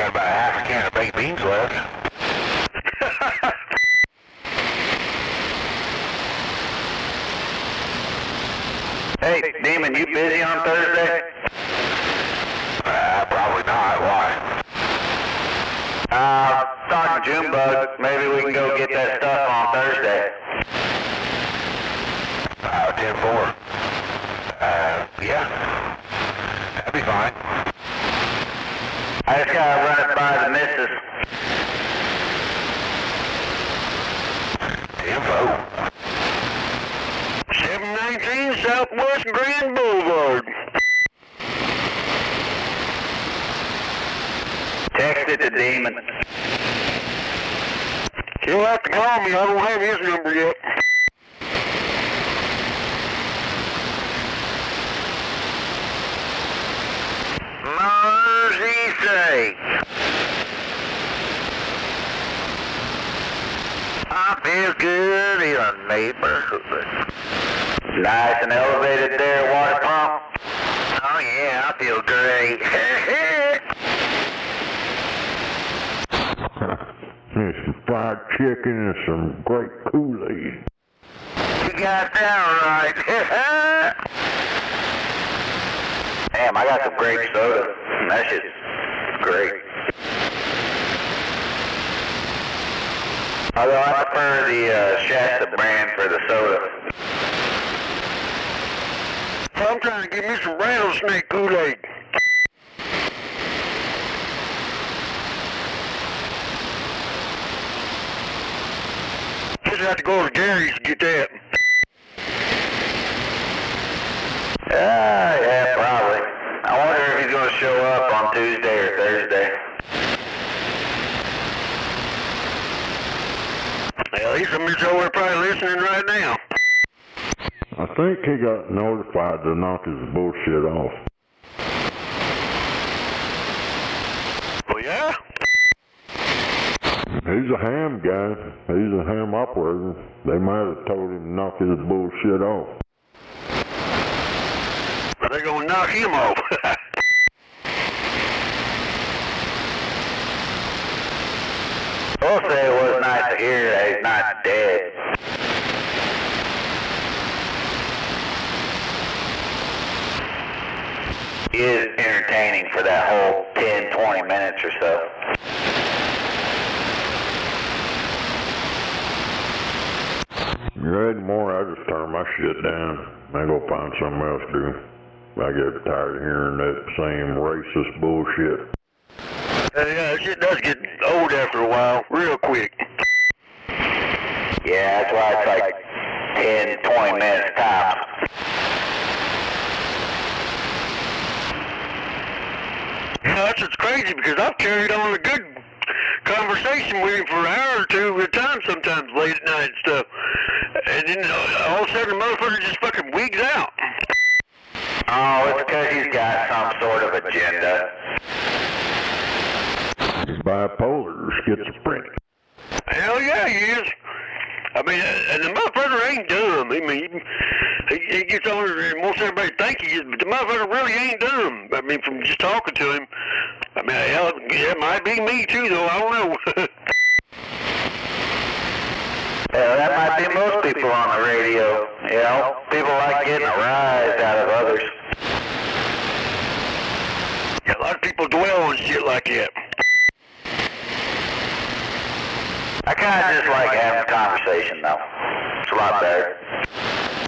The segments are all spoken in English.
got about half a can of baked beans left. Hey, Demon, you busy on Thursday? Probably not. Why? Talking to Junebug. Maybe we can go get that stuff on Thursday. 10-4. Yeah. That'd be fine. I just gotta run it by the missus. Info. 719 Southwest Grand Boulevard. Text it to Demon. He'll have to call me. I don't have his number yet. Mercy sakes. I feel good in a neighborhood. Nice and elevated there, water pump. Oh yeah, I feel great. There's some fried chicken and some great Kool-Aid. You got that right. Damn, I got some grape soda. That shit's great. Although I prefer the Shasta brand for the soda. I'm trying to get me some rattlesnake Kool-Aid. Just have to go to Gary's to get that. Yeah, probably. I wonder if he's going to show up on Tuesday or Thursday. Well, he's somewhere probably listening right now. I think he got notified to knock his bullshit off. Oh, yeah? He's a ham guy. He's a ham operator. They might have told him to knock his bullshit off. But they're going to knock him off. We'll say it was nice to hear that he's not dead. He is entertaining for that whole 10-20 minutes or so. You add more, I just turn my shit down. I go find something else to do. I get tired of hearing that same racist bullshit. Yeah, shit does get old after a while, real quick. Yeah, that's why it's like 10-20 minutes tops. You know, that's what's crazy because I've carried on a good conversation with him for an hour or two at a time sometimes late at night and stuff. And then all of a sudden the motherfucker just fucking wigs out. Oh, it's because he's got some sort of agenda. He's bipolar or schizophrenic. Hell yeah, he is. I mean, and the motherfucker ain't dumb. I mean, he gets on and wants everybody to think he is, but the motherfucker really ain't dumb. I mean, from just talking to him. I mean, hell, it might be me too, though. I don't know. Yeah, that might be most people on the radio. You know, people like getting a rise out of others. Yeah, a lot of people dwell on shit like that. I kind of just like having a conversation, though. It's a lot better.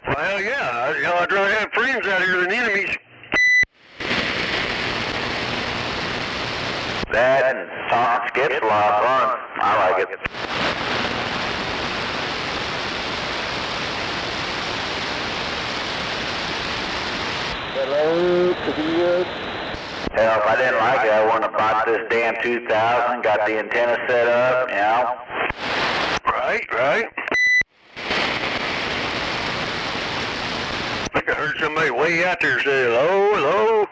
Well, yeah, I'd rather have friends out here than enemies. That and talking skips a lot of fun. I like it. Hello, Tobias. Hell, if I didn't like it, I wouldn't have bought this damn 2000, got the antenna set up, you know? Right. I think I heard somebody way out there say, hello.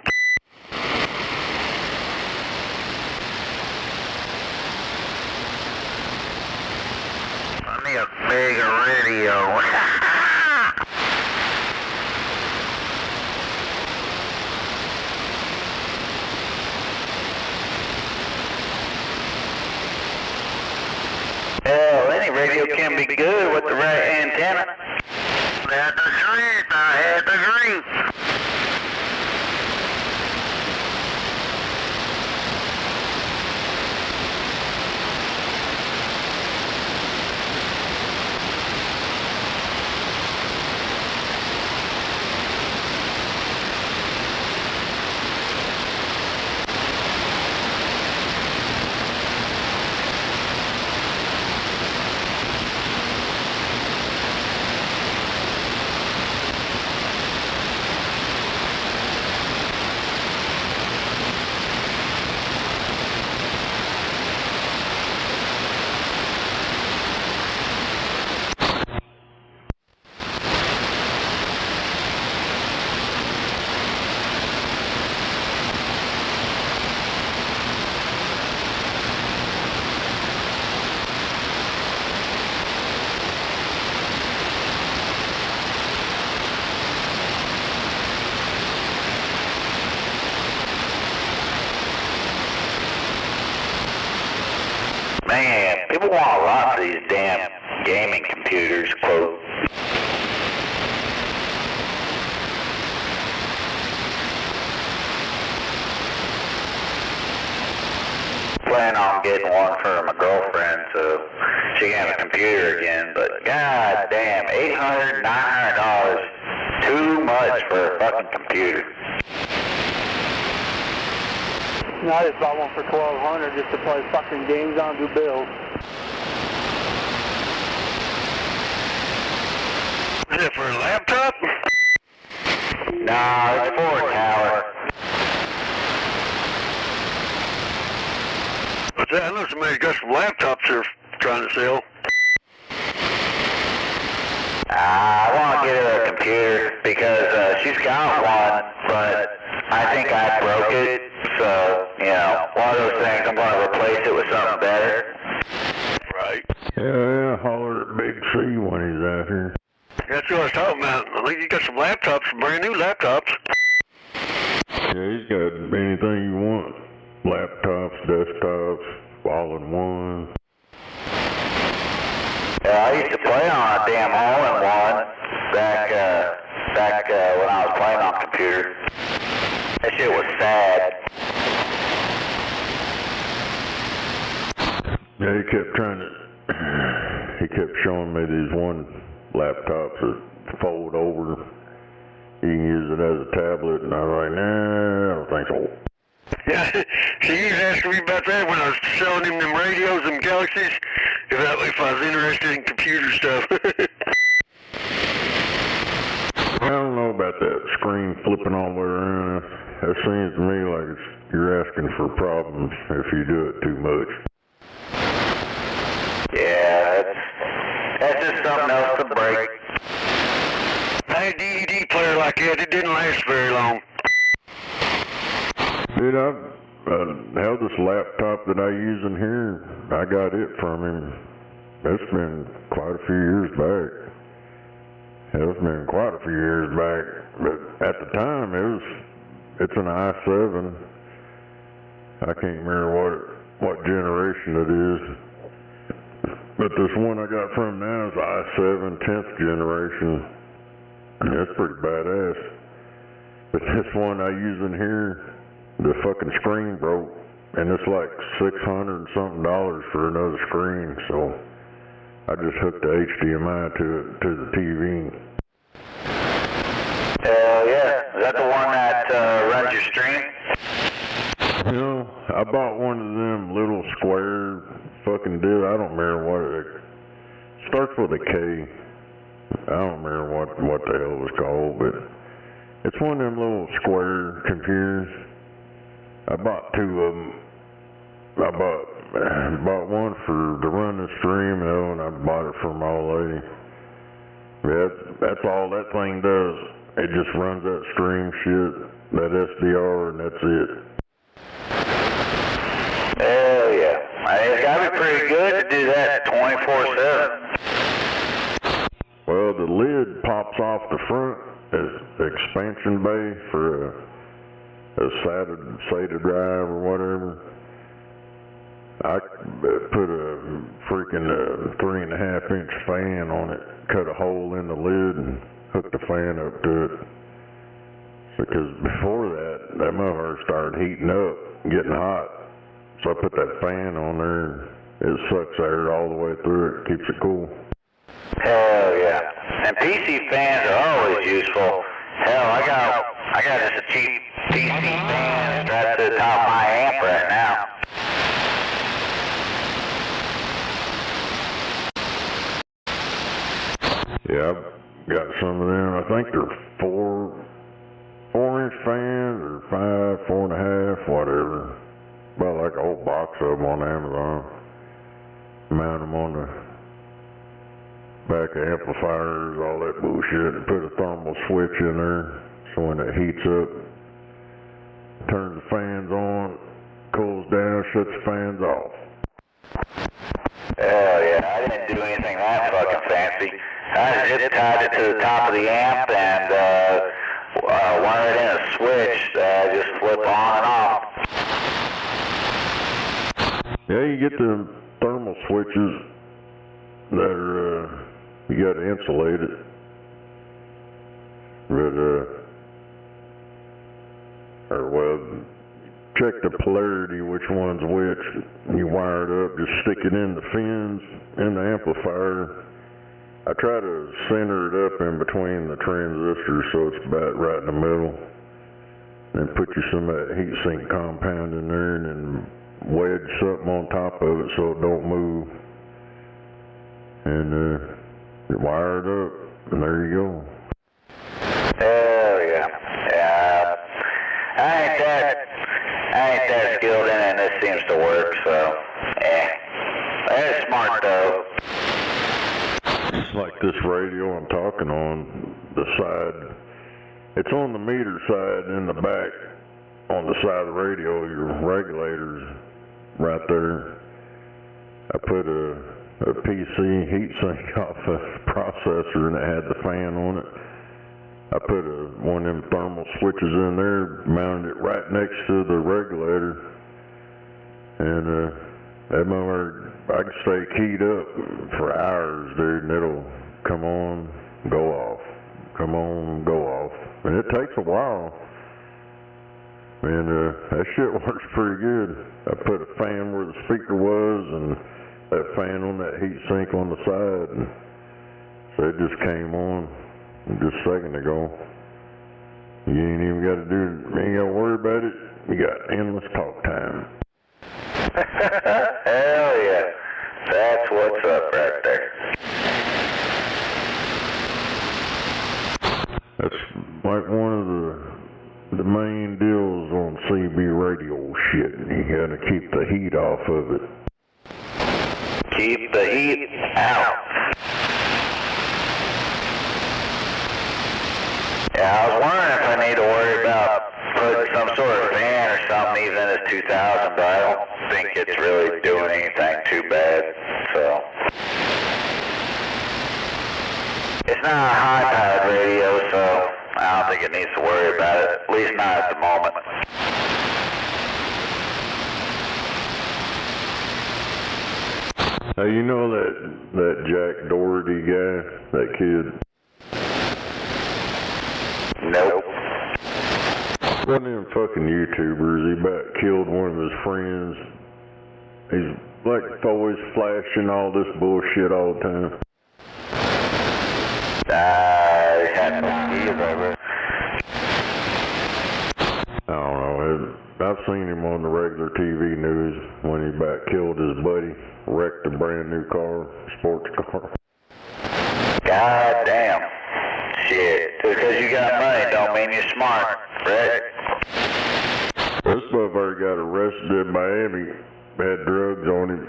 I need a bigger radio. radio can be good with the right antenna. That's the truth. I had the truth. Man, people want a lot of these damn gaming computers, quote. Plan on getting one for my girlfriend so she can have a computer again, but god damn, $800, $900, too much for a fucking computer. No, I just bought one for $1,200 just to play fucking games on, do bills. Is it for a laptop? Nah, it's for a tower. What's that? I know somebody's got some laptops they're trying to sell. I want to get her a computer because she's got one, but I think I broke it. So, you know, one of those things, I'm going to replace it with something better. Right. Yeah, holler at Big C when he's out here. That's what I was talking about. I think you got some laptops, some brand new laptops. Yeah, he's got anything you want. Laptops, desktops, all in one. Yeah, I used to play on a damn all-in-one back when I was playing on computer. That shit was sad. Yeah, he kept showing me these one laptops that fold over. You can use it as a tablet, and I was like, nah, I don't think so. Yeah, she was asking me about that when I was selling him them radios and Galaxies, if I was interested in computer stuff. I don't know about that screen flipping all the way around. That seems to me like you're asking for problems if you do it too much. Yeah, that's just something else to break. I had a DVD player like that. It didn't last very long. Dude, hell, this laptop that I use in here, I got it from him. It's been quite a few years back. It's been quite a few years back, but at the time it's an i7. I can't remember what generation it is. But this one I got from now is i7 10th generation. That's pretty badass. But this one I use in here, the fucking screen broke, and it's like $600 and something for another screen. So I just hooked the HDMI to the TV. Hell yeah. Is that the one that runs your stream? You know, I bought one of them little square fucking deal. I don't remember what it starts with a K. I don't remember what the hell it was called, but it's one of them little square computers. I bought two of them. I bought one to run the stream, you know, and I bought it for my old lady. Yeah, that's all that thing does. It just runs that stream shit, that SDR, and that's it. Hell yeah. It's gotta be pretty good to do that 24/7. Well, the lid pops off the front as expansion bay for a SATA drive or whatever. I put a freaking 3.5-inch fan on it, cut a hole in the lid, and hooked the fan up to it. Because before that motherfucker started heating up, getting hot. So I put that fan on there, it sucks air all the way through it, keeps it cool. Hell yeah. And PC fans are always useful. Hell, I got just a cheap PC fan strapped to the top of my amp right now. Yeah, I've got some of them. I think they're 4-inch fans or 5, 4.5, whatever. About like a whole box of them on Amazon. Mount them on the back of amplifiers, all that bullshit, and put a thermal switch in there so when it heats up, turns the fans on, cools down, shuts the fans off. Hell yeah, I didn't do anything that fucking fancy. I just tied it to the top of the amp and wired in a switch that just flip on and off. Yeah, you get the thermal switches that are, you got to insulate it. But, check the polarity, which one's which. You wire it up, just stick it in the fins, in the amplifier. I try to center it up in between the transistors so it's about right in the middle. Then put you some of that heat sink compound in there and then wedge something on top of it so it don't move. And you wire it up, and there you go. Hell yeah. Yeah. I ain't that skilled in it, and this seems to work, so, That's smart, though. It's like this radio I'm talking on, the side, it's on the meter side in the back, on the side of the radio, your regulator's right there. I put a PC heatsink off a processor and it had the fan on it. I put one of them thermal switches in there, mounted it right next to the regulator, and that motherfucker, I can stay keyed up for hours, dude, and it'll come on, go off, come on, go off, and it takes a while, and that shit works pretty good. I put a fan where the speaker was, and that fan on that heat sink on the side, and so it just came on just a second ago. You ain't even got to you ain't got to worry about it. You got endless talk time. Hell yeah. That's what's up right there. That's like one of the main deals on CB radio shit. You got to keep the heat off of it. Keep the heat out. Yeah, I was wondering if I need to worry about putting some sort of fan or something even in this 2000, but I don't think it's really doing anything too bad, so. It's not a high-powered radio, so I don't think it needs to worry about it, at least not at the moment. Hey, you know that Jack Doherty guy, that kid? Nope. One of them fucking YouTubers, he about killed one of his friends. He's like always flashing all this bullshit all the time. I had no idea. I don't know. I've seen him on the regular TV news when he about killed his buddy, wrecked a brand new car, sports car. God damn. Shit. Just because you got money don't mean you're smart, right? This motherfucker got arrested in Miami, had drugs on him,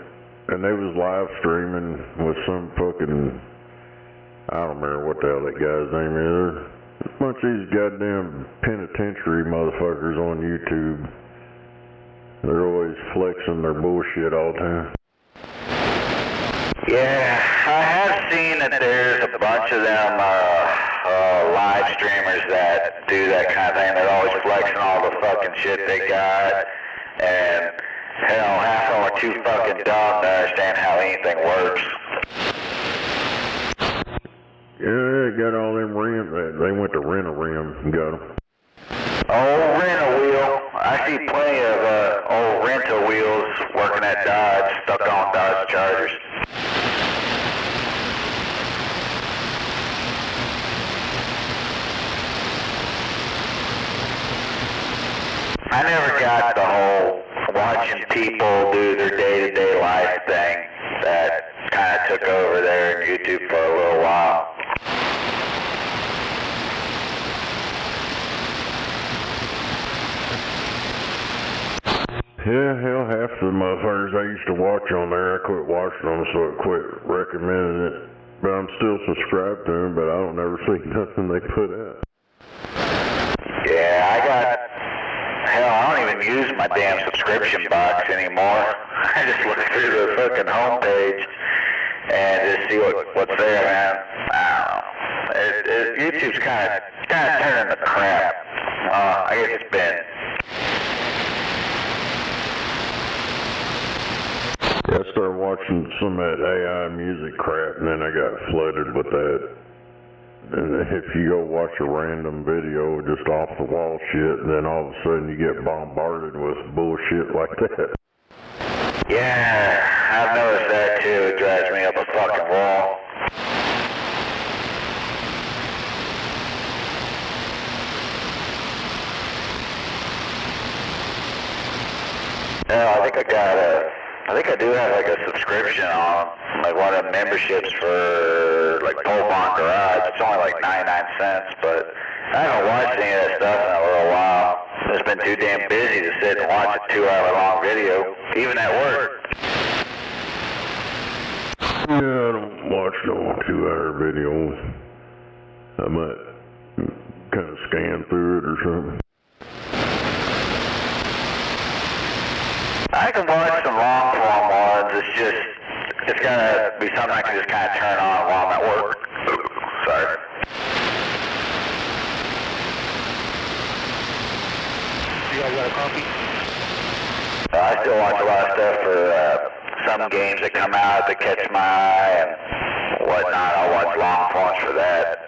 and they was live streaming with some fucking, I don't remember what the hell that guy's name is. A bunch of these goddamn penitentiary motherfuckers on YouTube. They're always flexing their bullshit all the time. Yeah, I have seen that there's a bunch of them live streamers that do that kind of thing. They're always flexing all the fucking shit they got, and hell, half of them are too fucking dumb to understand how anything works. Yeah, they got all them rims. They went to rent a rim and got them. Old rent-a-wheel. I see plenty of old rent-a-wheels working at Dodge, stuck on Dodge Chargers. I never got the whole watching people do their day-to-day life thing that kind of took over there in YouTube for a little while. Yeah, hell, half the motherfuckers I used to watch on there, I quit watching them, so I quit recommending it. But I'm still subscribed to them, but I don't ever see nothing they put out. Yeah, hell, I don't even use my damn subscription box anymore. I just look through the fucking homepage and just see what's there, man. I don't know. YouTube's kind of turning to crap. I guess it's been. Yeah, I started watching some of that AI music crap, and then I got flooded with that. And if you go watch a random video just off the wall shit, then all of a sudden you get bombarded with bullshit like that. Yeah, I've noticed that too. It drives me up a fucking wall. Yeah, I think I do have like a subscription on like one of the memberships for like Pole Barn Garage. It's only like 99 cents, but I haven't watched any of that stuff in a little while. It's been too damn busy to sit and watch a 2-hour long video, even at work. Yeah, I don't watch no 2-hour videos. I might kind of scan through it or something. I can watch some long form ones. It's gotta be something I can just kind of turn on while I'm at work. Sorry. You guys got a coffee? I still watch a lot of stuff for some games that come out that catch my eye and whatnot. I'll watch long forms for that.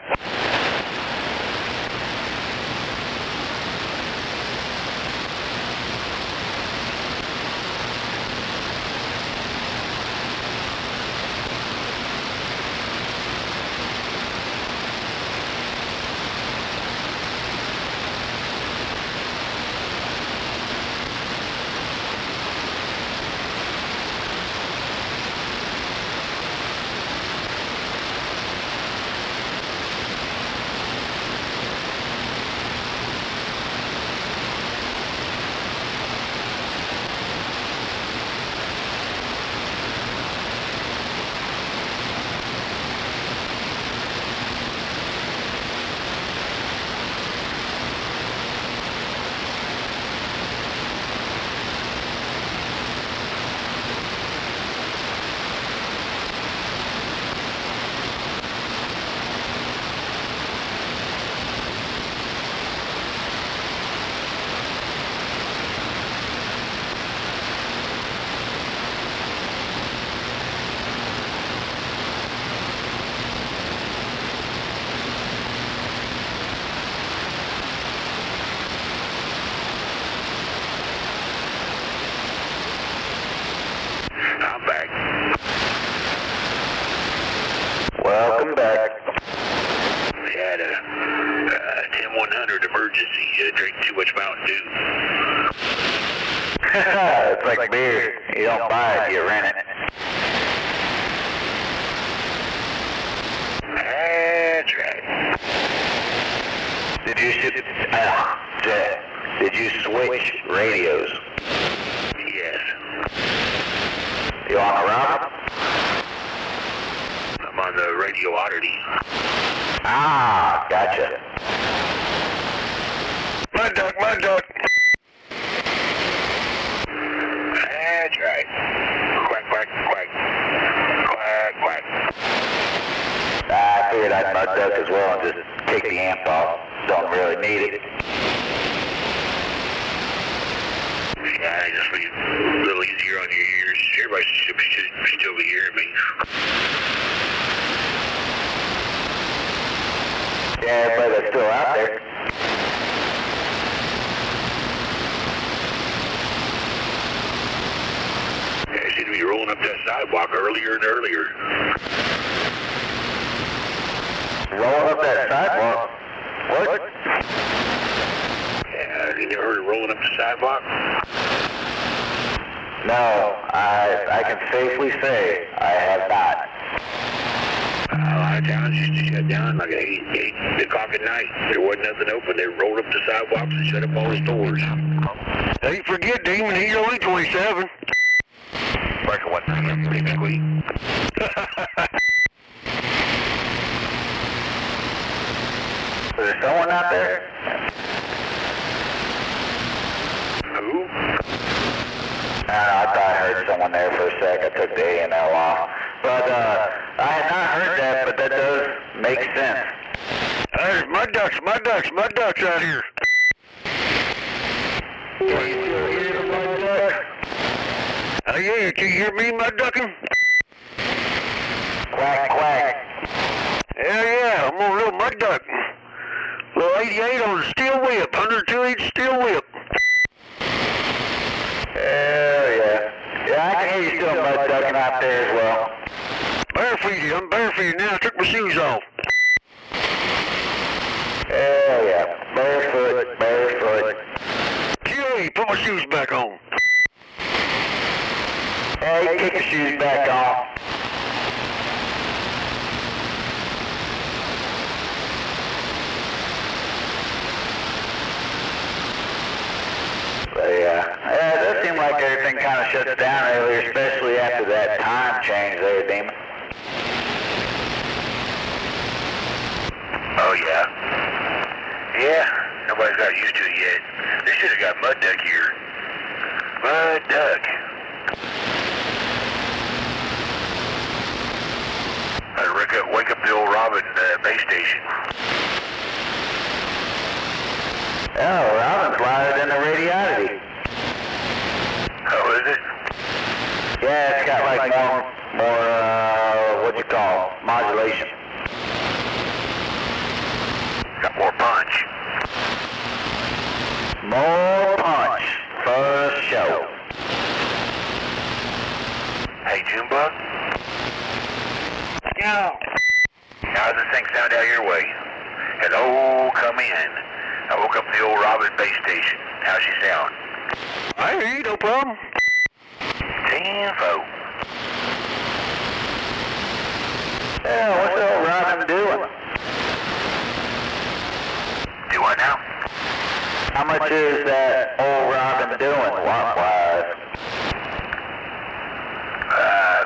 Welcome back. We had a 10-100 emergency. Drank too much Mountain Dew. It's like beer. You don't buy it, you rent it. That's right. Did you switch radios? Yes. You on the route? I'm on the Radio Oddity. Ah, gotcha. Mud duck, mud duck. That's right. Quack, quack, quack. Quack, quack. I figured I'd mud duck as well and just take the amp off. Don't really need it. Yeah, just be a little easier on your ears. everybody should still be hearing me. Yeah, but it's still out there. Yeah, they seem to be rolling up that sidewalk earlier and earlier. Rolling up that sidewalk? What? Yeah, you never heard of rolling up the sidewalk? No, I can safely say I have not. A lot of towns used to shut down like at 8 o'clock at night. There wasn't nothing open. They rolled up the sidewalks and shut up all the stores. Hey, forget Demon, he's only 27. Breaker 1 p.m. typically. Is there someone out there? Who? I thought I heard someone there for a sec. I took the A&L off. But I had not heard that, but that does make sense. There's mud ducks out here. Can you still hear the mud duck? Oh yeah, can you hear me mud ducking? Quack, quack. Hell yeah, I'm on a little mud duck. Little 88 on a steel whip, 102-inch steel whip. Hell yeah. Yeah, I can hear you still mud ducking out there as well. Barefooted, I'm barefooted now. I took my shoes off. Hell yeah. Barefoot, barefoot. Gee, put my shoes back on. Hey, kick your shoes back on. But yeah, it does seem like everything kind of shuts down earlier, especially after that time change there, Demon. Oh yeah? Yeah, nobody's got used to it yet. They should have got Mud Duck here. Mud Duck. I'd wake up the old Robin base station. Oh, Robin's louder than the radiality. Oh, is it? Yeah, it's got like more, what you call, modulation. Got more punch. More punch for show. Hey, Junebug? Yeah. How does this thing sound out your way? Hello, come in. I woke up the old Robin base station. How's she sound? I hear you, no problem. 10-4. Yeah, what's the old Robin doing? Do I now? How much is that old Robin doing, watt-wise?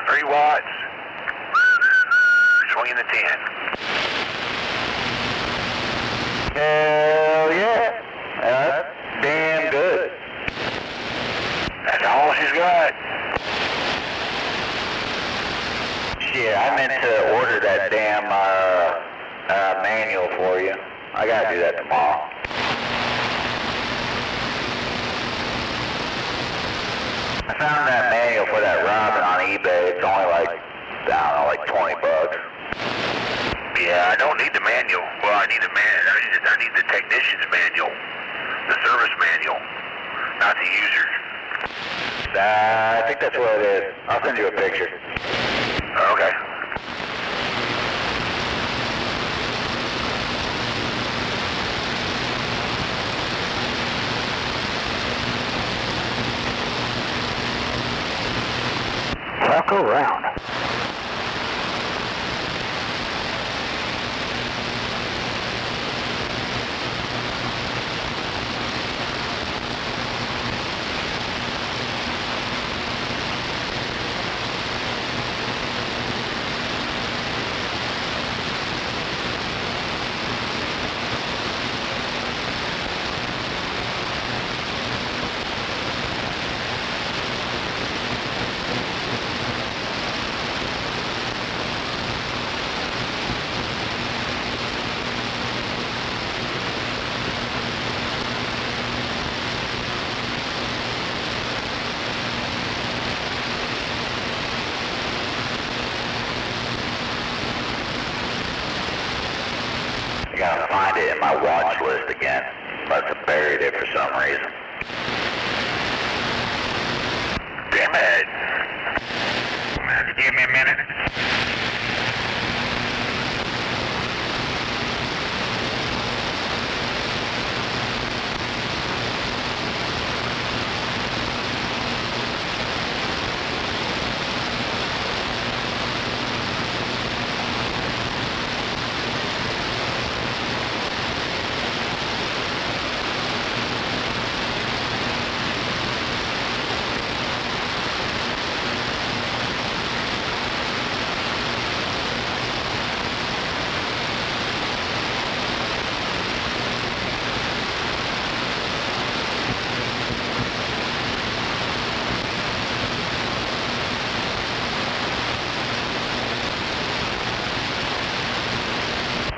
3 watts. Swinging the 10. Hell yeah. That's damn good. That's all she's got. Shit, I meant to order that damn manual for you. I gotta do that tomorrow. I found that manual for that Robin on eBay. It's only like, I don't know, like 20 bucks. Yeah, I don't need the manual. Well, I need the technician's manual, the service manual, not the user. I think that's what it is. I'll send you a picture. Okay. Walk around. it in my watch list again. Must have buried it for some reason. Damn it. Give me a minute.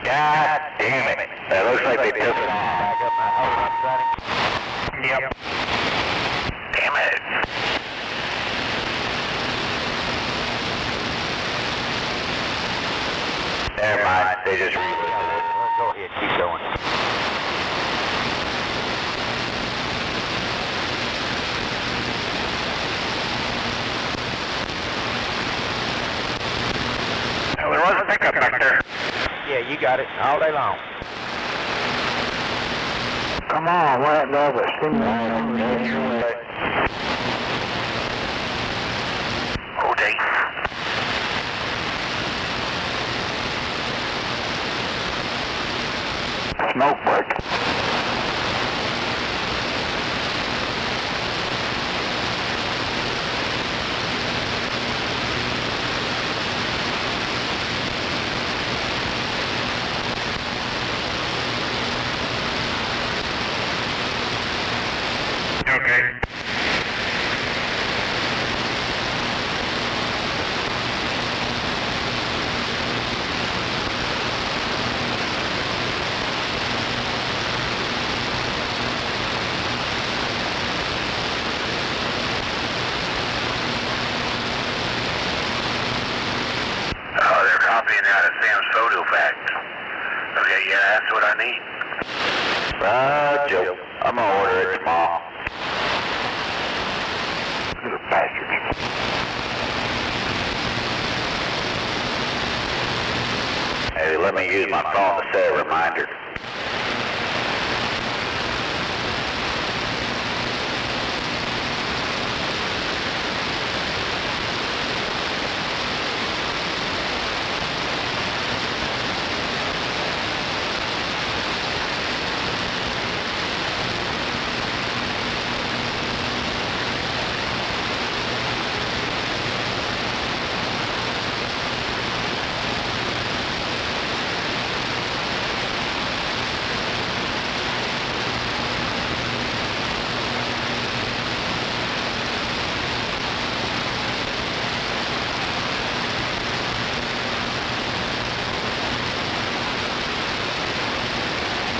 God damn it. That looks like they took it back up my hole. Yep. Damn it. Never mind. They just relisted it. Go ahead. Keep going. There was a pickup back there. Yeah, you got it all day long. Come on, let love it. Oh, Dave. Smoke break. Okay. Oh, they're copying out of Sam's photo fact. Okay, yeah, that's what I need. Joe. I'm gonna order it tomorrow. Little bastards. Hey, let me use my phone to set a reminder.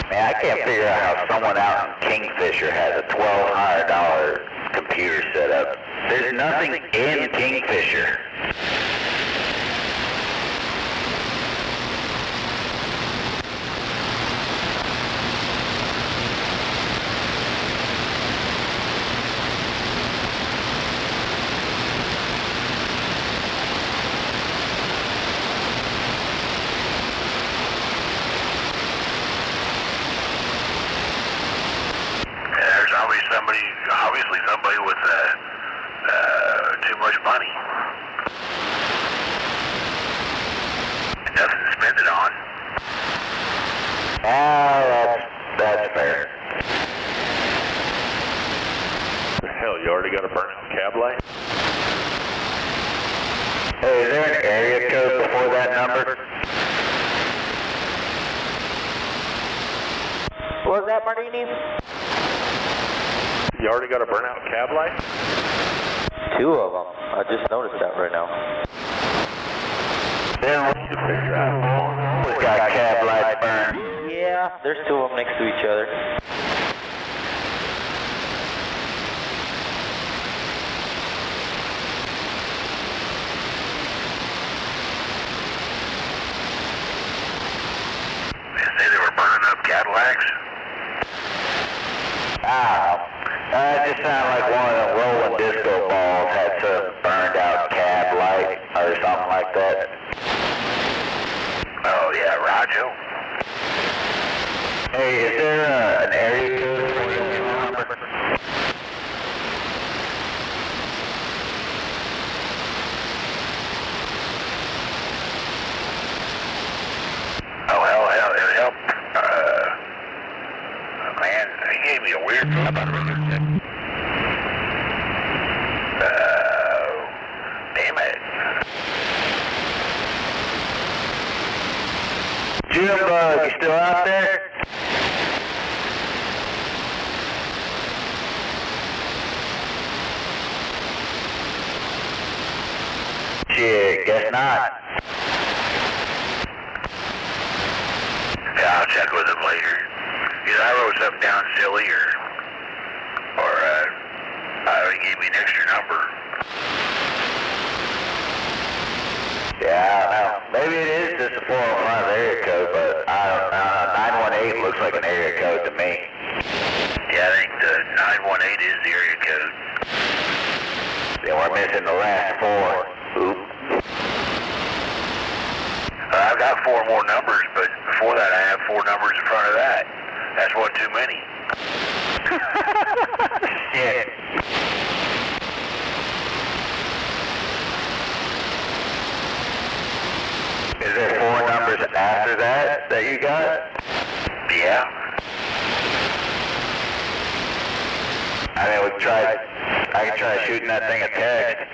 Man, I can't figure out how someone out in Kingfisher has a $1,200 computer set up. There's nothing in Kingfisher. Obviously somebody with too much money. Nothing to spend it on. That's fair. Hell, you already got a burnout cab light? Hey, is there an area code before that number? What was that, Martini? You already got a burnout cab light? 2 of them. I just noticed that right now. Then we got cab lights burned. Yeah, there's 2 of them next to each other. They say they were burning up cab wax? It just sounded like one of them rolling disco balls had some burned out cab light or something like that. Oh, yeah, Roger. Hey, is there an area code for your number? Oh, hell, help. Man, he gave me a weird number. Damn it. Jim, you still out there? Shit, guess not. Yeah, I'll check with him later. Either I wrote something down silly or he gave me an extra number. Yeah, I don't know. Maybe it is just a 405 area code, but I don't know. 918 looks like an area code to me. Yeah, I think the 918 is the area code. Then we're missing the last four. Oop. I've got 4 more numbers, but before that I have 4 numbers in front of that. That's one too many. Shit. Is there 4 numbers after that you got? Yeah. I mean, I can try shooting that thing a text.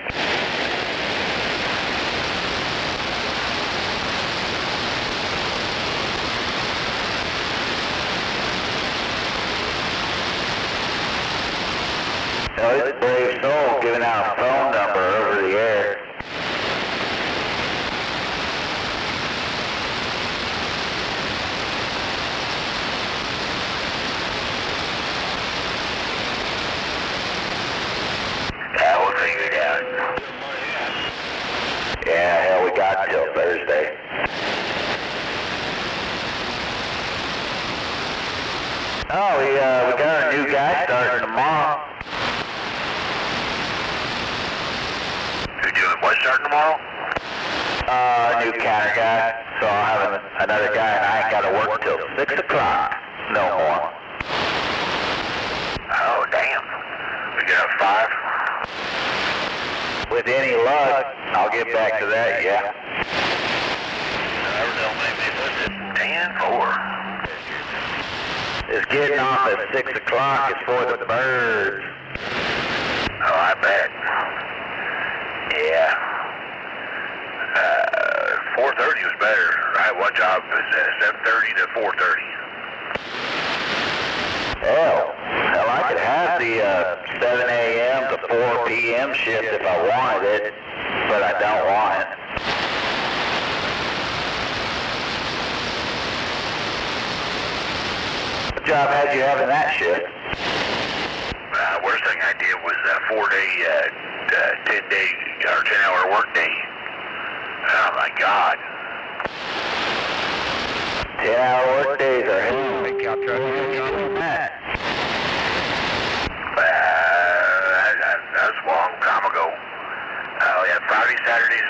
Oh, this brave soul giving out a phone number over the air. Yeah, we'll figure it out. Yeah, hell, we got till Thursday. Oh, we got a new guy starting tomorrow. You're doing what starting tomorrow? A new counter guy, so I'll have another guy and I ain't got to work till 6 o'clock. No more. Oh, damn. We got 5? With any luck, I'll get back to that, yeah. Don't make me listen. 10-4. It's getting off at 6 o'clock. It's for the birds. Oh, I bet. Yeah. 4:30 was better. Right, what job is that? 7:30 to 4:30. Hell, I could have the 7 a.m. to 4 p.m. shift if I wanted it, but I don't want it. What job had you having that shift? Worst thing I did was a 4-day, 10-day or 10-hour workday. Oh my God. 10-hour work days are hell. That was a long time ago. Oh yeah, Friday, Saturdays,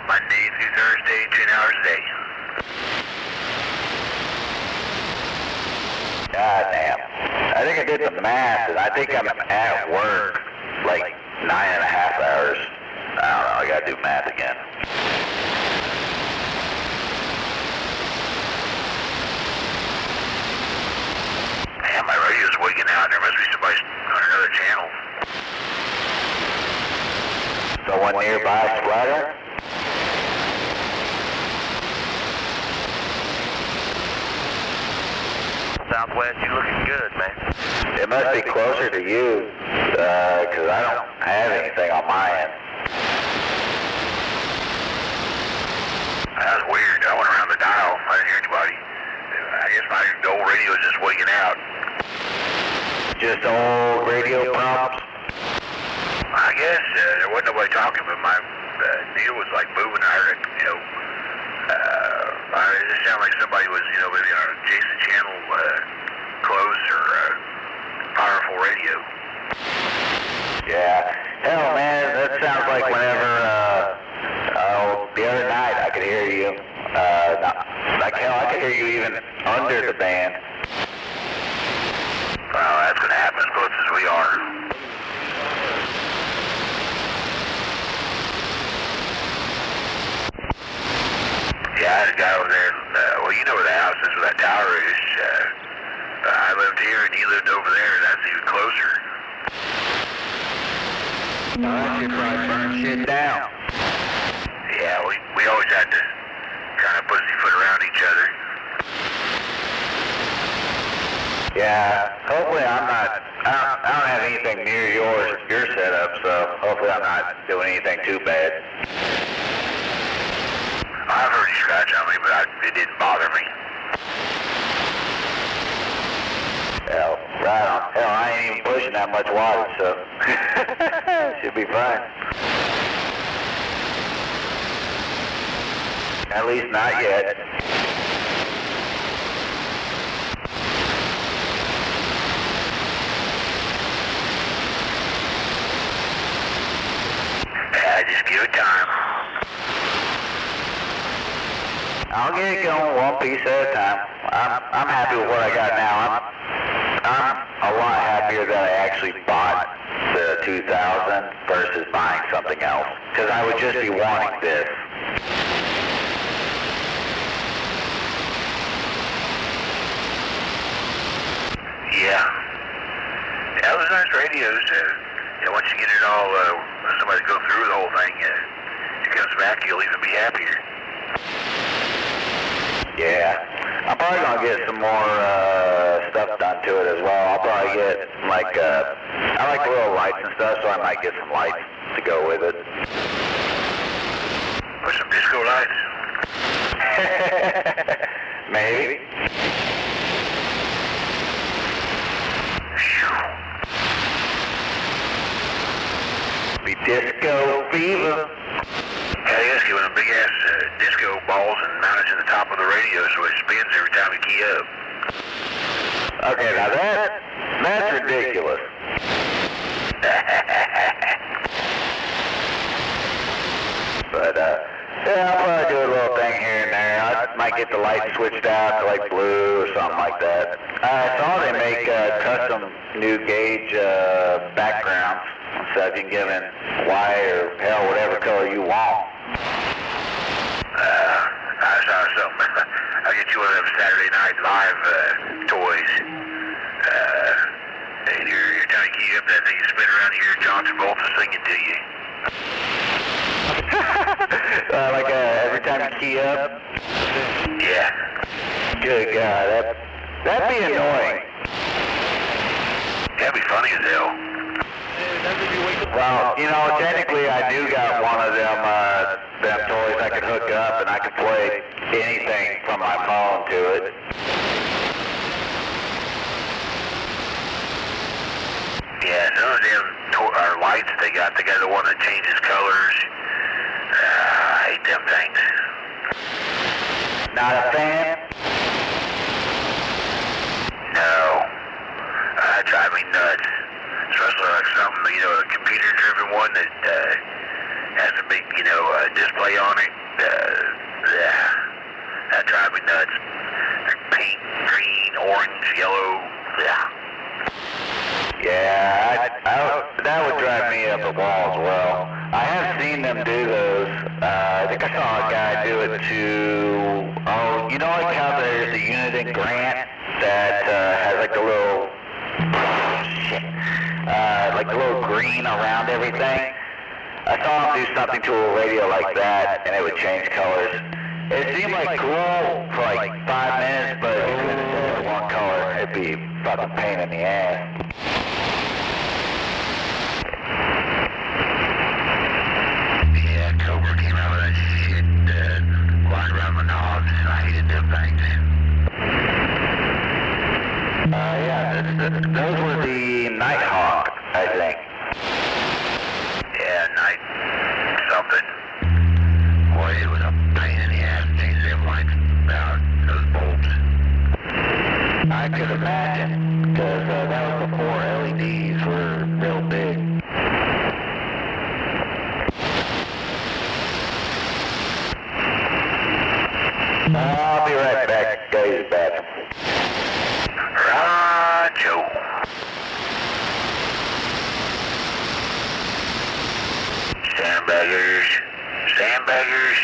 Monday through Thursday, 10 hours a day. God damn. I think I did the math, and I think I'm at work like 9.5 hours. I don't know, I gotta do math again. Man, my radio's waking out. There must be somebody on another channel. Someone nearby splatter? Southwest, you looking good, man. It must be closer to you, because I don't have anything on my end. That was weird. I went around the dial. I didn't hear anybody. I guess my old radio is just waking out. Just old radio prompts? I guess there wasn't nobody talking, but my deal was like moving. I heard it, I It just sounded like somebody was, maybe on a Jason Channel close or powerful radio. Yeah. Hell, man, that sounds like whenever, the other night I could hear you. Like hell, I could hear you even under the band. Well, that's going to happen as close as we are. Yeah, I had a guy over there, well, you know where the house is, where that tower is. I lived here and he lived over there, and that's even closer. That should probably burn shit down. Yeah, we always had to kind of pussyfoot around each other. Yeah, hopefully I don't have anything near your setup, so hopefully I'm not doing anything too bad. I've heard you scratch on me, but it didn't bother me. Hell, right on. Hell, I ain't even pushing that much water, so should be fine. At least not yet. Yeah, just give it time. I'll get it going one piece at a time. I'm happy with what I got now. I'm a lot happier that I actually bought the 2000 versus buying something else. Because I would just be wanting this. Yeah. Yeah, those nice radios. Once you get it all, somebody go through the whole thing, it comes back, you'll even be happier. Yeah. I'm probably going to get some more stuff done to it as well. I'll probably get, like, I like the little lights and stuff, so I might get some lights to go with it. Put some disco lights. Maybe. Be disco fever. Yeah, you just give it a big-ass disco balls and mount it to the top of the radio so it spins every time you key up. Okay, now that's ridiculous. But, yeah, I'll probably do a little thing here and there. I might get the lights switched out to, like, blue or something like that. I saw they make custom new gauge backgrounds, so you can give in white or, hell, whatever color you want. I saw something. I'll get you one of them Saturday Night Live toys. And you're trying to key up that thing, you spin around here, Johnson Bolt's singing to you. Like every time you key up? Yeah. Good God, that'd be annoying. That'd be funny as hell. Well, technically I do got one of them toys I could hook up and I could play anything from my phone to it. Yeah, some of them lights they got the one that changes colors. I hate them things. Not a fan? No. That drives me nuts. Especially like something, a computer-driven one that has a big, display on it. Yeah, that drives me nuts. Like pink, green, orange, yellow. Yeah. Yeah, that would drive me up the wall as well. I have seen them do those. I think I saw a guy do it to, like how there's the Unit Grant that has like the little, like the little green around everything. I saw him do something to a radio like that, and it would change colors. It seemed like cool for like 5 minutes, but if it was one color, it'd be a fucking pain in the ass. Yeah, Cobra came out with that shit flying around my knobs. I hated them things. Those were the Nighthawk, I think. Yeah, night something. Boy, it was a pain in the ass to change them lights. Sandbaggers. Sandbaggers.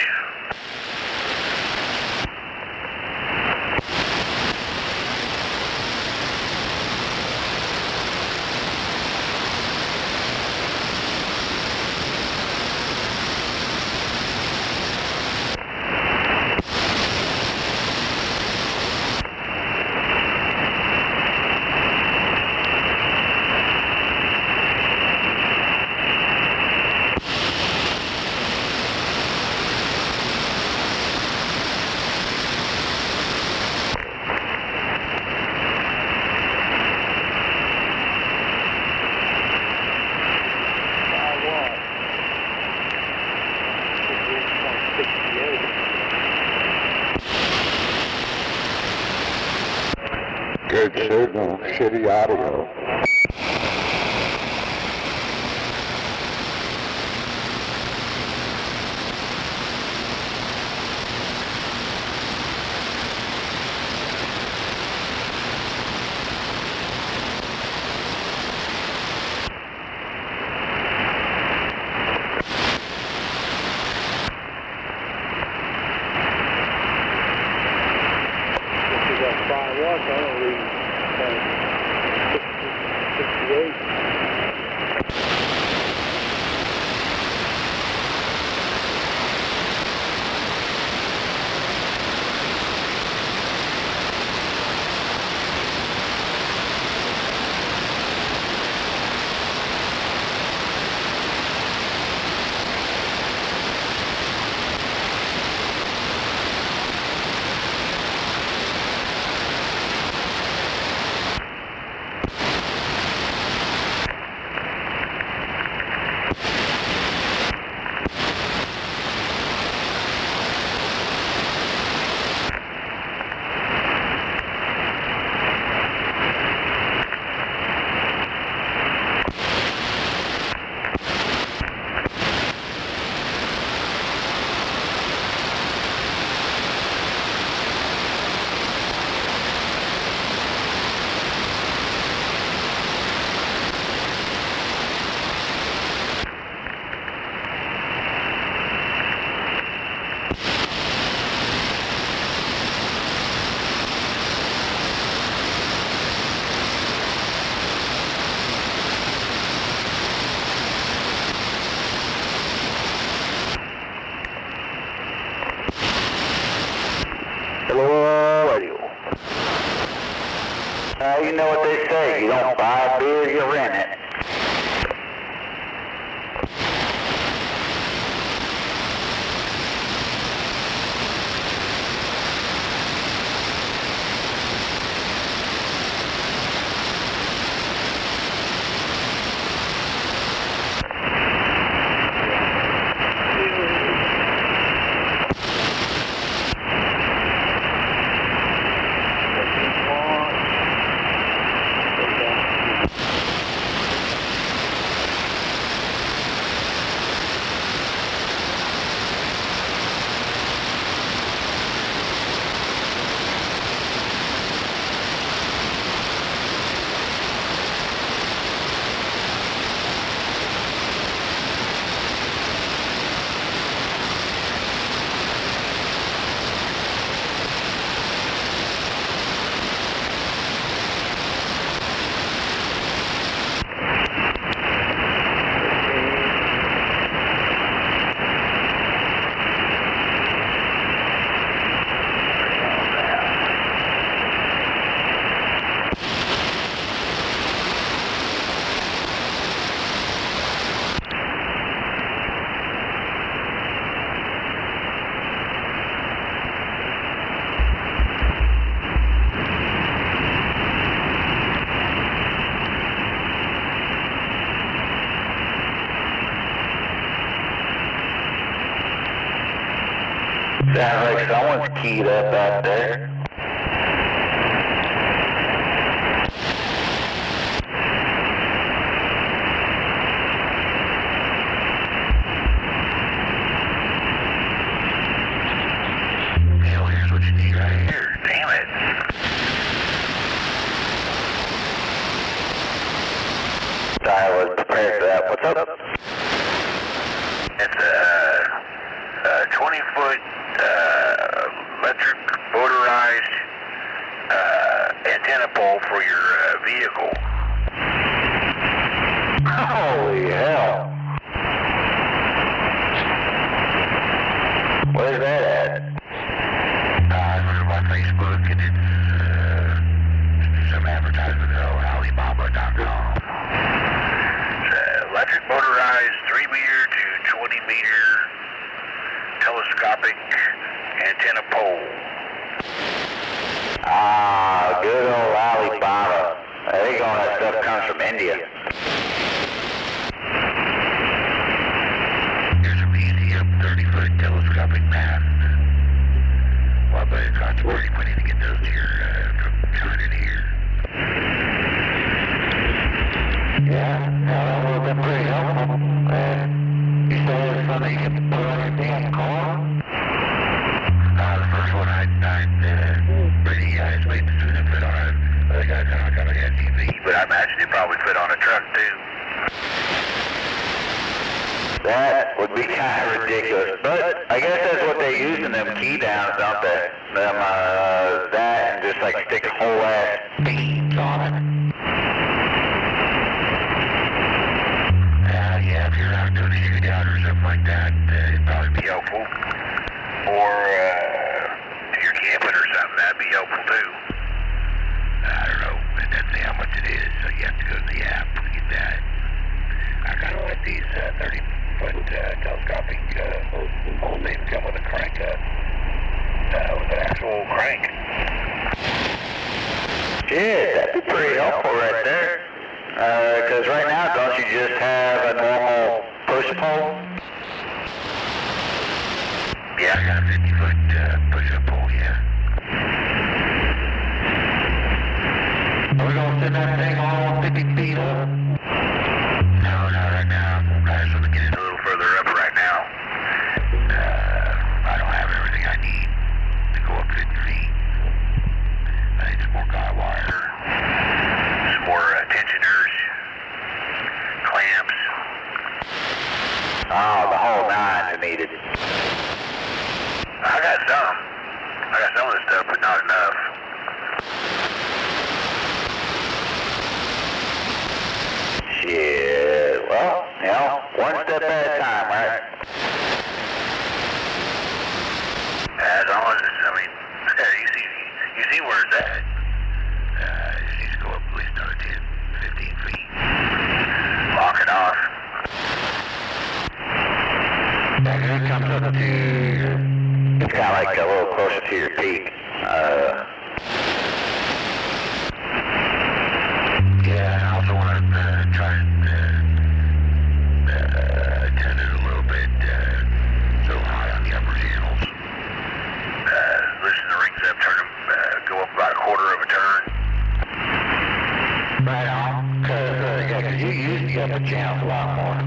Good signal, shitty audio. You know what they say, you don't buy beer, you rent it. Sounds like someone's keyed up out there. Hell, here's what you need right here. Damn it. I was prepared for that. What's up? It's 20-foot electric motorized antenna pole for your vehicle. Holy hell. Where's that at? I went on my Facebook and it's some advertisement on Alibaba.com. It's electric motorized 3-meter to 20-meter telescopic antenna pole. Ah, good old Alibaba. I think all that stuff comes from India. Here's a museum 30-foot telescopic mast. Well, but it costs pretty money to get those here from China here. Yeah, that would have been pretty helpful. You said it was something you can put on your damn car? The first one I pretty it's made to fit on a kind of SUV, but I imagine it probably fit on a truck too. That would be kind of ridiculous, but I guess that's what they use in them key downs, don't they? Them, that and just like stick whole ass beams on it. Yeah, if you're out doing a shoot out or something like that, it'd probably be helpful. Or if you're camping or something, that'd be helpful too. I don't know, it doesn't say how much it is, so you have to go to the app to get that. I kind of like these 30-foot telescopic old things come with a crank with an actual crank. Shit, that'd be pretty helpful right there. Because right now, don't you just have a normal push pole? Yeah, I got a 50-foot push-up pole, yeah. Are we going to send that thing all 50 feet up? No, not right now. I just want to get it a little further up right now. I don't have everything I need to go up 50 feet. I need some more guy wire, some more tensioners, clamps. Oh, the whole nine's needed. I got some. I got some of the stuff, but not enough. Shit, well, you know, one step at a time, right? As long as, I mean, you see where it's at. You just need to go up at least another 10, 15 feet. Lock it off. That good comes up to... It's kind of like a little closer to your peak. Yeah, I also want to try and turn it a little bit so high on the upper channels. Loosen the rings up, turn them, go up about a quarter of a turn. Right on, because you use the upper channels a lot more.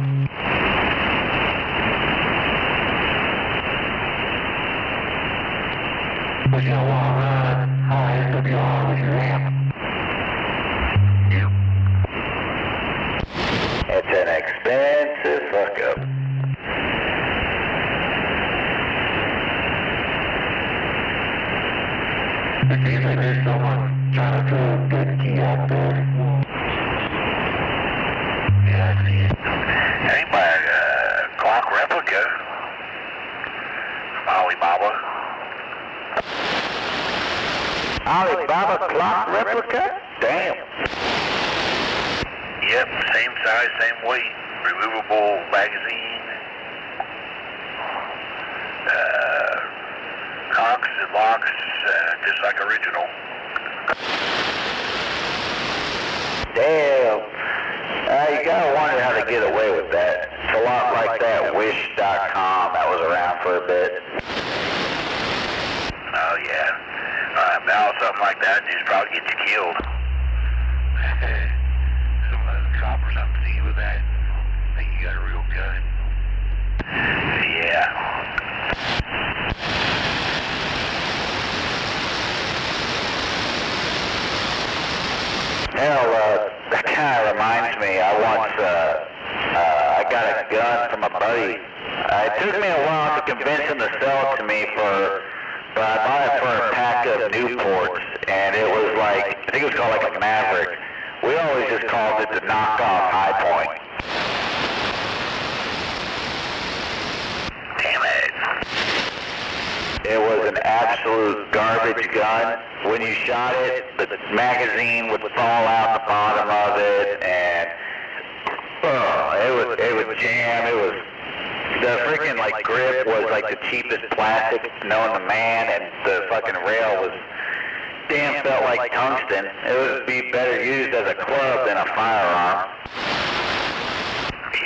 But you don't want to run high SWR with your amp. Yep. It's an expensive fuck up. It seems like there's someone trying to throw a good key out there. Yeah, I see it. I think by a clock replica from Alibaba. Alibaba clock replica? Damn. Yep, same size, same weight, removable magazine, cocks and locks, just like original. Damn. You gotta wonder how they get away with that. It's a lot like that Wish.com that was around for a bit. Oh, yeah. Now something like that just probably get you killed. Some cop or something see you with that. Think you got a real gun. Yeah. Hell, that kind of reminds me, I got a gun from a buddy. It took me a while to convince him to sell it to me but I bought it for a pack of Newports, and it was like, I think it was called like a Maverick. We always just called it the knockoff High Point. Damn it. It was an absolute garbage gun. When you shot it, the magazine would fall out the bottom of it, and it would jam. It was, the freaking like grip was like the cheapest plastic known to man, and the fucking rail was damn felt like tungsten. It would be better used as a club than a firearm.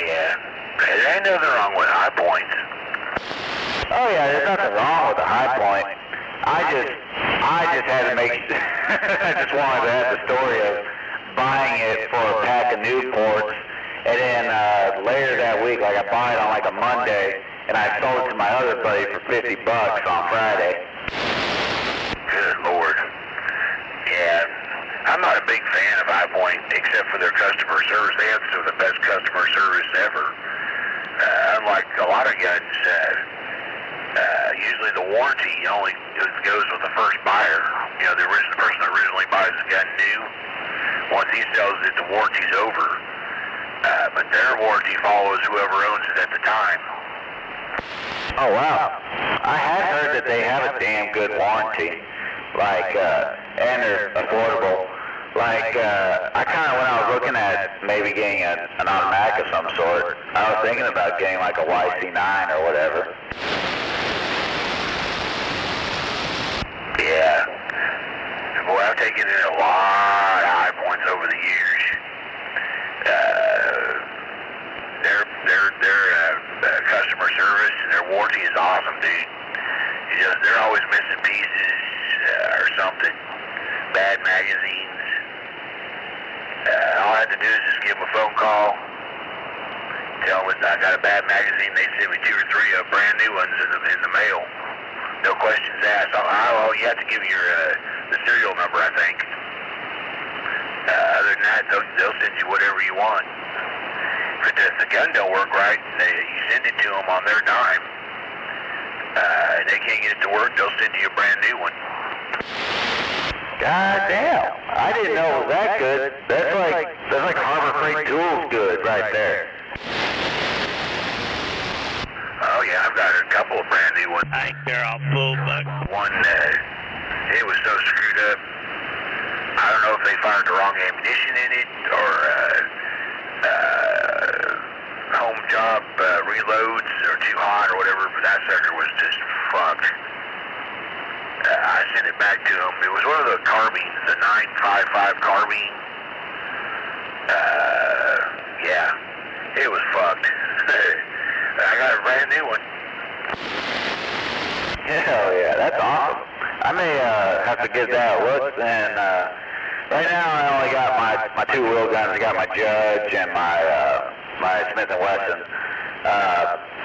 Yeah, there ain't nothing wrong with High Points. Oh yeah, there's nothing wrong with the High Point. I just had to make, I just wanted to have the story of buying it for a pack of Newports, and then later that week, like I bought it on like a Monday, and I sold it to my other buddy for $50 on Friday. Good Lord. Yeah, I'm not a big fan of High Point, except for their customer service. They have some of the best customer service ever. Unlike a lot of guns, usually the warranty only goes with the first buyer. You know, the person that originally buys the gun new, once he sells it, the warranty's over. But their warranty follows whoever owns it at the time. Oh wow. I had heard that they have a damn good warranty. Like, and they're affordable. Like, I kind of, when I was looking at maybe getting an automatic of some sort, I was thinking about getting like a YC9 or whatever. Yeah. Boy, I've taken in a lot of High Points over the years. Their customer service and their warranty is awesome, dude. They're always missing pieces or something. Bad magazines. All I have to do is just give them a phone call. Tell them I got a bad magazine. They send me 2 or 3 brand new ones in the mail. No questions asked. Oh, you have to give me the serial number, I think. Other than that, they'll send you whatever you want. If the gun don't work right, you send it to them on their dime. And they can't get it to work, they'll send you a brand new one. God damn, I didn't know it was that good. That's like Harbor Freight Tools good right there. Oh yeah, I've got a couple of brand new ones. I think they're all full, but one, it was so screwed up. I don't know if they fired the wrong ammunition in it, or home job reloads are too hot or whatever, but that sucker was just fucked. I sent it back to him. It was one of the carbines, the 955 carbine. Yeah, it was fucked. I got a brand new one. Hell yeah, that's awesome. I may have to give that a look, and right now I only got my 2 wheel guns. I got my Judge and my Smith & Wesson.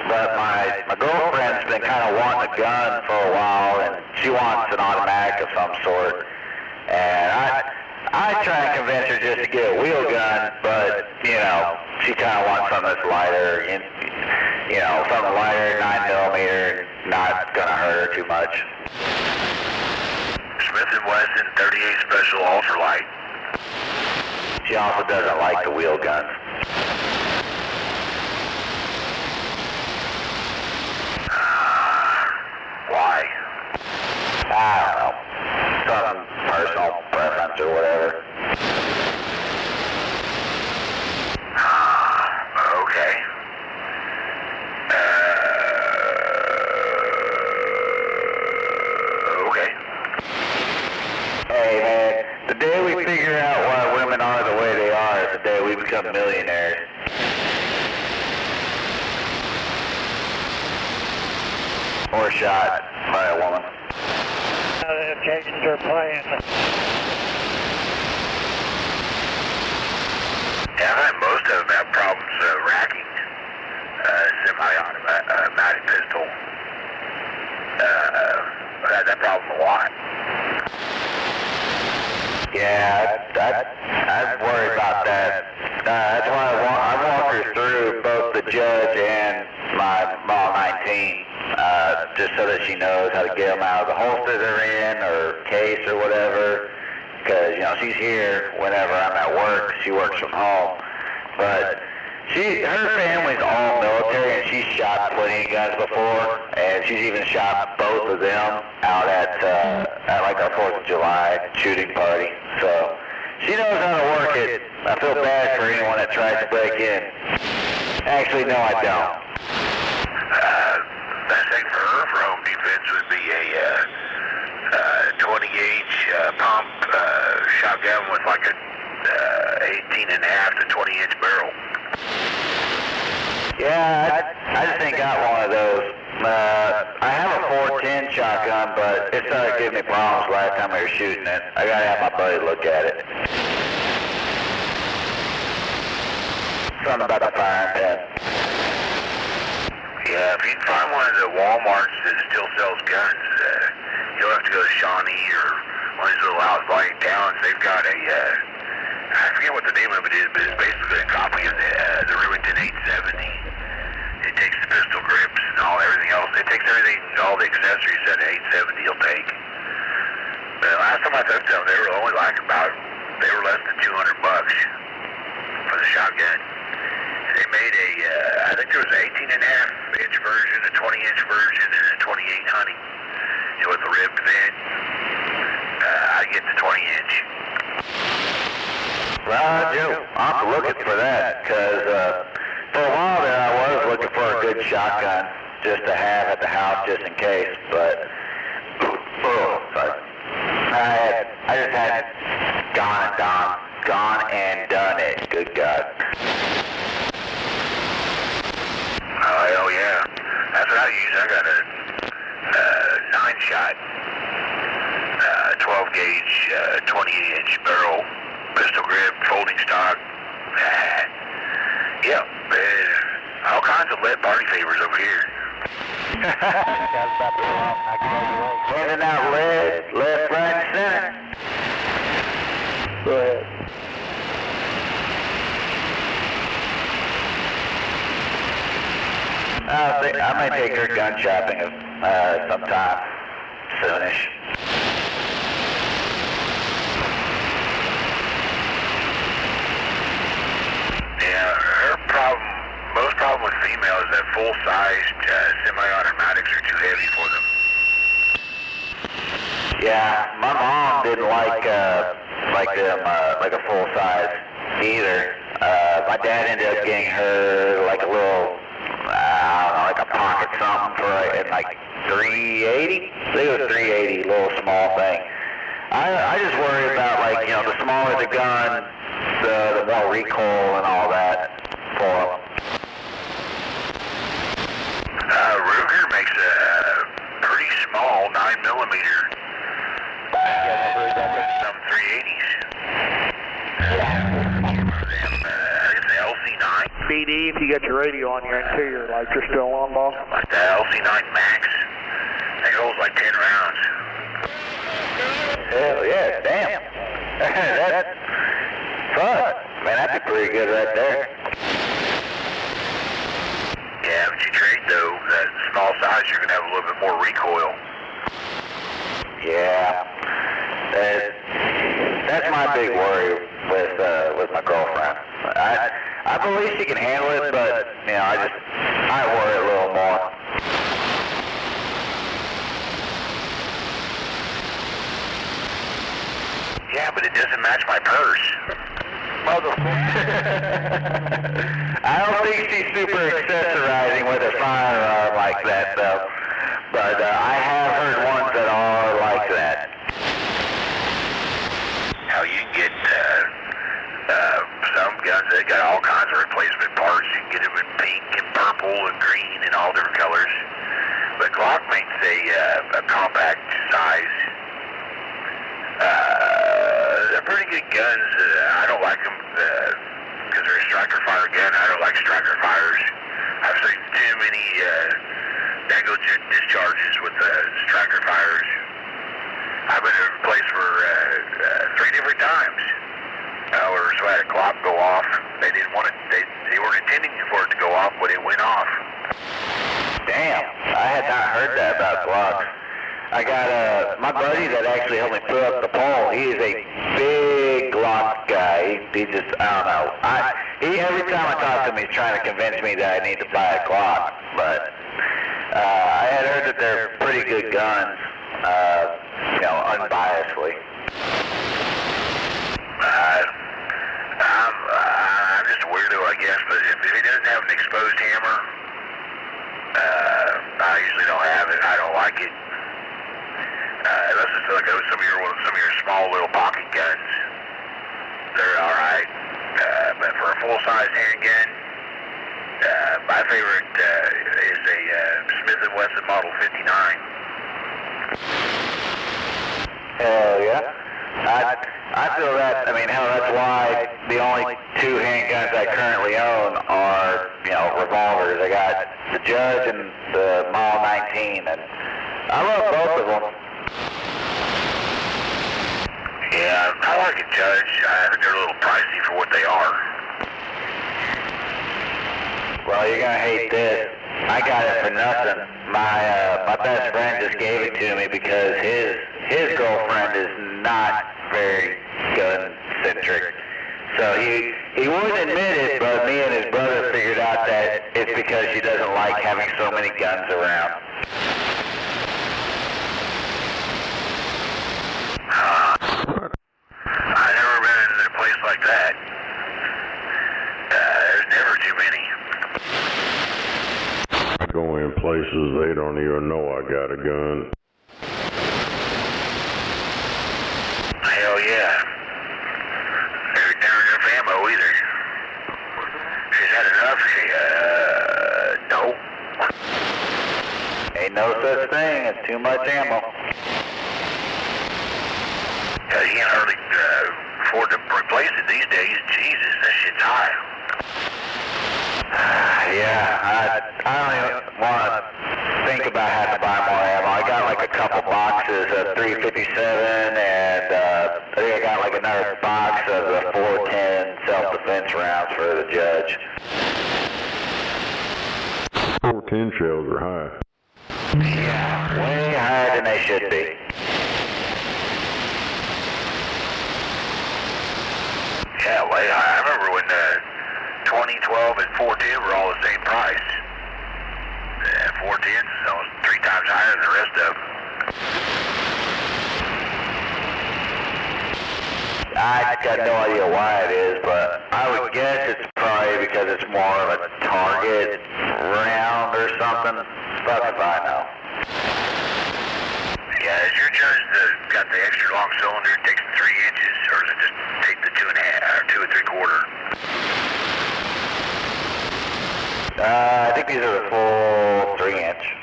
But my girlfriend's been kind of wanting a gun for a while, and she wants an automatic of some sort. And I try and convince her just to get a wheel gun, but, you know, she kind of wants something that's lighter, you know, something lighter, 9mm, not going to hurt her too much. Smith & Wesson 38 Special Ultralight. She also doesn't like the wheel guns. Why? I don't know. Some personal preference or whatever. Okay. Okay. Hey man, the day we figure out why women are the way they are is the day we become millionaires. Or shot by a woman. They have changed their plan. Yeah, I think most of them have problems racking semi-automatic pistol. I've had that problem a lot. Yeah, I'd worry about that. That's why I walk her through both the judge and my Ball 19, just so that she knows how to get them out of the holster they're in or case or whatever. Because, you know, she's here whenever I'm at work. She works from home. But her family's all military, and she's shot plenty of guns before, and she's even shot both of them out at like our 4th of July shooting party. So she knows how to work it. I feel bad for anyone that tries to break in. Actually, no, I don't. Best thing for her for home defense would be a 20-gauge pump shotgun with like a 18.5 to 20-inch barrel. Yeah, I just ain't got one of those. I have a 410 shotgun, but it started giving me problems last time we were shooting it. I gotta have my buddy look at it. Something about the firing pin. Yeah, if you can find one of the Walmarts that still sells guns, you'll have to go to Shawnee or one of these little outlying towns. They've got a, I forget what the name of it is, but it's basically a copy of the Remington 870. It takes the pistol grips and everything else. It takes everything, all the accessories that an 870 will take. But last time I took them, they were only like they were less than $200 for the shotgun. They made I think there was an 18.5-inch version, a 20-inch version, and a 28 honey. And with the ribbed vent, I get the 20-inch. Roger, I'm looking for that, because for a while there I was looking for a good shotgun just to have at the house just in case, but I just had gone and done it, good God. Oh, hell yeah. That's what I use. I got a 9-shot, 12-gauge, 28-inch barrel, pistol grip, folding stock. Yep, all kinds of lead party favors over here. Handing out lead, left, right, and center. Go ahead. I might take her gun shopping sometime soonish. Yeah, most problem with females is that full-sized semi-automatics are too heavy for them. Yeah, my mom didn't like them like a full size either. My dad ended up getting her like a little, I don't know, like a pocket something for like 380. I think it was 380, little small thing. I just worry about, like, you know, the smaller the gun, the more recoil and all that for them. Ruger makes a pretty small 9mm. Some 380s. I guess the LC9. BD, if you got your radio on your interior lights, you're still on, boss? Like the LC9 Max. That goes like 10 rounds. Hell yeah, damn. That's fun. Man, that'd be pretty good right there. Yeah, but you trade though, that small size, you're going to have a little bit more recoil. Yeah. That's my big worry with my girlfriend. I believe she can handle it, but, you know, I worry a little more. Yeah, but it doesn't match my purse. I don't think she's super accessorizing with her firearm like that, though. But I have heard ones that are like that. How you can get some guns that got all kinds of replacement parts. You can get them in pink and purple and green and all different colors. But Glock makes a compact size. They're pretty good guns. I don't like them because they're a striker fire gun. I don't like striker fires. I've seen too many negligent discharges with striker fires. I've been in a place for 3 different times. Or so had a clock go off. They didn't want it. They weren't intending for it to go off, but it went off. Damn, I had not heard that about Glocks. I got my buddy that actually helped me put up the pole. He is a big Glock guy. He just, I don't know. Every time I talk to him, he's trying to convince me that I need to buy a Glock. But I had heard that they're pretty good guns, unbiasedly. I'm just a weirdo, I guess. But if he doesn't have an exposed hammer, I usually don't have it. I don't like it. Unless it's like some of your small little pocket guns, they're all right. But for a full-size handgun, my favorite is a Smith & Wesson Model 59. Hell yeah. I feel that. I mean, hell, that's why the only two handguns I currently own are, revolvers. I got the Judge and the Model 19, and I love both of them. Yeah, I like a Judge. I think they're a little pricey for what they are. Well, you're gonna hate this. I got it for nothing. My best friend just gave it to me because his girlfriend is not very gun-centric. So he wouldn't admit it, but me and his brother figured out that it's because she doesn't like having so many guns around. I've never been in a place like that. There's never too many. I go in places they don't even know I got a gun. Hell yeah. There's never enough ammo either. She's had enough. No. Ain't no such thing as too much ammo. You can't hardly afford to replace it these days. Jesus, that shit's high. Yeah, I don't even want to think about having to buy more ammo. I got like a couple boxes of 357, and I think I got like another box of the 410 self-defense rounds for the Judge. 410 shells are high. Yeah, way higher than they should be. Yeah, way high. I remember when 2012 and 410 were all the same price. 410's almost 3 times higher than the rest of them. I got no idea why it is, but I would guess it's probably because it's more of a target round or something. Fuck if I know. Yeah, is your Judge got the extra long cylinder, takes the 3 inches, or does it just take the 2 and 3/4? I think these are the full 3-inch.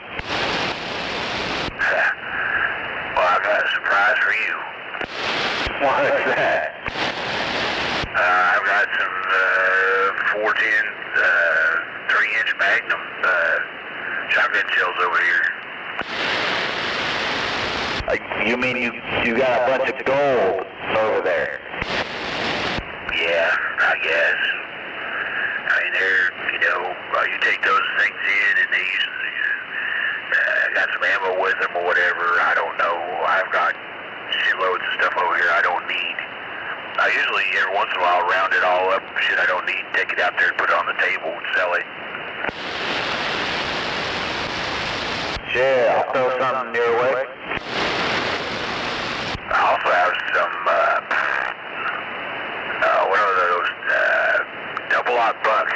Well, I got a surprise for you. What is that? I've got some 410 3-inch Magnum shotgun shells over here. You mean you got a bunch of gold over there? Yeah, I guess. I mean, they're, you take those things in and they usually got some ammo with them or whatever. I don't know. I've got shitloads of stuff over here I don't need. I usually, every once in a while, round it all up, shit I don't need, take it out there and put it on the table and sell it. Sure, I'll throw something your way. I also have some, what are those, double-aught buck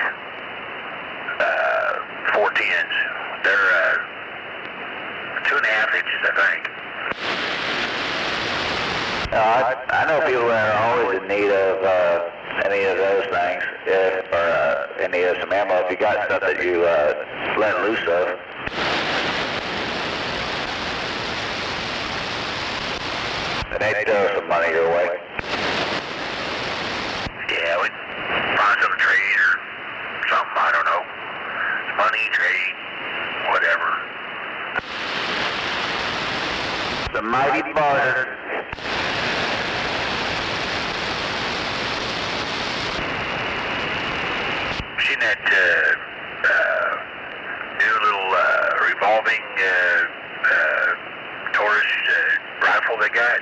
410s. They're 2.5 inches, I think. I know people that are always in need of any of those things, or in need of some ammo. If you got stuff that you let loose of. And they throw some money your way. Yeah, we find some trade or something, I don't know. Money, trade, whatever. The mighty barter. new little revolving Taurus rifle they got.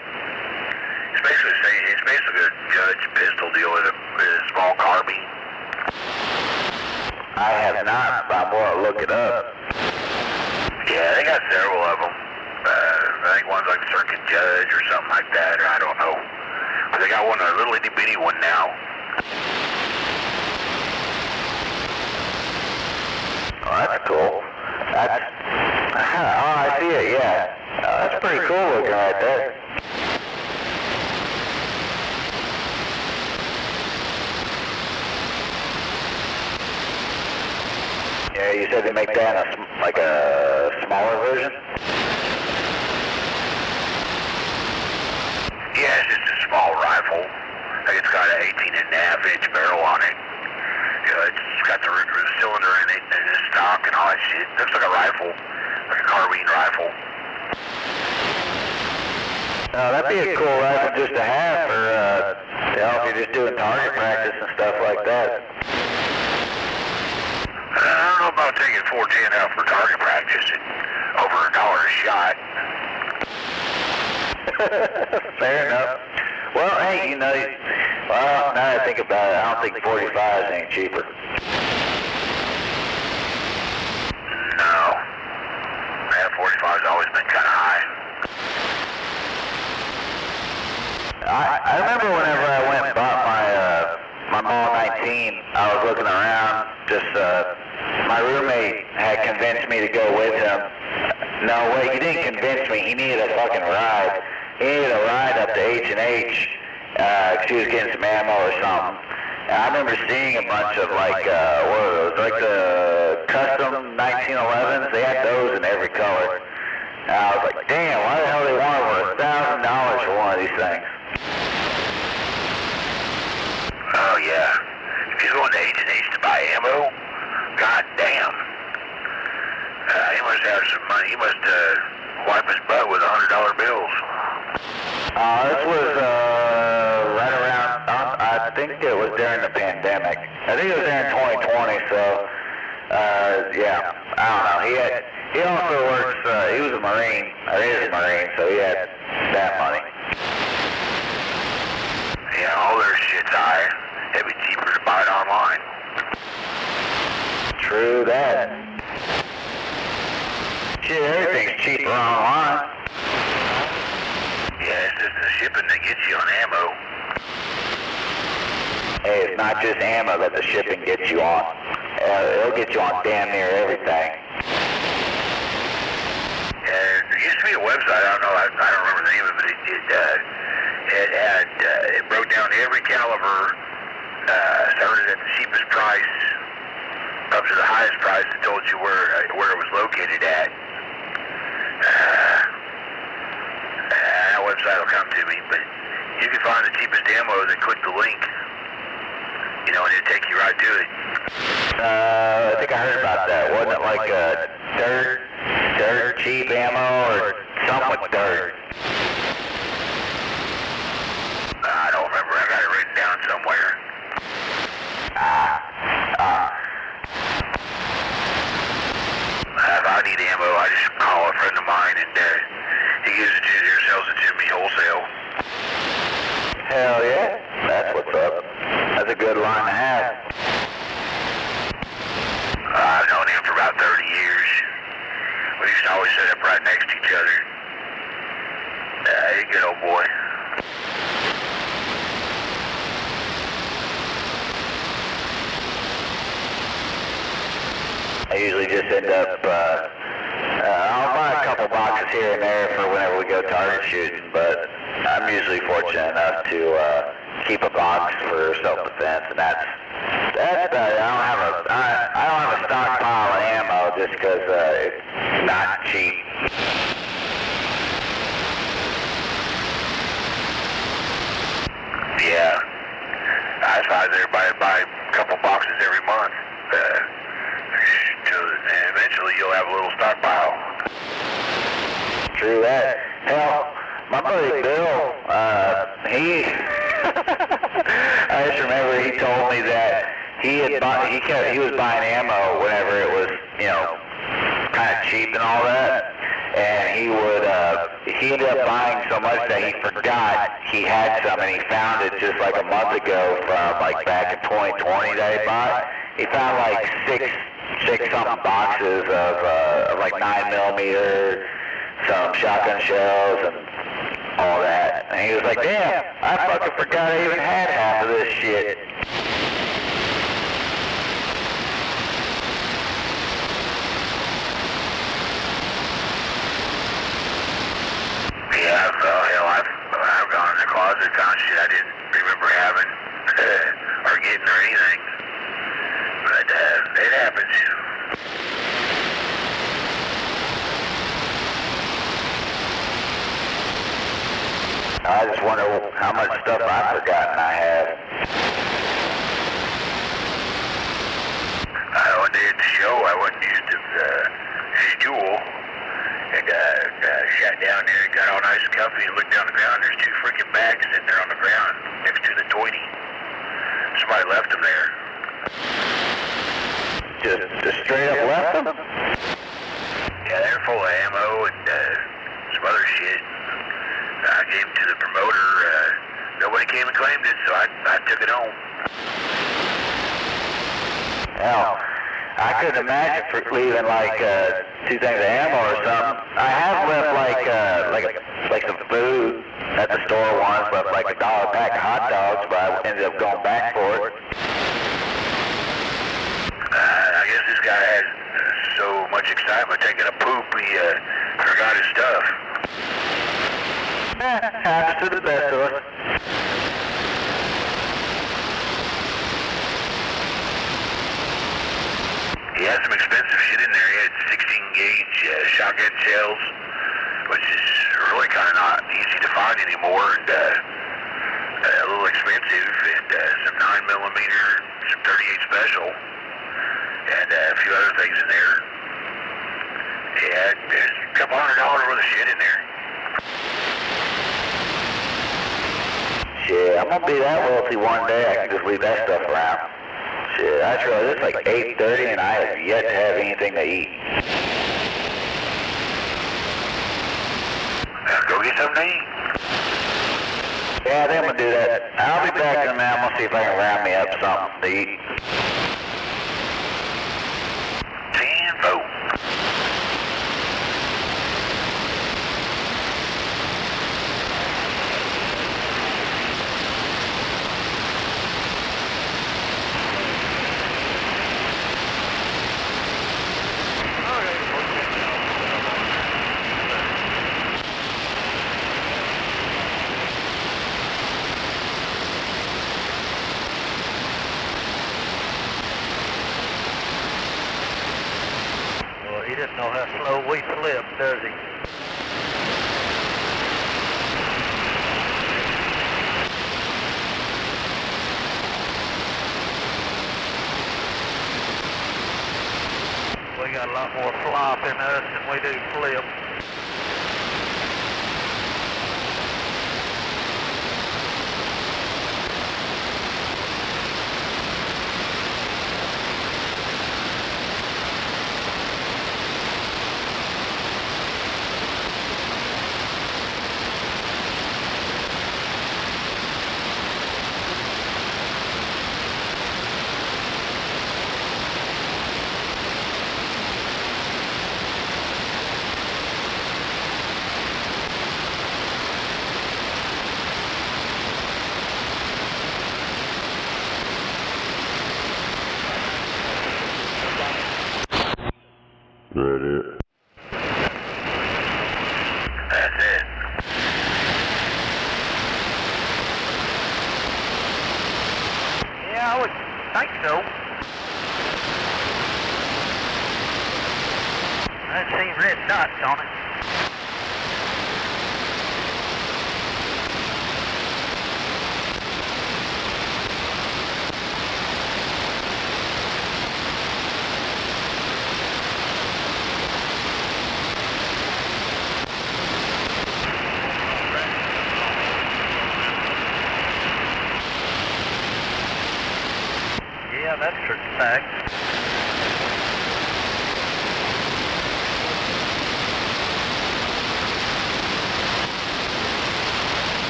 It's basically a Judge pistol deal with a small carbine. I have not, but I'm going to look it up. Yeah, they got several of them. I think one's like Circuit Judge or something like that, or I don't know. But they got one, a little itty bitty one now. Oh, that's cool. That's, oh, I see it, yeah. That's pretty cool looking right there. Yeah, you said they make that in like a smaller version? Yeah, it's just a small rifle. I think it's got an 18.5-inch barrel on it. You know, it's got the cylinder in it and the stock and all that shit. Looks like a rifle, like a carbine rifle. That'd be a cool rifle just to have for, you know, if you're just doing target practice and stuff like that. I don't know about taking 410 out for target practice at over $1 a shot. Fair enough. Well, hey, you know, well, now that I think about it, I don't think 45s ain't cheaper. No. Yeah, 45's always been kind of high. I remember whenever I went and bought my Mall 19, I was looking around, just, my roommate had convinced me to go with him. No, wait, he didn't convince me, he needed a fucking ride. He needed a ride up to H&H, because he was getting some ammo or something. And I remember seeing a bunch of like, what are those, like the custom 1911s, they had those in every color. And I was like, damn, why the hell do they want over $1,000 for one of these things? Oh, yeah. If he's going to H&H to buy ammo, god damn. He must have some money. He must wipe his butt with $100 bills. This was right around, I think it was during the pandemic. I think it was during 2020, so, yeah, I don't know. He also works, he was a Marine, or is a Marine, so he had that money. Yeah, all their shit's high. It'd be cheaper to buy it online. True that. Shit, everything's cheaper online. Yeah, it's just the shipping that gets you on ammo. Hey, it's not just ammo that the shipping gets you on. It'll get you on damn near everything. Yeah, there used to be a website, I don't know, I don't remember the name of it. It broke down every caliber, started at the cheapest price up to the highest price. It told you where it was located at. That website will come to me, but you can find the cheapest ammo, then click the link, you know, and it'll take you right to it. I think I heard about that. Wasn't it like dirt cheap ammo or something with dirt? I don't remember. I got it written down somewhere. If I need ammo, I just call a friend of mine and he gives it to me or sells it to me wholesale. Hell yeah, that's what's up. That's a good line to have. I've known him for about 30 years. We used to always sit up right next to each other. He's a good old boy. I usually just end up, I'll buy a couple boxes here and there for whenever we go target shooting, but I'm usually fortunate enough to keep a box for self-defense, and that's I don't have a stockpile of ammo just because it's not cheap. Yeah. I advise everybody to buy a couple boxes every month. And eventually you'll have a little stockpile. True that. Hell, my buddy Bill, I just remember he told me that he was buying ammo whenever it was, you know, kind of cheap and all that. And he ended up buying so much that he forgot he had some, and he found it just like a month ago from like back in 2020 that he bought. He found like six something boxes of like 9mm, some shotgun shells and all that. And he was like, damn, I fucking forgot I even had half of this shit. Yeah, I've gone in the closet, found shit I didn't remember having or getting or anything. But it happens. I just wonder how much stuff I've forgotten I have. One day at the show, I went and used the stool and sat down there and got all nice and comfy and looked down the ground. There's 2 freaking bags sitting there on the ground next to the toity. Somebody left them there. Just straight up left them? Yeah, they're full of ammo and some other shit. I gave them to the promoter. Nobody came and claimed it, so I took it home. Hell, I couldn't imagine for leaving like 2 things of ammo or something. I have left like some food at the store once, but like $1 pack of hot dogs, but I ended up going back for it. I guess this guy had so much excitement taking a poop, he forgot his stuff. Happens to the best of us. He had some expensive shit in there. He had 16-gauge shotgun shells, which is really kind of not easy to find anymore, and a little expensive, and some 9mm, some 38 special, and a few other things in there. Yeah, there's a couple $100 worth of shit in there. Shit, I'm gonna be that wealthy one day. I can just leave that stuff around. Shit, I try. It's like 8:30 and I have yet to have anything to eat. Go get something to eat. Yeah, I think I'm gonna do that. I'll be back in a minute. I'm gonna see if I can round me up something to eat. 10-4. He doesn't know how slow we slip, does he? We got a lot more flop in us than we do flip. That it? That's it. Yeah, I would think so. I seen red dots on it. Yeah, that's Contact.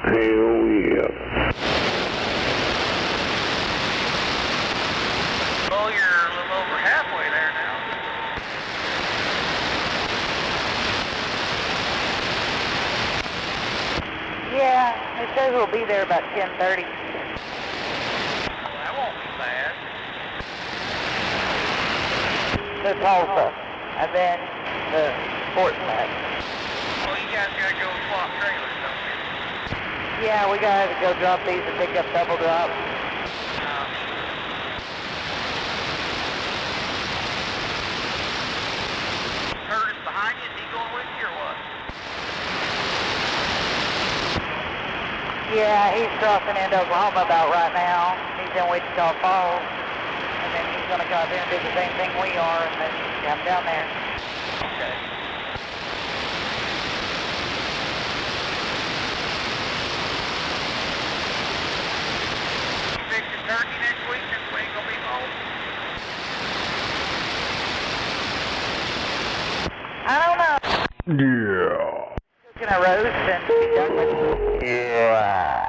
Hell yeah. Well, you're a little over halfway there now. Yeah, it says we'll be there about 10:30. Well, that won't be bad. The Tulsa, and then the Portsmouth. Well, you guys gotta go swap trailers, don't you? Yeah, we gotta go drop these and pick up double drop. Curtis behind you, is he going with you or what? Yeah, he's crossing into Oklahoma about right now. He's in Wichita Falls. And then he's gonna come up here and do the same thing we are and then come down there. Okay. You fixing turkey next week since we ain't gonna be home? I don't know. Yeah. Cooking a roast and be done with it. Yeah.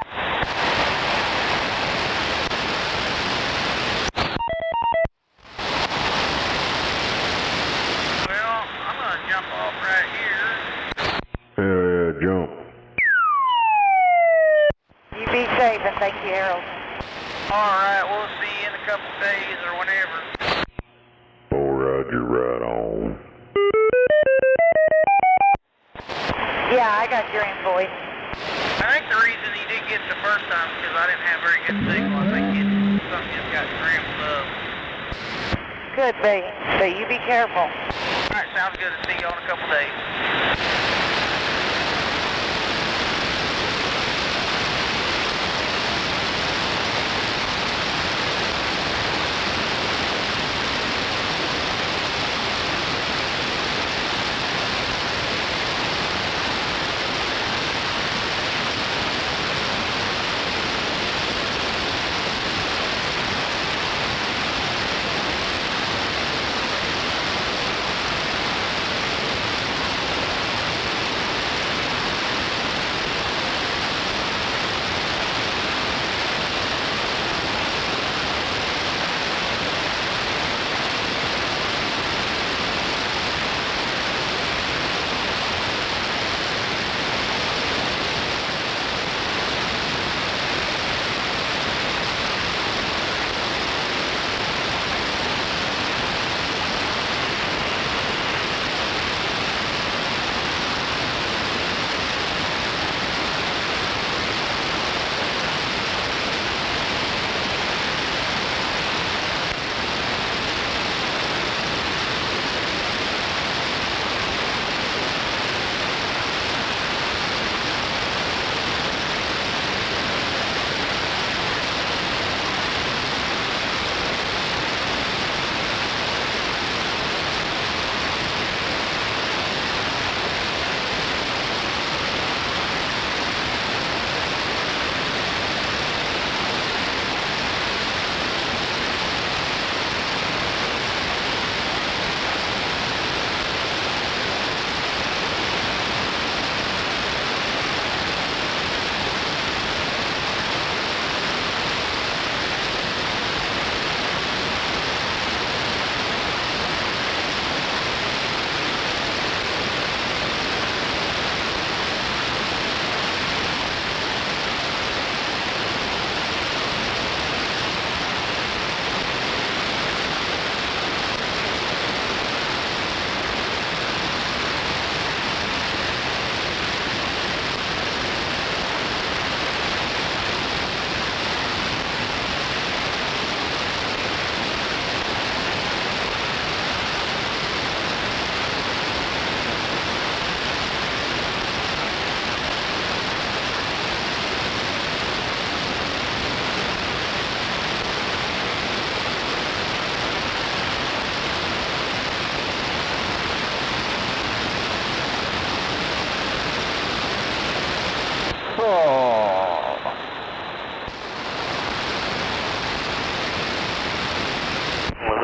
Well, I'm gonna jump off right here. Hell yeah, jump. You be safe and thank you, Harold. Alright, we'll see you in a couple days or whenever. Oh, Roger, right on. Yeah, I got your invoice. I think the reason he didn't get it the first time is because I didn't have very good signal. I think something just got scrambled up. Could be, but you be careful. Alright, sounds good. See you in a couple days.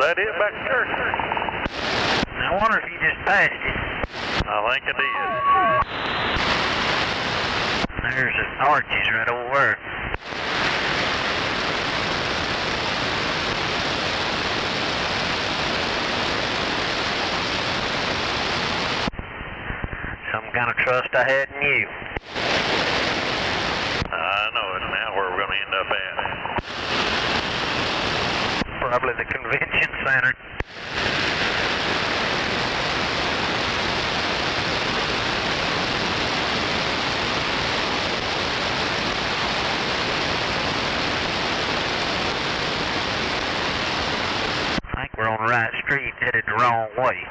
that it back to church? I wonder if you just passed it. I think I did. There's the arches right over there. Some kind of trust I had in you. I know it now. Where we're going to end up at? Probably the convention center. I think we're on the right street, headed the wrong way.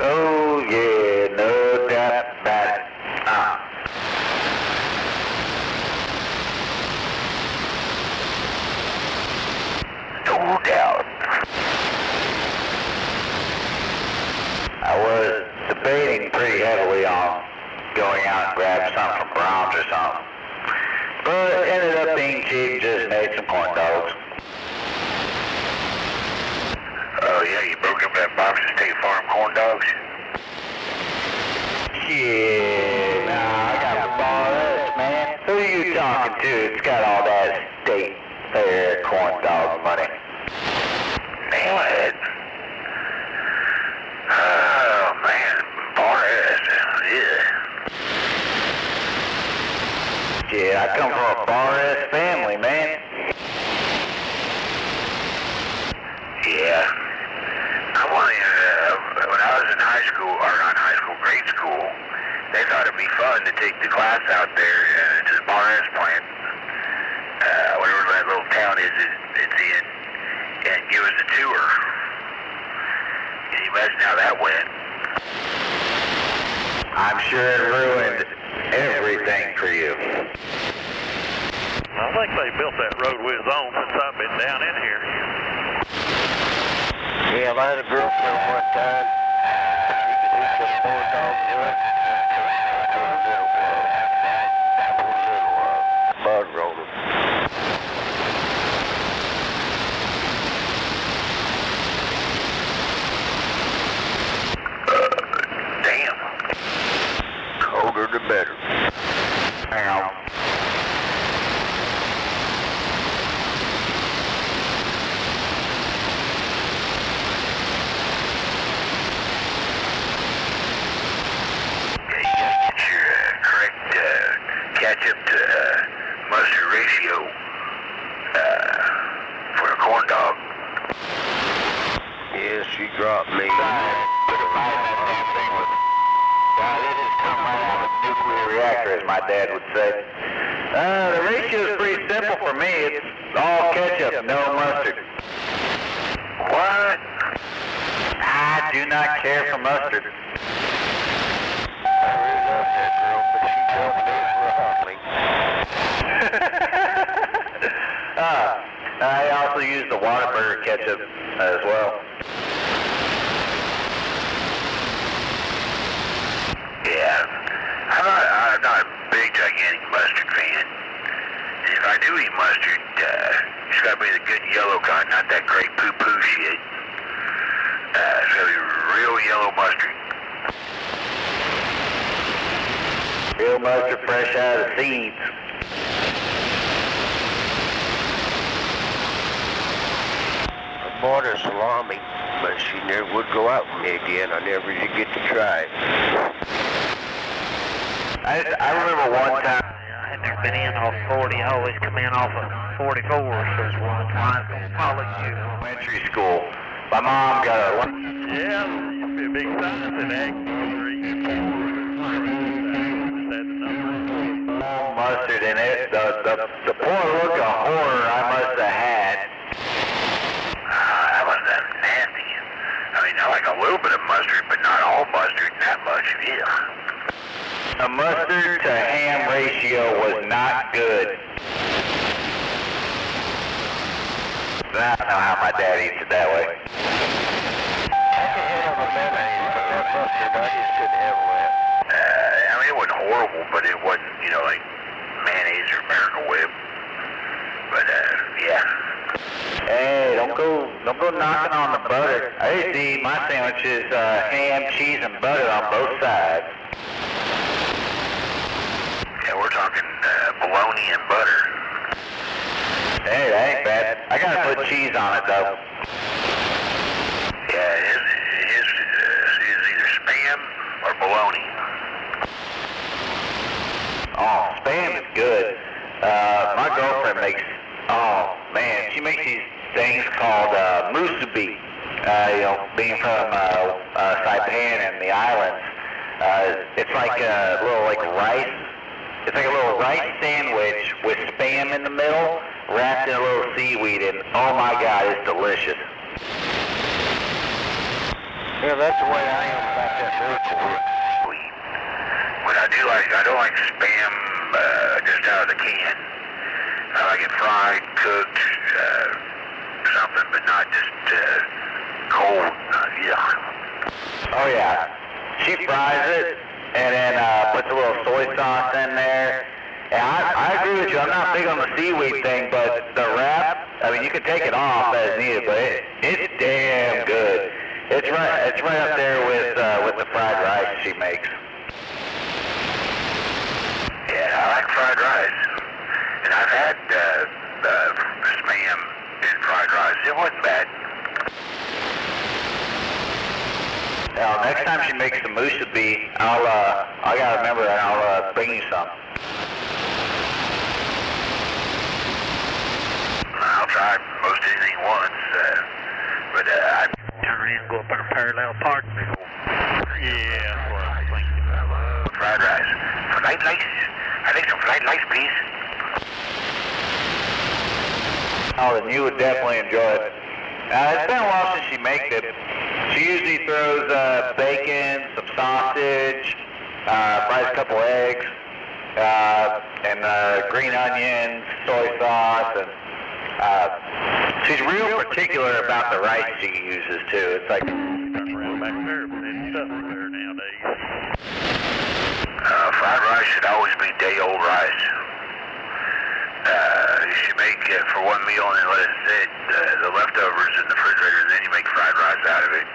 Oh yeah, no doubt about it. No doubt. I was debating pretty heavily on going out and grabbing something from Brahms or something. But it ended up being cheap, just made some corn dogs. Oh yeah, you broke up that box of State Farm corn dogs? Shit, nah, I gotta borrow this, man. Who are you talking to? It's got all that state fair corn dog money. Nail it. Oh man, Boris, yeah. Shit, I come from a bar-ass family, man. Yeah. I wanted, when I was in high school, or not high school, grade school, they thought it'd be fun to take the class out there to the Bar-S plant, whatever that little town is it's in, and give us a tour. Can you imagine how that went? I'm sure it ruined everything for you. I think they built that road with his own since I've been down in here. Yeah, I had a girlfriend one time. She could do some corn dogs to it. Bud roller. Damn. Colder the better. Hang on. You gotta get your correct ketchup to mustard ratio for a corn dog. Yeah, she dropped me. They just come right out of a nuclear reactor, as my dad would say. The ratio is pretty simple for me. It's all ketchup, no mustard. What? I do not care for mustard. I really love that girl, but she dropped me roughly. I also use the Whataburger ketchup as well. Yeah. I'm not a big, gigantic mustard fan. If I do eat mustard, it's gotta be the good yellow kind, not that great poo-poo shit. It's gotta be real yellow mustard. Real mustard fresh out of the seeds. I bought her salami, but she never would go out with me again. I never did get to try it. I remember one time. I had never been in off 40. I always come in off of 44. So it's one time in college, Elementary school. My mom got a Yeah, there used to be a big sign that said mustard in it. The poor look of horror I must have had. That was nasty. I mean, I like a little bit of mustard, but not all mustard that much. Yeah. The mustard to ham ratio was not good. I don't know how my dad eats it that way. That's a hell of a that mustard, I just couldn't handle that. I mean, it wasn't horrible, but it wasn't, you know, like mayonnaise or Miracle Whip. But, yeah. Hey, don't go knocking on the butter. I used to eat my sandwiches, ham, cheese, and butter on both sides. Yeah, we're talking bologna and butter. Hey, that ain't bad. I gotta put cheese on it, though. Yeah, his is either Spam or bologna. Oh, Spam is good. My girlfriend makes, oh man, she makes these things called musubi. You know, being from Saipan and the islands, it's like a little rice. It's like a little rice sandwich with Spam in the middle, wrapped in a little seaweed, and oh my God, it's delicious. Yeah, that's the way I am about that Miracle Whip. Sweet. But I don't like Spam just out of the can. I like it fried, cooked, something, but not just cold. Yeah. Oh yeah, she fries it and then puts a little soy sauce in there. And I agree with you. I'm not big on the seaweed thing, but the wrap, I mean, you can take it off as needed, but it's damn good. It's right up there with the fried rice she makes. Yeah, I like fried rice, and I've had Spam in fried rice. It wasn't bad. Now, next time she makes the musubi, I gotta remember and I'll bring you some. I'll try most anything once, but I Turn around and go up in a parallel park. Yeah, that's what I was thinking. fried rice. Fried rice. I think some fried rice, please. Oh, then you would definitely enjoy it. It's been a while since she makes it. She usually throws bacon, some sausage, fries a couple eggs, and green onions, soy sauce, and she's real particular about the rice she uses too. It's like Turn around back there, but it's stuff there nowadays. Fried rice should always be day-old rice. You should make it for one meal and then let it sit, the leftovers in the refrigerator, and then you make fried rice out of it.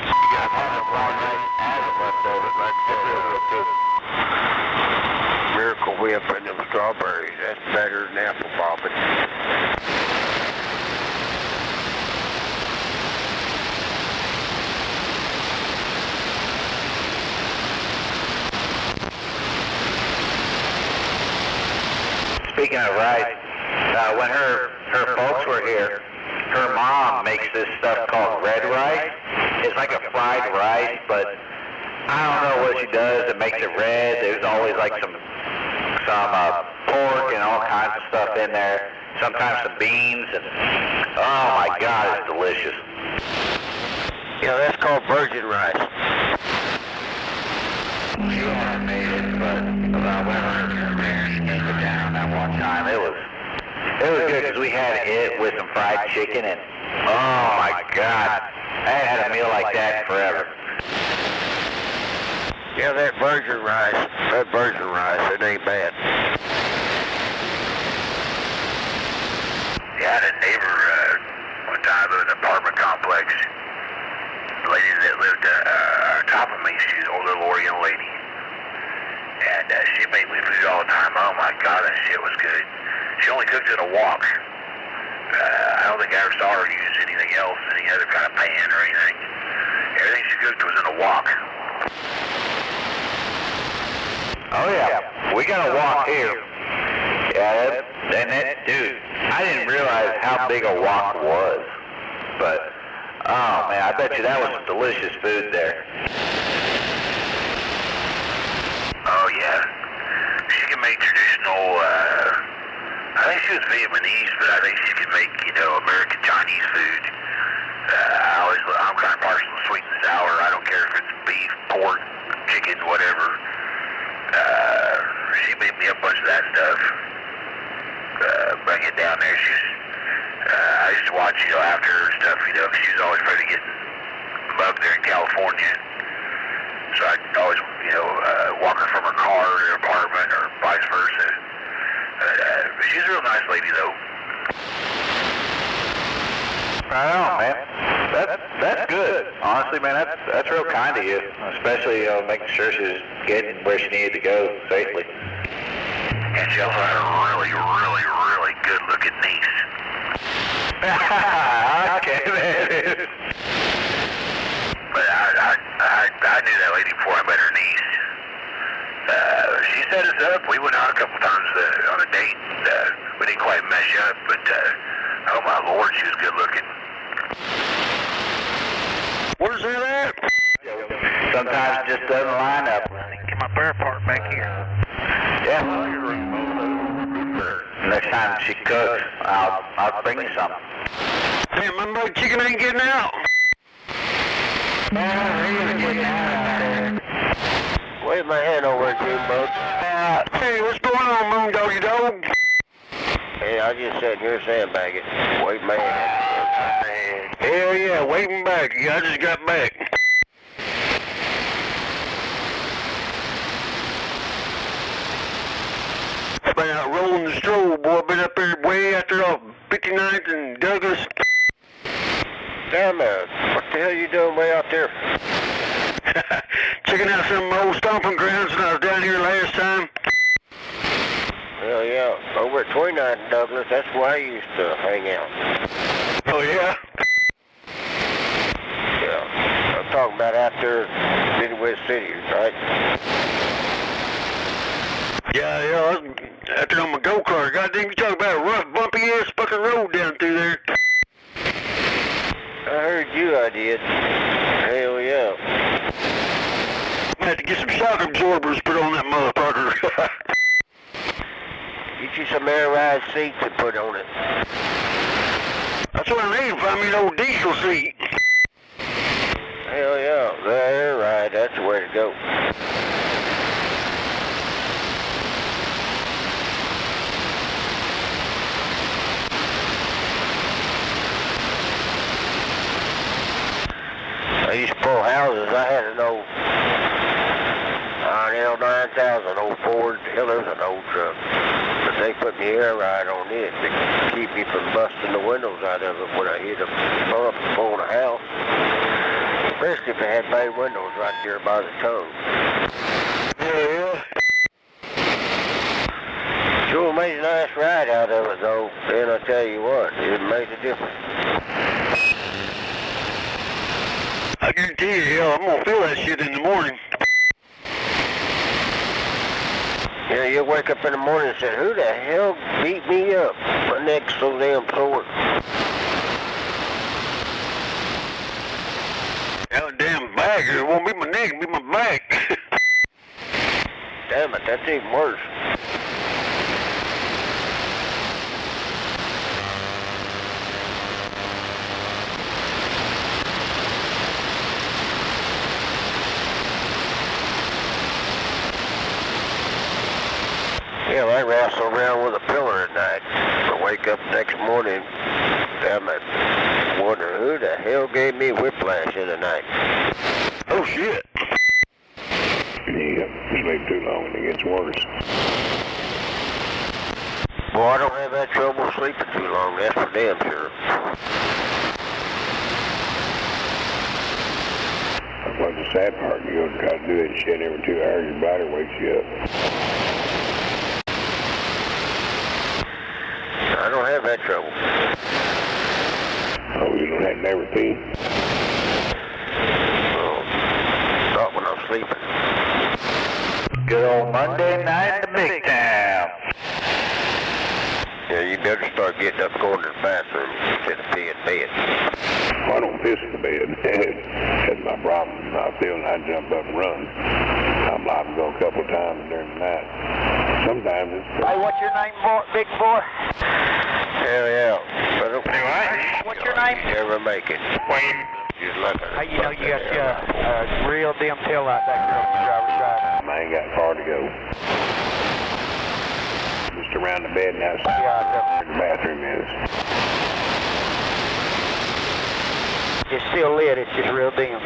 You got some fried rice as a leftover, like Miracle Whip and them strawberries. That's better than apple popping. Speaking of rice, when her folks were here, her mom makes this stuff called red rice. It's like a fried rice, but I don't know what she does that makes it red. There's always like some pork and all kinds of stuff in there. Sometimes some beans, and oh my God, it's delicious. Yeah, that's called virgin rice. You haven't made it, but about her parents came to town that one time. It was good because we had it with some fried chicken, and oh my God, I haven't had a meal like that forever. Yeah, that virgin rice, it ain't bad. Yeah, I had a neighbor one time in an apartment complex. The lady that lived on top of me, she's an older Oriental lady. And she made me food all the time. Oh my God, that shit was good. She only cooked in a wok. I don't think I ever saw her use anything else, any other kind of pan or anything. Everything she cooked was in a wok. Oh yeah, we got a wok here. Yeah, dude, I didn't realize how big a wok was. But, oh man, I bet you that was some delicious food there. Oh yeah. She can make traditional, I think she was Vietnamese, but I think she can make, American Chinese food. I'm kind of partial to sweet and sour. I don't care if it's beef, pork, chicken, whatever. She made me a bunch of that stuff. Bring it down there. I used to watch, after her and stuff, 'cause she was always afraid of getting bugged there in California. So I'd always, walk her from her car to her apartment or vice versa. But she's a real nice lady, though. Right on, man. That's good. Honestly, man, that's real kind of you. Especially making sure she's getting where she needed to go safely. And she also had a really, really, really good-looking niece. Okay, man. But I knew that lady before I met her niece. She set us up. We went out a couple times on a date. We didn't quite mesh up, but oh my Lord, she was good-looking. Where's that at? Sometimes it just doesn't line up. Get my bear part back here. Yeah. Next time she cooks, I'll bring you some. Damn, my mother chicken ain't getting out. Wave my hand over at you, bud. Hey, what's going on, Moon Doggy Dog? Hey, I just sitting here sandbagging. Wave my hand. Hell yeah, waiting back. Yeah, I just got back. Been out rolling the stroll, boy. Been up there way out there off 59th and Douglas. Damn it. What the hell you doing way out there? Checking out some of my old stomping grounds when I was down here last time. Hell yeah. Over at 29th and Douglas, that's where I used to hang out. Oh yeah? Yeah. I'm talking about out there in Midwest City, right? Yeah, I was out there on my go-kart. Goddamn, you talking about a rough, bumpy-ass fucking road down through there. I heard you, I did. Hell yeah. I had to get some shock absorbers put on that motherfucker. Get you some air ride seats to put on it. That's what I need, find me an old diesel seat. Hell yeah, the air ride, that's the way to go. I used to pull houses. I had an old L9000, old Ford. Hell, there's an old truck. But they put the air ride on it to keep me from busting the windows out of it when I hit a bump and pulled a house. Especially if it had bay windows right there by the tongue. Yeah. Sure made a nice ride out of it, though. Then I tell you what, it made a difference. I guarantee you, hell, I'm gonna feel that shit in the morning. Yeah, you'll wake up in the morning and say, who the hell beat me up? My neck's so damn sore. Hell, damn back. It won't be my neck, it'll be my back. Damn it, that's even worse. Yeah, I wrestle around with a pillar at night. I wake up next morning, damn it, wonder who the hell gave me whiplash in the night. Oh shit. Yeah, sleep too long and it gets worse. Boy, I don't have that trouble sleeping too long, that's for damn sure. That's like the sad part. You go try to do that shit every 2 hours, your body wakes you up. I don't have that trouble. Oh, you don't have never pee? Oh, not when I'm sleeping. Good old Monday night in the big town. Yeah, you better start getting up going to the bathroom instead of peeing in bed. I don't piss in the bed. That's my problem. I feel and I jump up and run. I'm liable to go a couple times during the night. Sometimes it's... Hey, what's your name, big boy? Hell yeah. But okay. What's your name? Never make it. Wayne. Just like a... Hey, you know you got a real dim tail light back there on the driver's side. I ain't got far to go. Just around the bed now. Yeah, I know. Where the bathroom is. It's still lit, it's just real dim.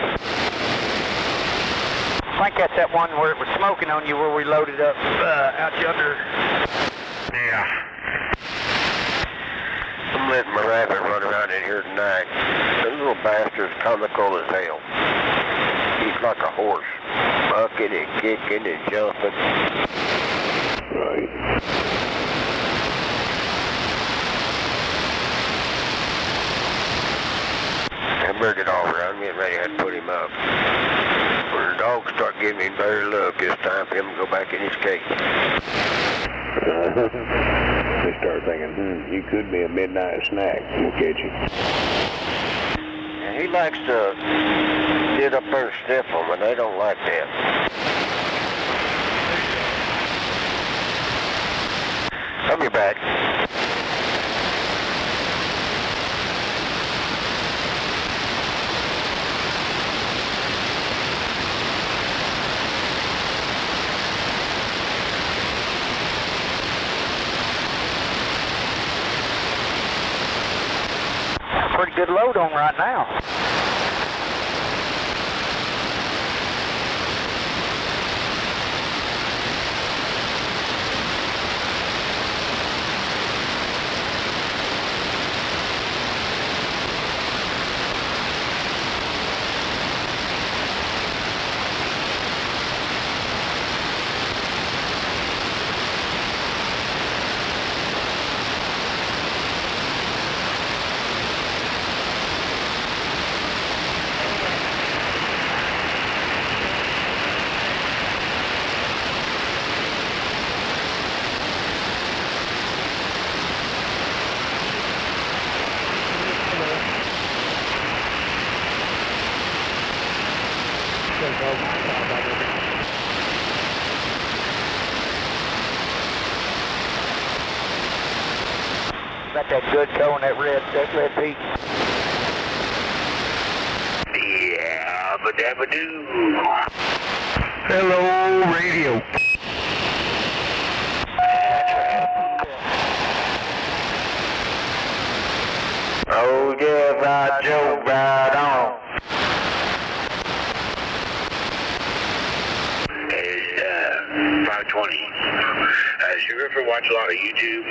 I think that's that one where it was smoking on you where we loaded up out yonder. Yeah. I'm letting my rabbit run around in here tonight. The little bastard's comical as hell. He's like a horse, bucking and kicking and jumping. Right. I better get all around. I'm getting ready to put him up. When the dogs start giving him better love, it's time for him to go back in his cage. They start thinking, he could be a midnight snack. We'll catch him. And he likes to get up there and sniff them, and they don't like that. I'll be back. Pretty good load on right now. Got that good toe in that red peak. Yeah, but dabba doo. Hello, radio. Oh yeah, right, Joe, right on. It's 5:20. Does your girlfriend watch a lot of YouTube?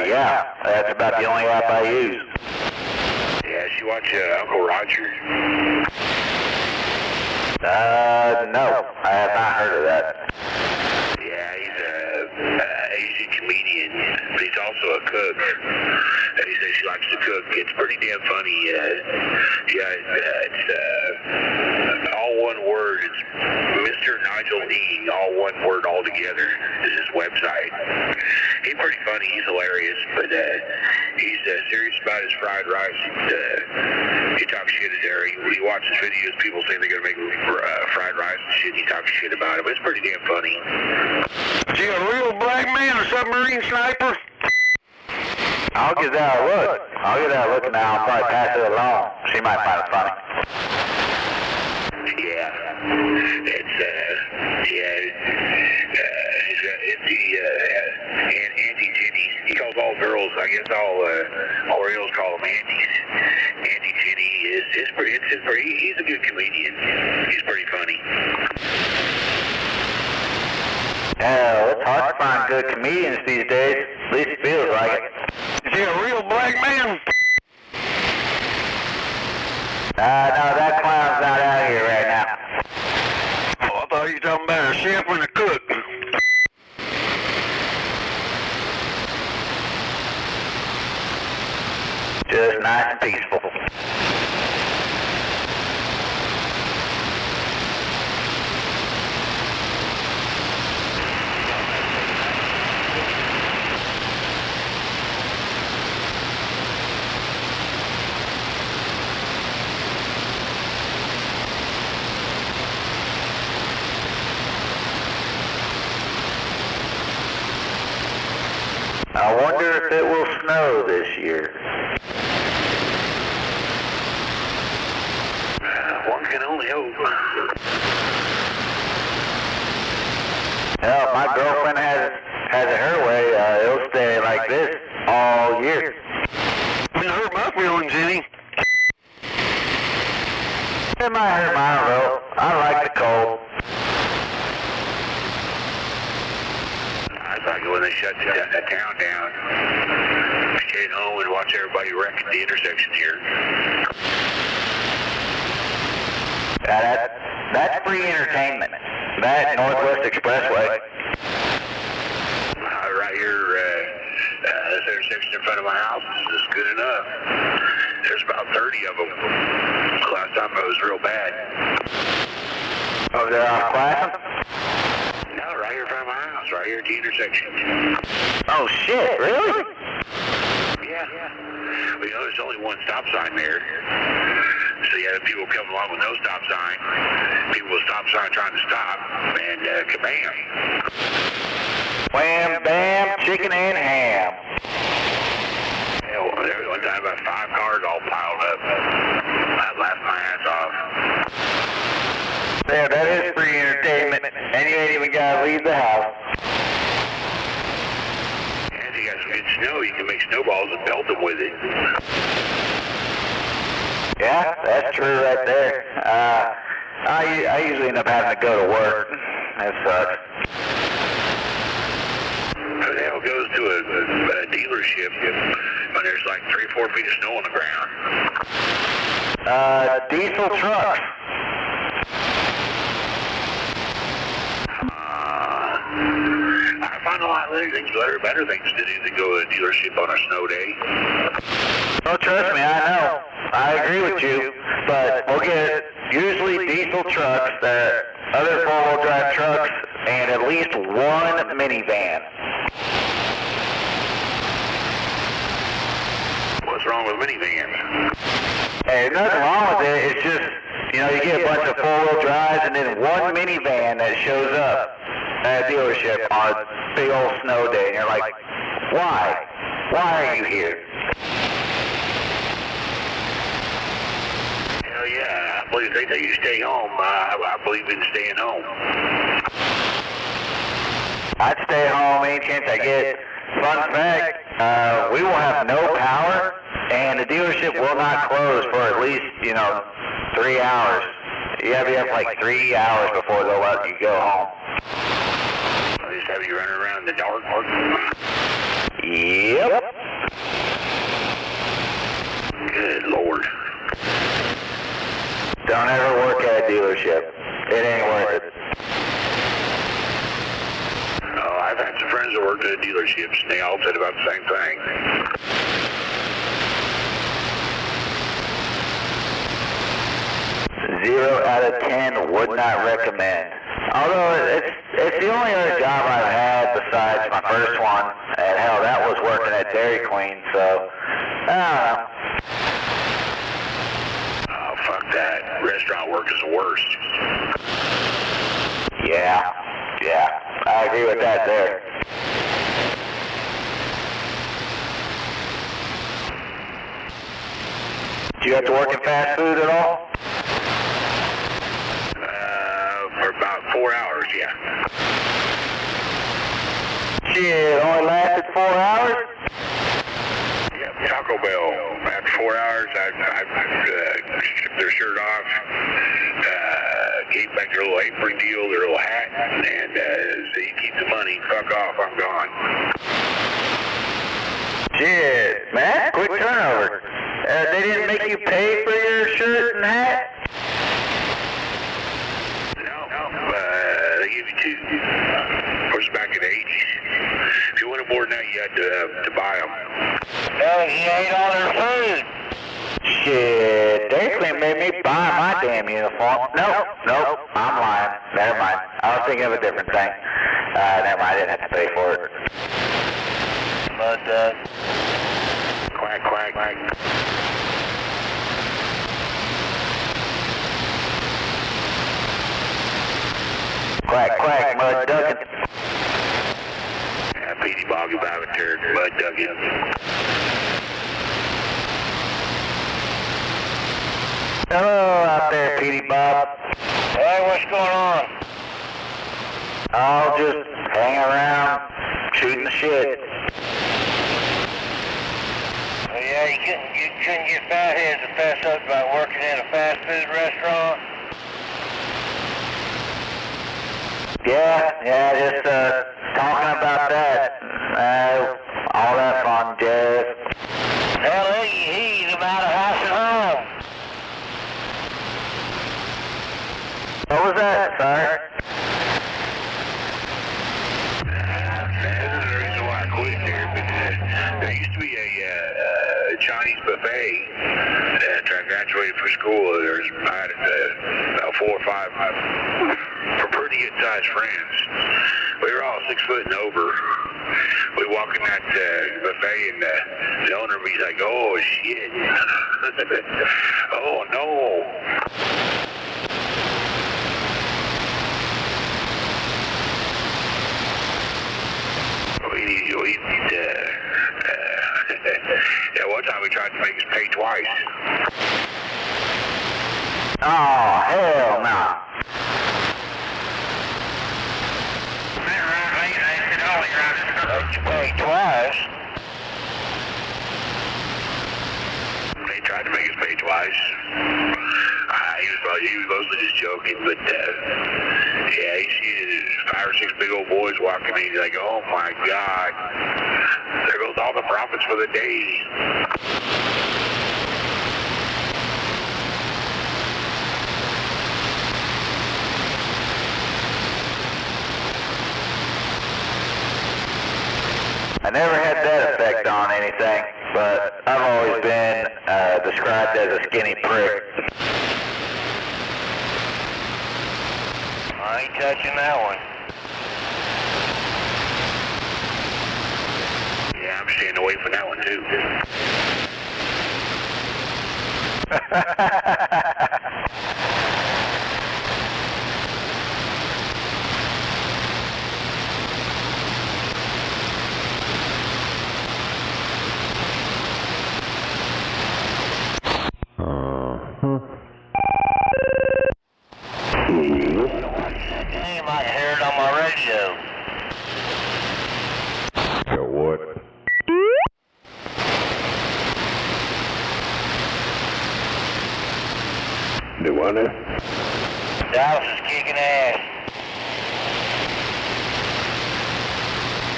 Yeah, that's about the only app I use. Yeah, she watch Uncle Roger? No, I have not heard of that. Yeah, he's a Asian comedian, but he's also a cook. He says she likes to cook. It's pretty damn funny. It's all one word. It's Mr. Nigel E. All one word all together is his website. He's pretty funny. He's hilarious, but he's serious about his fried rice. He talks shit there. He watches videos. People say they're gonna make fried rice and shit. He talks shit about it, but it's pretty damn funny. Is he a real black man, a submarine sniper? I'll give that a look. And I'll probably pass it along. She might find it funny. Yeah, it's Auntie Jenny. He calls all girls, I guess all Orioles call them Aunties. Auntie Jenny he's a good comedian. He's pretty funny. Hell, it's hard to find good comedians these days. At least it feels like it. Is he a real black man? No, that clown's not out here right now. Oh, I thought you were talking about a chef and a cook. Just nice and peaceful. I wonder if it will snow this year. One can only hope. Hell, my girlfriend has it her way. It'll stay like this all year. You hurt my feelings, Jenny. It might hurt my throat. I like the cold. I thought when they shut the town down, stayed home and watch everybody wreck at the intersection here. That's free entertainment. That Northwest Expressway. Right here, this intersection in front of my house is good enough. There's about 30 of them. Last time it was real bad. Oh, they're off Clapham? No, right here in front of my house, right here at the intersection. Oh shit, really? Yeah. Well, you know, there's only one stop sign there. So you have people coming along with no stop sign. People with stop sign trying to stop, and kabam. Wham, bam, chicken and ham. Hell, there was one time about 5 cars all piled up. I laughed my ass off. There, that is free entertainment, and you ain't even gotta leave the house. And you got some good snow, you can make snowballs and belt them with it. Yeah, that's true right there. I usually end up having to go to work. That sucks. Who the hell goes to a dealership when there's like 3 or 4 feet of snow on the ground? Diesel trucks. I find a lot of other things, better things to do than go to a dealership on a snow day. Oh, trust me, I know. I agree with you, but we'll get usually diesel trucks, other four-wheel drive trucks, and at least one minivan. What's wrong with minivans? Hey, there's nothing wrong with it. It's just, you know, you get a bunch of four-wheel drives and then one minivan that shows up at a dealership on a big old snow day, and you're like, why? Why are you here? Hell yeah, I believe they tell you to stay home. I believe in staying home. I'd stay home any chance I get. Fun fact, we will have no power, and the dealership will not close for at least, 3 hours. You have to have like 3 hours before they'll let you go home. They just have you running around in the dark. Yep. Good Lord. Don't ever work at a dealership. It ain't worth it. Oh, I've had some friends that worked at dealerships, and they all said about the same thing. 0 out of 10 would not recommend. Although it's the only other job I've had besides my first one, and hell, that was working at Dairy Queen, so I don't know. Oh, fuck that. Restaurant work is the worst. Yeah, I agree with that there. Do you have to work in fast food at all? For about 4 hours, yeah. Shit, only lasted 4 hours? Yep, Taco Bell. After 4 hours, I stripped their shirt off, gave back their little apron deal, their little hat, and said, you keep the money, fuck off, I'm gone. Shit, man, quick turnover. They didn't make you pay for your shirt and hat? No, they give you 2. Of course, back in the 80s. If you wanted more than that, you had to buy them. Hell, he ate all their food. Shit, Dairy Queen made me buy my damn uniform. Nope, I'm lying. Never mind. I was thinking of a different thing. Never mind, I didn't have to pay for it. But, Quack, quack, quack. Quack, quack, mud ducking. Yeah, Petey Boggy Bavateur, mud ducking. Hello out there, Petey Bob. Hey, what's going on? I'll just hang around, shooting the shit. Yeah, Yeah, you couldn't get fatheads to fess up about working in a fast food restaurant? Yeah, just talking about that. All that fun jazz. Hell, he's about a house at home. What was that, sir? There's a reason why I quit there, but there used to be a Chinese buffet after I graduated from school. I had about 4 or 5 pretty good sized friends. We were all 6 foot and over. We walk in that buffet and the owner would be like, oh shit. Oh no. Yeah, one time we tried to make us pay twice. Oh, hell no. You pay twice? They tried to make us pay twice. He was mostly just joking, but yeah, he sees 5 or 6 big old boys walking in. He's like, oh my God, there goes all the profits for the day. I never had that effect on anything, but I've always been described as a skinny prick. I ain't touching that one. Yeah, I'm staying away from that one too. Damn, I heard it on my radio. So what? Do what now? Dallas is kicking ass.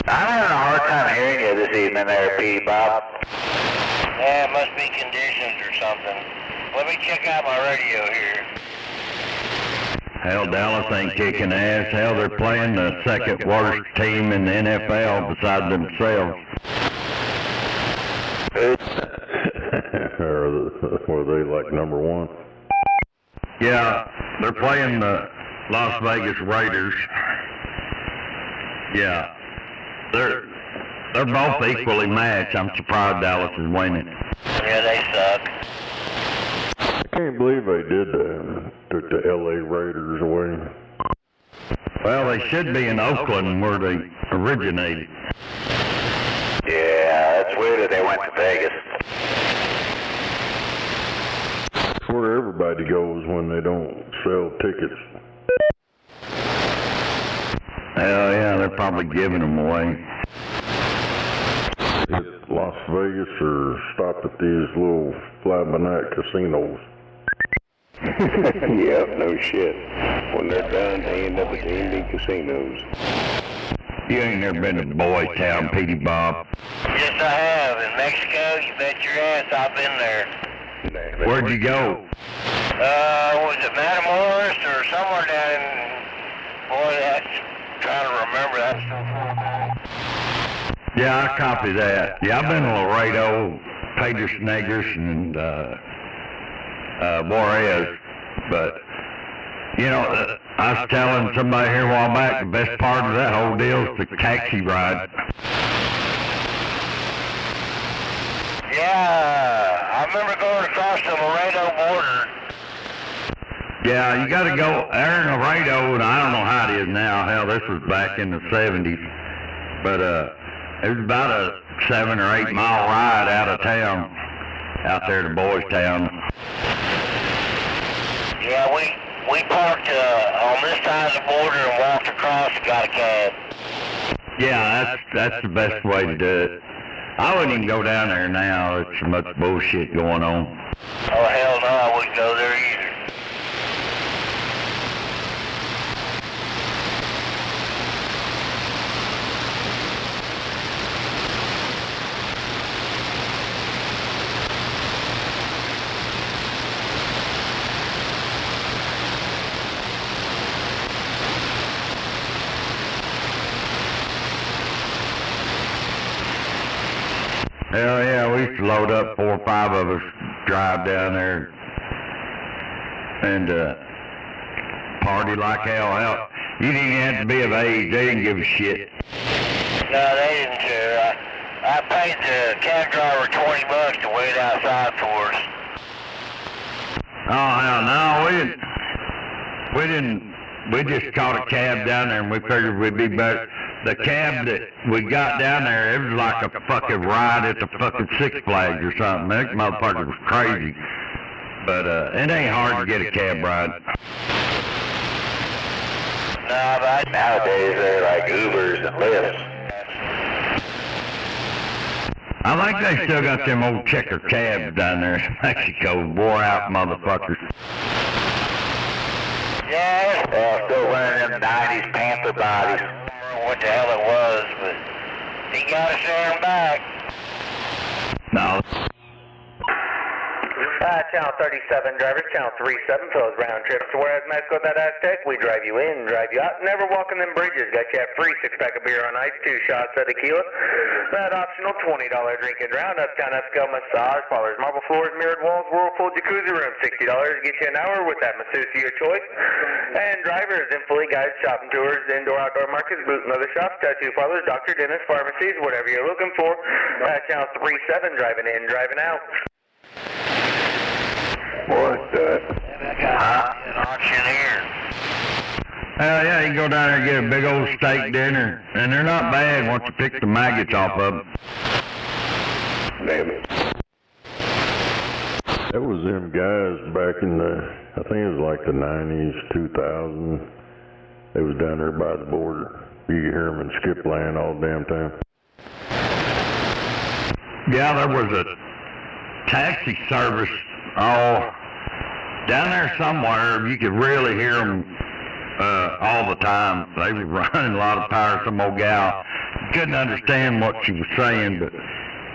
I'm having a hard time hearing you this evening there, P. Bob. Yeah, it must be conditions or something. Let me check out my radio here. Hell, Dallas ain't kicking ass. Hell, they're playing the second worst team in the NFL besides themselves. Were they like number 1? Yeah, they're playing the Las Vegas Raiders. Yeah, they're both equally matched. I'm surprised Dallas is winning. Yeah, they suck. I can't believe they did that. Took the LA Raiders away. Well, they should be in Oakland where they originated. Yeah, that's weird that they went to Vegas. That's where everybody goes when they don't sell tickets. Hell yeah, they're probably giving them away. Hit Las Vegas or stop at these little fly-by-night casinos. Yep, no shit. When they're done, they end up at the Indian casinos. You ain't never been to Boy Town, Petey Bob. Yes, I have. In Mexico, you bet your ass I've been there. Where'd you go? Was it Matamoros or somewhere down in... Boy, that's... trying to remember that. Yeah, I copy that. Yeah, I've been to Laredo, Pedro Negros, and Juarez, but you know, I was telling somebody here a while back, the best part of that whole deal is the taxi ride. Yeah, I remember going across the Laredo border. Yeah, you got to go there in Laredo, and I don't know how it is now. Hell, this was back in the 70s, but it was about a 7 or 8 mile ride out of town, out there to Boys Town. Yeah, we parked on this side of the border and walked across and got a cab. Yeah, that's the best way to do it. I wouldn't even go down there now. There's so much bullshit going on. Oh, hell no, I wouldn't go there either. Hell yeah, we used to load up 4 or 5 of us, drive down there, and party like hell. You didn't even have to be of age, they didn't give a shit. No, they didn't care. I paid the cab driver $20 to wait outside for us. Oh hell no, we didn't. We just caught a cab down there and we figured we'd be better. The cab that we got down there, it was like a fucking ride at the fucking Six Flags or something. That motherfucker was crazy. But it ain't hard to get a cab ride. No, but Nowadays they're like Ubers and Lyfts. I think they still got them old checker cabs down there in Mexico, wore out motherfuckers. yeah, Still wearing them 90s Panther bodies. I don't remember what the hell it was, but he got us there and back. No. Channel 37 drivers, Channel 37 fills round trips to whereas Mexico that Aztec. We drive you in, drive you out, never walking them bridges. Got you a free 6-pack of beer on ice, 2 shots of tequila. That optional $20 drink and round, uptown upscale massage, parlors, marble floors, mirrored walls, whirlpool jacuzzi room, $60 to get you an hour with that masseuse of your choice. And drivers in fully guided shopping tours, indoor outdoor markets, boot and leather shops, tattoo parlors, doctor, dentist, pharmacies, whatever you're looking for. Channel 37 driving in, driving out. What the? An auctioneer. Hell yeah, you can go down there and get a big old steak dinner, and they're not bad once you pick the maggots off of them. Damn it. That was them guys back in the, I think it was like the 90s, 2000. They was down there by the border. You could hear them in skip land all the damn time. Yeah, there was a taxi service down there somewhere. You could really hear them all the time. They were running a lot of power. Some old gal couldn't understand what she was saying, but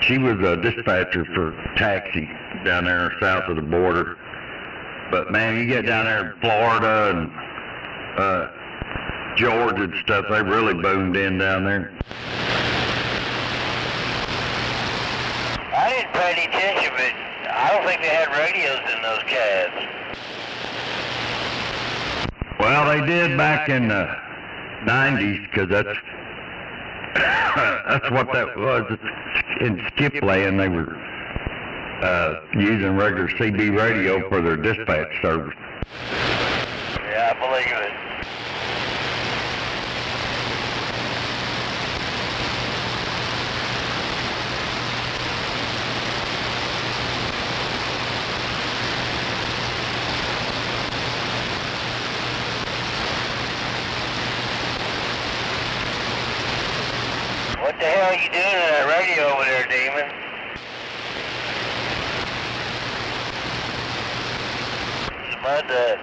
she was a dispatcher for taxi down there south of the border. But man, you get down there in Florida and Georgia and stuff, they really boomed in down there. I didn't pay any attention, but I don't think they had radios in those cabs. Well, they did back in the 90s, because that's what that was. In skip land, they were using regular CB radio for their dispatch service. Yeah, I believe it. What the hell are you doing to that radio over there, Demon? Smud that.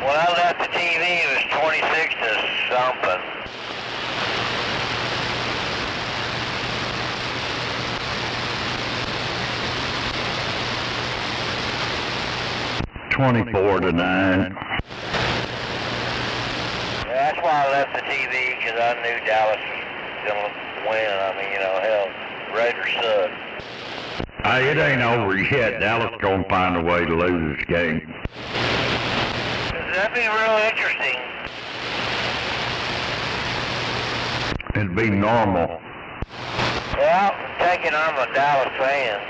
When I left the TV, it was 26 to something. $24 to $9. Yeah, that's why I left the TV, because I knew Dallas was going to win. I mean, you know, hell, Raiders suck. Hey, it ain't over yet. Dallas gonna find a way to lose this game. That'd be real interesting. It'd be normal. Well, taking I'm a Dallas fan.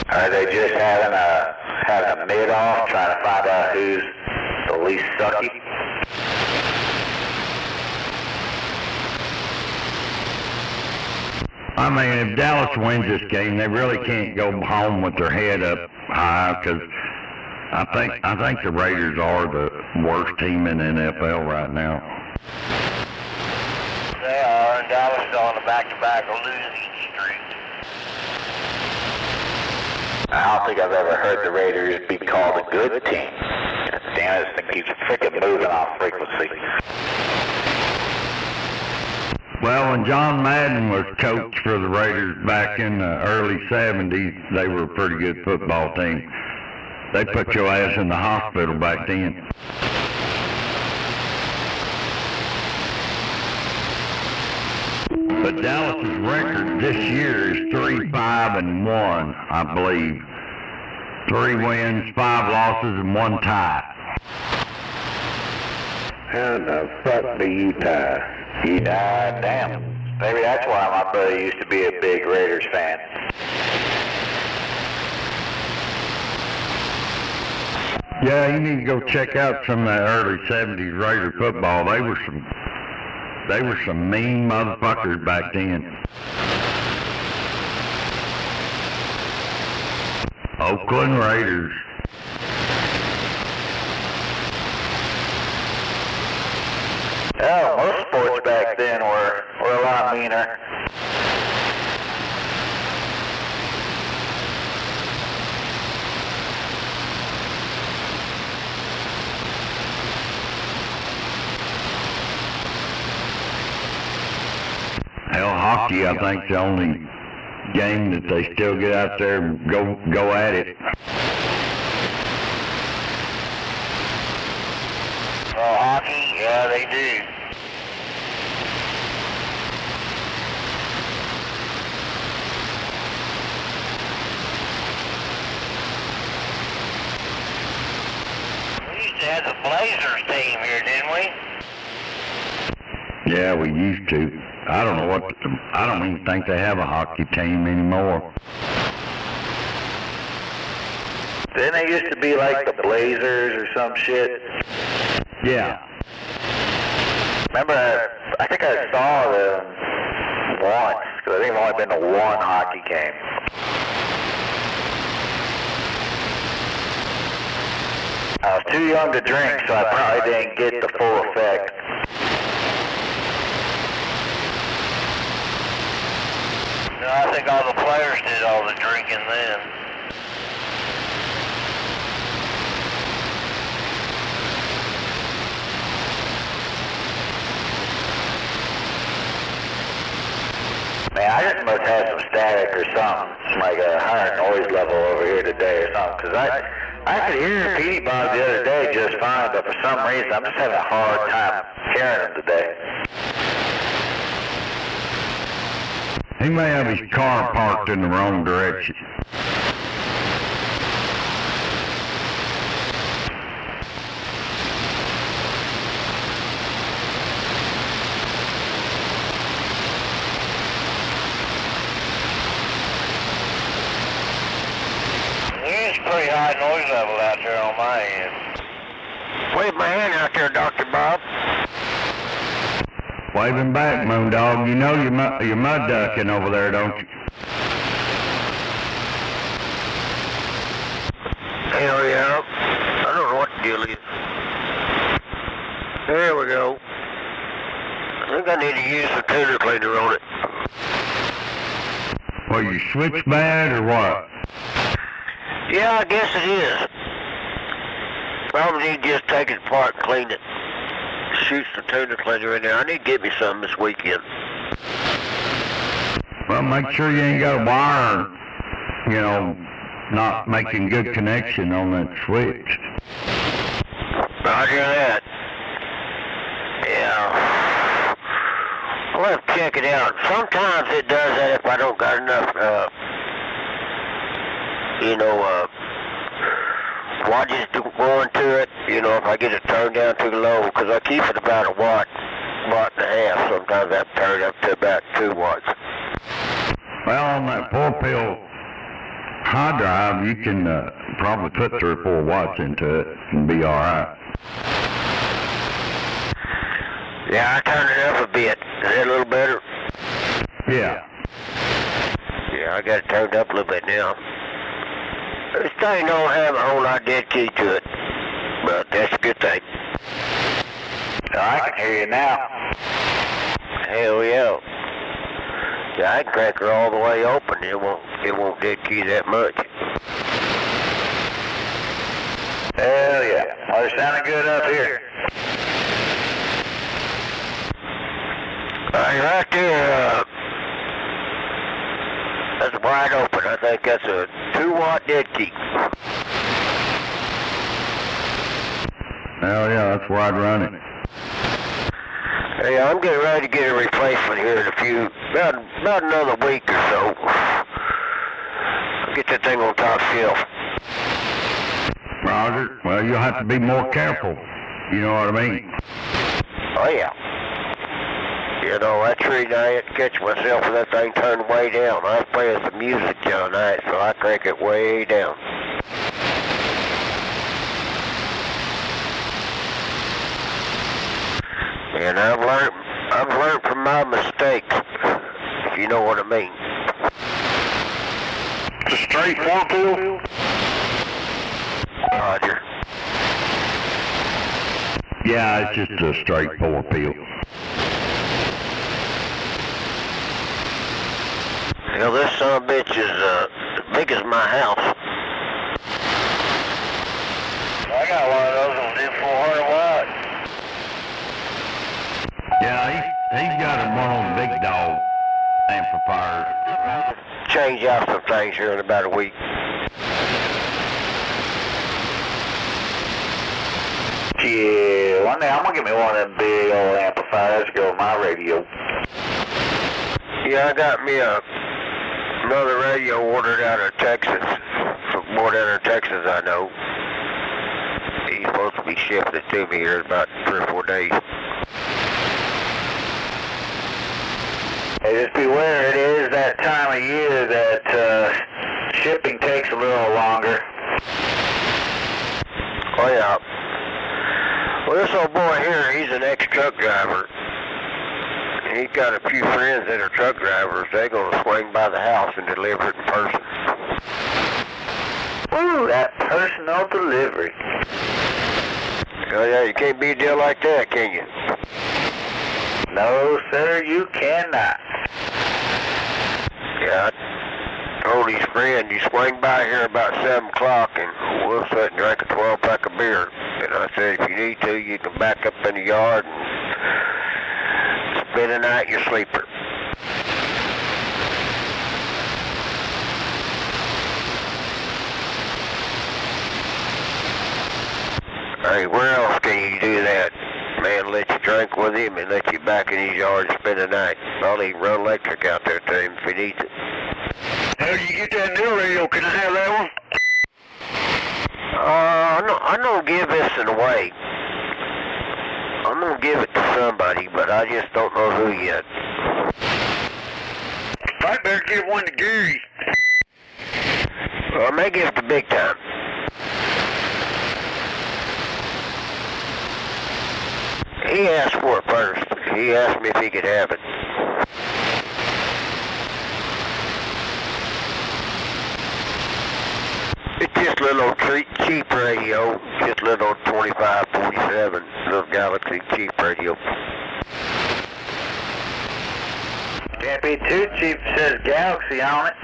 Are they just having a mid-off, trying to find out who's the least sucky? I mean, if Dallas wins this game, they really can't go home with their head up high, because I think the Raiders are the worst team in the NFL right now. They are, and Dallas is on a back-to-back losing streak. I don't think I've ever heard the Raiders be called a good team. Damn, this thing keeps freaking moving off frequency. Well, when John Madden was coach for the Raiders back in the early 70s, they were a pretty good football team. They put your ass in the hospital back then. But Dallas's record this year is 3-5-1, I believe. 3 wins, 5 losses, and 1 tie. How the fuck do you tie? Damn. Maybe that's why my brother used to be a big Raiders fan. Yeah, you need to go check out some of that early 70s Raider football. They were some mean motherfuckers back then. Oakland Raiders. Oh, most sports back then were a lot meaner. Hell, hockey, I think, the only game that they still get out there and go at it. Oh, hockey? Yeah, they do. We used to have the Blazers team here, didn't we? Yeah, we used to. I don't even think they have a hockey team anymore. Didn't they used to be like the Blazers or some shit? Yeah. Remember, I think I saw them once, because I think I've only been to one hockey game. I was too young to drink, so I probably didn't get the full effect. No, I think all the players did all the drinking then. Man, I just must have some static or something, like a higher noise level over here today or something, because I could hear Petey Bob the other day just fine, but for some reason I'm just having a hard time hearing him today. He may have his car parked in the wrong direction. There's pretty high noise level out there on my end. Wave my hand out there, Dr. Bob. Waving back, Moondog. You know you're mud ducking over there, don't you? Hell yeah. I don't know what the deal is. There we go. I think I need to use the tuner cleaner on it. Well, you switch bad or what? Yeah, I guess it is. Probably need to just take it apart and clean it. Shoot some tuner cleaner in there. I need to get me some this weekend. Well, make sure you ain't got a wire, not making good connection on that switch. Roger that. Yeah. I'll have to check it out. Sometimes it does that if I don't got enough, wattage going to it. If I get it turned down too low, because I keep it about a watt watt and a half. Sometimes I turn it up to about 2 watts. Well, on that 4-pill hard drive, you can probably put 3 or 4 watts into it and be all right. Yeah, I turned it up a bit. Is that a little better? Yeah. Yeah, I got it turned up a little bit now. This thing don't have a whole lot of dead key to it, but that's a good thing. I can hear you now. Hell yeah. Yeah, I can crank her all the way open. It won't dead key that much. Hell yeah. Well, it's sounding good up here. Right there, that's wide open. I think that's a 2-watt dead key. Hell yeah, that's where I'd run it. Hey, I'm getting ready to get a replacement here in about another week or so. I'll get that thing on top shelf. Roger. Well, you'll have to be more careful. You know what I mean? Oh yeah. You know, that tree night, I catch myself with that thing turned way down. I was playing some music the other night, so I crank it way down. And I've learned from my mistakes, if you know what I mean. It's a straight 4-pill? Roger. Yeah, it's just a straight 4-pill. Hell, this son of a bitch is as big as my house. I got one of those on them 400 watts. Yeah, he's got one of those big dog amplifiers. Change out some things here in about a week. Yeah, one day I'm gonna get me one of them big old amplifiers to go with my radio. Yeah, I got me another radio ordered out of Texas. From more down in Texas, I know. He's supposed to be shipping it to me here in about 3 or 4 days. Hey, just beware, it is that time of year that shipping takes a little longer. Oh yeah. Well, this old boy here, he's an ex-truck driver. He's got a few friends that are truck drivers. They're going to swing by the house and deliver it in person. Ooh, that personal delivery. Oh yeah, you can't beat a deal like that, can you? No, sir, you cannot. Yeah, I told his friend, you swing by here about 7 o'clock and we'll sit and drink a 12-pack of beer. And I said, if you need to, you can back up in the yard and spend the night in your sleeper. Hey, where else can you do that? Man, let you drink with him and let you back in his yard and spend the night. I'll even run electric out there to him if he needs it. How do you get that new radio? Can I have that one? I'm gonna give this away. I'm gonna give it to somebody, but I just don't know who yet. I better give one to Gary. Well, I may give it to Big Time. He asked for it first. He asked me if he could have it. It's just a little old cheap radio. Just a little old 2547 little Galaxy cheap radio. Can't be too cheap, it says Galaxy on it.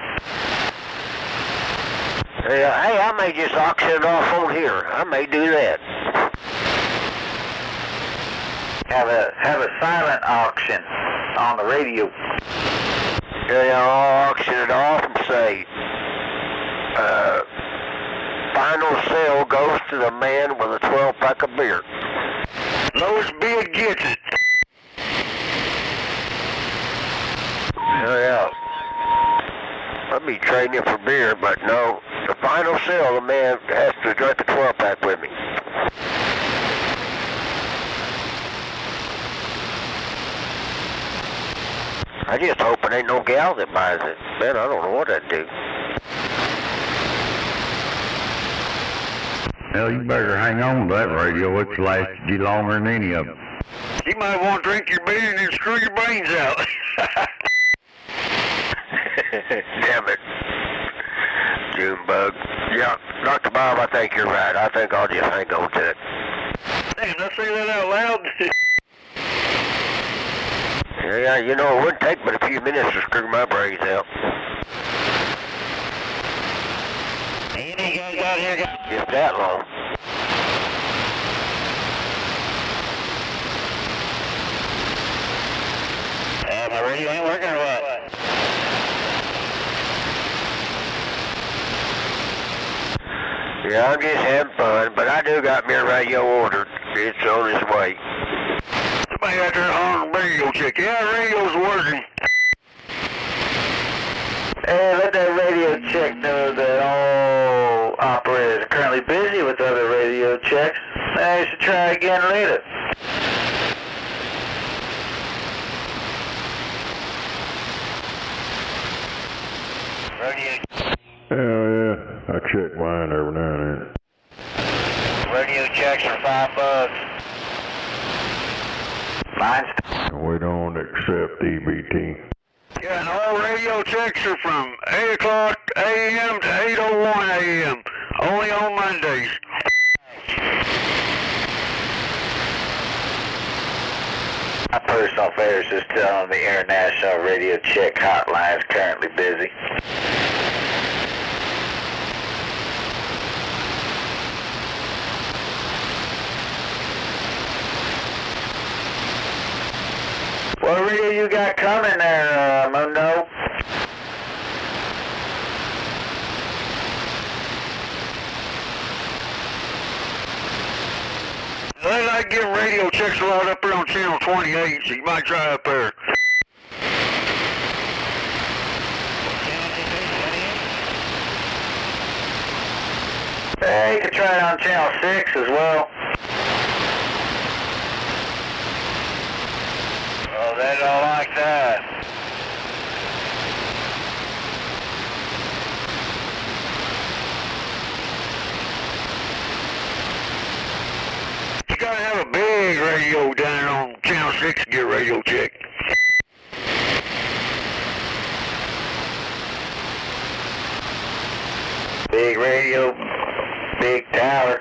Hey, I may just auction it off on here. I may do that. Have a silent auction on the radio. Yeah, I'll auction it off and say, final sale goes to the man with a 12-pack of beer. Lowest bid gets it. Yeah. I'd be trading it for beer, but no. The final sale, the man has to drink a 12-pack with me. I just hope it ain't no gal that buys it. Man, I don't know what I'd do. Hell, you better hang on to that radio. It's lasted you longer than any of them. You might want to drink your beer and then screw your brains out. Damn it. Junebug. Yeah, Dr. Bob, I think you're right. I think I'll just hang on to it. Damn, did I say that out loud? Yeah, you know, it wouldn't take but a few minutes to screw my brains out. Any guys out here? Just that long. My radio ain't working or what? Yeah, I'm just having fun, but I do got me a radio ordered. It's on its way. Somebody out there hollering radio check. Yeah, radio's working. Hey, let that radio check know that all operators are currently busy with other radio checks. I should try again later. Radio. Hell yeah, I check mine every now and then. Radio checks are $5. Mine's. We don't accept EBT. Yeah, and all radio checks are from 8 o'clock a.m. to 8:01 a.m. Only on Mondays. My personal affairs is telling the international radio check hotline is currently busy. What radio you got coming there, Mundo? They like getting radio checks a lot up there on channel 28, so you might try up there. Hey, you can try it on channel 6 as well. Oh, they don't like that. You gotta have a big radio down there on channel 6 to get a radio check. Big radio, big tower.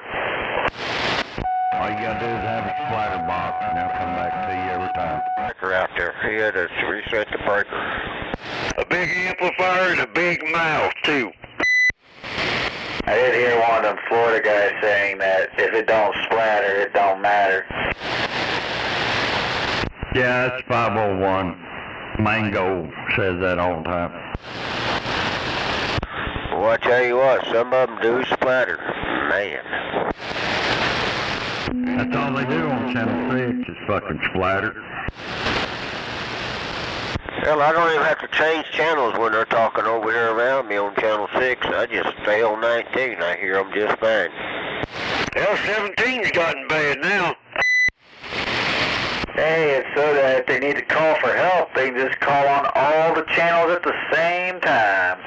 All you gotta do is have a splatter box and they'll come back to you every time. Breaker out there. He had to reset the breaker. A big amplifier and a big mouth, too. I did hear one of them Florida guys saying that if it don't splatter, it don't matter. Yeah, that's 501. Mango says that all the time. Well, I tell you what, some of them do splatter. Man. That's all they do on channel 6 is fucking splatter. Hell, I don't even have to change channels when they're talking over here around me on channel 6. I just stay on 19. I hear them just fine. Hell, 17's gotten bad now. Hey, it's so that if they need to call for help, they can just call on all the channels at the same time.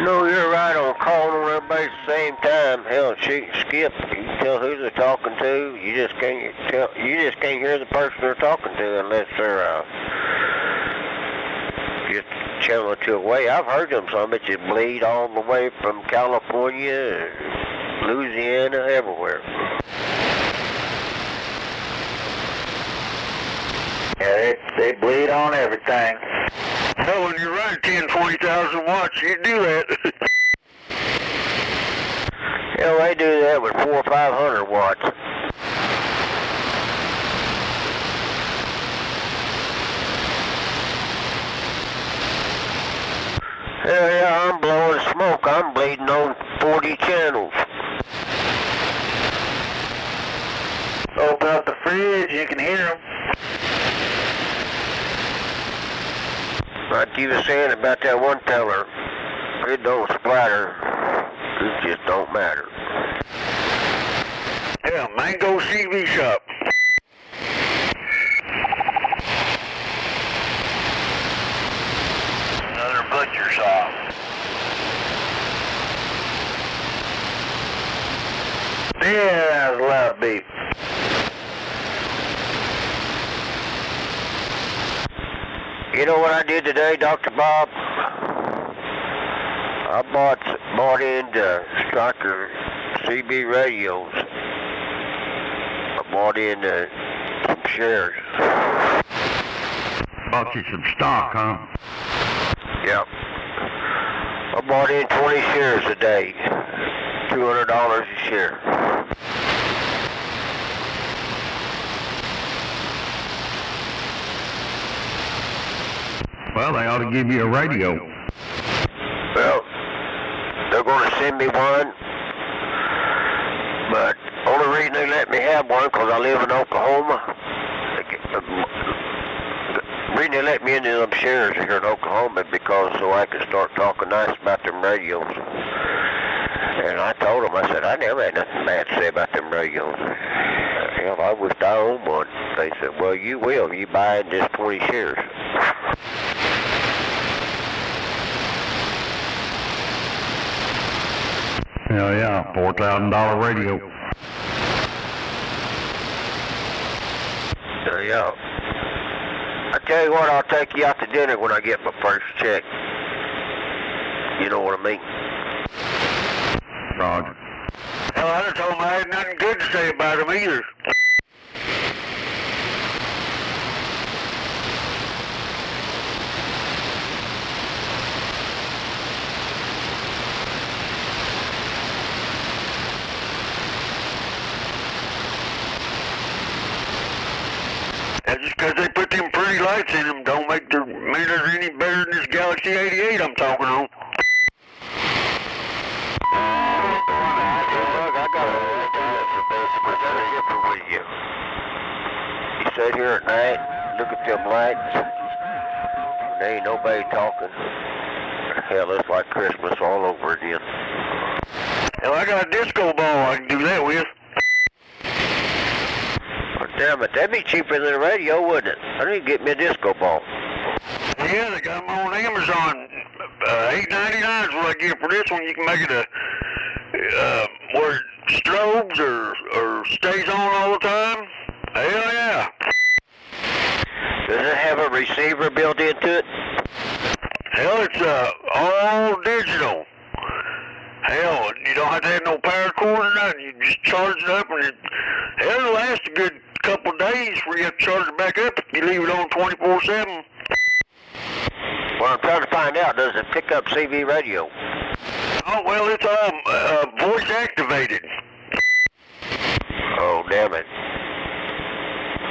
No, you're right on calling on everybody at the same time. Hell, shoot, skip. You can tell who they're talking to. You just can't tell. You just can't hear the person they're talking to unless they're just channeling to away. I've heard them some bitches bleed all the way from California, Louisiana, everywhere. Yeah, they bleed on everything. Hell, when you're running 10, 20,000 watts, you do that. Hell, they do that with 400 or 500 watts. Hell yeah, I'm blowing smoke. I'm bleeding on 40 channels. Open up the fridge, you can hear them. Like you were saying about that one teller, it don't splatter. It just don't matter. Yeah, Mango CV Shop. Yeah, that was a loud beep. You know what I did today, Dr. Bob? I bought into Stryker CB radios. I bought in some shares. Bought you some stock, huh? Yep. I bought in 20 shares a day. $200 a share. Well, they ought to give you a radio. Well, they're going to send me one, but the only reason they let me have one because I live in Oklahoma. The reason they let me into them shares here in Oklahoma is because so I can start talking nice about them radios. And I told them, I said, I never had nothing bad to say about them radios. Hell, I wished I owned one. They said, well, you will. You buy in just 20 shares. Hell yeah, $4,000 radio. Yeah. I tell you what, I'll take you out to dinner when I get my first check. You know what I mean? Roger. Hell, I told him I had nothing good to say about him either. And just because they put them pretty lights in them don't make their meters any better than this Galaxy 88 I'm talking on. You sit here at night, look at them lights, there ain't nobody talking. Hell, it's like Christmas all over again. Hell, I got a disco ball I can do that with. Well, damn it, that'd be cheaper than a radio, wouldn't it? I need to get me a disco ball. Yeah, they got them on Amazon. $8.99 is what I get for this one. You can make it a where it strobes or stays on all the time. Hell yeah. Does it have a receiver built into it? Hell, it's all digital. Hell, you don't have to have no power cord or nothing. You just charge it up and it'll last a good couple of days before you have to charge it back up if you leave it on 24/7. Well, I'm trying to find out, does it pick up CB radio? Oh, well, it's voice activated. Oh, damn it.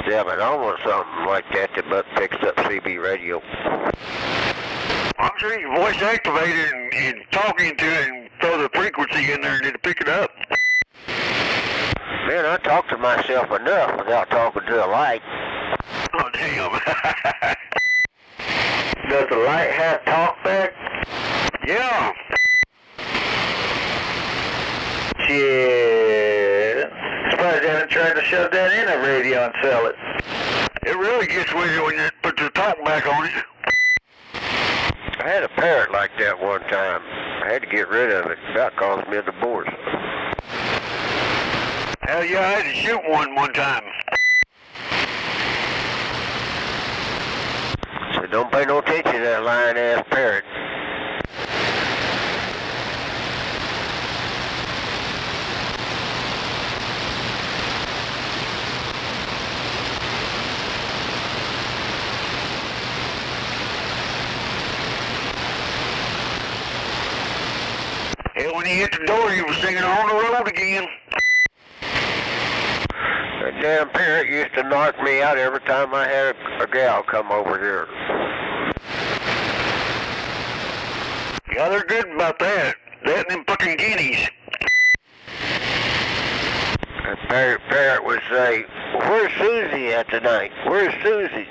Damn it, I want something like that that picks up CB radio. I'm sure you can voice activate it and talk into it and throw the frequency in there and it'll pick it up. Man, I talk to myself enough without talking to a light. Oh, damn. Does the light have talkback? Yeah. Shit. Surprised they haven't tried to shove that in a radio and sell it. It really gets with you when you put the talkback on it. I had a parrot like that one time. I had to get rid of it. That caused me a divorce. Hell yeah, I had to shoot one time. So don't pay no attention to that lying-ass parrot. Hell, when he hit the door, he was singing On the Road again. That damn parrot used to knock me out every time I had a gal come over here. Yeah, they're good about that. That and them fucking guineas. That parrot would say, where's Susie at tonight? Where's Susie?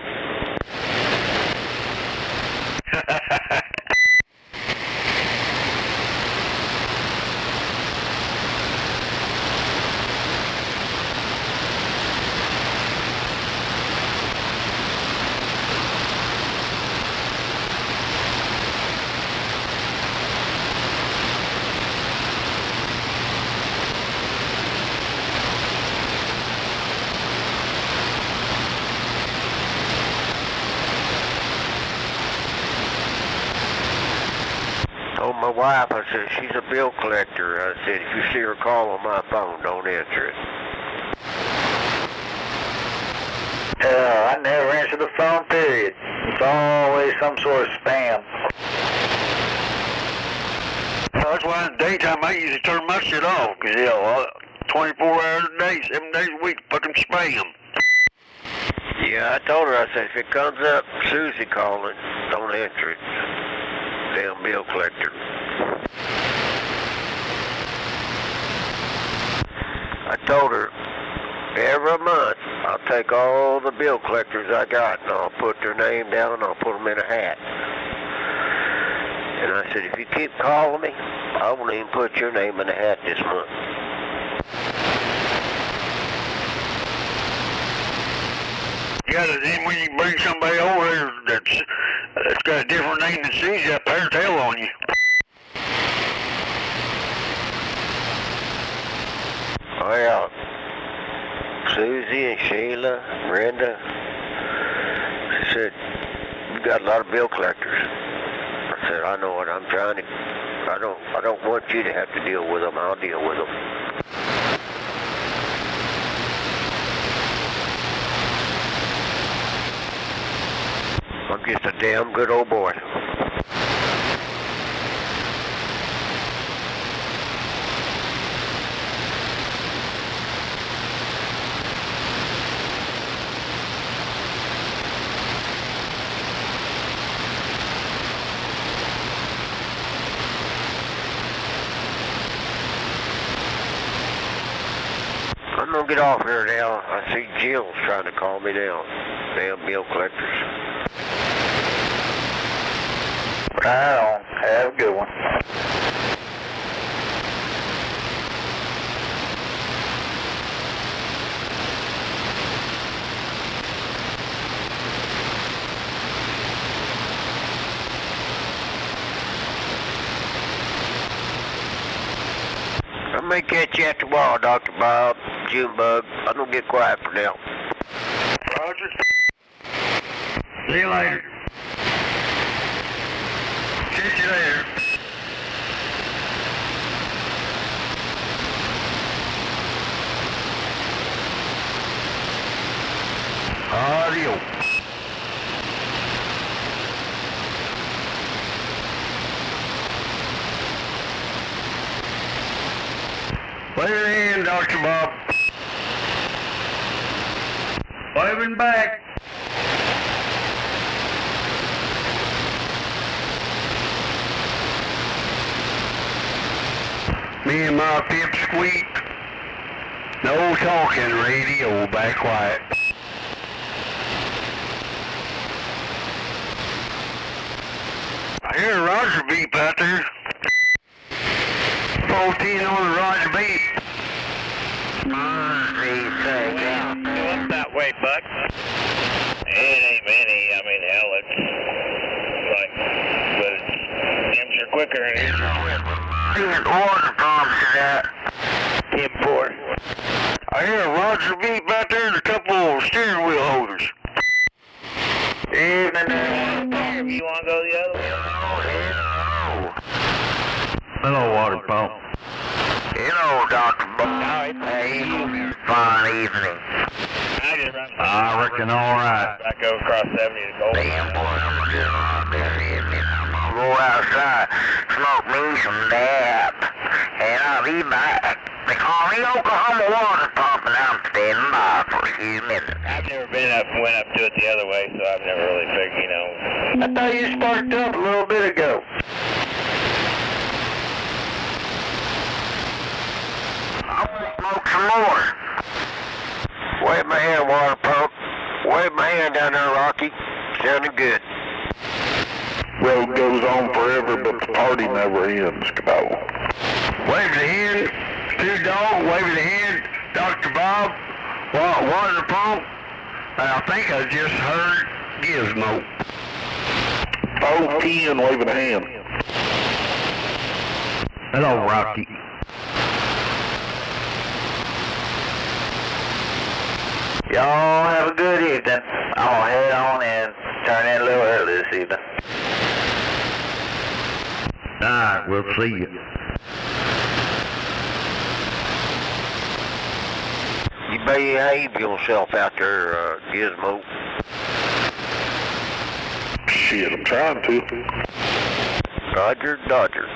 my wife, I said, she's a bill collector. I said, if you see her call on my phone, don't answer it. I never answer the phone, period. It's always some sort of spam. That's why in the daytime I usually turn my shit off, because, 24 hours a day, 7 days a week, fucking spam. Yeah, I told her, I said, if it comes up, Susie calling, don't answer it. Damn bill collector. I told her, every month, I'll take all the bill collectors I got and I'll put their name down and I'll put them in a hat. And I said, if you keep calling me, I won't even put your name in the hat this month. Yeah, then when you bring somebody over there that's got a different name than Susie, that pair tail on you. Oh yeah. Susie and Sheila, Brenda. She said, you got a lot of bill collectors. I said, I know what I'm trying to. I don't want you to have to deal with them. I'll deal with them. I'm just a damn good old boy. I'm gonna get off here now. I see Jill's trying to call me down. Damn bill collectors. Right on. Have a good one. I may catch you after a while, Dr. Bob, Junebug. I'm gonna get quiet for now. Roger. See you later. Catch you later. Adios. Wave it in, Dr. Bob. Waving back. Me and my pipsqueak. No talking radio, back quiet. I hear a Roger beep out there. 14 on the Roger beep. Go up that way, Buck. It ain't many. I mean, hell, it's like, but it's temperature quicker and easier. Water pumps to that. 10-4. I hear a Roger beep out there and a couple of steering wheel holders. Evening. You want to go the other way? Hello, water pump. Hello, Dr. Bob. Hey, fine evening. I reckon all right. I go across 70 to Gold. Damn, boy, I'm gonna get on there. I'm gonna go outside, smoke me some dab, and I'll be back. They call me Oklahoma water pump, and I'm standing by for a few minutes. I've never went up to it the other way, so I've never really figured, I thought you sparked up a little bit ago. I'm gonna smoke some more. Wave my hand, water pump. Wave my hand down there, Rocky. Sounded good. Road goes on forever, but the party never ends, Cabal. Wave the hand, Stu Dog, wave the hand, Dr. Bob, water pump. I think I just heard Gizmo. 410 waving a hand. Hello, Rocky. Y'all have a good evening. I'll head on in. Turn in a little early this evening. Alright, we'll see you. You behave yourself out there, Gizmo. Shit, I'm trying to. Roger, Dodger.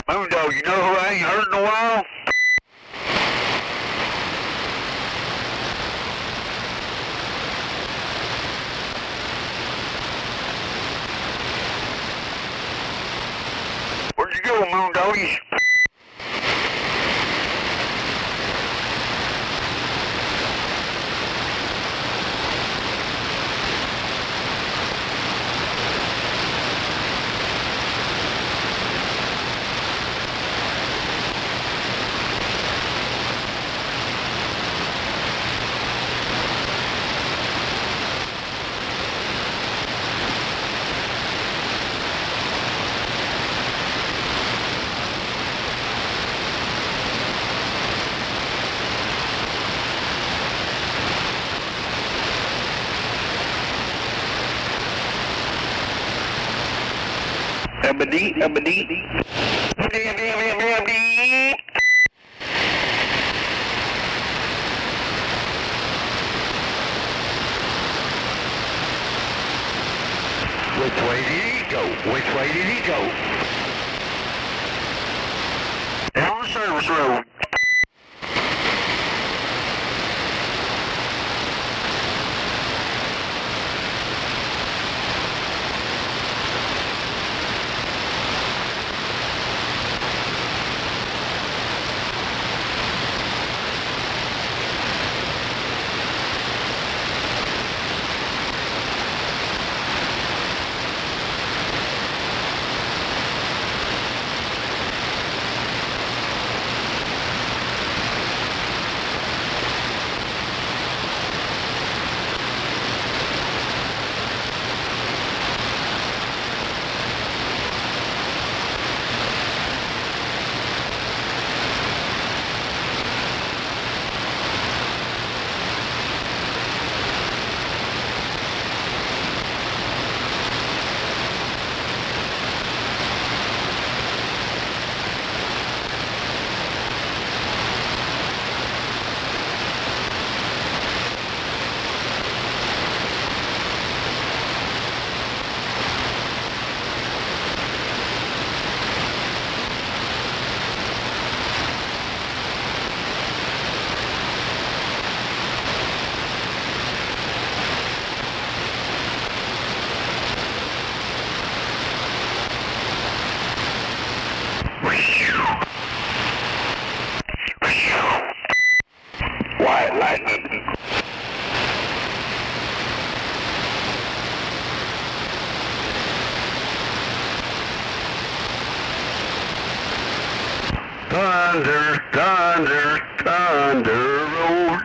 Moondog, you know who I ain't heard in a while? Where'd you go, Moondoggy? Abadi. Which way did he go? Which way did he go? Down the service road. White lightning. Thunder, thunder, thunder roll.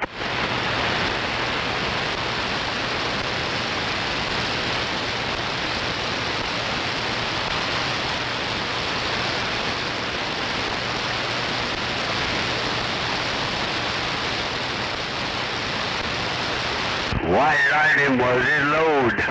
White lightning was his load.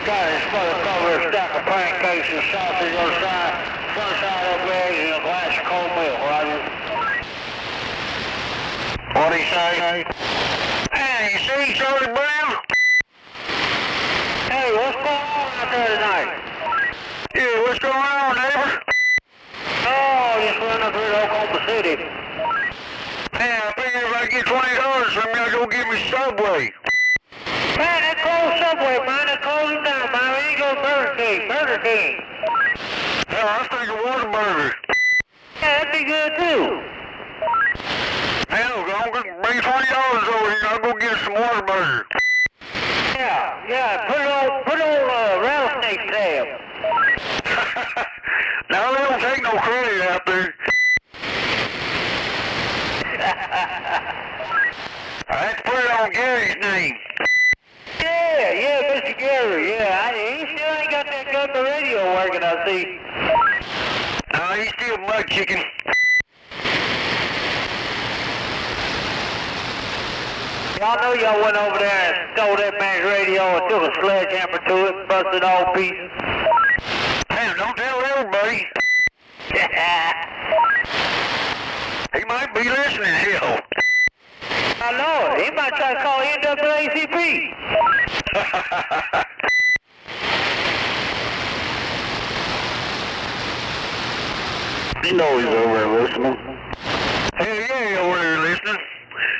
Got this motherfucker a stack of pancakes and sausage on the side, one side of eggs and a glass of cold milk, Roger. What'd he say? Hey, you see Charlie Brown? Hey, what's going on out there tonight? Yeah, what's going on, neighbor? Oh, just running up here to Oklahoma City. Man, I figure if I get $20 from you, I'll go get me Subway. Man, that closed Subway, man, that closed down, man. We ain't go to Burger King, Burger King. Hell, I was thinking Whataburger. Yeah, that'd be good too. Hell, I'm gonna bring $20 over here, I'll go get some Whataburger. Yeah, put on rattlesnake tab. Now, they don't take no credit out there. I had to put it on Gary's name. Yeah, Mr. Gary, yeah. He still ain't got that government radio working, I see. No, he's still mud chicken. Y'all know y'all went over there and stole that man's radio and took a sledgehammer to it and busted all pieces. Damn, don't tell everybody. He might be listening, hell. I know it. He might try to call NAACP. You know he's over there listening. Hell yeah, he's over there listening.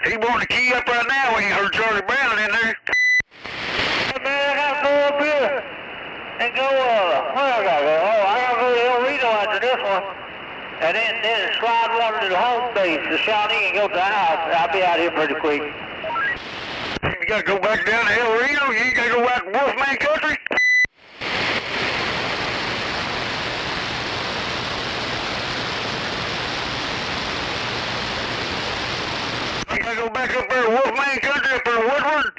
He wanted to key up right now when he heard Charlie Brown in there. Hey man, I gotta go up here and go, where I gotta go? Oh, I gotta go to El Reno after this one. And then slide water to the home base, the Shawnee, and go to the house. I'll be out here pretty quick. You gotta go back down to El Reno? You ain't gotta go back to Wolfman Country? You gotta go back up there to Wolfman Country up there in Woodward?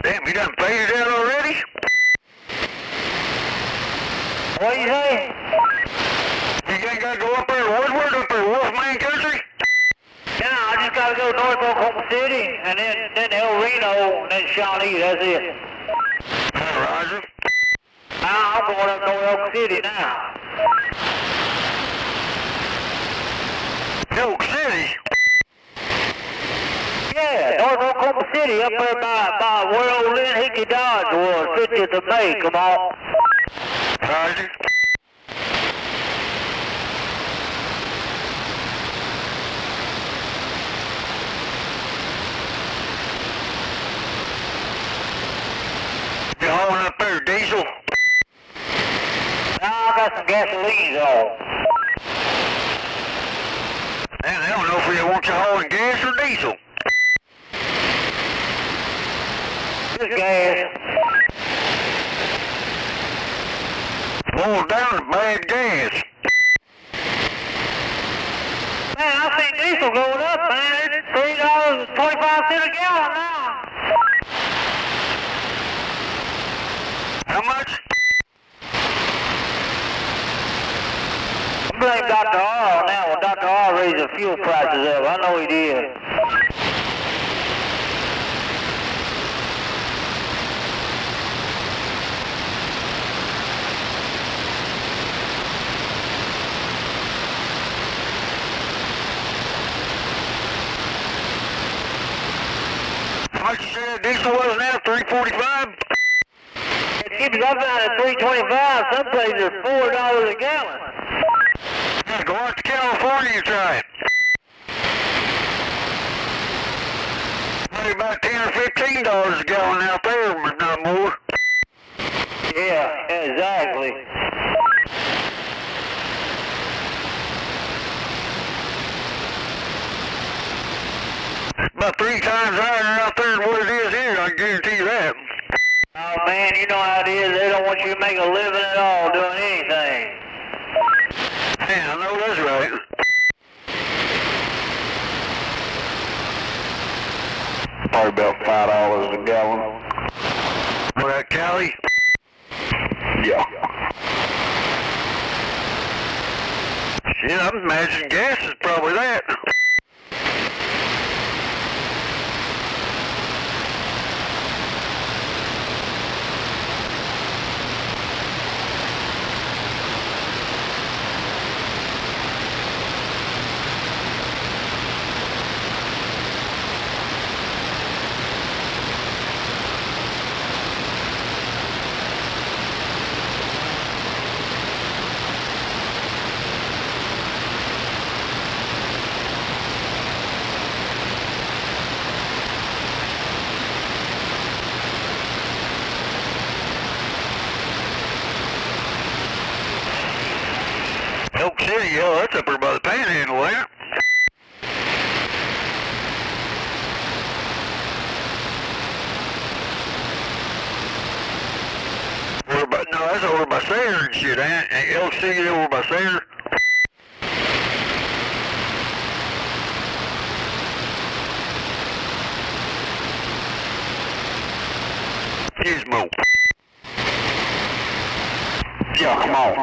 Damn, you done faded out already? What do you say? You ain't gotta go up there to Woodward, up there to Wolfman Country? No, I just gotta go north Oklahoma City, and then El Reno, and then Shawnee, that's it. Roger. Now I'm going up to Elk City now. Elk City? Yeah, north Oklahoma City, up there by where old Lynn Hickey Dodge was, 50th of May, come on. Roger. You hauling up there, diesel? Now I got some gasoline on. Man, I don't know if you want you hauling gas or diesel. Just gas. Boils down to bad gas. Man, I see diesel going up, man. It's $3.25 a gallon now. How much? Blame Dr. R on that one. Dr. R raised the fuel prices up. I know he did. How much you said diesel was now? $3.45? It keeps up down at $3.25. Some places are $4 a gallon. Yeah, go out to California and try it. Maybe about $10 or $15 a gallon out there, but not more. Yeah, exactly. About 3 times higher out there than what it is here, I can guarantee you that. Oh man, you know how it is. They don't want you to make a living at all doing anything. Yeah, I know that's right. Probably about $5 a gallon. For that Cali? Yeah. Shit, I imagine gas is probably that. hell, that's up there by the panhandle there. No, that's over by Sayre and shit, ain't it? Elk City over by Sayre. Gizmo. Yeah, come on.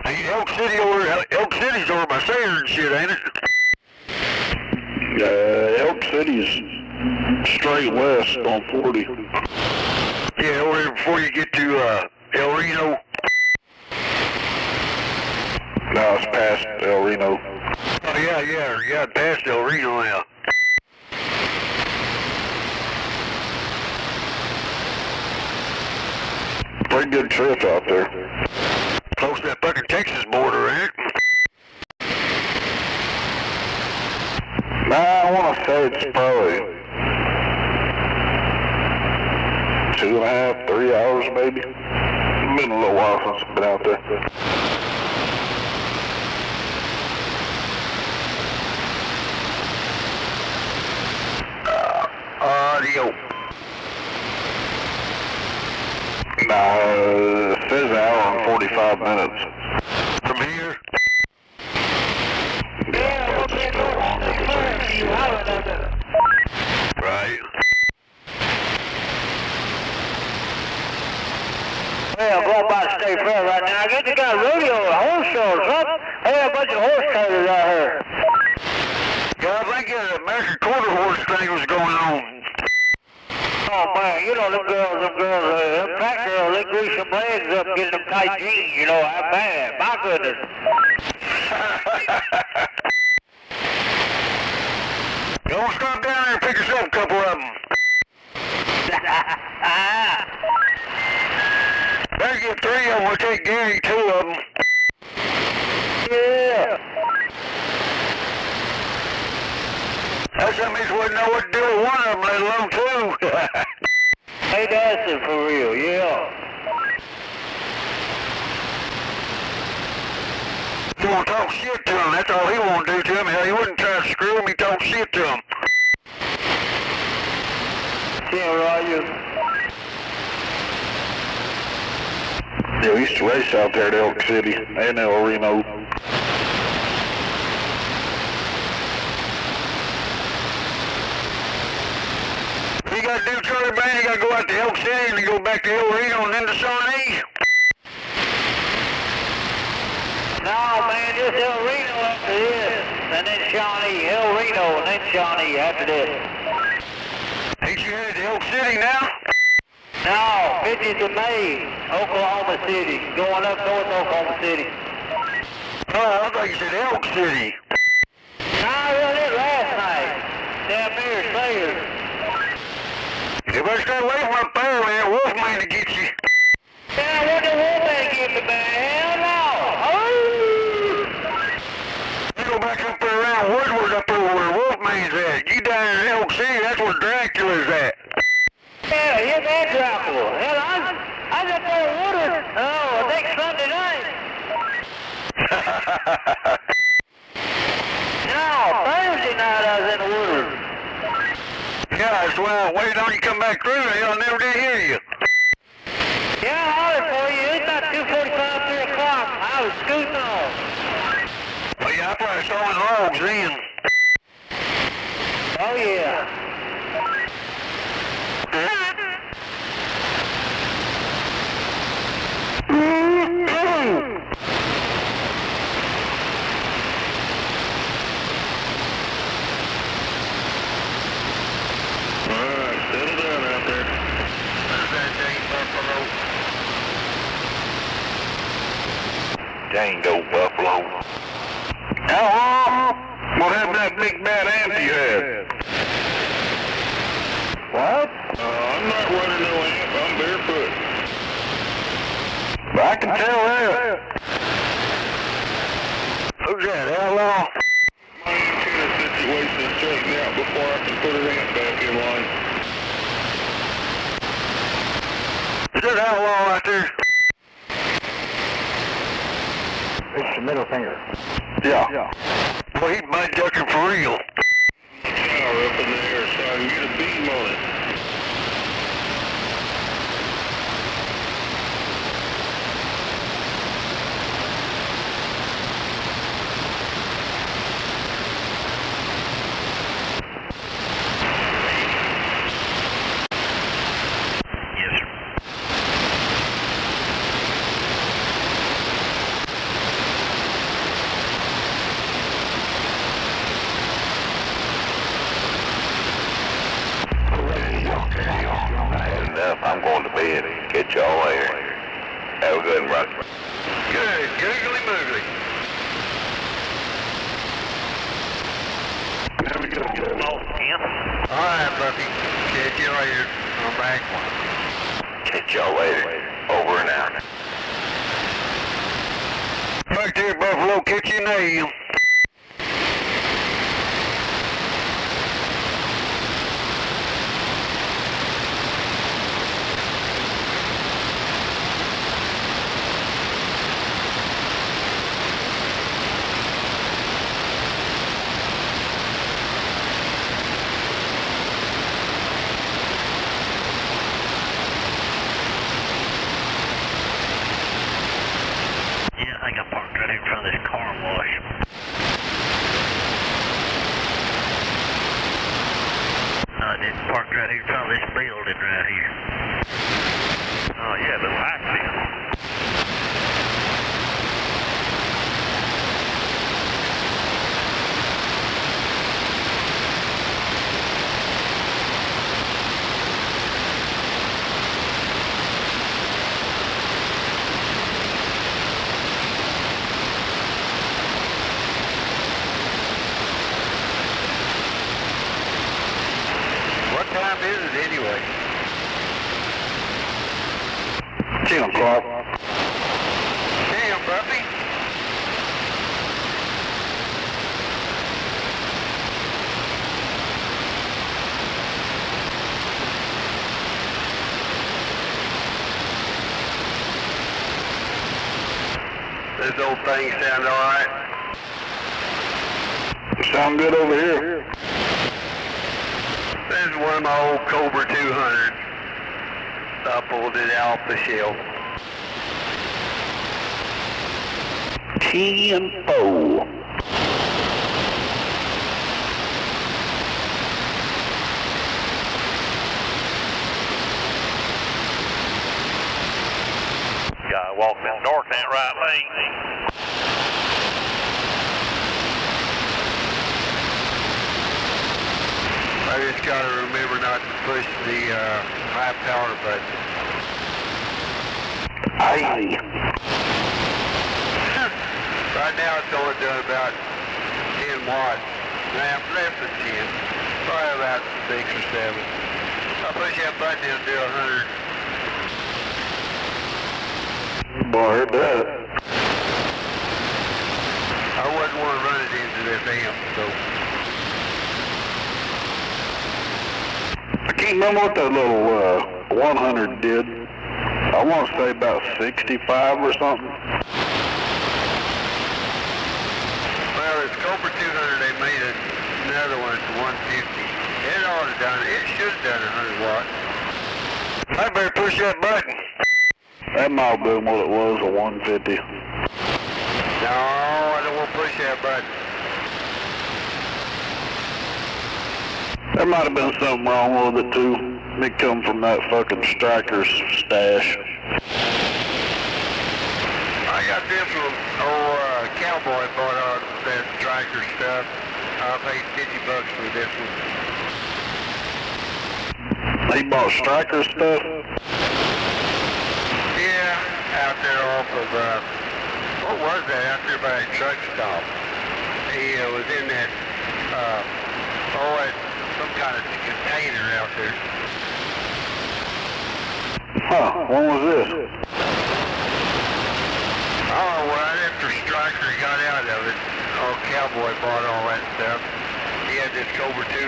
Hey, Elk City's over by Sayre and shit, ain't it? Elk City's straight west on 40. Yeah, over here before you get to El Reno. No, it's past El Reno. Oh, yeah, past El Reno now. Pretty good trip out there. Close to that fucking Texas border, ain't it? I want to say it's probably 2.5, 3 hours maybe. Been a little while since I've been out there. Audio. It says an hour and 45 minutes. From here? Right. Hey, I'm going by the state fair right now. I guess they got rodeo horse shows, huh? Hey, a bunch of horse traders out here. Yeah, I think the American quarter horse thing was going on. Oh man, you know them girls, them track girls, they grease them legs up, getting them tight jeans, you know, how bad. My goodness. You want to stop down there and pick yourself a couple of them? Better get 3 of them, we'll take Gary 2 of them. Yeah. That means we wouldn't know what to do with 1 of them, let alone 2. Hey, that's it for real, yeah. You want to talk shit to him, that's all he want to do to him. Hell, he wouldn't try to screw him, he talk shit to him. Yeah, where are you? Yeah, we used to race out there at Elk City and El Reno. You got to do, Charlie Brown, you got to go out to Elk City and then go back to El Reno and then to Shawnee. No, man, just El Reno after this, and then Shawnee, El Reno, and then Shawnee after this. Ain't you headed to Elk City now? No, 50th of May, Oklahoma City, going up north Oklahoma City. Oh, I thought you said Elk City. No, I run it last night, down near Sayre. You better stay away from up there, man. Wolfman to get you. Yeah, what the Wolfman get me, man? Hell no! You go back up there around Woodward, up there where Wolfman's at. You down in Elk City, that's where Dracula's at. Yeah, hit that Dracula. Hell, I was up there in Woodward. Oh, next Sunday night. No, Thursday night I was in Woodward. Yeah, that's why I waited on you to come back through, and hell, I never did hear you. Yeah, I hollered for you. It's about 2:45, 3 o'clock. I was scooting off. Well, yeah, I probably saw his logs then. Oh, yeah. Dango buffalo. Hello? What happened to that big bad amp you had? What? I'm not running no amp, I'm barefoot. I can tell that. Who's that, Outlaw? My antenna situation straightened out before I can put her amp back in line. Is that Outlaw right there? It's middle finger. Yeah. Well, he might ducking for real. Power up in the air so I can get a beam on it. I'm going to bed. Catch y'all later. Have a good one, brother. Good. Googly moogly. Have a good one. All right, Buffy. Catch you later. I'm back one. Catch y'all later. Over and out. Back there, Buffalo. Catch you now. Parked right here in front of this building right here. Oh yeah, the light bill. What time is it anyway? 10 o'clock. Damn, Buffy. This old thing sound alright? Sound good over here. This is one of my old Cobra 200s. I pulled it off the shelf. 10-4. Guy walking north that right lane. I just got to remember not to push the high power button. Aye. Right now it's only doing about 10 watts. Now, less than 10. Probably about 6 or 7. I push that button it'll do 100. Boy, I heard that. I wouldn't want to run it into this amp, so. I can't remember what that little 100 did. I want to say about 65 or something. Well, this Cobra 200, they made another one for 150. It ought to done it. It should have done 100 watts. I better push that button. That might have been what it was, a 150. No, I don't want to push that button. There might have been something wrong with it too. It come from that fucking striker's stash. I got this one. Cowboy bought all that striker stuff. I paid $50 for this one. He bought striker stuff? Yeah, out there off of, what was that? Out there by a truck stop. He was in that, some kind of container out there. Huh, when was this? Oh, right after Striker got out of it, Cowboy bought all that stuff. He had this Cobra 200.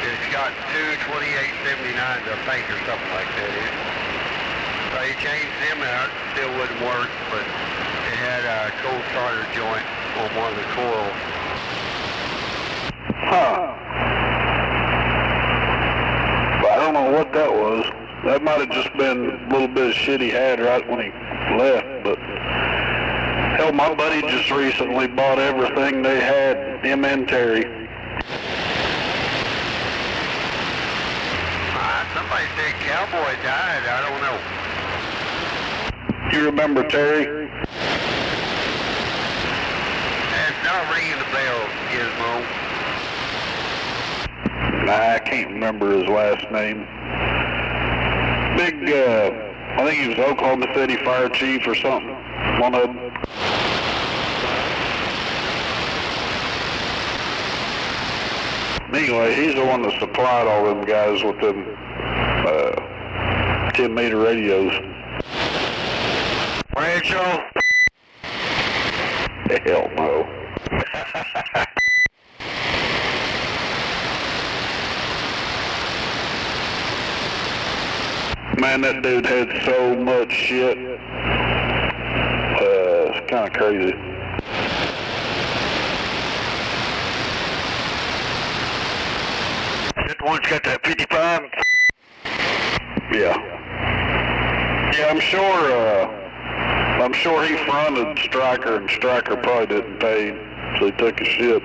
It's got two 2879s, I think, or something like that. So he changed them out. Still wouldn't work, but it had a cold starter joint on one of the coils. Huh. But I don't know what that was. That might have just been a little bit of shit he had right when he left, but hell, my buddy just recently bought everything they had, him and Terry. Somebody said Cowboy died, I don't know. You remember Terry? It's not ringing the bell, Gizmo. Nah, I can't remember his last name. Big, I think he was Oklahoma City Fire Chief or something. One of them. Anyway, he's the one that supplied all them guys with them 10-meter radios. Rancho? Hell no. Man, that dude had so much shit. It's kind of crazy. That one's got that 55? Yeah. Yeah, I'm sure he fronted Stryker, and Stryker probably didn't pay him, so he took his shit.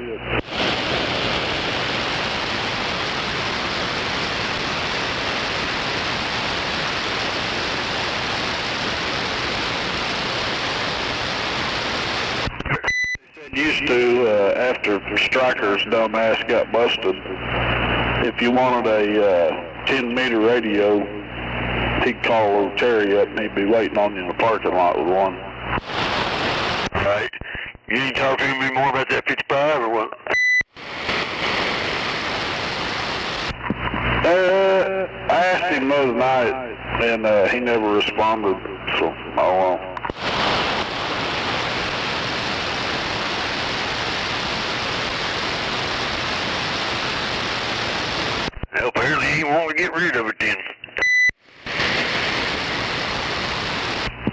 Used to, after Stryker's dumbass got busted, if you wanted a 10-meter radio, he'd call old Terry up and he'd be waiting on you in the parking lot with one. Right. You ain't talking to me more about that 55 or what? I asked him the other night, and he never responded, so I don't know. Well, apparently he wanted to get rid of it then.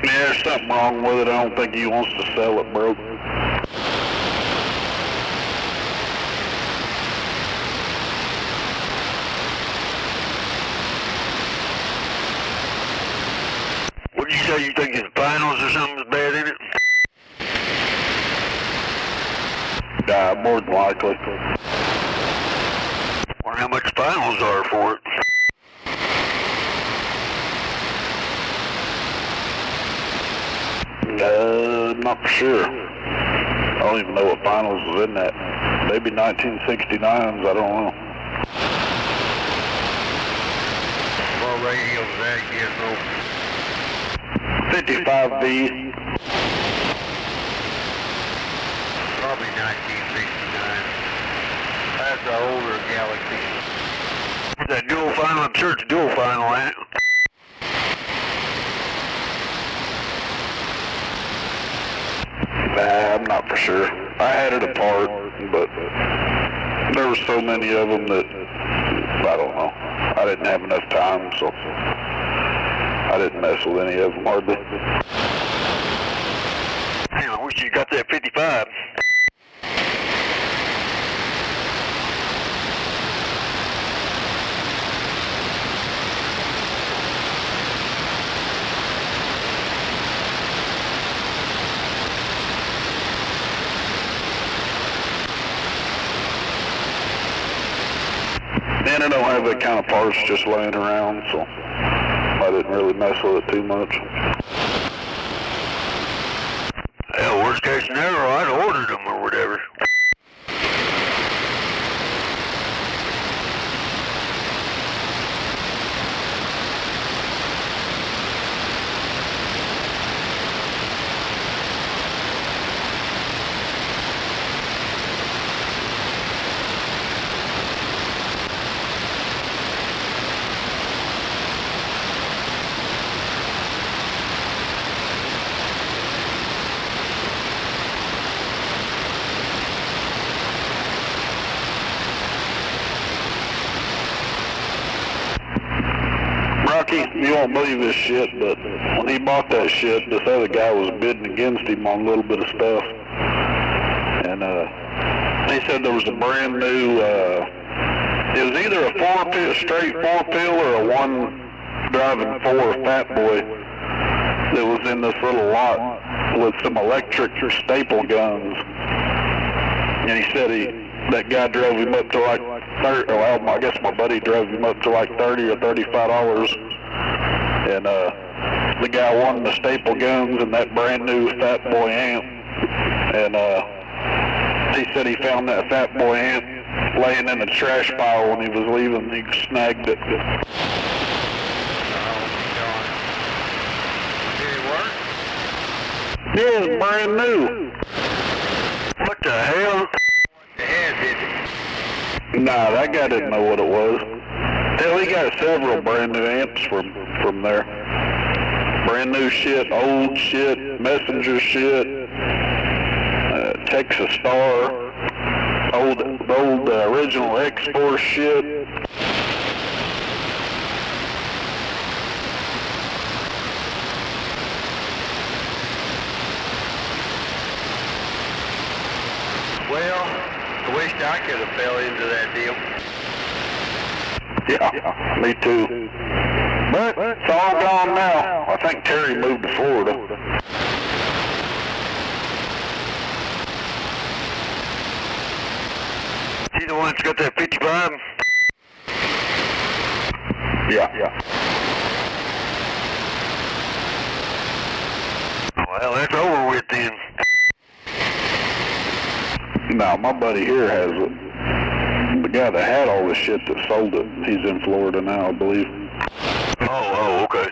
Yeah, there's something wrong with it. I don't think he wants to sell it, bro. What did you say? You think his finals or something's bad in it? Nah, more than likely. Wonder how much finals are for it. Not for sure. I don't even know what finals was in that. Maybe 1969s, I don't know. What radio is that, Gizmo? 55V. Probably 1969. That's the older Galaxy. That dual final, I'm sure it's dual final, ain't it? Nah, I'm not for sure. I had it apart, but there were so many of them that, I don't know. I didn't have enough time, so I didn't mess with any of them hardly. Damn, I wish you got that 55. And I don't have that kind of parts just laying around, so I didn't really mess with it too much. Hell, worst case scenario, I'd ordered them or whatever. Rocky, you won't believe this shit, but when he bought that shit, this other guy was bidding against him on a little bit of stuff. And he said there was a brand new, it was either a straight four-pill or a one-driving four Fat Boy that was in this little lot with some electric staple guns. And he said that guy drove him up to like I guess my buddy drove him up to like $30 or $35, and the guy wanted the staple guns and that brand new Fat Boy amp, and he said he found that Fat Boy amp laying in the trash pile when he was leaving. He snagged it. Did it work? Yeah, it's brand new. What the hell? Nah, that guy didn't know what it was. Hell, he got several brand new amps from there. Brand new shit, old shit, Messenger shit, Texas Star, old original X-Force shit. Well, I wish I could have fell into that deal. Yeah, me too. But it's all gone now. I think Terry moved to Florida. He's the one that's got that 55? Yeah. Well, that's over with then. Now, my buddy here has it. The guy that had all this shit that sold it, he's in Florida now, I believe. Oh, okay.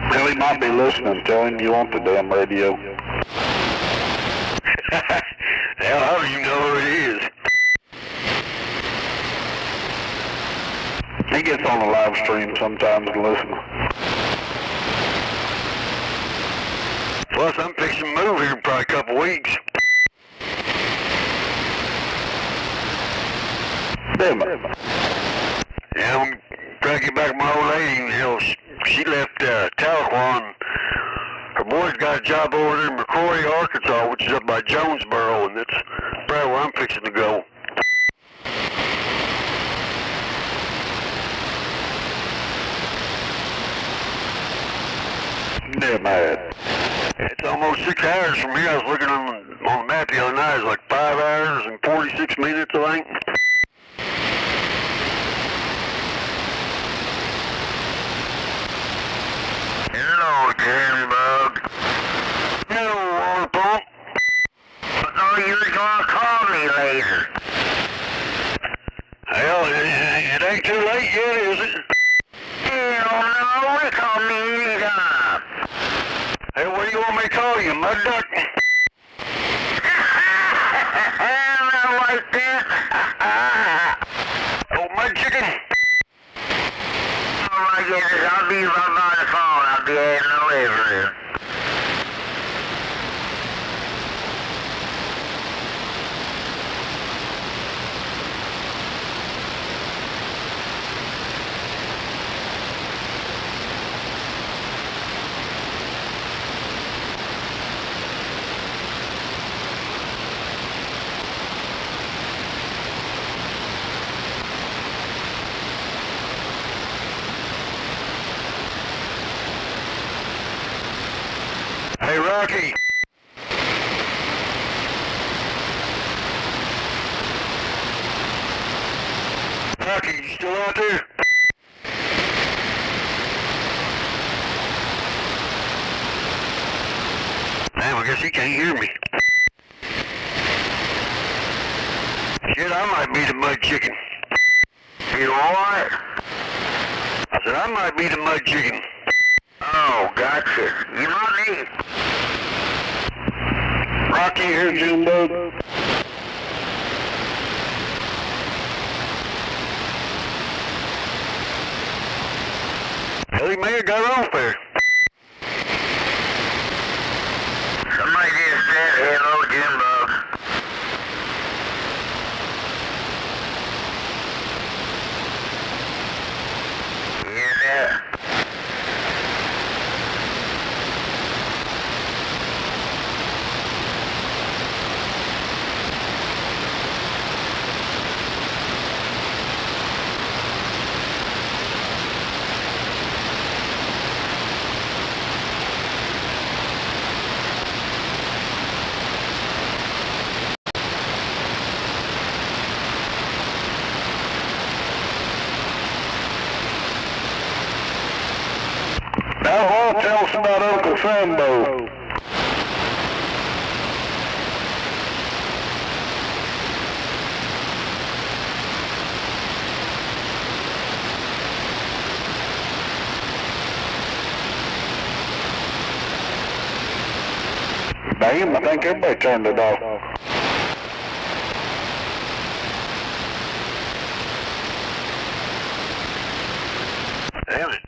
Well, he might be listening. Tell him you want the damn radio. Hell, how do you know who it is? He gets on the live stream sometimes and listens. Plus, I'm fixing to move here in probably a couple weeks. Damn it. Yeah, I'm trying to get back to my old lady. Hell, she left Tahlequah. Her boy's got a job over there in McCrory, Arkansas, which is up by Jonesboro, and that's probably where I'm fixing to go. Damn mad. It's almost 6 hours from here. I was looking on the map the other night. It's like 5 hours and 46 minutes, I think. Hello, Jeremy Bug. Hello, water pump. I thought you was gonna call me later. Hell, it ain't too late yet, is it? Hell no, we call me anytime. Hey, what do you want me to call you, mud duck? Not like that. Oh, mud chicken? All right, yes, I'll be right by the phone. I'll be adding the livery. Hey, Rocky. Rocky, you still out there? Damn, I guess he can't hear me. Shit, I might be the mud chicken. You what? I said, I might be the mud chicken. Oh, gotcha. You might need. Rocky here, Junebug. Hell, he may have got off there. Somebody tell us about Uncle Sambo. Damn, I think everybody turned it off. Damn it.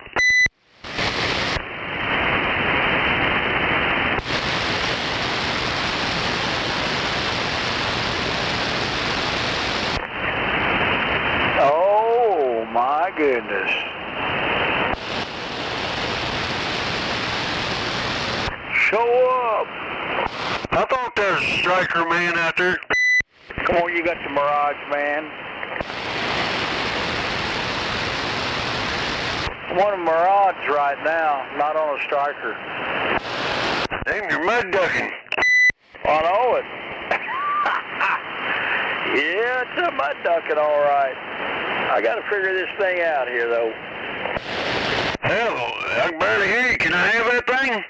Oh, my goodness. Show up. I thought there was a striker man out there. Come on, you got the Mirage, man. I'm on a Mirage right now, not on a striker. Damn, you're mud ducking. I know it. Yeah, it's a mud ducking, all right. I got to figure this thing out here, though. Hell, I can barely hear you. Can I have that thing?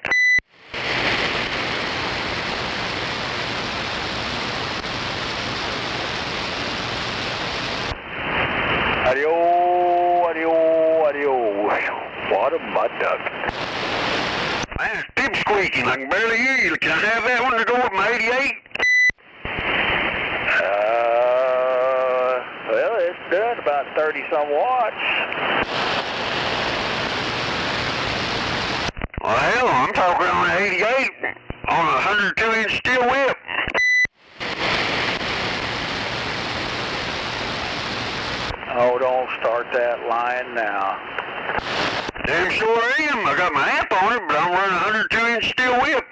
Adio, adio, adio. What a mud duck. Man, it's deep squeaking. I can barely hear you. Can I have that one to go with my 88? Well, it's done about 30-some watts. Well, hell, I'm talking on an 88 on a 102-inch steel whip. Oh, don't start that line now. Damn sure I am. I got my amp on it, but I'm running a 102-inch steel whip.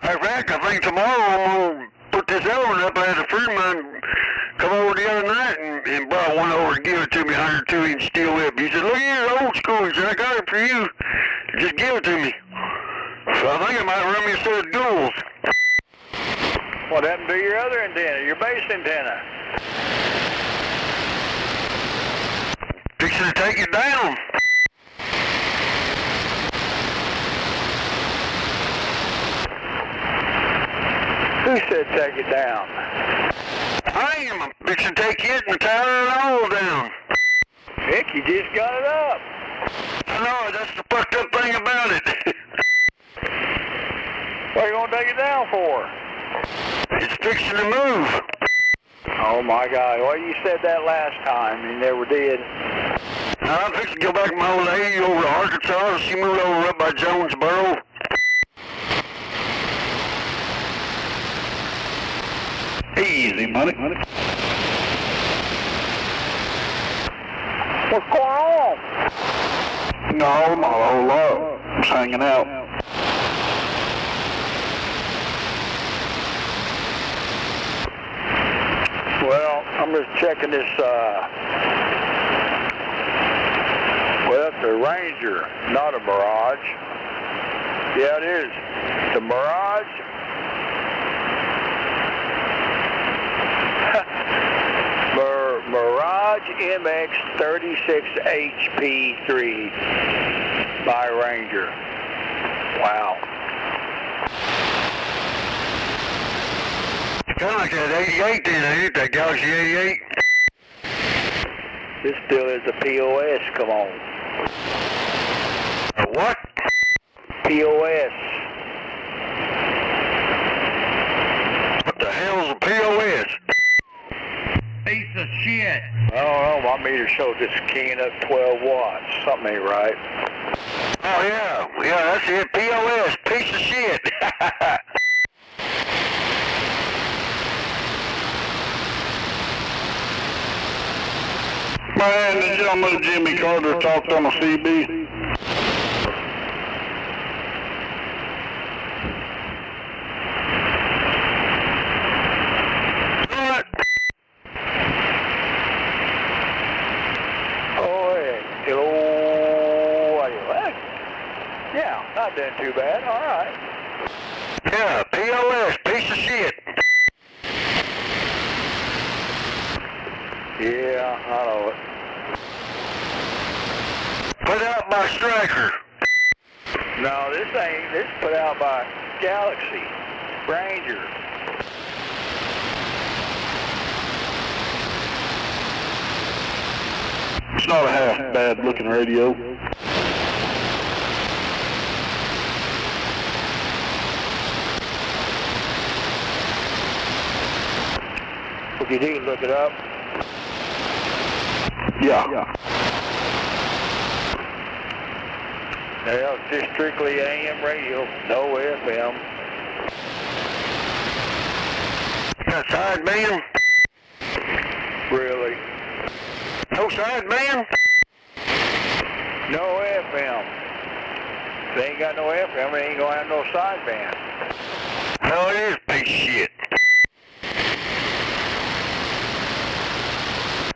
In fact, I think tomorrow I'm going to put this other one up. I had a friend of mine come over the other night and brought one over and give it to me, 102-inch steel whip. He said, look here, old school. He said, I got it for you. Just give it to me. So I think I might run me a set of duals. What happened to your other antenna, your base antenna? Fixing to take it down. Who said take it down? I am. I'm fixing to take it and the tower and all down. Heck, you just got it up. I know, that's the fucked up thing about it. What are you going to take it down for? It's fixing to move. Oh, my God. Well, you said that last time. You never did. I'm fixing to go back to my old lady over to Arkansas. She moved over up by Jonesboro. Easy, money. What's going on? No, not a whole lot. Just hanging out. Well, I'm just checking this, well, it's a Ranger, not a Mirage. Yeah, it is. The Mirage. Mirage MX 36HP3 by Ranger. Wow. It's kind of like that 88 then, ain't it? That Galaxy 88? This still is a POS, come on. A what? POS. What the hell's a POS? Piece of shit. I don't know, my meter showed this keying up 12 watts. Something ain't right. Oh, yeah. Yeah, that's it. POS. Piece of shit. Man, did y'all know Jimmy Carter talked on a CB? What? Oh, hey. Hello. Yeah, not doing too bad. All right. Yeah, POS, piece of shit. Yeah, I know it. Put out by Striker. No, this ain't. This is put out by Galaxy Ranger. It's not a half bad looking radio. If you do, look it up. Yeah. Yeah, it's just strictly AM radio, no FM. Got sideband? Really? No sideband? No FM. If they ain't got no FM, they ain't gonna have no sideband. No, it is a piece of shit.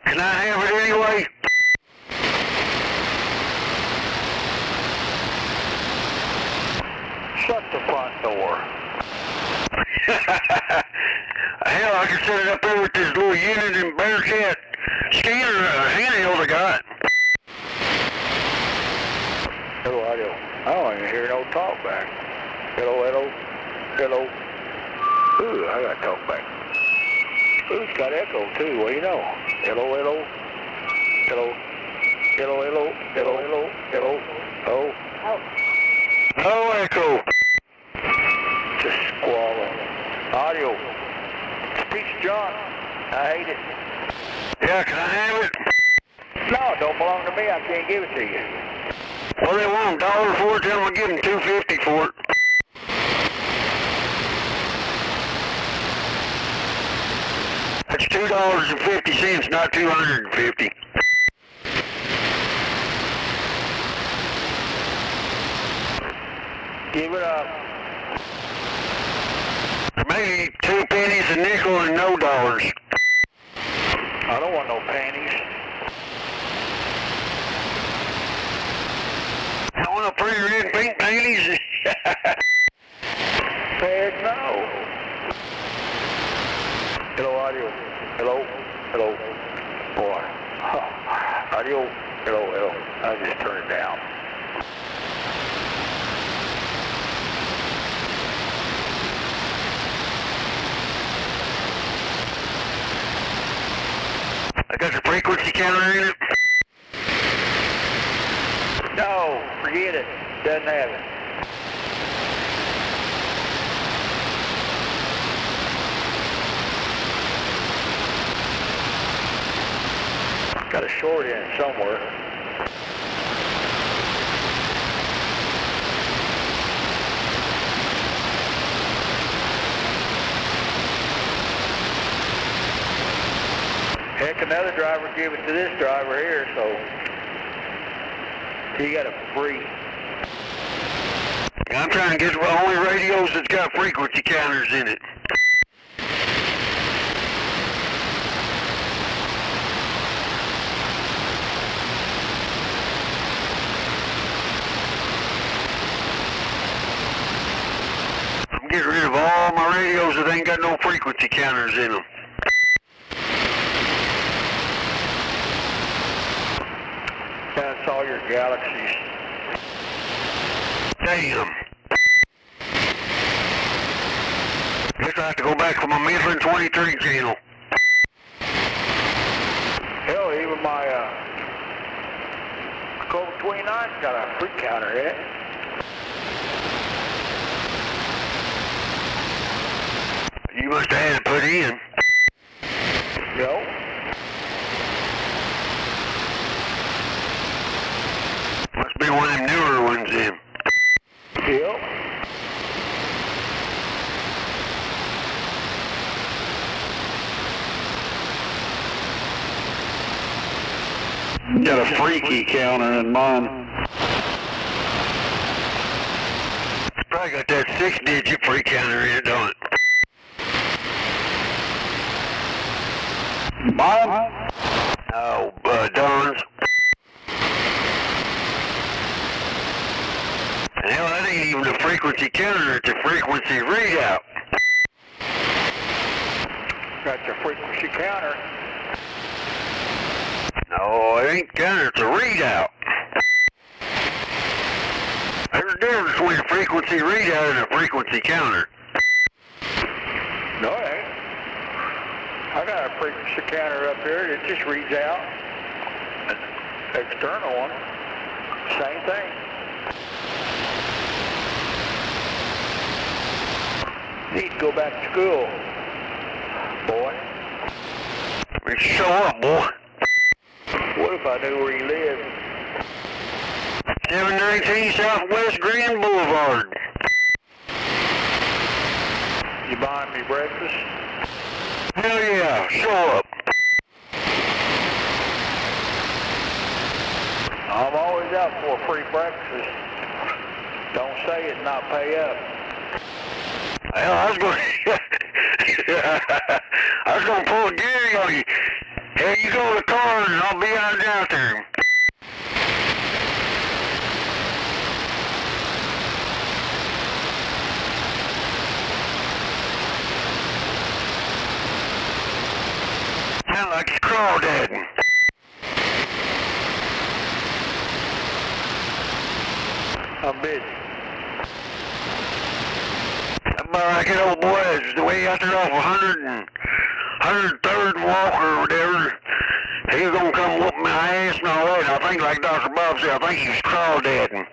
Can I have it anyway? Shut the front door. Hell, I can set it up there with this little unit and Bearcat scanner handheld I got. Hello, I don't even hear no talk back. Hello, hello, hello. Ooh, I got talk back. Ooh, it's got echo too. What do you know? Hello, hello, hello, hello, hello, hello, hello, hello. Oh. No echo. Just squalling. Audio. Speech John. I hate it. Yeah, can I have it? No, it don't belong to me. I can't give it to you. Well, they want $1 for it, then I'm gonna give them $2.50 for it. That's $2.50, not $250. Give it up. Maybe 2 pennies, a nickel, and no dollars. I don't want no panties. I want no pretty red and pink panties. Heck no. Hello, audio. Hello, hello. Boy. Audio. Hello, hello. I just turned it down. I got the frequency counter in it. No, forget it. Doesn't have it. Got a short in it somewhere. Heck, another driver gave it to this driver here, so he got it free. I'm trying to get the only radios that's got frequency counters in it. I'm getting rid of all my radios that ain't got no frequency counters in them. That's all your galaxies. Damn. Guess I have to go back for my Midland 23 channel. Hell, even my Colt 29's got a free counter in it. You must have had it put in. No. Must be one of them newer ones in. Yep. Got a freaky counter in mine. It's probably got that 6-digit free counter in it, don't it? Mine? Oh, Don's. It Hell, that ain't even a frequency counter, it's a frequency readout. That's a frequency counter. No, it ain't counter, it's a readout. There's a difference between a frequency readout and a frequency counter. No, it ain't. I got a frequency counter up here that just reads out. An external one. Same thing. Need to go back to school, boy. Show up, boy. What if I knew where you lived? 719 Southwest Grand Boulevard. You buying me breakfast? Hell yeah, show up. I'm always out for a free breakfast. Don't say it and not pay up. Hell, I was going to pull a Gary on you. Hey, you go to the car and I'll be out there. Sound like it's crawdadding. I'm busy. About like an old boy is the way out there off 103rd Walker or whatever. He was gonna come whoop my ass and all that. And I think, like Dr. Bob said, I think he was crawdadding.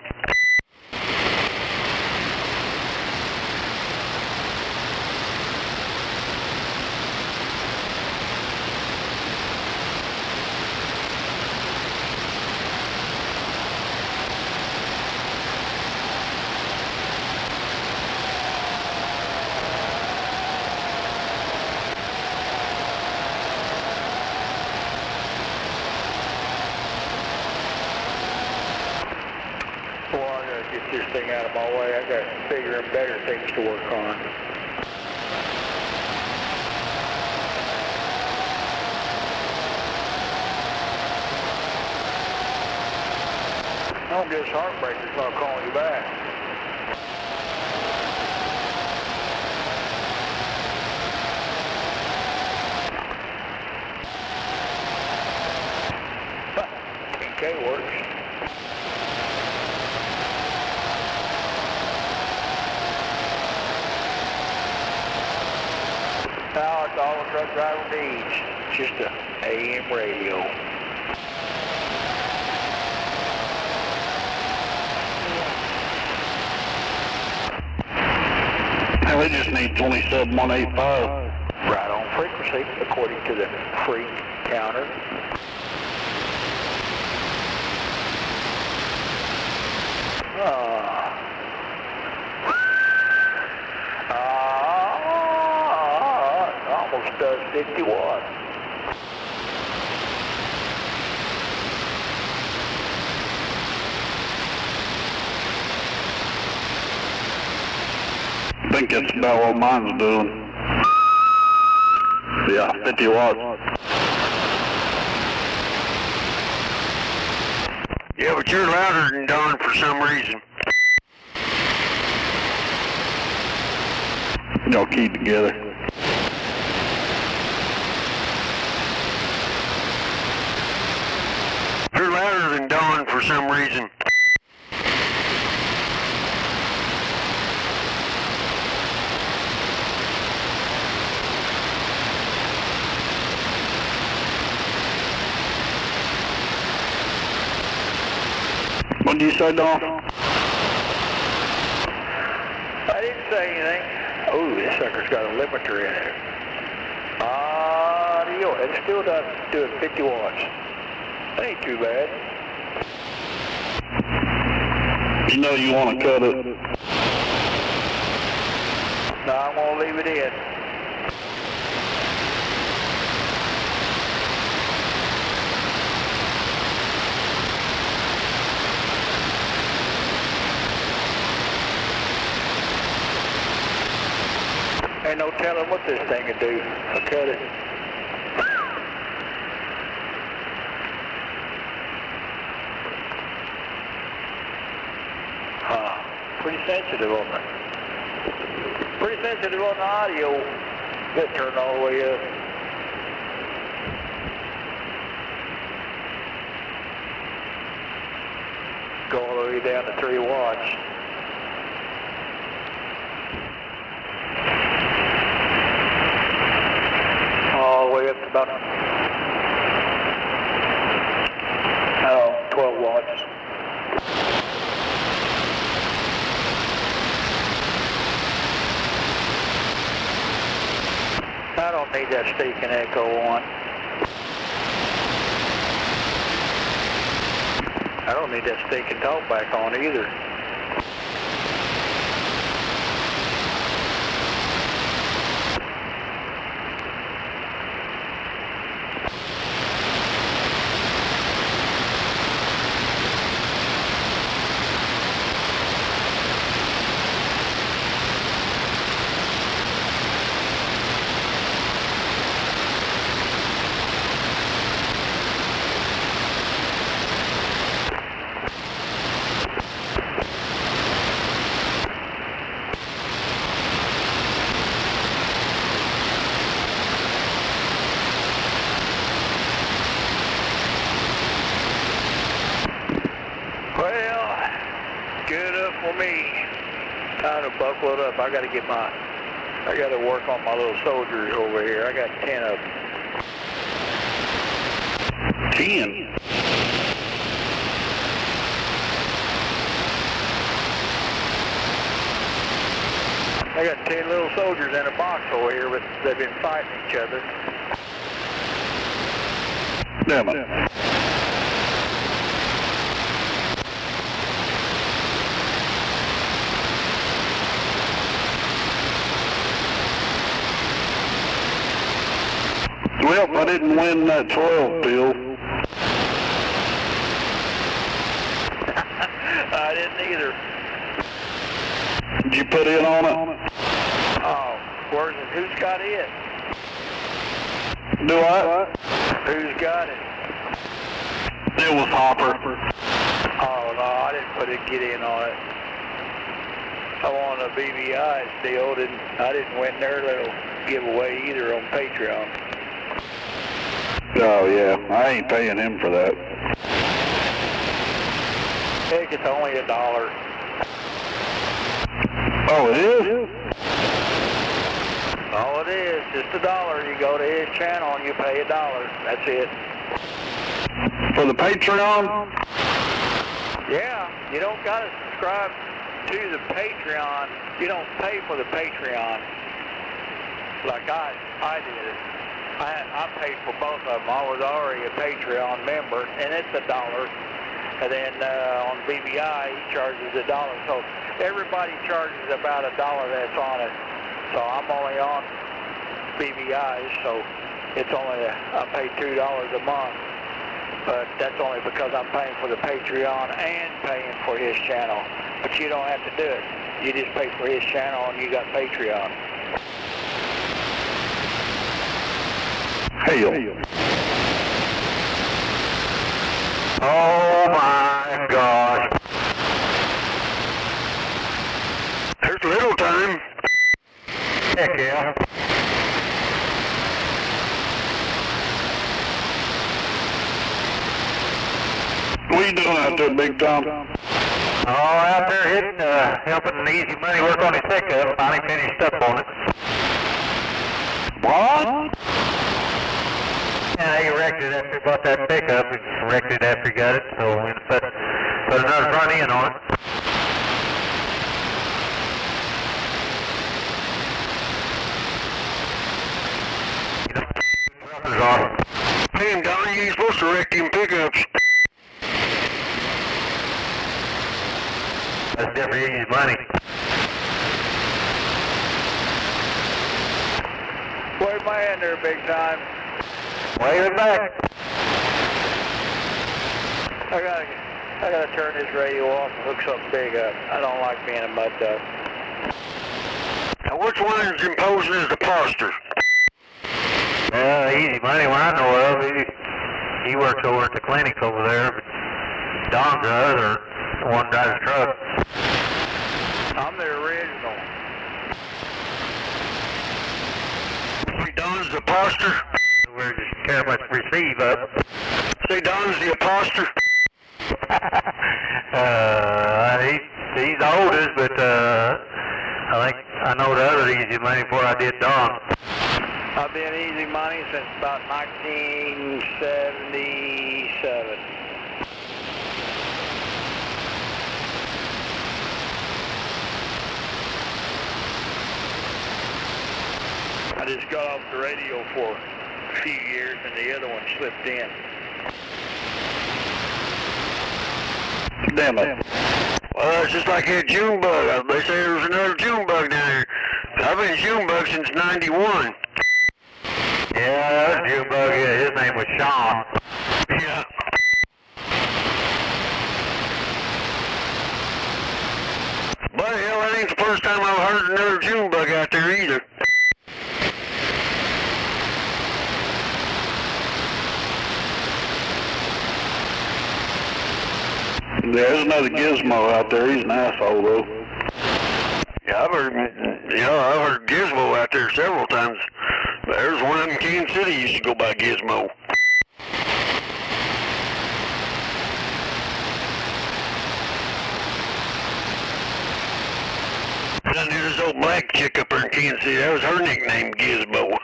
Get this thing out of my way. I got bigger and better things to work on. I don't guess Heartbreaker's not calling you back. TK works. Now it's all a truck driver needs, just an AM radio. Hell, they just need 27185. Right on frequency, according to the freak counter. Almost does 50 watts. I think that's about what mine's doing. Yeah, 50 watts. Yeah, but you're louder than Don for some reason. Y'all keep together. You're louder than Don for some reason. What did you say, Don? I didn't say anything. Oh, this sucker's got a limiter in it. It still does do it 50 watts. That ain't too bad. You know you want to cut it. No, I'm going to leave it in. Ain't no telling what this thing can do. I'll cut it. Huh. pretty sensitive on the audio. Get turned all the way up. Go all the way down to 3 watts. All the way up to about 12 watts. I don't need that stinking echo on. I don't need that stinking talkback on either. Well, good up for me. Time to buckle it up. I gotta work on my little soldiers over here. I got 10 of them. 10? I got 10 little soldiers in a box over here, but they've been fighting each other. Damn it. Well, I didn't win that 12 bill. I didn't either. Did you put in on it? Oh, who's got it? Do I? Who's got it? It was Hopper. Oh, no, I didn't get in on it. I won a BVI deal. I didn't win their little giveaway either on Patreon. Oh, yeah. I ain't paying him for that. Heck, it's only $1. Oh, it is? All it is, just $1. You go to his channel and you pay $1. That's it. For the Patreon? Yeah, you don't got to subscribe to the Patreon. You don't pay for the Patreon like I did. I paid for both of them. I was already a Patreon member, and it's $1. And then on BBI, he charges $1. So everybody charges about $1 that's on it. So I'm only on BBI, so it's only I pay $2 a month. But that's only because I'm paying for the Patreon and paying for his channel. But you don't have to do it. You just pay for his channel and you got Patreon. Hell. Oh my gosh. There's little time. Heck yeah. What are you doing out there, Big Tom? Oh, out there hitting, helping Easy Money work on his pickup. Finally finished up on it. What? Yeah, he wrecked it after he bought that pickup. He wrecked it after he got it, so we're going to put another front end on it. Man, Donnie, you ain't supposed to wreck them pickups. That's different Easy Money. Wave my hand there, big time. Wave it back. I gotta turn this radio off and hook something big up. I don't like being a mud duck. Now, which one is imposing as the pastor? Easy Money, one I know of. He works over at the clinic over there, but Don does, or one drives a truck. the original. See, Don's the imposter. We're just careful to receive up. See, Don's the imposter. He's the oldest, but I think I know the other Easy Money before I did Don. I've been Easy Money since about 1977. I just got off the radio for a few years and the other one slipped in. Damn it. Well, it's just like that June bug. They say there was another June bug down here. I've been June bug since 91. Yeah, that was June bug. His name was Sean. Yeah. But hell, that ain't the first time I've heard another June bug out there either. There's another Gizmo out there. He's an asshole, though. Yeah, I've heard Gizmo out there several times. There's one of them in Kansas City used to go by Gizmo. I knew this old black chick up there in Kansas City. That was her nickname, Gizmo.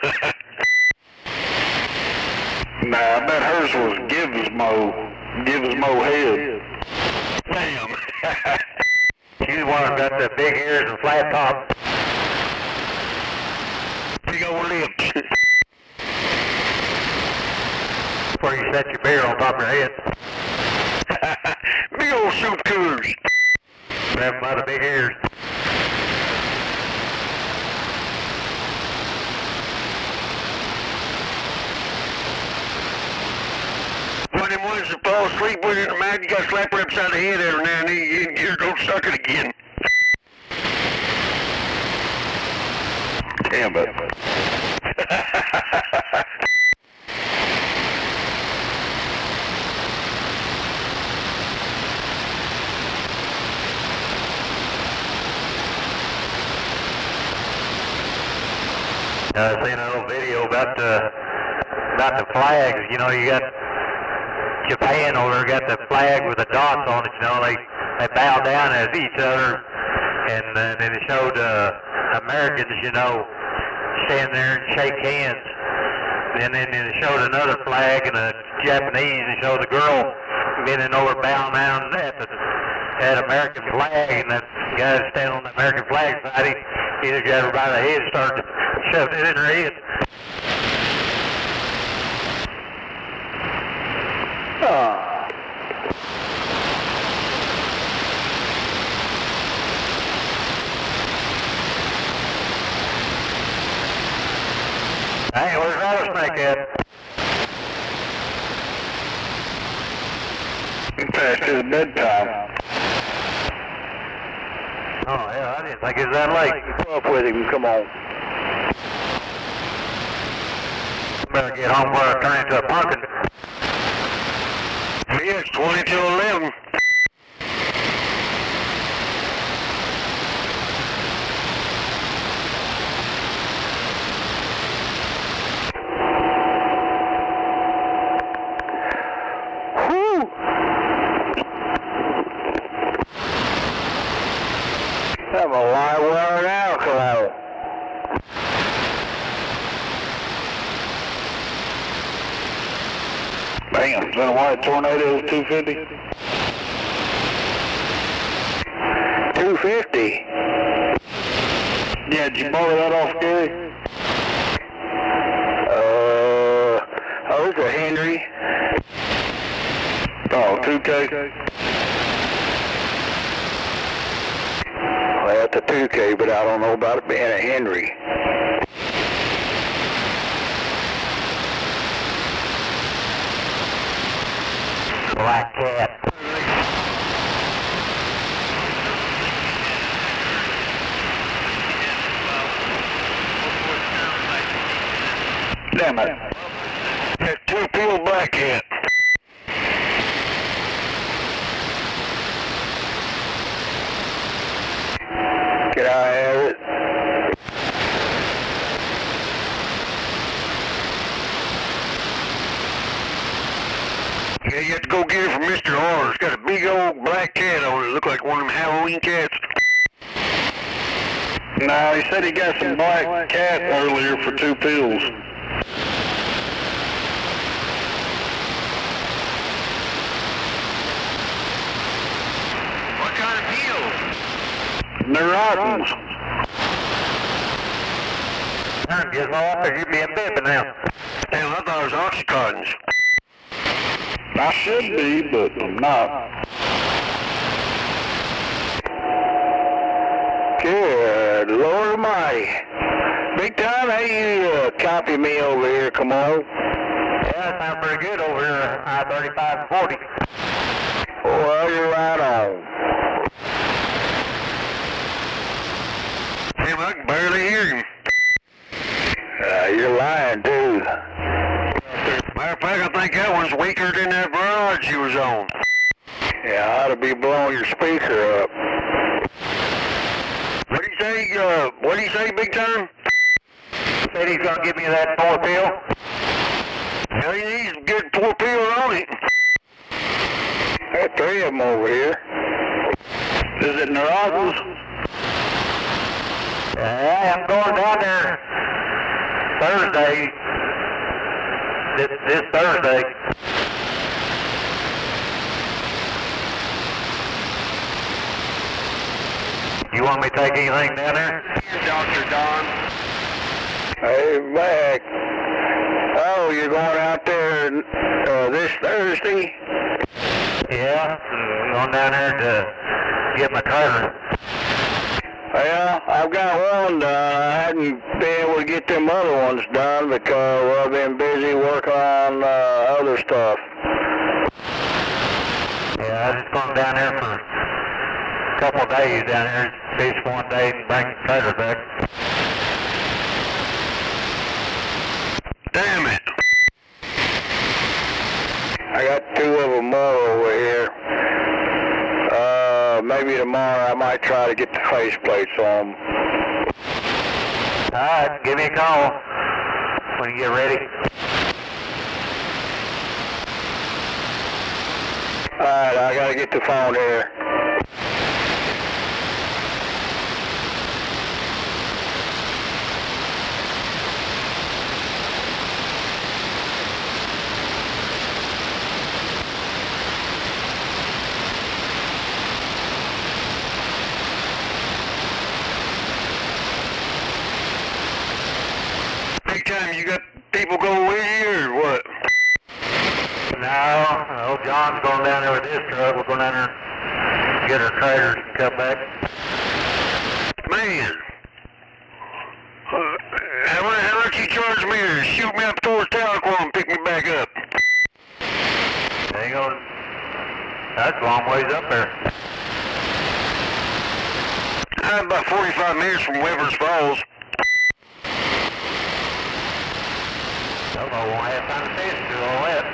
Nah, I bet hers was Gizmo Head. Damn. She's the one that got the big ears and flat top. Big old lips. Where you set your beer on top of your head. Big old soup coolers. Grab them by the big ears. One of them ones that fall asleep with it in the mouth, you got to slap her upside the head every now and then, you can get her to suck it again. Damn it. I seen a little video about the flags. You know, you got Japan over there, got the flag with the dots on it. You know, they bow down at each other, and then it showed Americans, you know, stand there and shake hands. And then it showed another flag and a Japanese, and showed the girl bending over, bowing down at the American flag, and that guy standing on the American flag side, he just got her by the head and started shoving it in her head. Hey, where's Rattlesnake at? Past his bedtime. Oh, yeah, I didn't think it was that late. Keep up with him, come on. Better get home before I turn into a pumpkin. Yeah, it's 20 till 11. I'm a live wire now, Cloud. Bam, is that a white tornado 250? 250? Yeah, did you borrow that off Gary? It's a Henry. Oh, 2K? Well, it's a 2K, but I don't know about it being a Henry. Black cat. Damn it. That 2-pill black cat. Can I have it? Yeah, you have to go get it from Mr. R. It's got a big old black cat on it. Look like one of them Halloween cats. No, he said he got some black cat earlier for 2 pills. What kind of pills? Neurotoms. Get off or you being bipping now. Damn, I thought it was Oxycontins. I should be, but I'm not. Good Lord Almighty. Big time, hey, you copy me over here, come on. Yeah, that sounds pretty good over here, I-35 and 40. Well, you're right on. Damn, I can barely hear him. You're lying, too. Matter of fact, I think that one's weaker than that barrage you was on. Yeah, I ought to be blowing your speaker up. What do you say, Big Time? Said he's gonna give me that 4 pill. Hell, he needs to get 4 pills on it. There are 3 of them over here. Is it Neurotoms? Yeah, I'm going down there Thursday. This Thursday. You want me to take anything down there? Dr. Don. Hey, back. Oh, you're going out there this Thursday? Yeah, I'm going down there to get my trailer. Well, I've got one done. I hadn't been able to get them other ones done because I've been busy working on other stuff. Yeah, I just going down there for a couple of days down there. Fish one day and bring the trailer back. Damn it. I got 2 of them more over here. Maybe tomorrow I might try to get the faceplates on them. Alright, give me a call when you get ready. Alright, I gotta get the phone here. You got people go with you or what? No, John's going down there with his truck. We're going down there, get our trailers and come back. Man, how much you charge me to shoot me up towards Tahlequah and pick me back up? Hang on. That's a long ways up there. I'm about 45 minutes from Weber's Falls. I won't have time to finish do all that.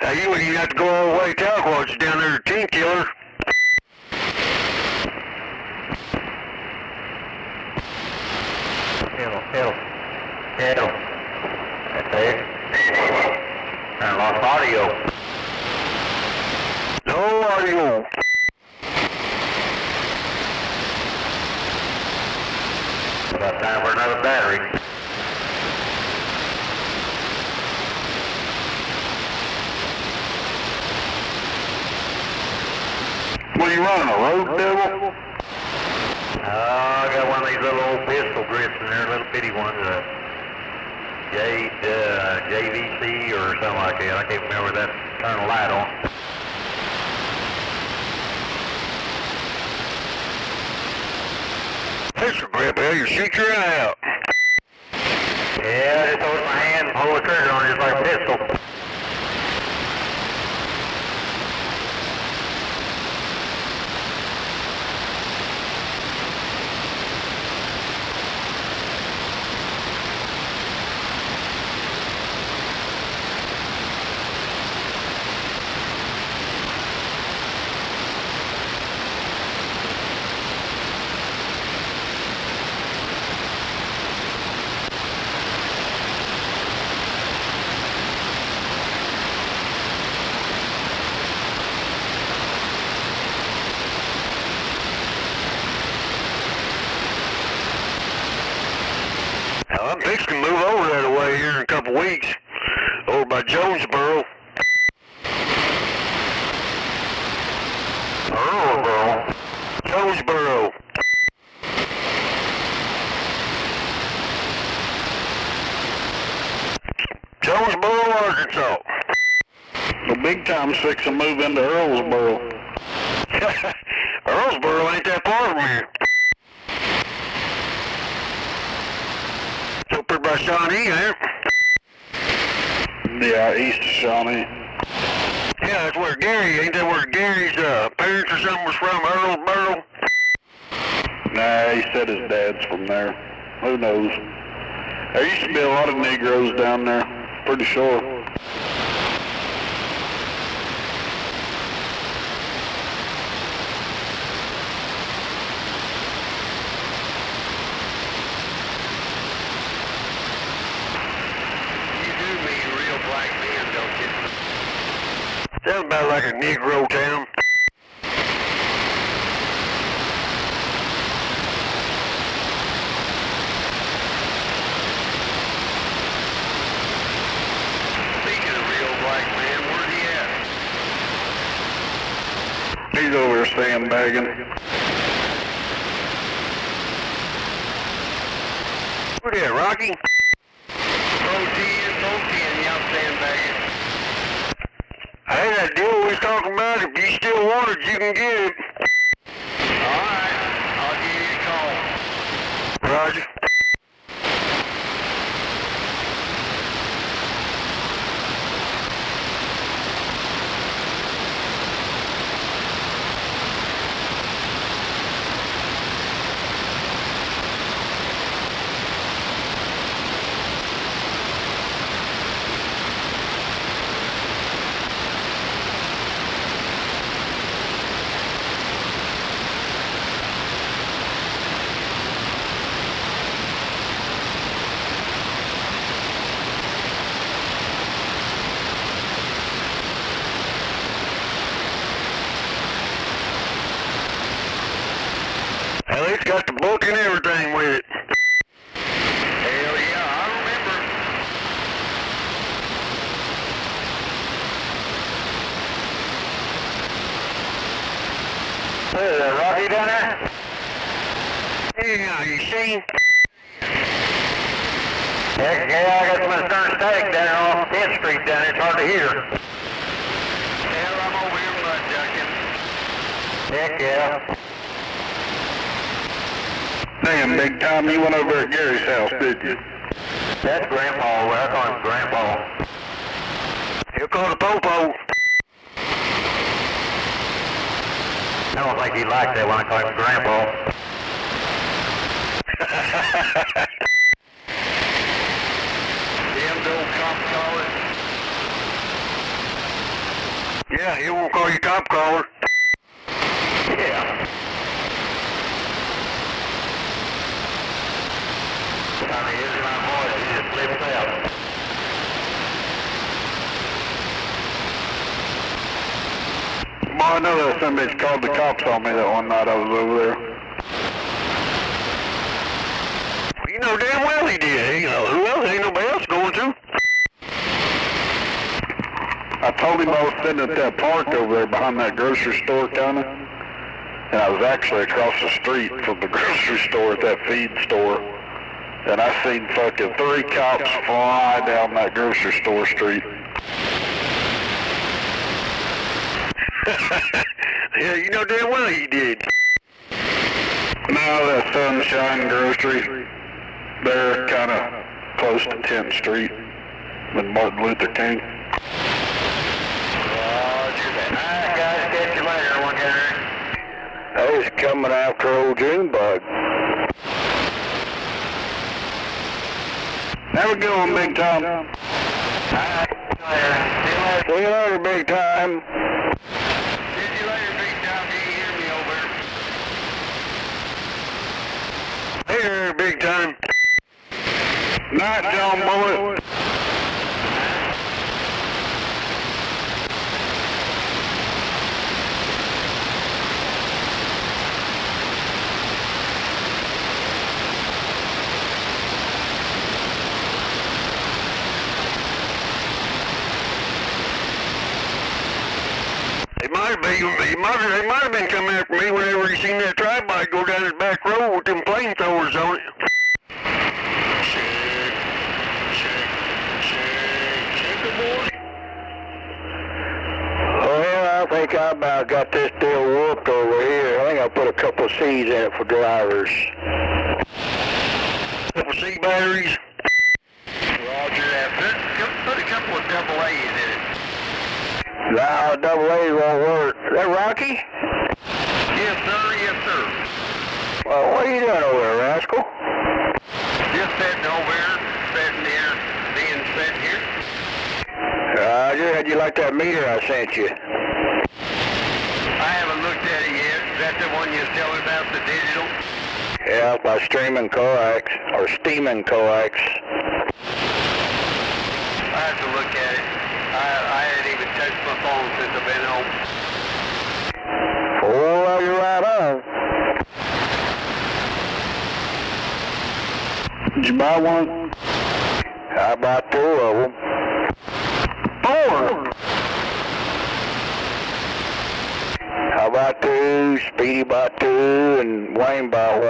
Now you wouldn't have to go all the way to Tahlequah. It's down there to Teen Killer. Hello. That's it. I lost audio. No audio. About time for another battery. What are you running, a road devil? I got one of these little old pistol grips in there, little bitty ones, JVC or something like that. I can't remember that. Turn the light on. Pistol grip, hell, you shoot your eye out. Yeah, just hold my hand and pull the trigger on it just like a pistol. couple weeks over by Jonesboro. Jonesboro. Jonesboro, Arkansas. The big time's fixing to move into Earlsboro. Earlsboro ain't that far from here. It's over by Shawnee, ain't it? Yeah, east of Shawnee. Yeah, that's where Gary, ain't that where Gary's parents or something was from, Earlsboro? Nah, he said his dad's from there. Who knows? There used to be a lot of Negroes down there, pretty sure. Sounds about like a Negro town. Speaking of real black man, where's he at? He's over there sandbagging. Where's he at, Rocky? Protein, y'all sandbagging. Hey, that deal we was talking about, if you still want it, you can get it. Alright, I'll give you a call. Roger. Hell, it's got the book and everything with it. Hell yeah, I remember. Hey, is that Rocky down there? Yeah, you see? Heck yeah, I got some stern steak down there off 10th Street down there. It's hard to hear. Hell, I'm over here mud ducking. Heck yeah. Damn, big time, you went over at Gary's house, did you? That's Grandpa. Well, I call him Grandpa. He'll call the Popo. I don't think he liked that when I call him Grandpa. Damn old cop caller. Yeah, he won't call you cop caller. Yeah. I mean, here's my voice. He just flips out. Boy, I know that some bitch called the cops on me that one night I was over there. You know damn well he did. You know, who else? Ain't nobody else going to. I told him I was sitting at that park over there behind that grocery store, kinda. And I was actually across the street from the grocery store at that feed store. And I seen fucking 3 cops fly down that grocery store street. Yeah, you know damn well he did. No, that Sunshine Grocery. They're kinda close to 10th Street with Martin Luther King. Roger that. Alright, guys, catch you later, one guy. I was coming after old Junebug. Have a good one, big time. Alright, see you later. See you later, big time. See you later, big time. Can you hear me over? Hey there, big time. Night, John Boy. He might have been coming after me whenever he seen that tri-bike go down his back road with them flamethrowers on it. Check it, boy. Well, I think I about got this deal whooped over here. I think I'll put a couple of C's in it for drivers. Couple C batteries. Roger that. Put a couple of double A's in it. No, double A's won't work. Is that Rocky? Yes, sir. Yes, sir. Well, what are you doing over there, rascal? Just sitting over here, sitting here, being sitting here. I just had you like that meter I sent you. I haven't looked at it yet. Is that the one you was telling about, the digital? Yeah, by streaming coax, or steaming coax. I have to look at it. I hadn't even touched my phone since I've been home. Oh, well, you're right on. Did you buy one? I bought 2 of them. 4? I bought 2, Speedy bought 2, and Wayne bought 1.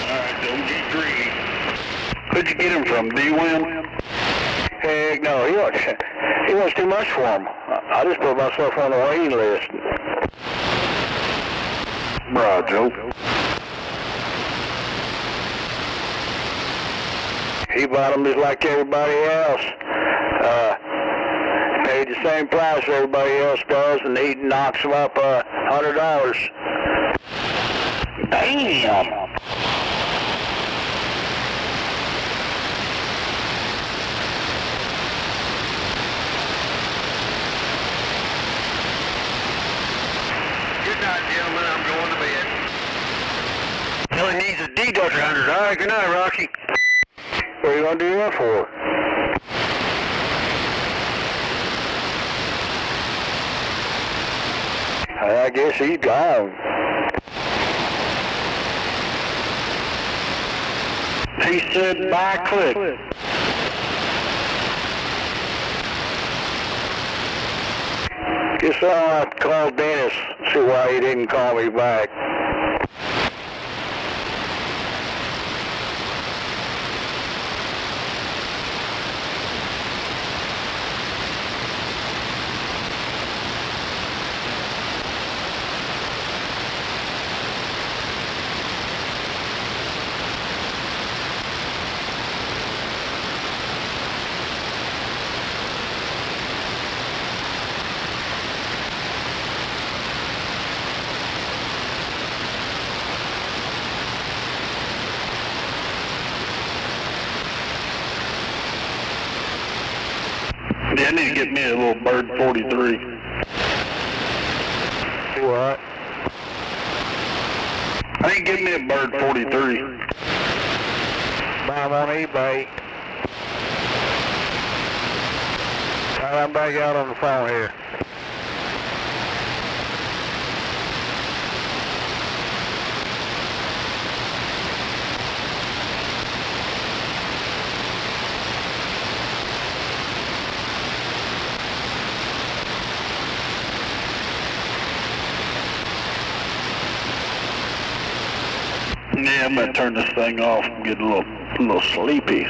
Alright, don't get greedy. Where'd you get him from? D-Win? Heck no, he wants too much for him. I just put myself on the waiting list. Bro, Joe. He bought them just like everybody else. Paid the same price everybody else does, and he knocks them up $100. Damn! Good night, gentlemen. I'm going to bed. Well, he needs a deductor 100. All right, good night, Rocky. What are you going to do that for? I guess he's gone. He said buy click. Guess I'll have to call Dennis, see why he didn't call me back. Yeah, I need to get me a little Bird 43. What? I need to get me a Bird 43. Buy them on eBay. I'm back out on the phone here. Yeah, I'm gonna turn this thing off. I'm getting a little sleepy.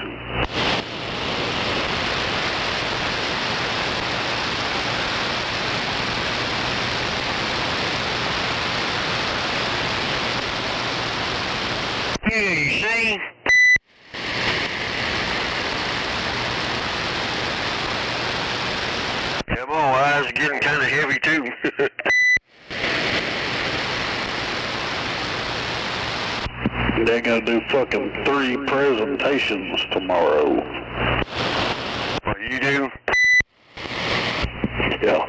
Yeah, you see? Yeah, my eyes are getting kind of heavy too. They're gonna do fucking 3 presentations tomorrow. What you do? Yeah.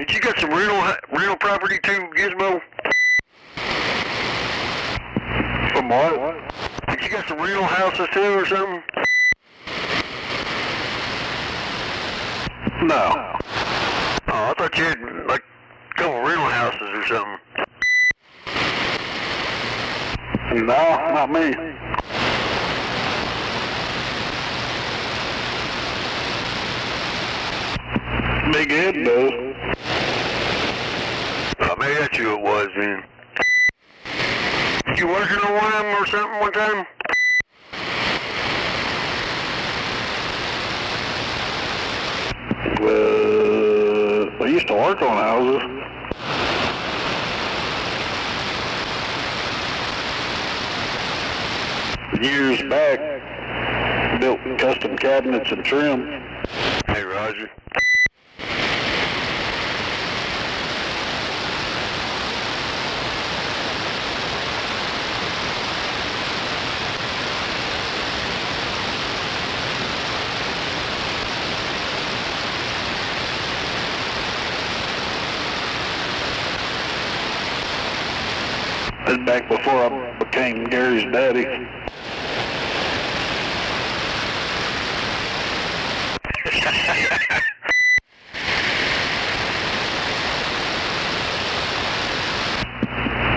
Did you got some rental property too, Gizmo? From what? Did you got some rental houses too or something? No. Oh, I thought you had like a couple rental houses or something. No, not me. Big Ed does. Oh, maybe that's who it was then. Did you working on one of them or something one time? I used to work on houses. Years back, built custom cabinets and trim. Hey, Roger. That's back before I became Gary's daddy.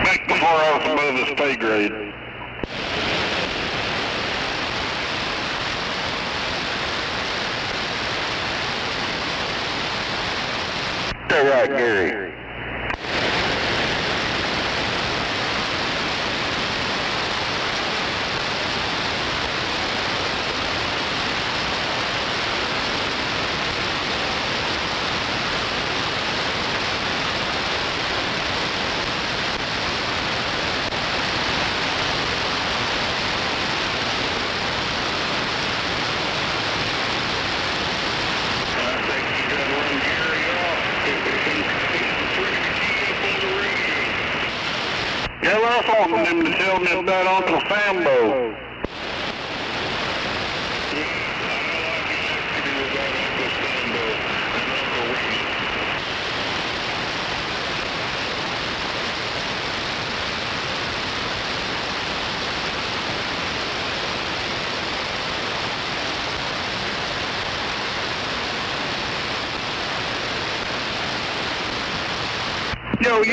Back before I was above his pay grade. That's right, Gary. Yeah, well, I was wanting them to tell me about Uncle Sambo.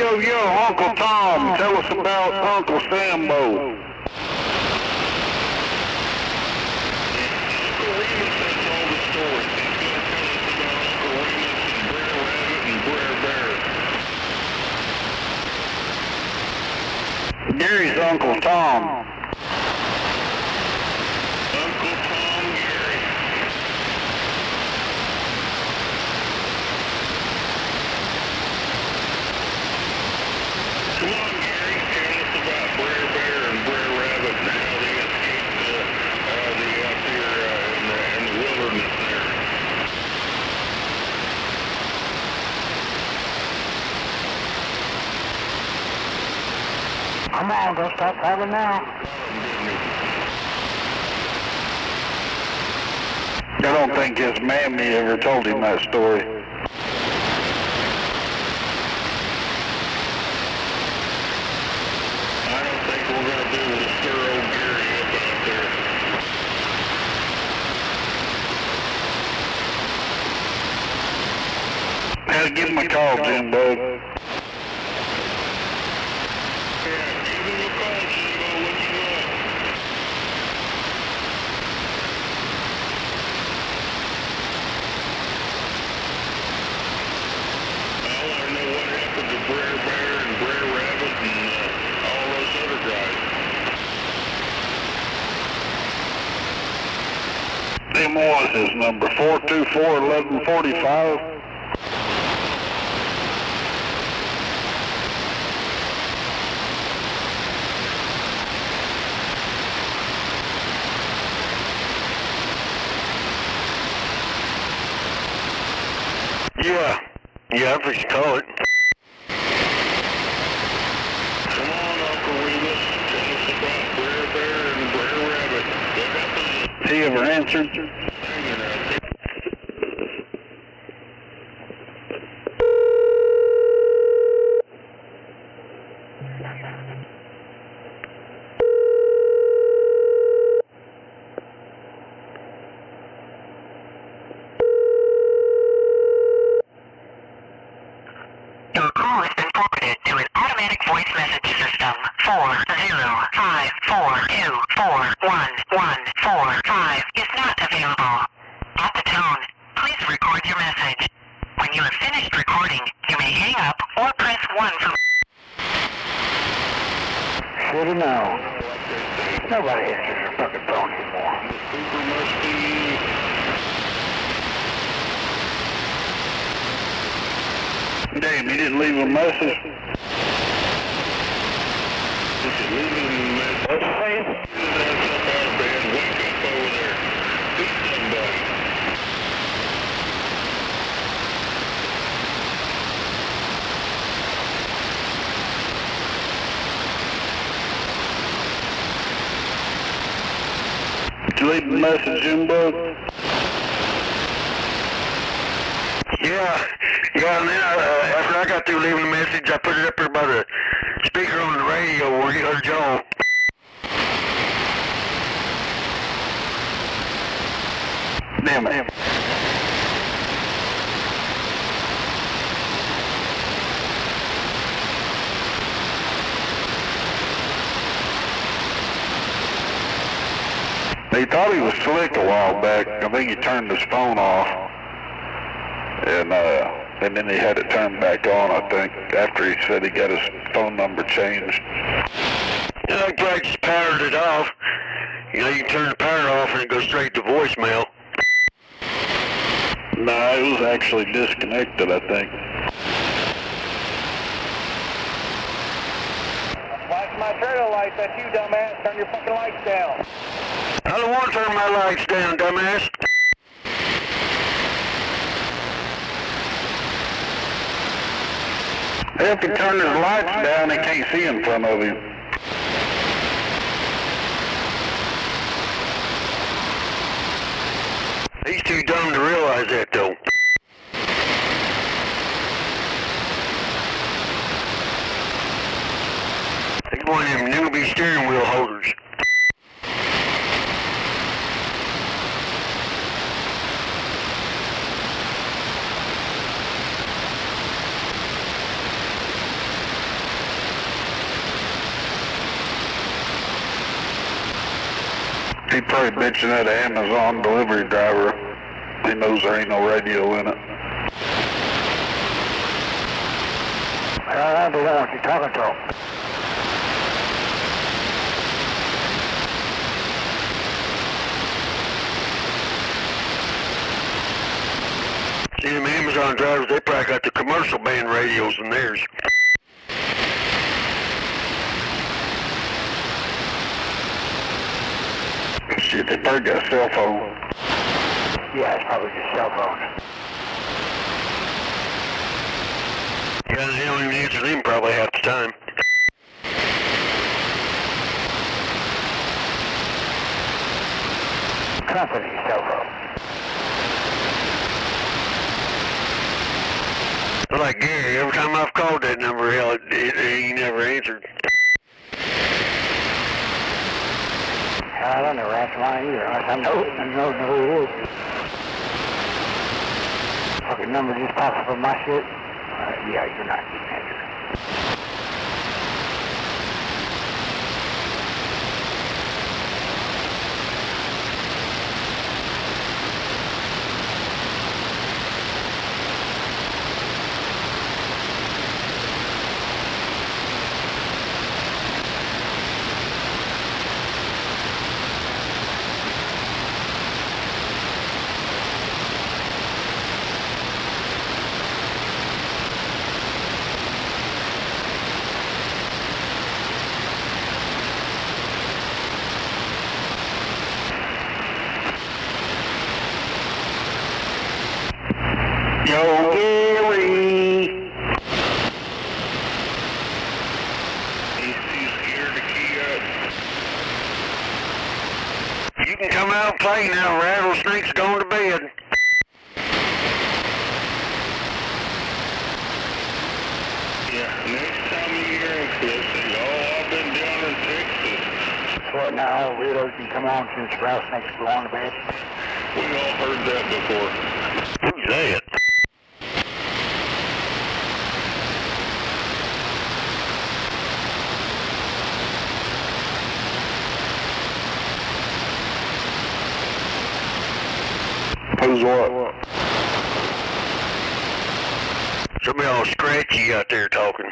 Yo, Uncle Tom, tell us about Uncle Sambo. Gary's Uncle Tom. Uncle Tom Gary. Come on, Gary, tell us about Brer Bear and Brer Rabbit and how they escaped out here in the wilderness there. Come on, go start telling now. I don't think his mammy ever told him that story. I don't think we're going to be able to stir old Gary up out there. Had to give him a call, Jim, bud. Brer Bear and Brer Rabbit and all those other guys. Them was his number, 424-1145. Yeah, that's what you call it. He ever answered? Hanging out there. 4145 is not available. At the tone, please record your message. When you have finished recording, you may hang up or press 1 for... Should've known. Nobody answers their fucking phone anymore. Damn, he didn't leave a message. What's he saying? Did you leave a message, Jimbo? Yeah, now, after I got through leaving a message, I put it up there by the speaker on the radio where he heard y'all. Damn it. He thought he was slick a while back. I think he turned his phone off. And then he had it turned back on, I think, after he said he got his phone number changed. Yeah, I probably just powered it off. You know, you can turn the power off and it goes straight to voicemail. No, it was actually disconnected, I think. Watch my trailer lights, that's you, dumbass. Turn your fucking lights down. I don't want to turn my lights down, dumbass. If he turned his lights down, he can't see in front of him. He's too dumb to realize that, though. He's one of them newbie steering wheel holders. He probably bitching at an Amazon delivery driver. He knows there ain't no radio in it. I don't know what you're talking to. See, them Amazon drivers, they probably got the commercial band radios in theirs. Shit, they probably got a cell phone. Yeah, it's probably just cell phone. Yeah, they don't even answer them probably half the time. Company cell phone. Like Gary, every time I've called that number, hell, he never answered. I don't know answer mine either. I know who it is. Fucking number just pops up on my shit. Yeah, you're not getting answered. Yo, Gary! He's too scared to key up. You can come out and play now. Rattlesnake's going to bed. Yeah, next time you hear him flipping, I've been down in Texas. What now? Weirdos can come on since rattlesnakes go on to bed. We all heard that before. Who's that? Who's what? Somebody all scratchy out there talking.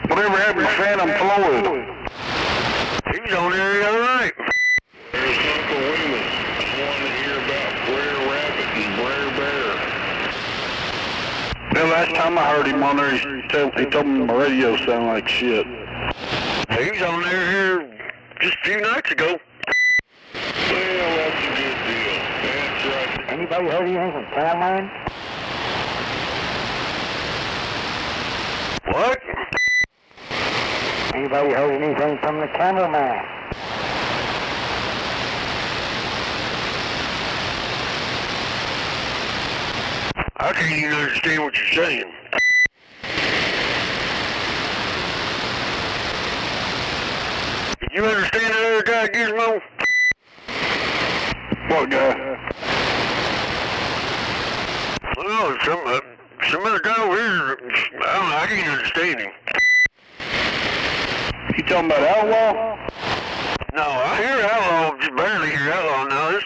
Whatever happened to Phantom Floyd? He was on there the other night. There's Uncle Wheeler. I wanted to hear about Brer Rabbit and Brer Bear. The last time I heard him on there, he told me my radio sounded like shit. He was on there here just a few nights ago. Well, that's a good deal. That's right. Anybody heard anything from Townland? What? Anybody heard anything from the cameraman? I can't even understand what you're saying. Did you understand that other guy, Gizmo? What guy? Well, some other guy over here, I can't understand him. You talking about Outlaw? No, I hear Outlaw, just barely hear Outlaw now. This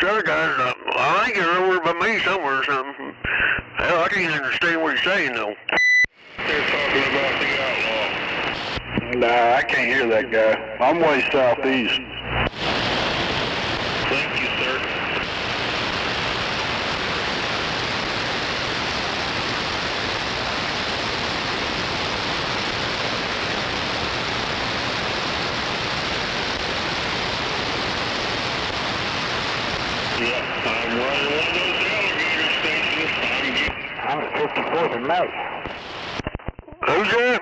other guy's, I think you're over by me somewhere or something. Hell, I can't understand what he's saying, though. They're talking about the Outlaw. Nah, I can't hear that guy. I'm way southeast. Thank you, sir. Yeah, I'm running one of those alligator stations. I'm at 54th and May. Who's that?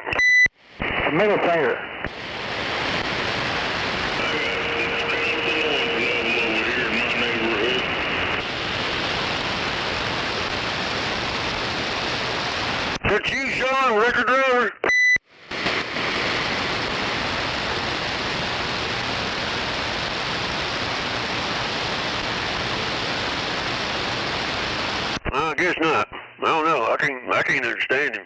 The middle finger. That's you, Sean, record driver? I guess not. I don't know. I can't understand him.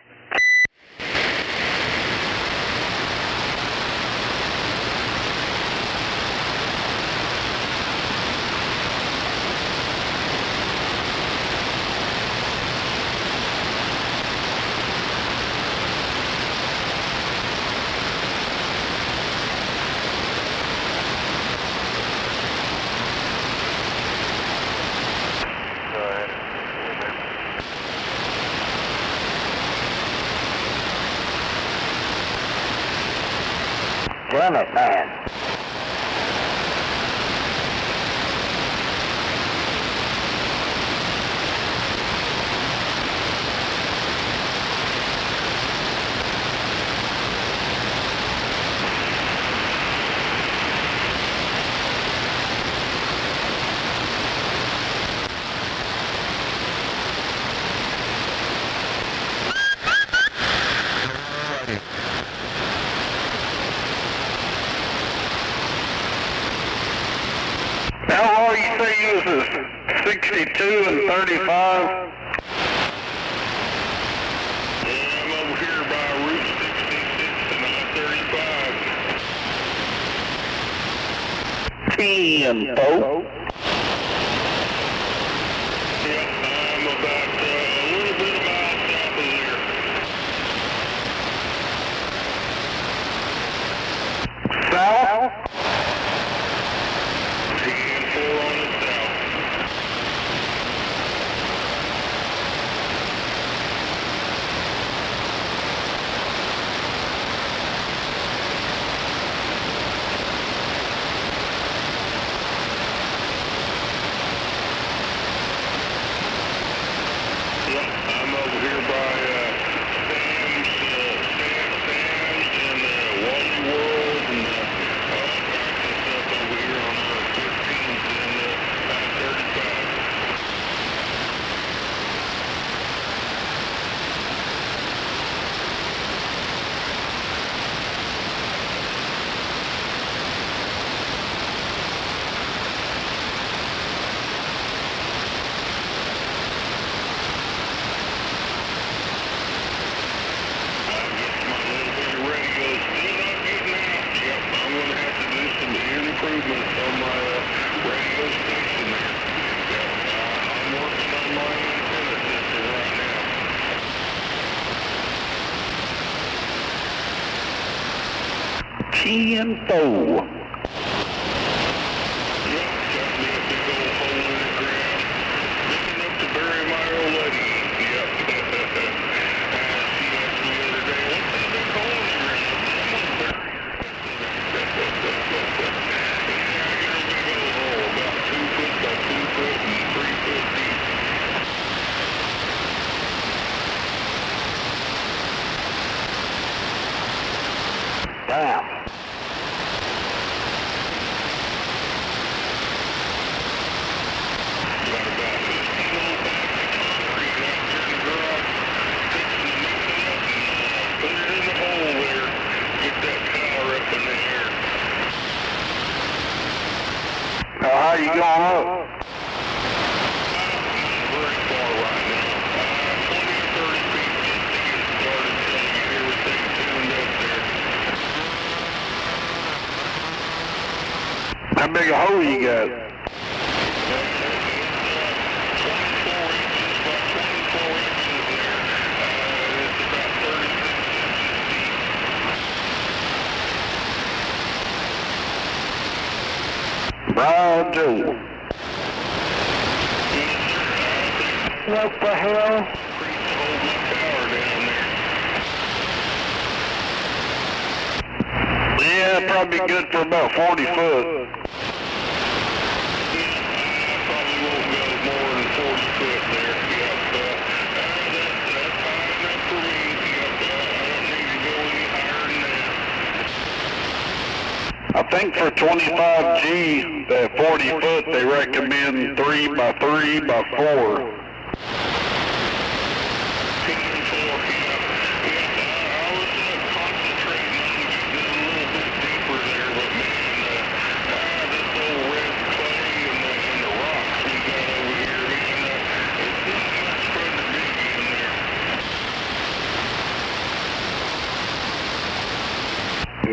Damn it, man. How long you say you was 62 and 35? Yeah, I'm over here by Route 66 and I-35. 10, folks. Yep, I'm about a little bit of miles south of there. South? 10-4 on the south. Yep, I'm over here by Sam's and Wally World and all kinds of stuff over here on 15th and I-35. 10-4. Damn. How you going up? How big a hole you got? Roger. What the hell? Yeah, probably good for about 40 foot. I think for 25G, that 40 foot, they recommend 3x3 by 4.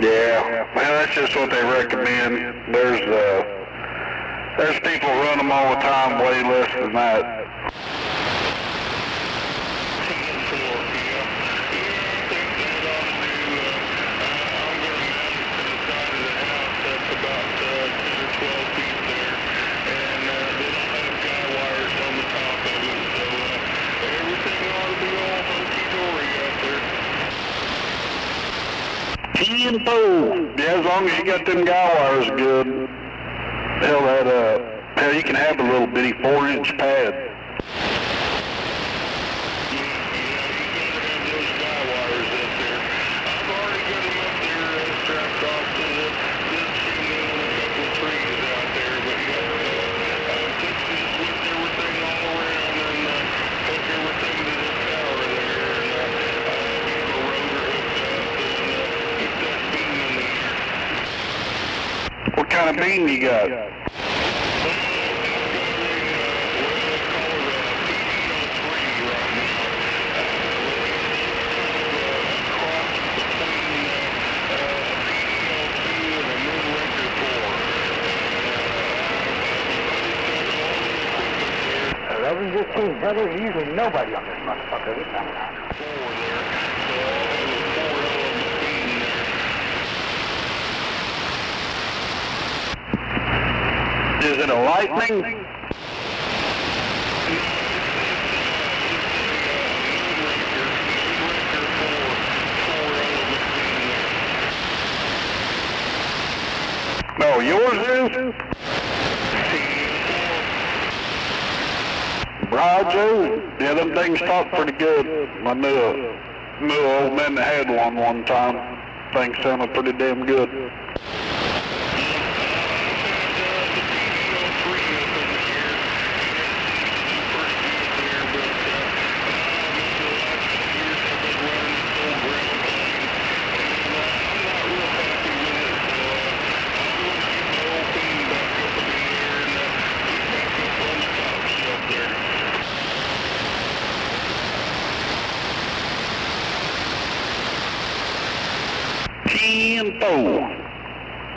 Yeah, well, that's just what they recommend. There's people run them all the time, way less than that. Yeah, as long as you got them guy wires good. Hell, you can have a little bitty 4-inch pad. What kind of beam you got? Wasn't just his brother, usually nobody on this motherfucker this time around. Is it a lightning? No, yours is? Roger. Yeah, them things talk pretty good. I knew an old man that had one time. Things sounded pretty damn good.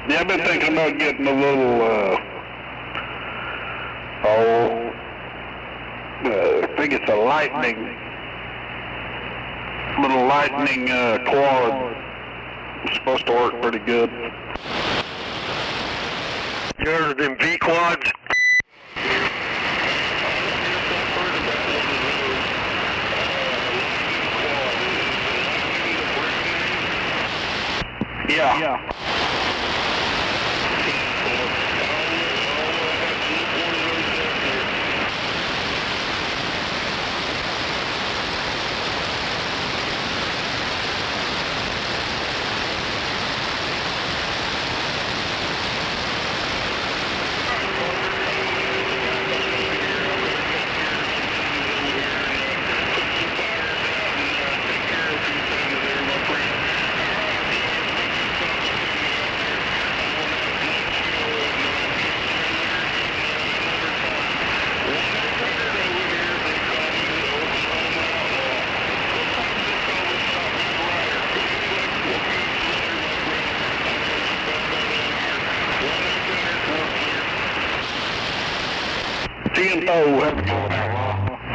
Yeah, I've been thinking about getting a little, I think it's a lightning quad. It's supposed to work pretty good. You heard of them V-quads? Yeah.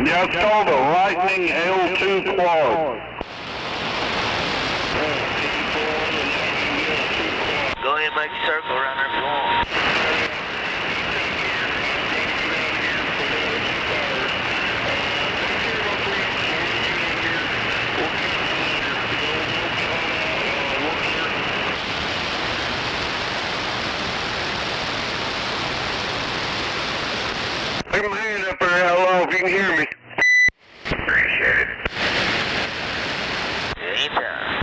Yeah, it's called a Lightning L2 quad. Go ahead and make a circle around there if you want. Leave my hand up there how long if you can hear me. Appreciate it. Anytime.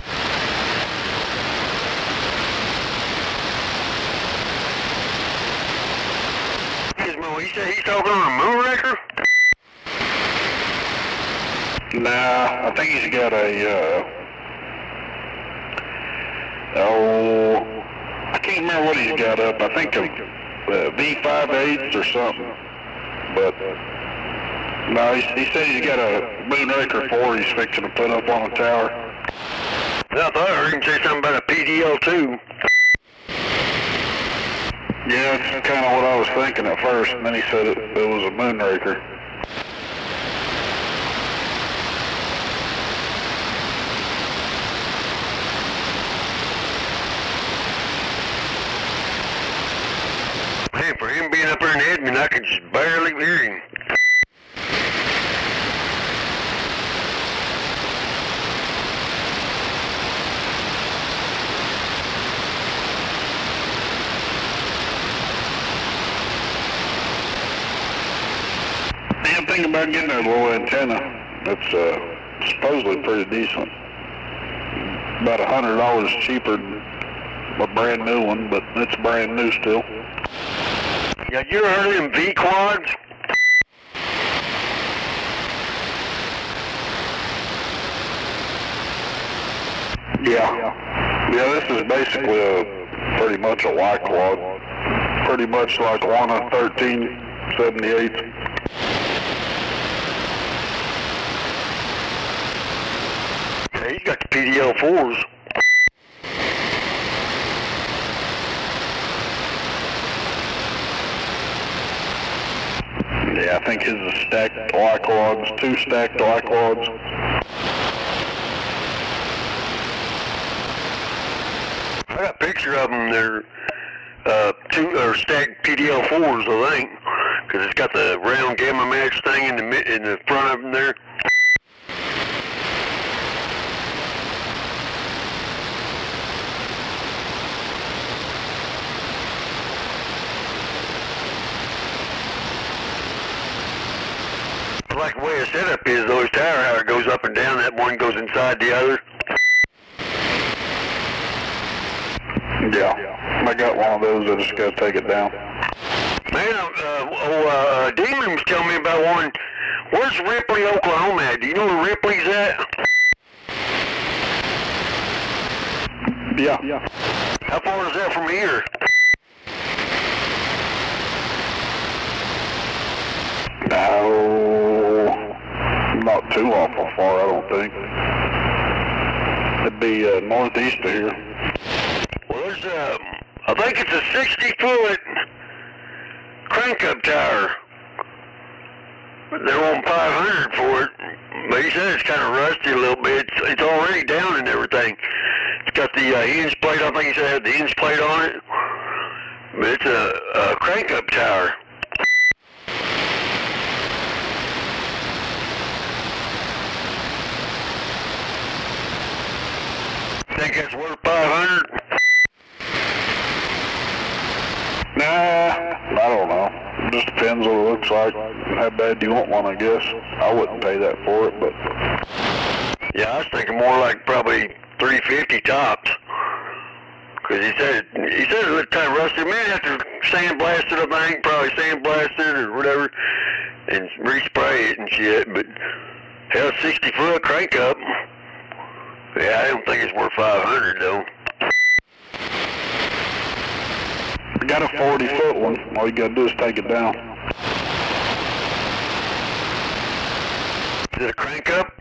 Gizmo, he said he's talking on a moonraker? Nah, I think he's got a, I can't remember what he's got up. I think a V5.8 or something. But, no, he said he's got a Moonraker 4 he's fixing to put up on the tower. I thought I heard him say something about a PDL2. Yeah, that's kind of what I was thinking at first, and then he said it was a Moonraker. Man, for him being up there in Edmond, I could just barely hear him. Damn thing about getting that little antenna, it's supposedly pretty decent. About $100 cheaper than a brand new one, but it's brand new still. Yeah, you ever heard of them V-quads? Yeah, this is basically pretty much a Y quad. Pretty much like one of 1378. Yeah, he's got the PDL4s. Yeah, I think his is stacked Y quads, 2 stacked Y quads. I got a picture of them. They're stacked PDL4s, I think, because it's got the round gamma match thing in the front of them there. I like the way the setup is, though, his tower, how it goes up and down. That one goes inside the other. Yeah, I got one of those. I just got to take it down. Man, Demon was telling me about one. Where's Ripley, Oklahoma at? Do you know where Ripley's at? Yeah. How far is that from here? No, not too awful far, I don't think. It'd be northeast of here. Well, there's I think it's a 60-foot crank-up tower. They're on 500 for it, but he said it's kind of rusty a little bit. It's already down and everything. It's got the hinge plate. I think he said it had the hinge plate on it. But it's a crank-up tower. Think that's worth 500? Nah, I don't know. It just depends what it looks like and how bad you want one, I guess. I wouldn't pay that for it, but... Yeah, I was thinking more like probably 350 tops. Cause he said it looked kind of rusty. Maybe have to sandblast it, I think, probably sandblast it or whatever, and respray it and shit. But hell, 60-foot crank up. Yeah, I don't think it's worth 500 though. I got a 40-foot one. All you gotta do is take it down. Is it a crank up?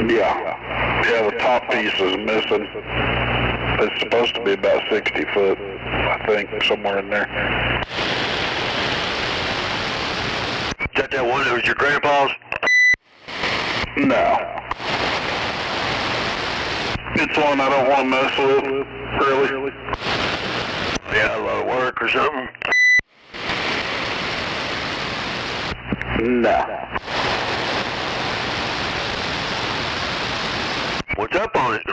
Yeah, the top piece is missing. It's supposed to be about 60 foot, I think, somewhere in there. Is that one that was your grandpa's? No. It's one I don't want to mess with, really. Yeah, a lot of work or something? No. What's up on it?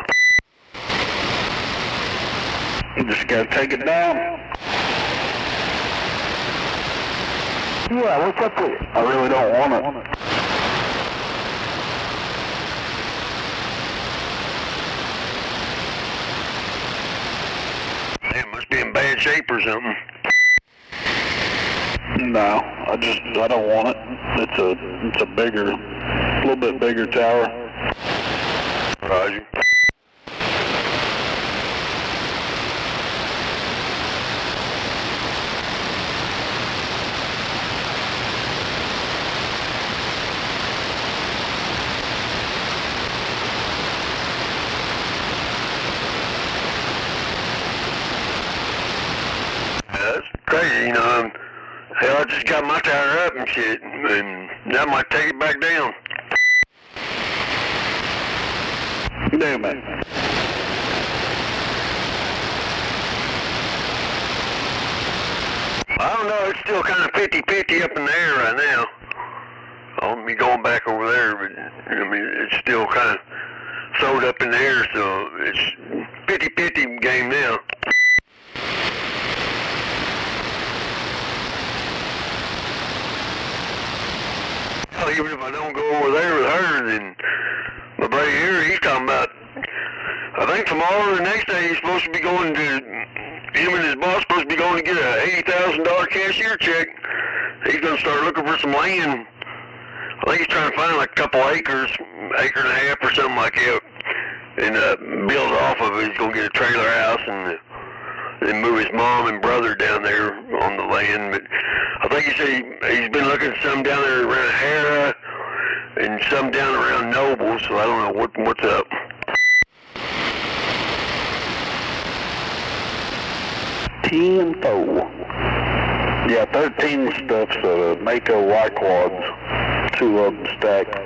You just gotta take it down. Yeah, what's up with it? I really don't want it. It must be in bad shape or something. No, I don't want it. It's a bigger, a little bit bigger tower. Roger. That's crazy, you know. Hell, I just got my tower up and shit, and now I might take it back down. Damn it. I don't know, it's still kind of 50-50 up in the air right now. I'll be going back over there, but I mean, it's still kind of throwed up in the air, so it's 50-50 game now. Hell, even if I don't go over there with her, then my buddy here, he's talking about, I think tomorrow or the next day he's supposed to be going to, him and his boss supposed to be going to get a $80,000 cashier check. He's going to start looking for some land. I think he's trying to find like a couple acres, acre and a half or something like that, and build off of it. He's going to get a trailer house and then move his mom and brother down there on the land. But I think he said he's been looking at some down there around Hera and some down around Noble, so I don't know what's up. Yeah, 13 stuffs of Mako Y quads, 2 of them stacked.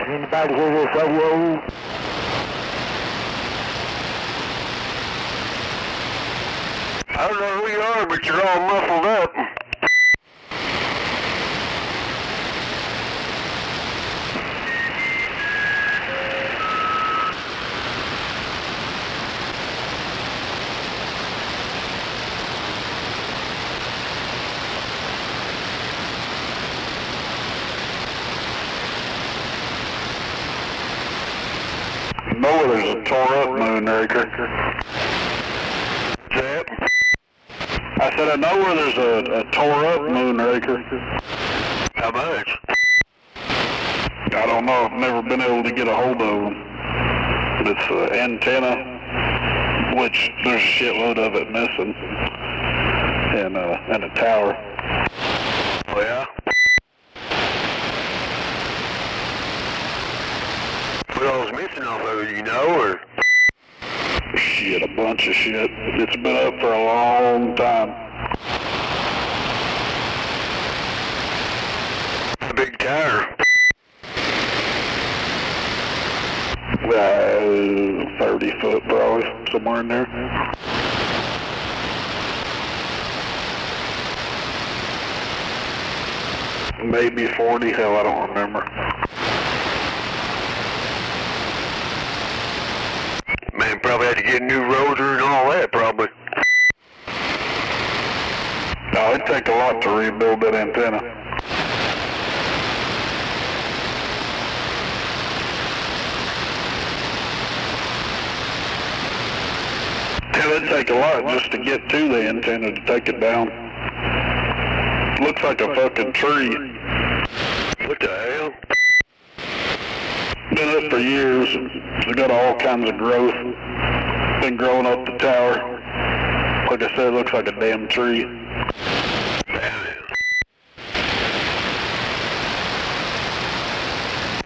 Anybody hear this radio? I don't know who you are, but you're all muffled up. No, there's a tore up moonraker. Yep. I said I know where there's a tore up moonraker. How much? I don't know. I've never been able to get a hold of them. It's an antenna, which there's a shitload of it missing. and a tower. Oh, yeah? What all's missing off of it, you know, or? Shit, a bunch of shit. It's been up for a long time. A big tire. 30 foot probably, somewhere in there. Maybe 40, hell, I don't remember. Man, probably had to get a new rotor and all that, probably. No, it'd take a lot to rebuild that antenna. It'd take a lot just to get to the antenna to take it down. Looks like a fucking tree. What the hell? Been up for years. It's got all kinds of growth. Been growing up the tower. Like I said, it looks like a damn tree.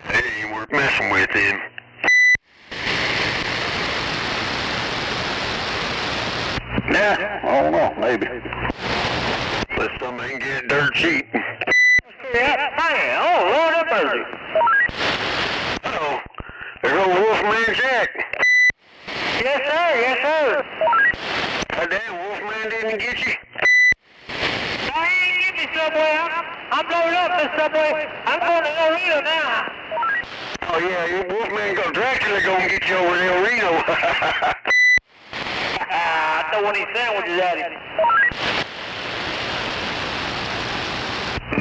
It ain't worth messing with him. Yeah, I don't know, maybe. Unless somebody can get it dirt cheap. Yeah, man. Oh, Lord have mercy. Uh-oh. There's old Wolfman Jack. Yes, sir. Yes, sir. That damn Wolfman didn't get you? No, he ain't get me, Subway. I'm blowing up this Subway. I'm going to El Reno now. Oh, yeah, your Wolfman Dracula gonna get you over in El Reno. I don't want any sandwiches at him.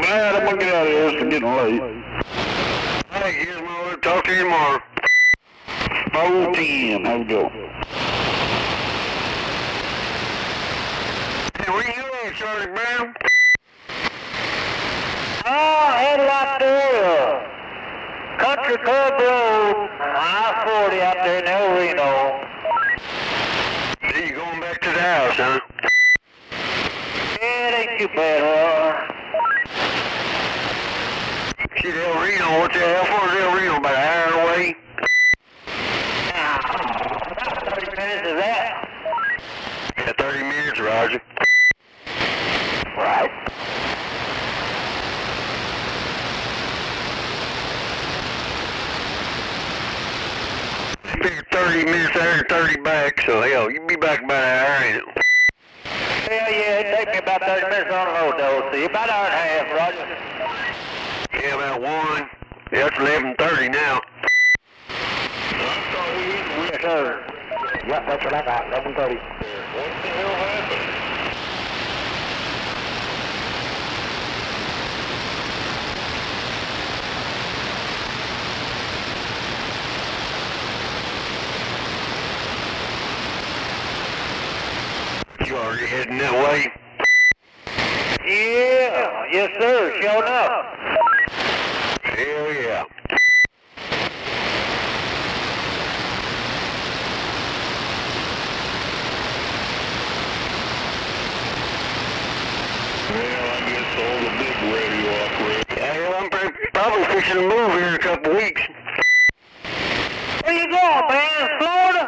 Alright, I'm gonna get out of here. It's getting late. Hey, here's my order. Talk to you tomorrow. 4:10. Have a go. Hey, where you at, Charlie Brown? Oh, headed out there. Country Club Road, I-40 out there in El Reno. You going back to the house, huh? Yeah, it ain't too bad, Shit, El Reno, what's that? How far is El Reno? About an hour away? About 30 minutes of that. Yeah, 30 minutes, Roger. Right. Figure 30 minutes there and 30 back, so hell, you'll be back about an hour, ain't it? Hell yeah, it take me about 30 minutes on the road though, see, about an hour and a half, Roger. Yeah, about 1. Yeah, it's 11:30 now. Yes, sir. Yep, that's what I got, 11:30. What the hell happened? You already heading that way? Yeah, yes sir, sure enough. Hell yeah. Well, I guess all the big radio operators. Yeah, hell, I'm probably fixing to move here in a couple weeks. Where you going, man? Florida?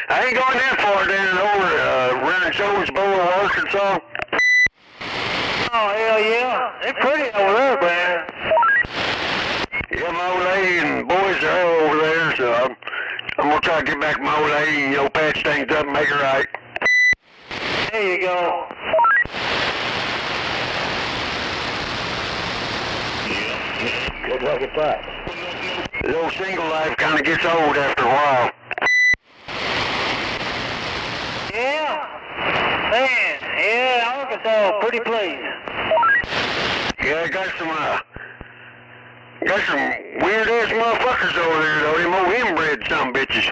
I ain't going that far down over around Jonesboro, Arkansas. Oh, hell yeah. It's pretty over there, man. Yeah, my old lady and boys are all over there, so I'm going to try to get back to my old lady and, patch things up and make it right. There you go. Good luck at that. The old single life kind of gets old after a while. Yeah. Man, yeah, Arkansas, pretty place. Yeah, got some weird ass motherfuckers over there though, them old inbred some bitches.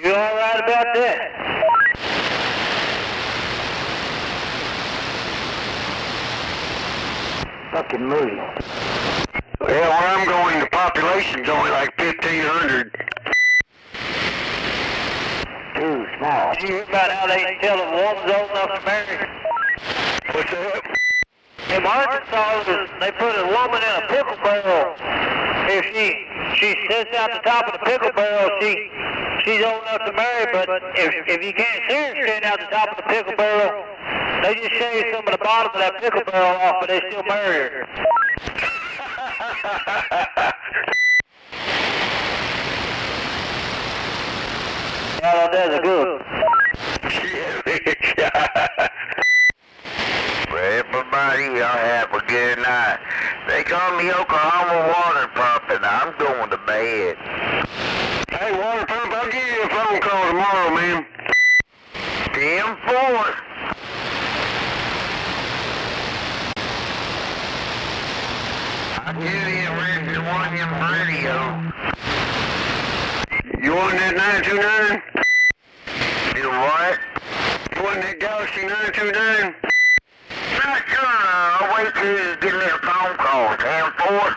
You alright about that? Fucking movie. Yeah, where I'm going, the population's only like 1,500. Too small. Did you hear about how they tell a woman's old enough to marry? What's that? In Arkansas, they put a woman in a pickle barrel. If she sits out the top of the pickle barrel, she's old enough to marry, but if you can't see her straight out the top of the pickle barrel, they just shave some of the bottom of that pickle barrel off, but they still marry her. Oh, that's a good. Well, everybody, y'all have a good night. They call me Oklahoma Water Pump, and I'm going to bed. Hey, Water Pump, I'll give you a phone call tomorrow, man. 10-4. I'll give you a record one in radio. You want that 929? You what? You want that Galaxy 929? Not sure. I'll wait till you give me a phone call. 10-4.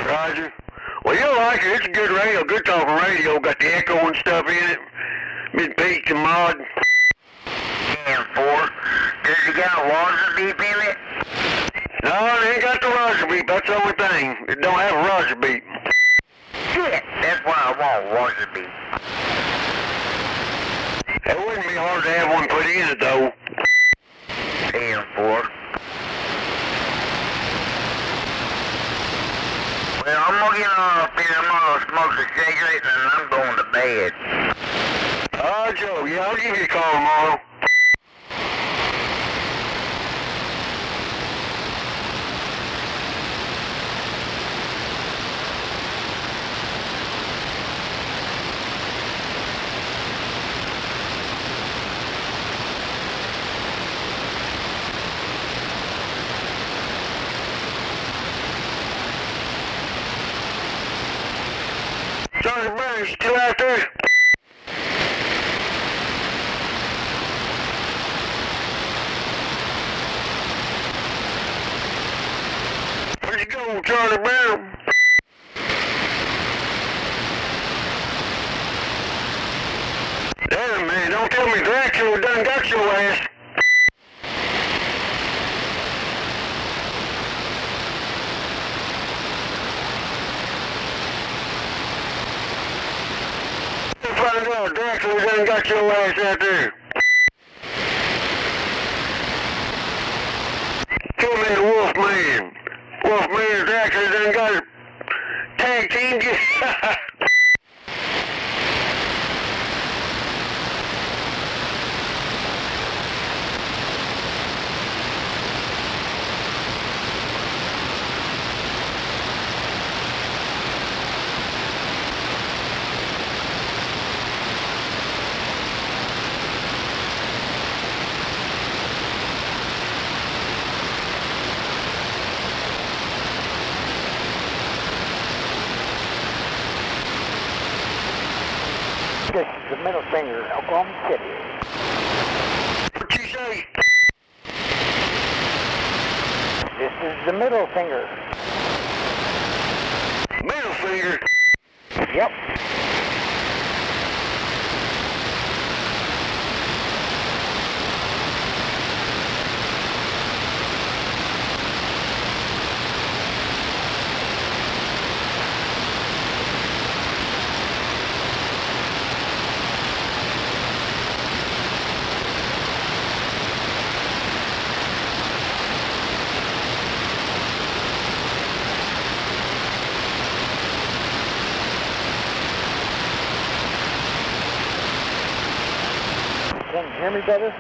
Roger. Well, you'll like it. It's a good radio, good talking radio. Got the echo and stuff in it. Miss Peach and Maud. 10-4. Does it got water beep in it? No, it ain't got the Roger beep. That's the only thing. It don't have a Roger beep. Shit, that's why I want water beep. It wouldn't be hard to have one put in it, though. 10-4. Well, I'm gonna get off here. I'm gonna smoke a cigarette and I'm going to bed. Joe, yeah, I'll give you a call tomorrow. Sergeant Burns, still out there? Where'd you go, Charlie Brown? Damn, man, don't tell me Dracula done got your ass. Find out Dracula done got your ass out there. Tell me the Wolfman. Wolfman Dracula done got it. Tag teamed you. This is the middle finger, Oklahoma City. What'd you say? This is the middle finger. Middle finger? Yep. Can you hear me, brother?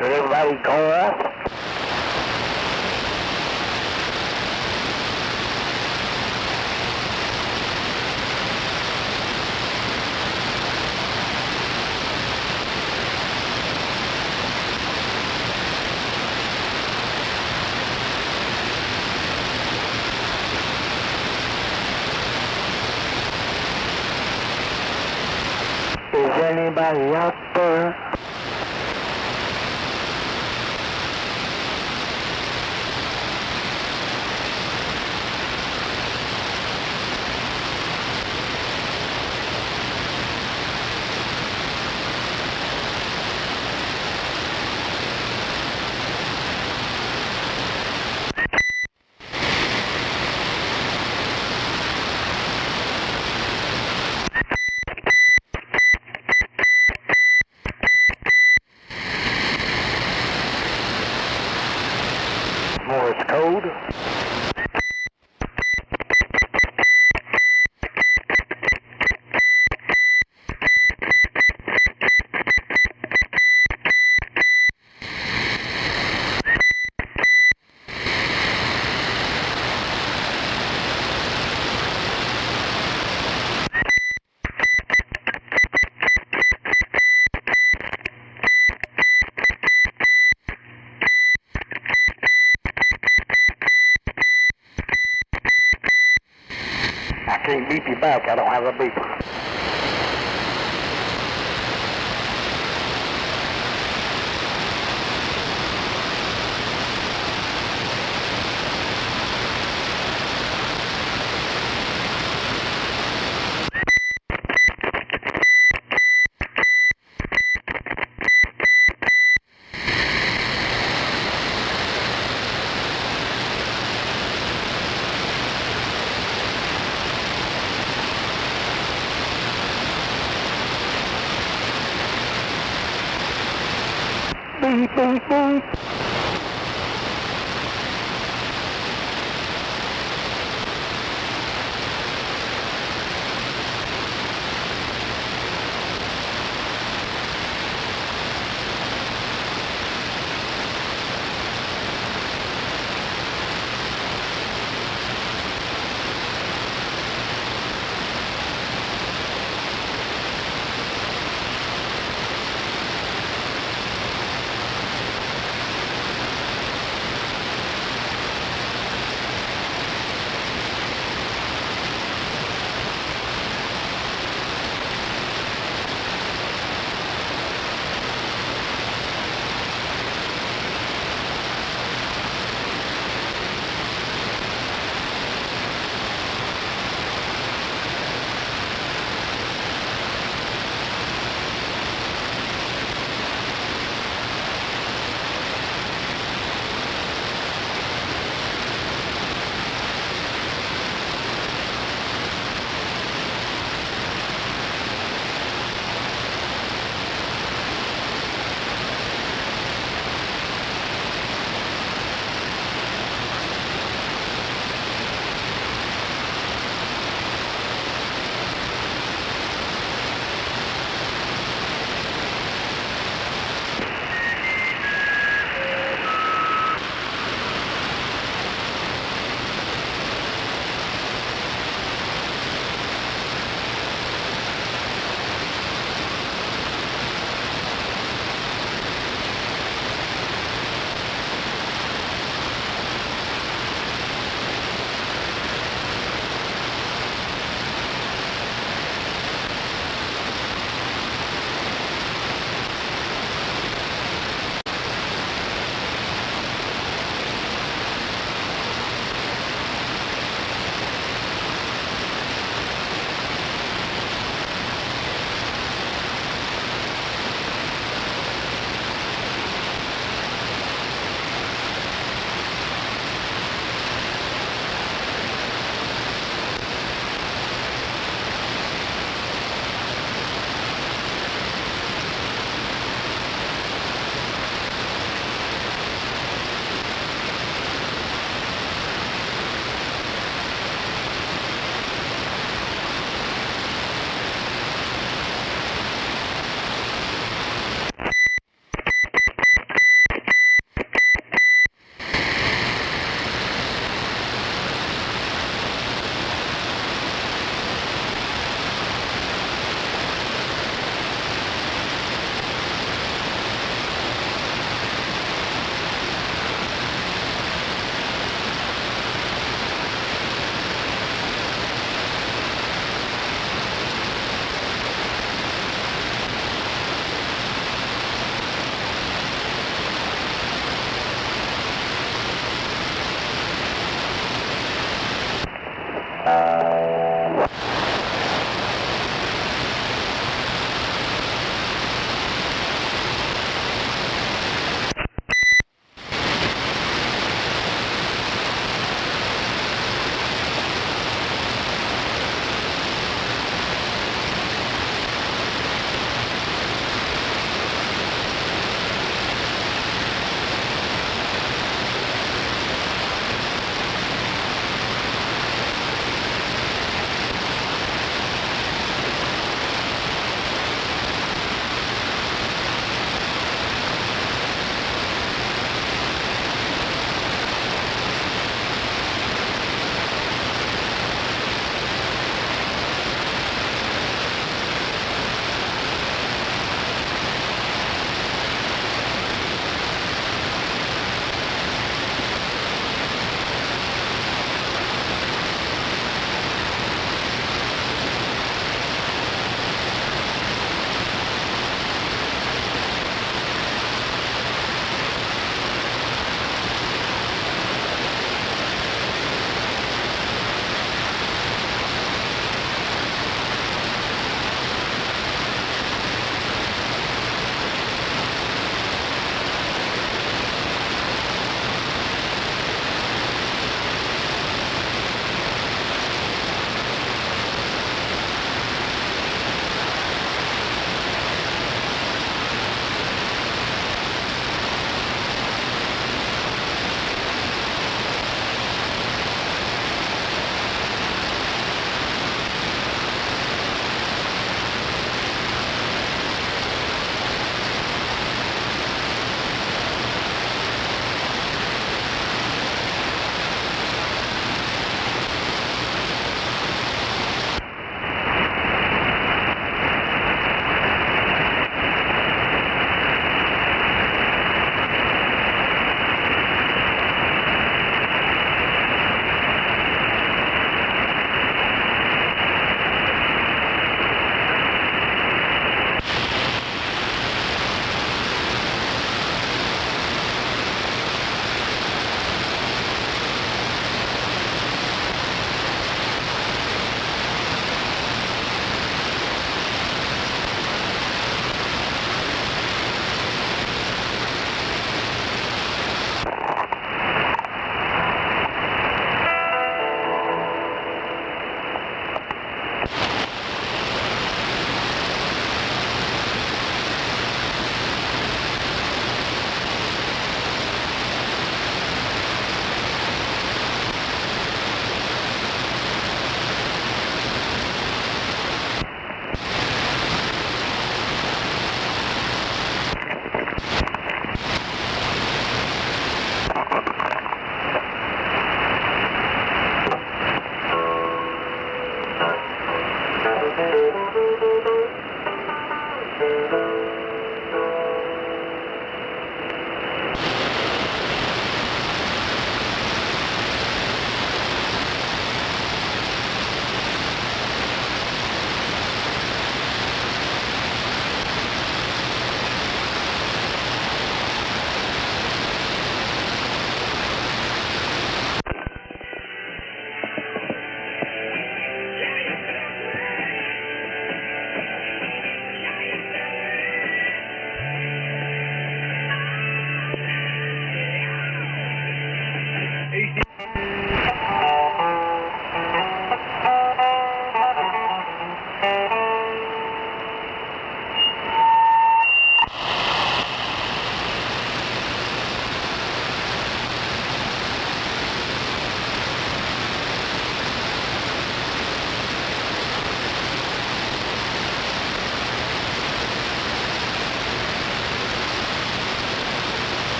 Did everybody call up? Is anybody out there? Morse code. I can't beep you back, I don't have a beeper. Beep, beep, beep.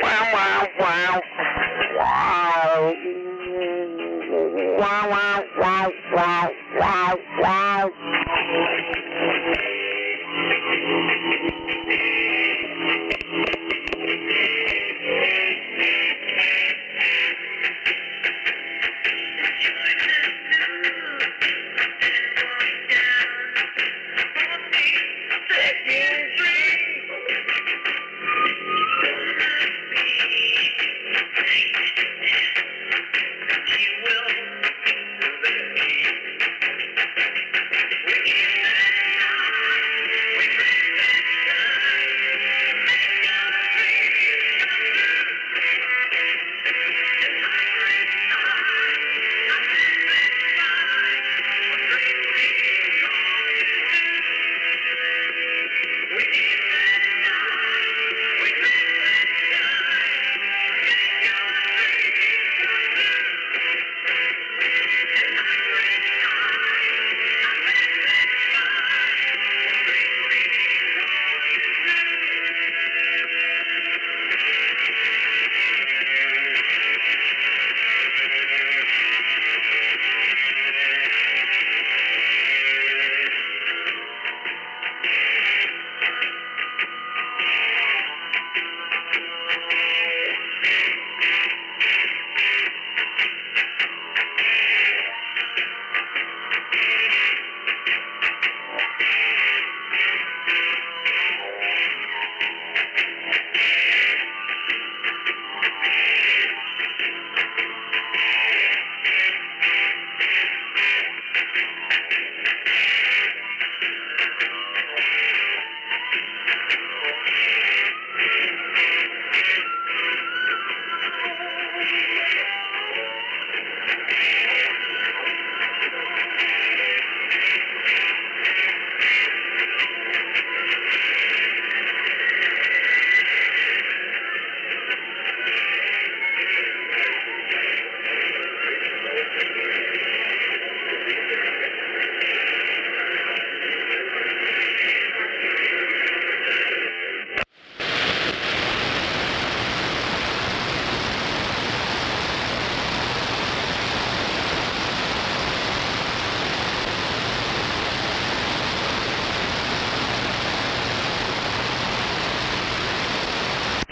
Wow, wow, wow. Wow. Wow, wow, wow, wow, wow, wow.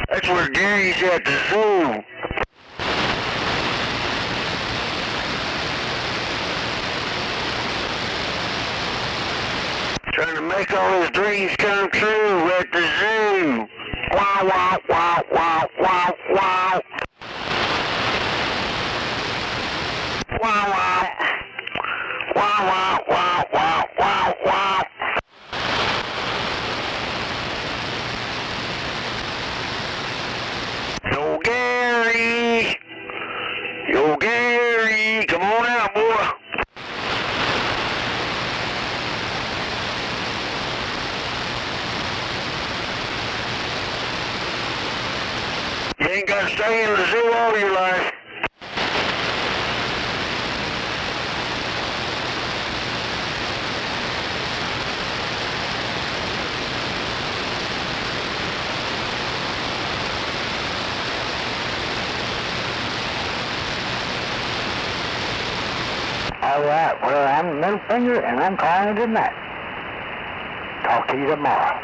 That's where Gary's at the zoo. Trying to make all his dreams come true at the zoo. Wow, wow, wow, wow, wow, wow. Wow, wow. Wow, wow, wow, wow, wow, wow. Yo, Gary! Yo, Gary! Come on out, boy! You ain't got to stay in the zoo all your life. All right, well, I'm Middle Finger, and I'm calling it a night. Talk to you tomorrow.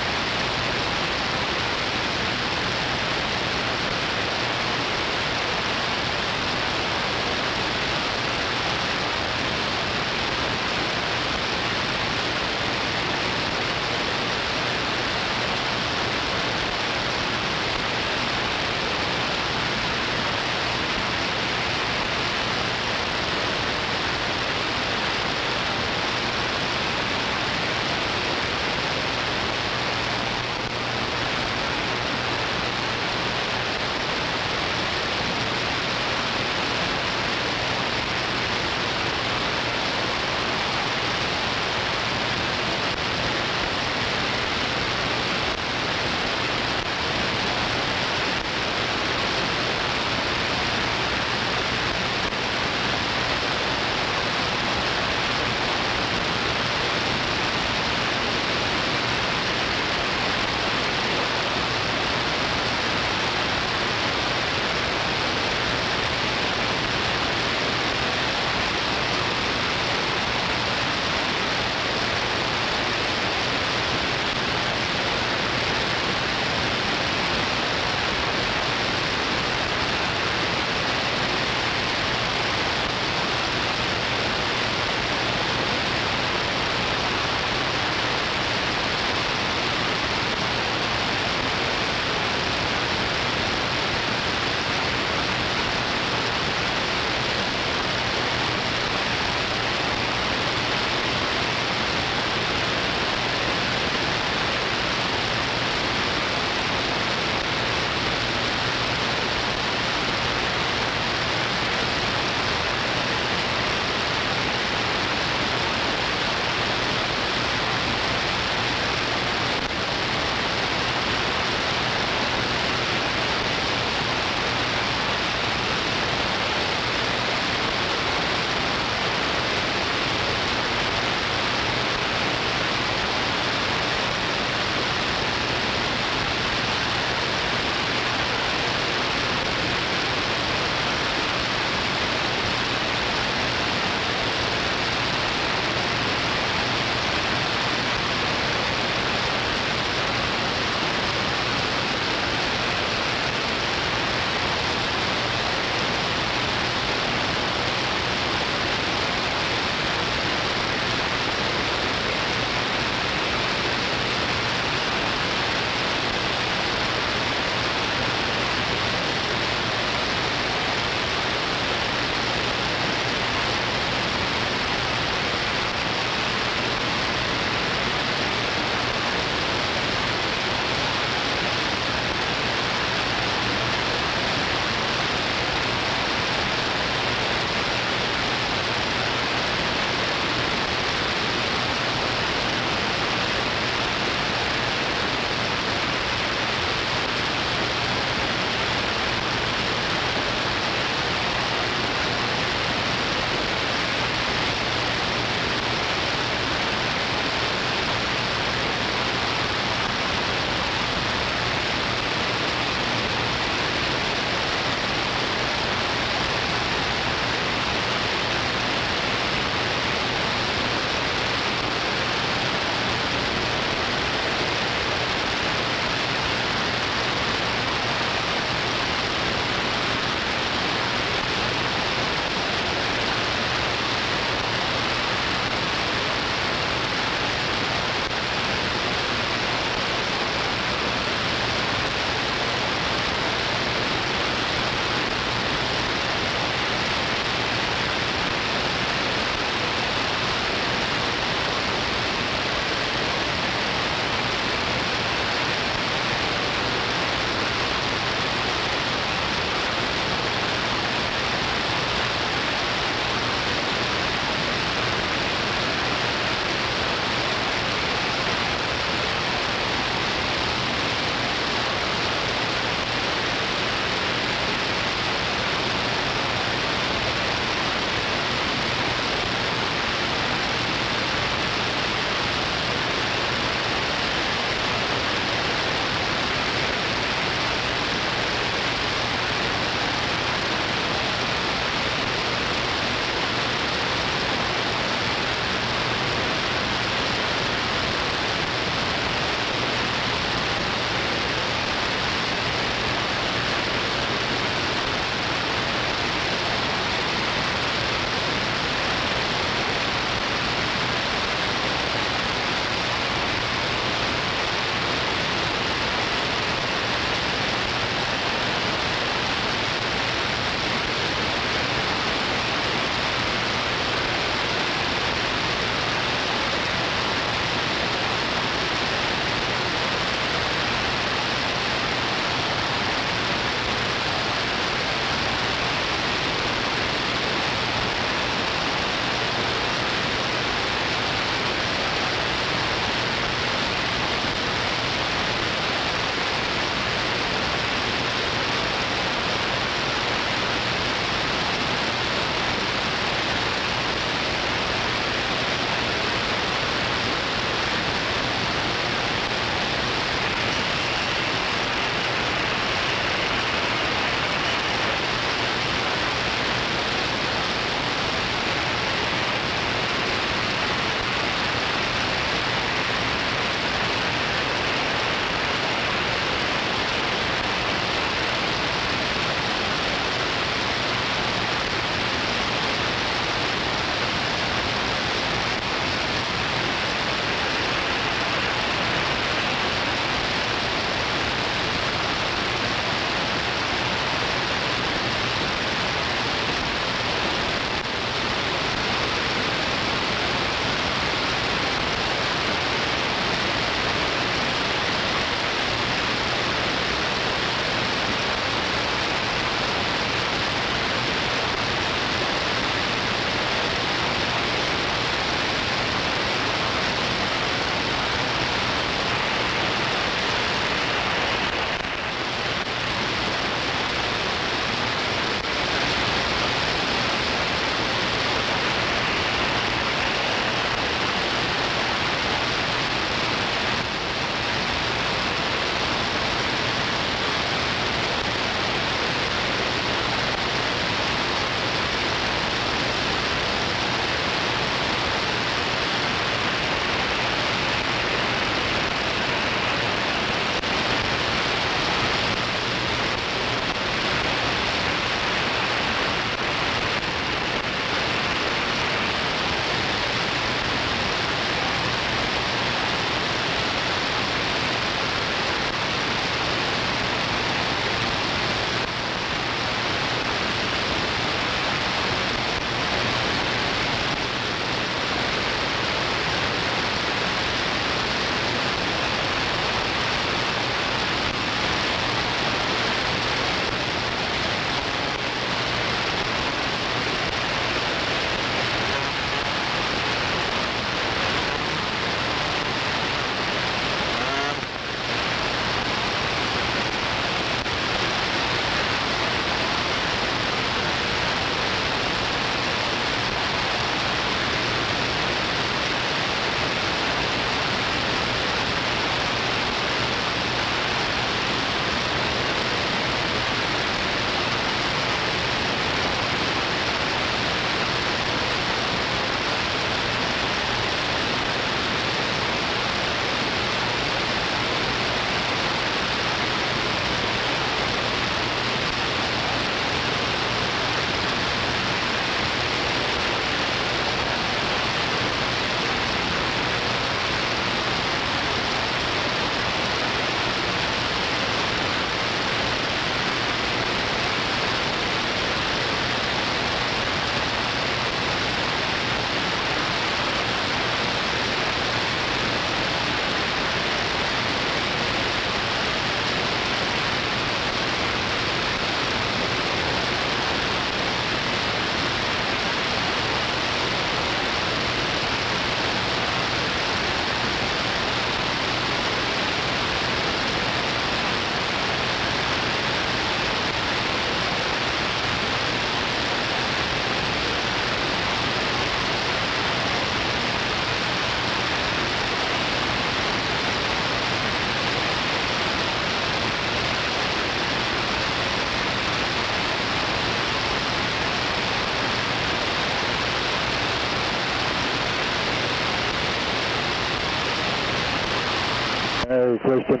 Christian.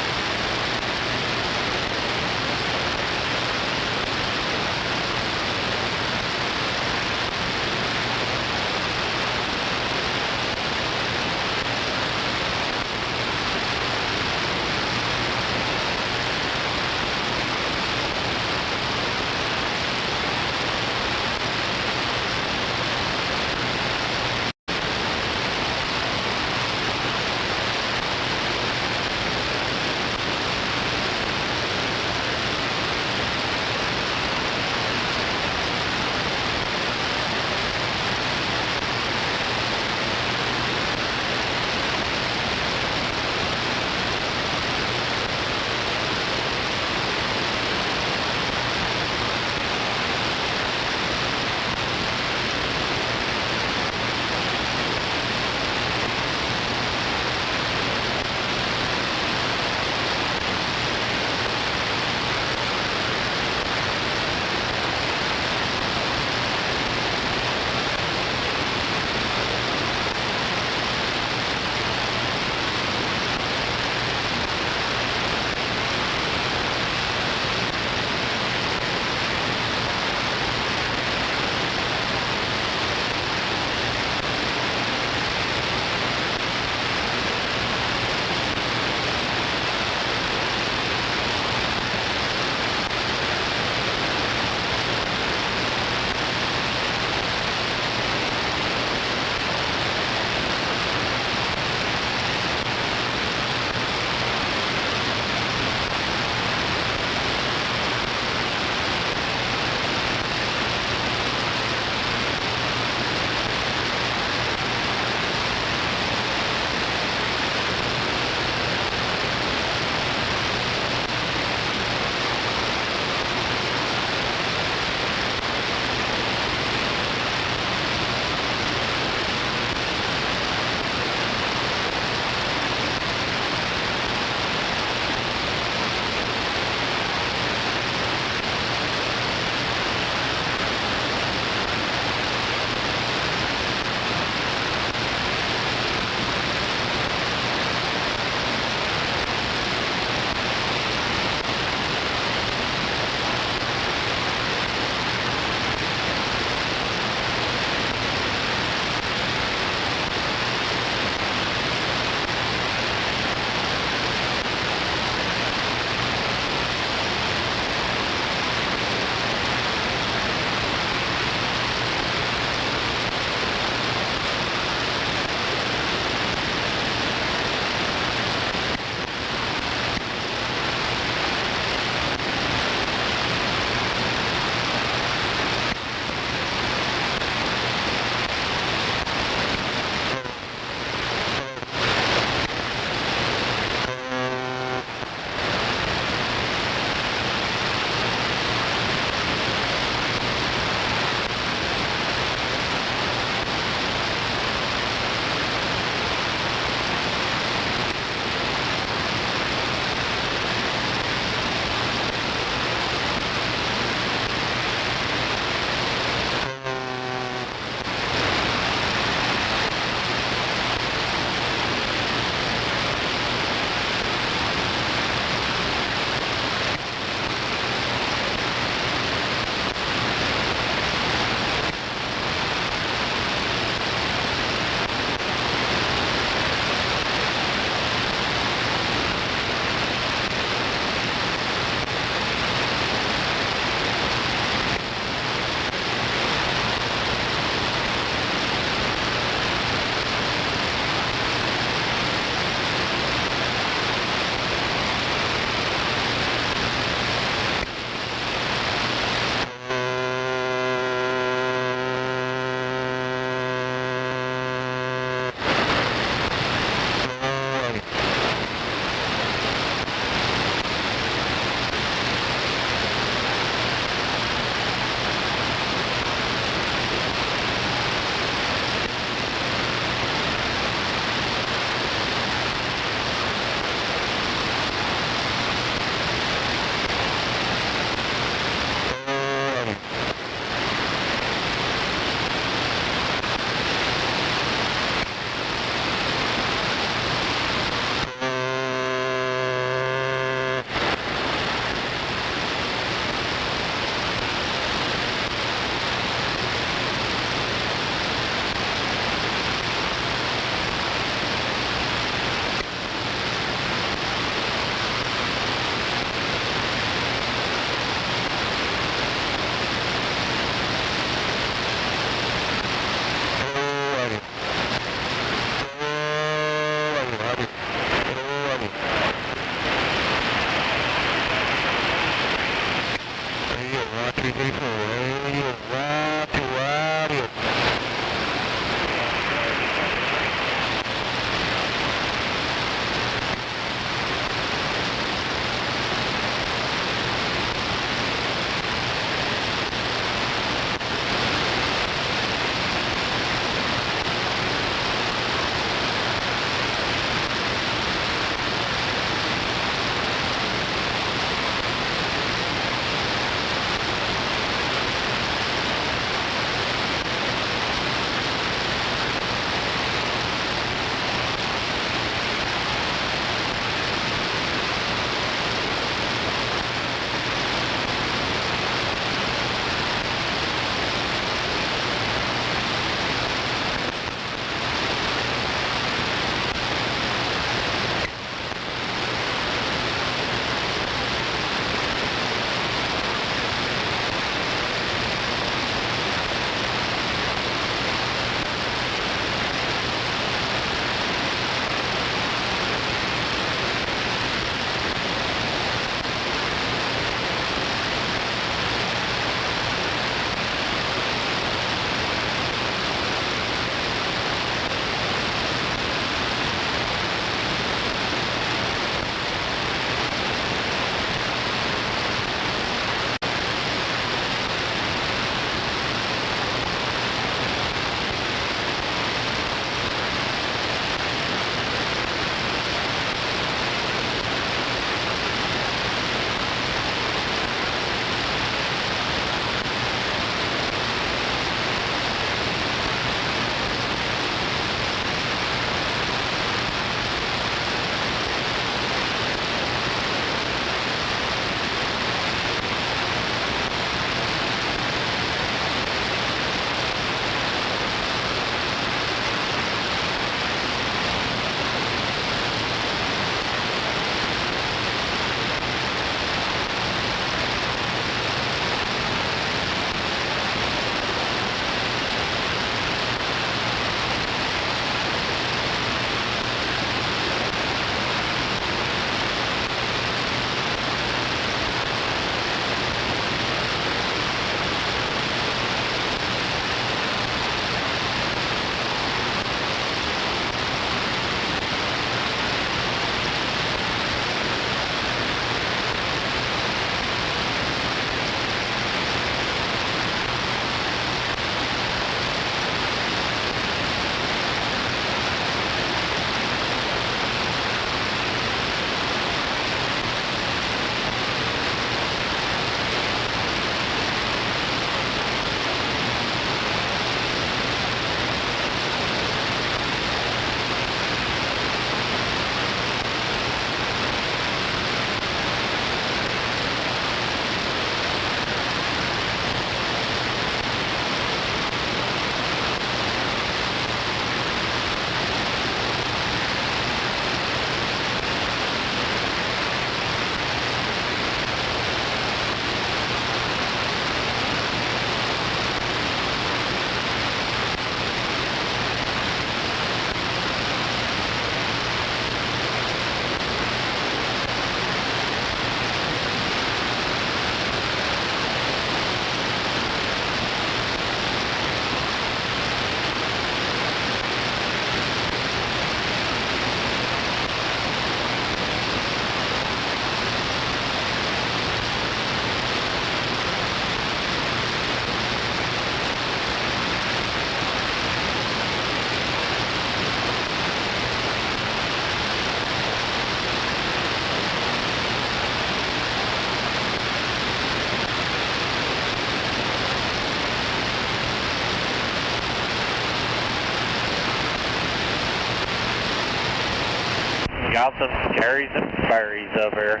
got some carries and ferries over here.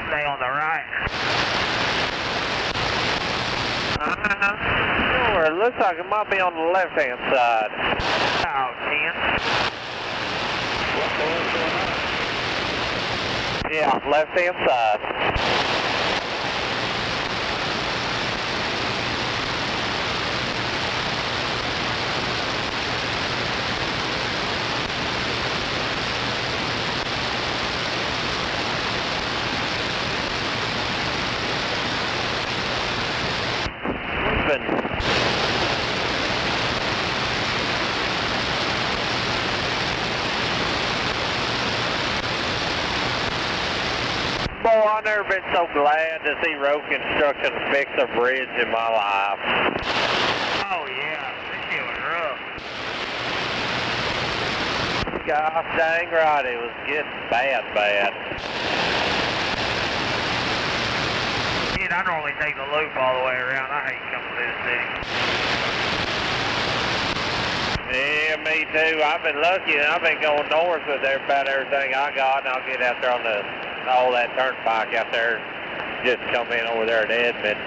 Stay on the right. Or it looks like it might be on the left-hand side. About 10. Yeah, left-hand side. Boy, I've never been so glad to see road construction fix a bridge in my life. Oh yeah, this shit was rough. Gosh dang right, it was getting bad. Shit, I normally take the loop all the way around. I hate coming through the city. Yeah, me too. I've been lucky and I've been going north with about everything I got, and I'll get out there on all that turnpike out there, just come in over there at Edmond.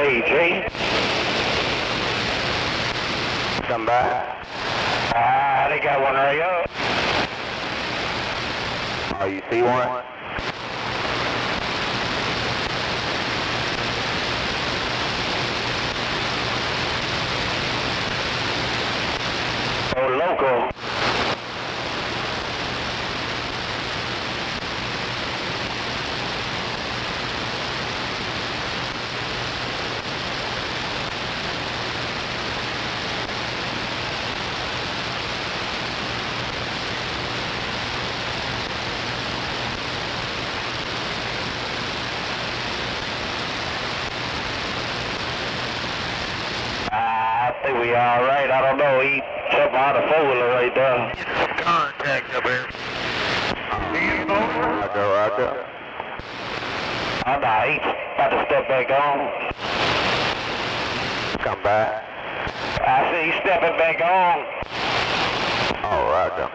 Hey, Jay. Come by. They got one right up. Oh, you see one? Oh, local. I think we all right. I don't know. He jumped out of four-wheeler right there. Get some contact up here. Roger. Oh, no, he's about to step back on. Come back. I see he's stepping back on. Oh, roger.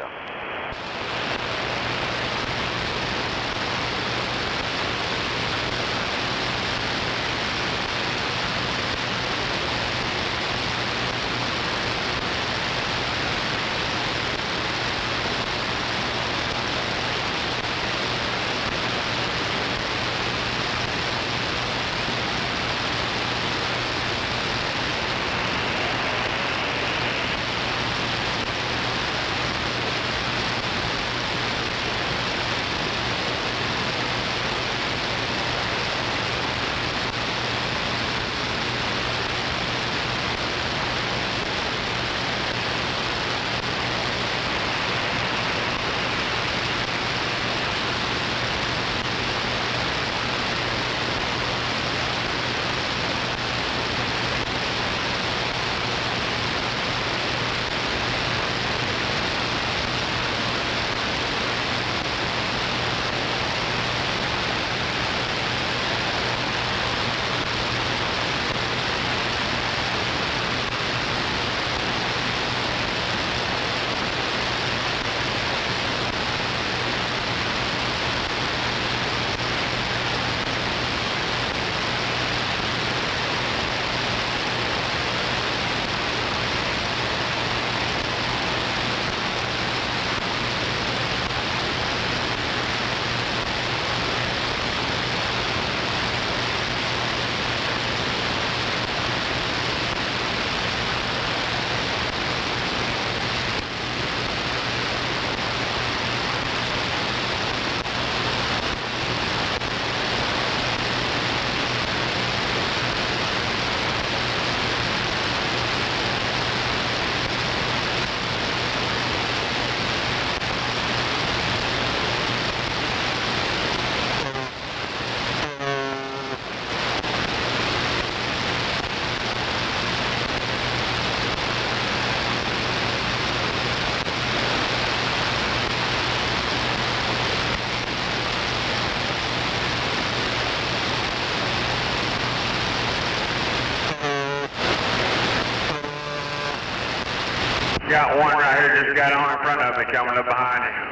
Got one right here, just got on in front of me, coming up behind you.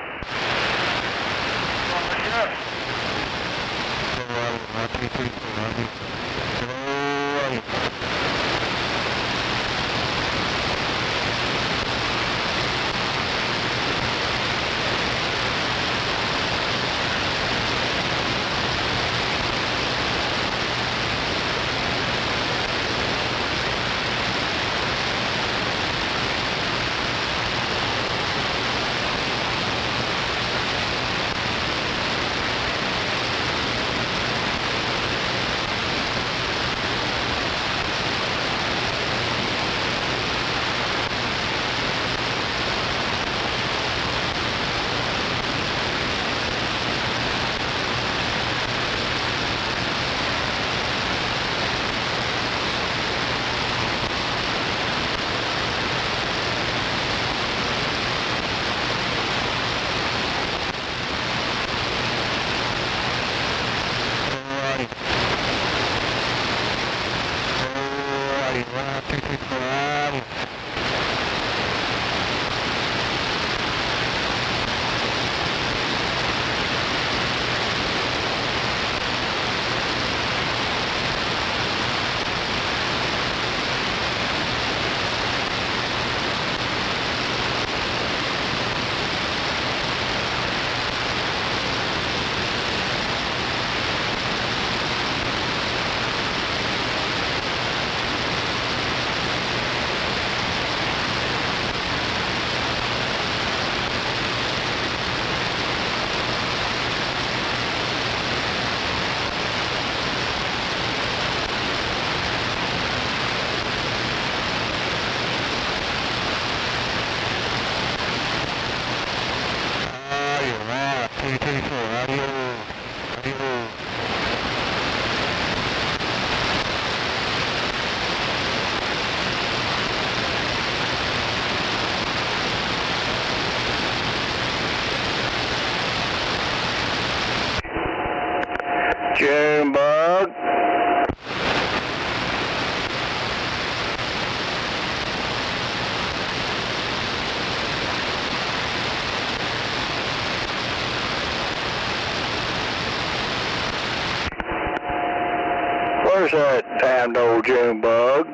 Where's that damned old June bug?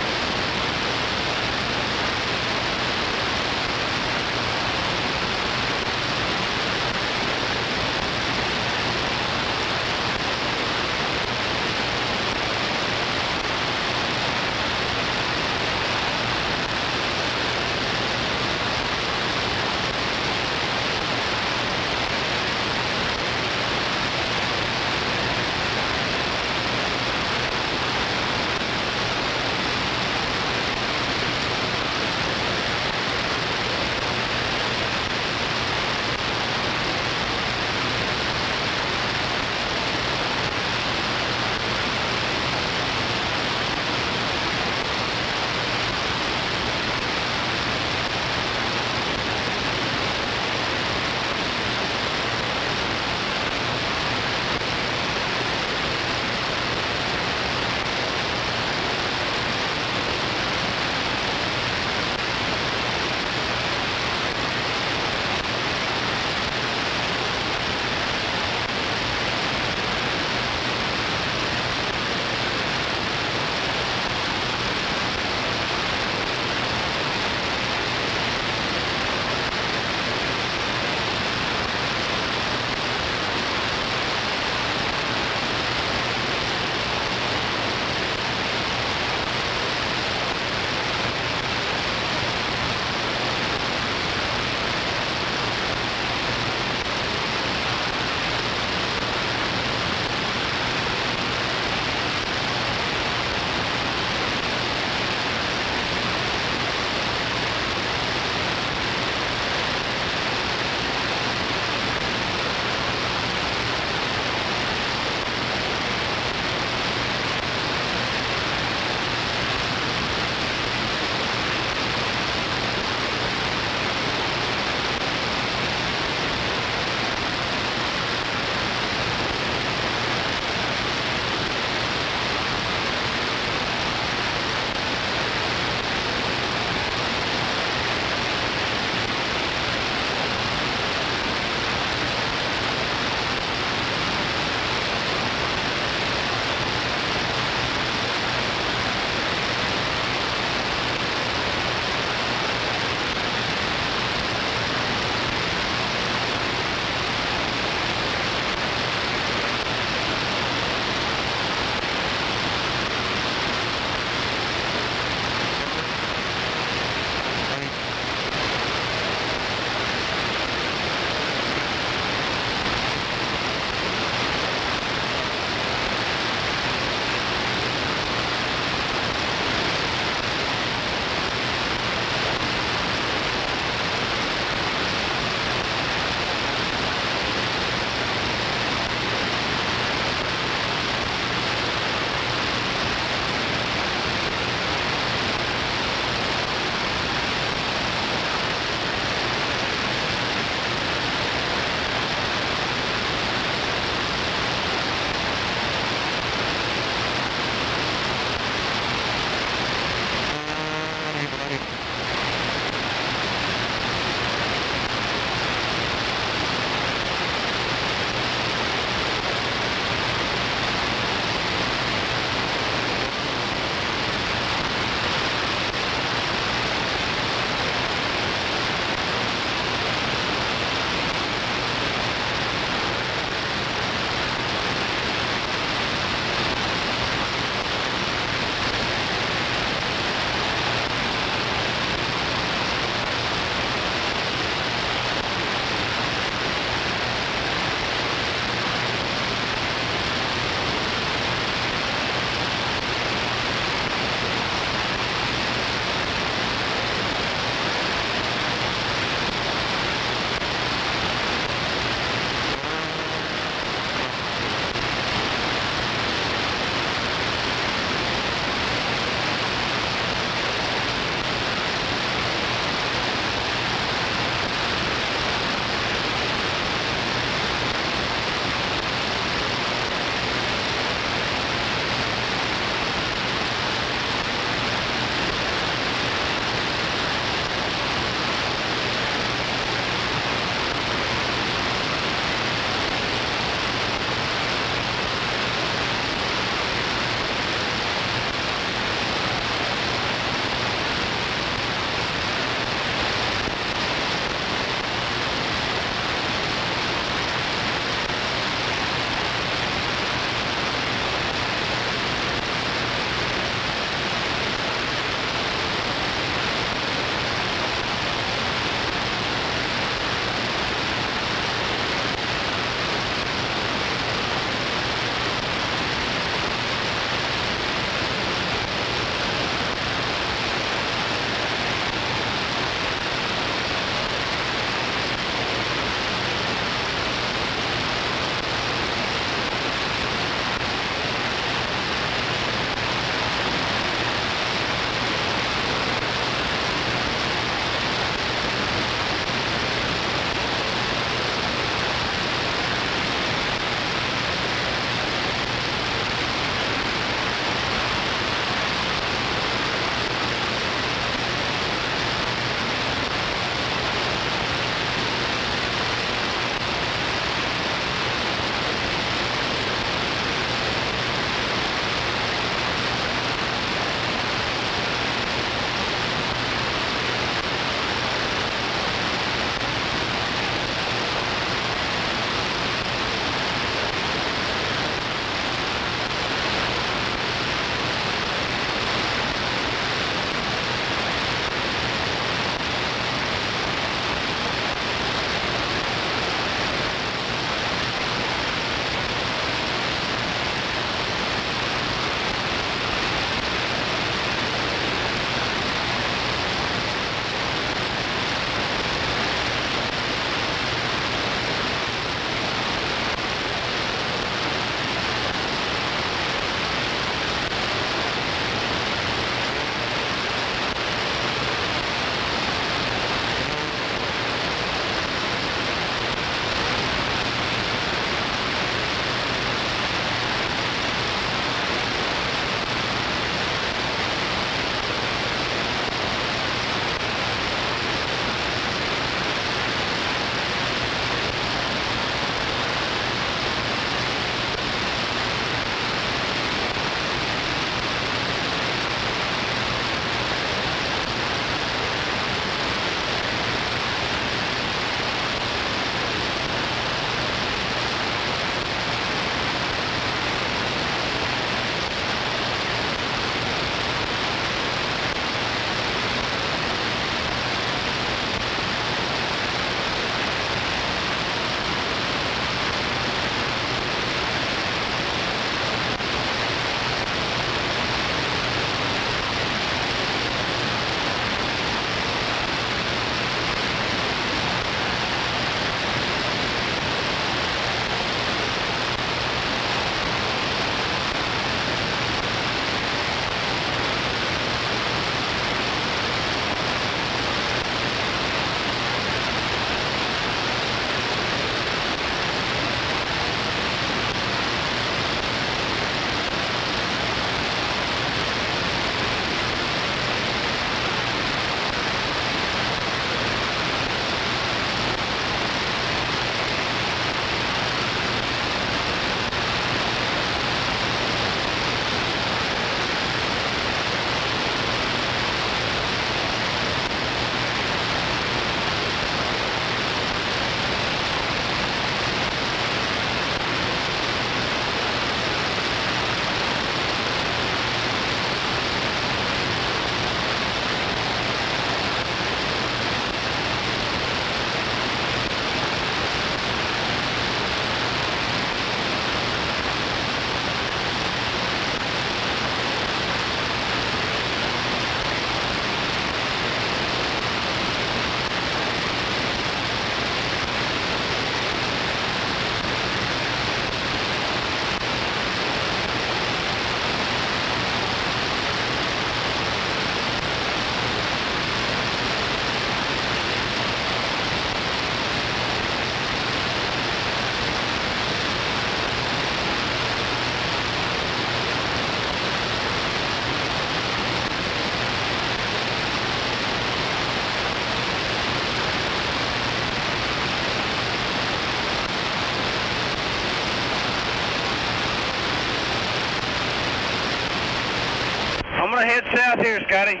going to head south here, Scotty.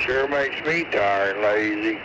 Sure makes me tired and lazy.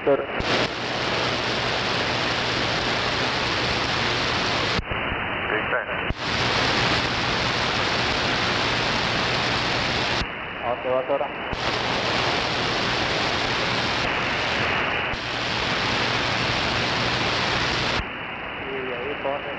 Good. Oke, dah. Iya, itu nih.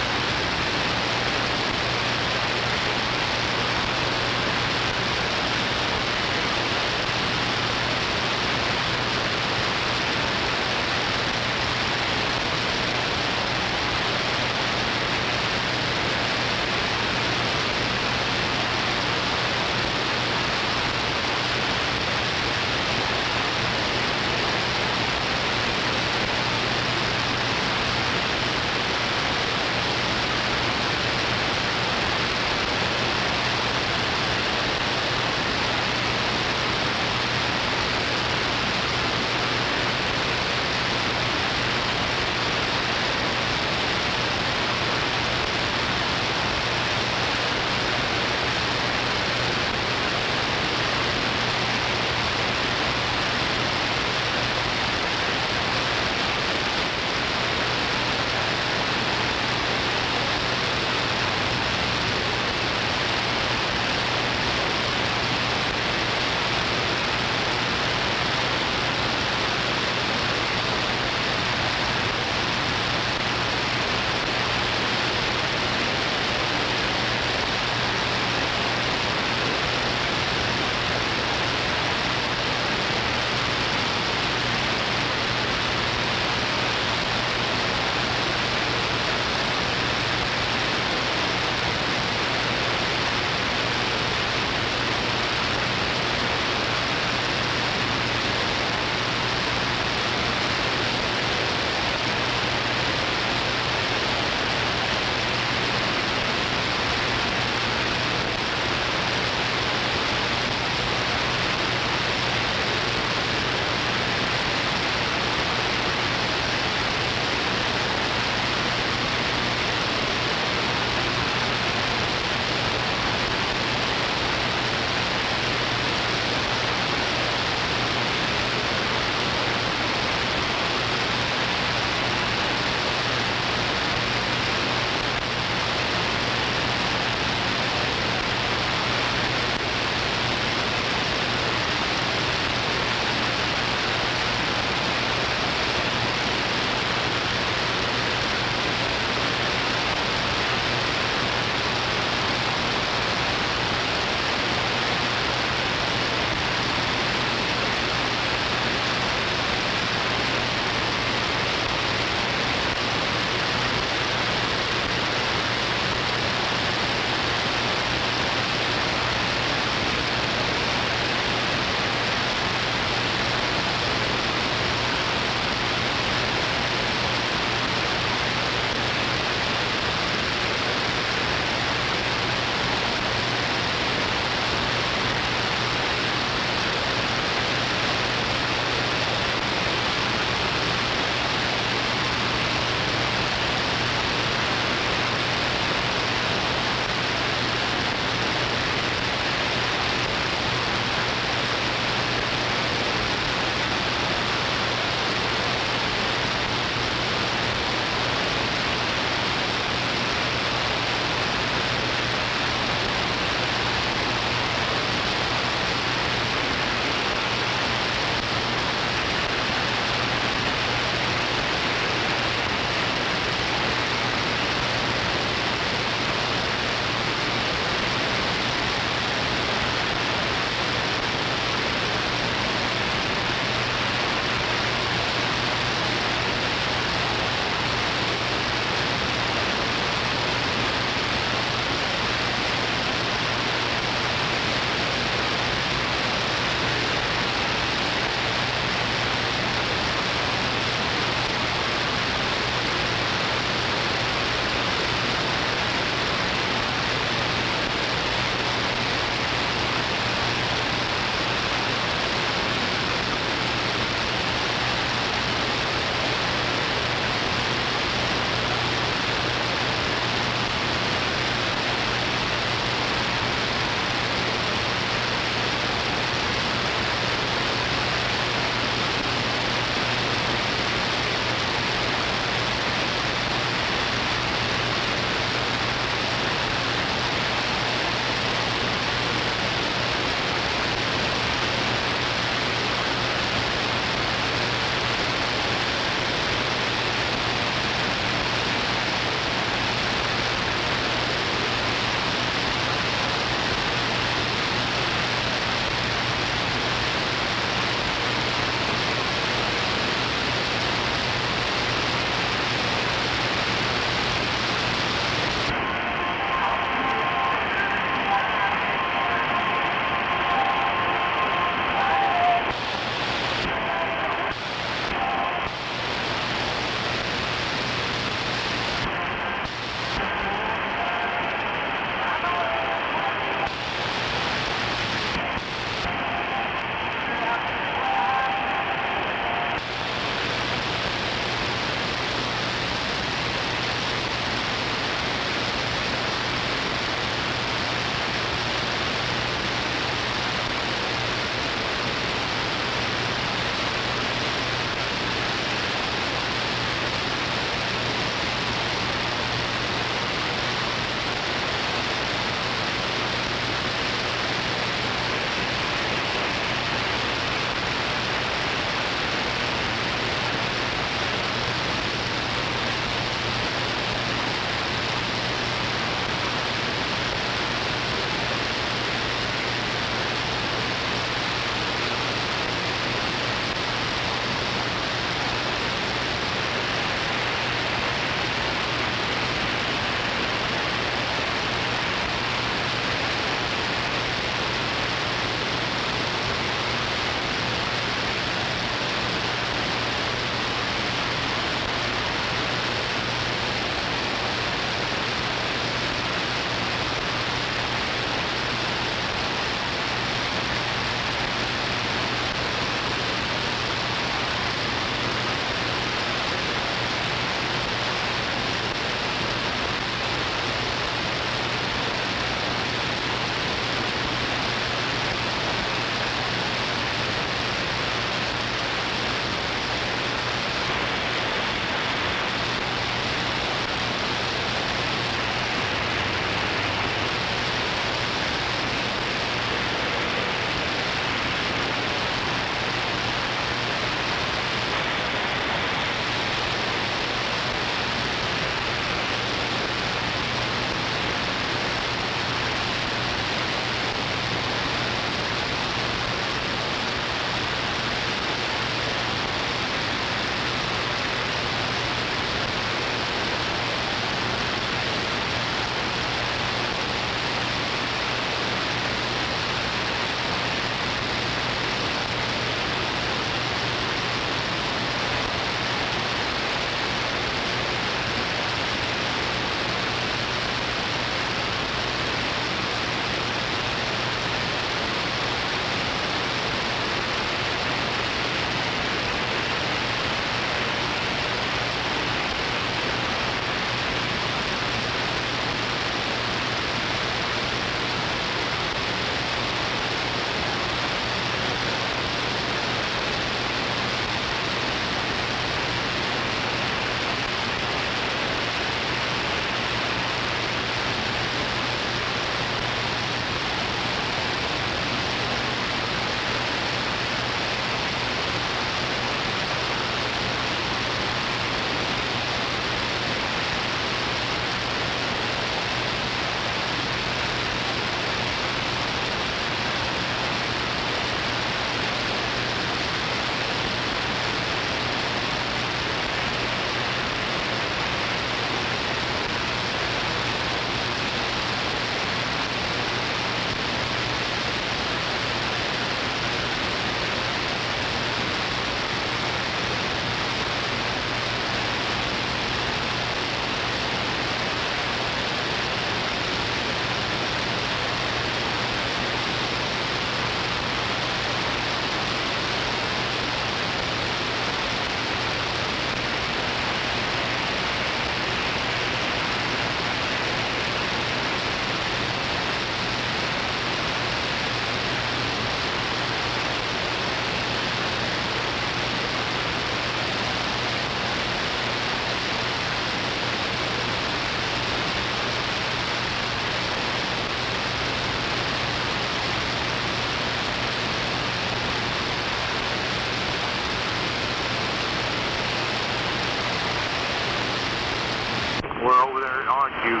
We're over there, aren't you,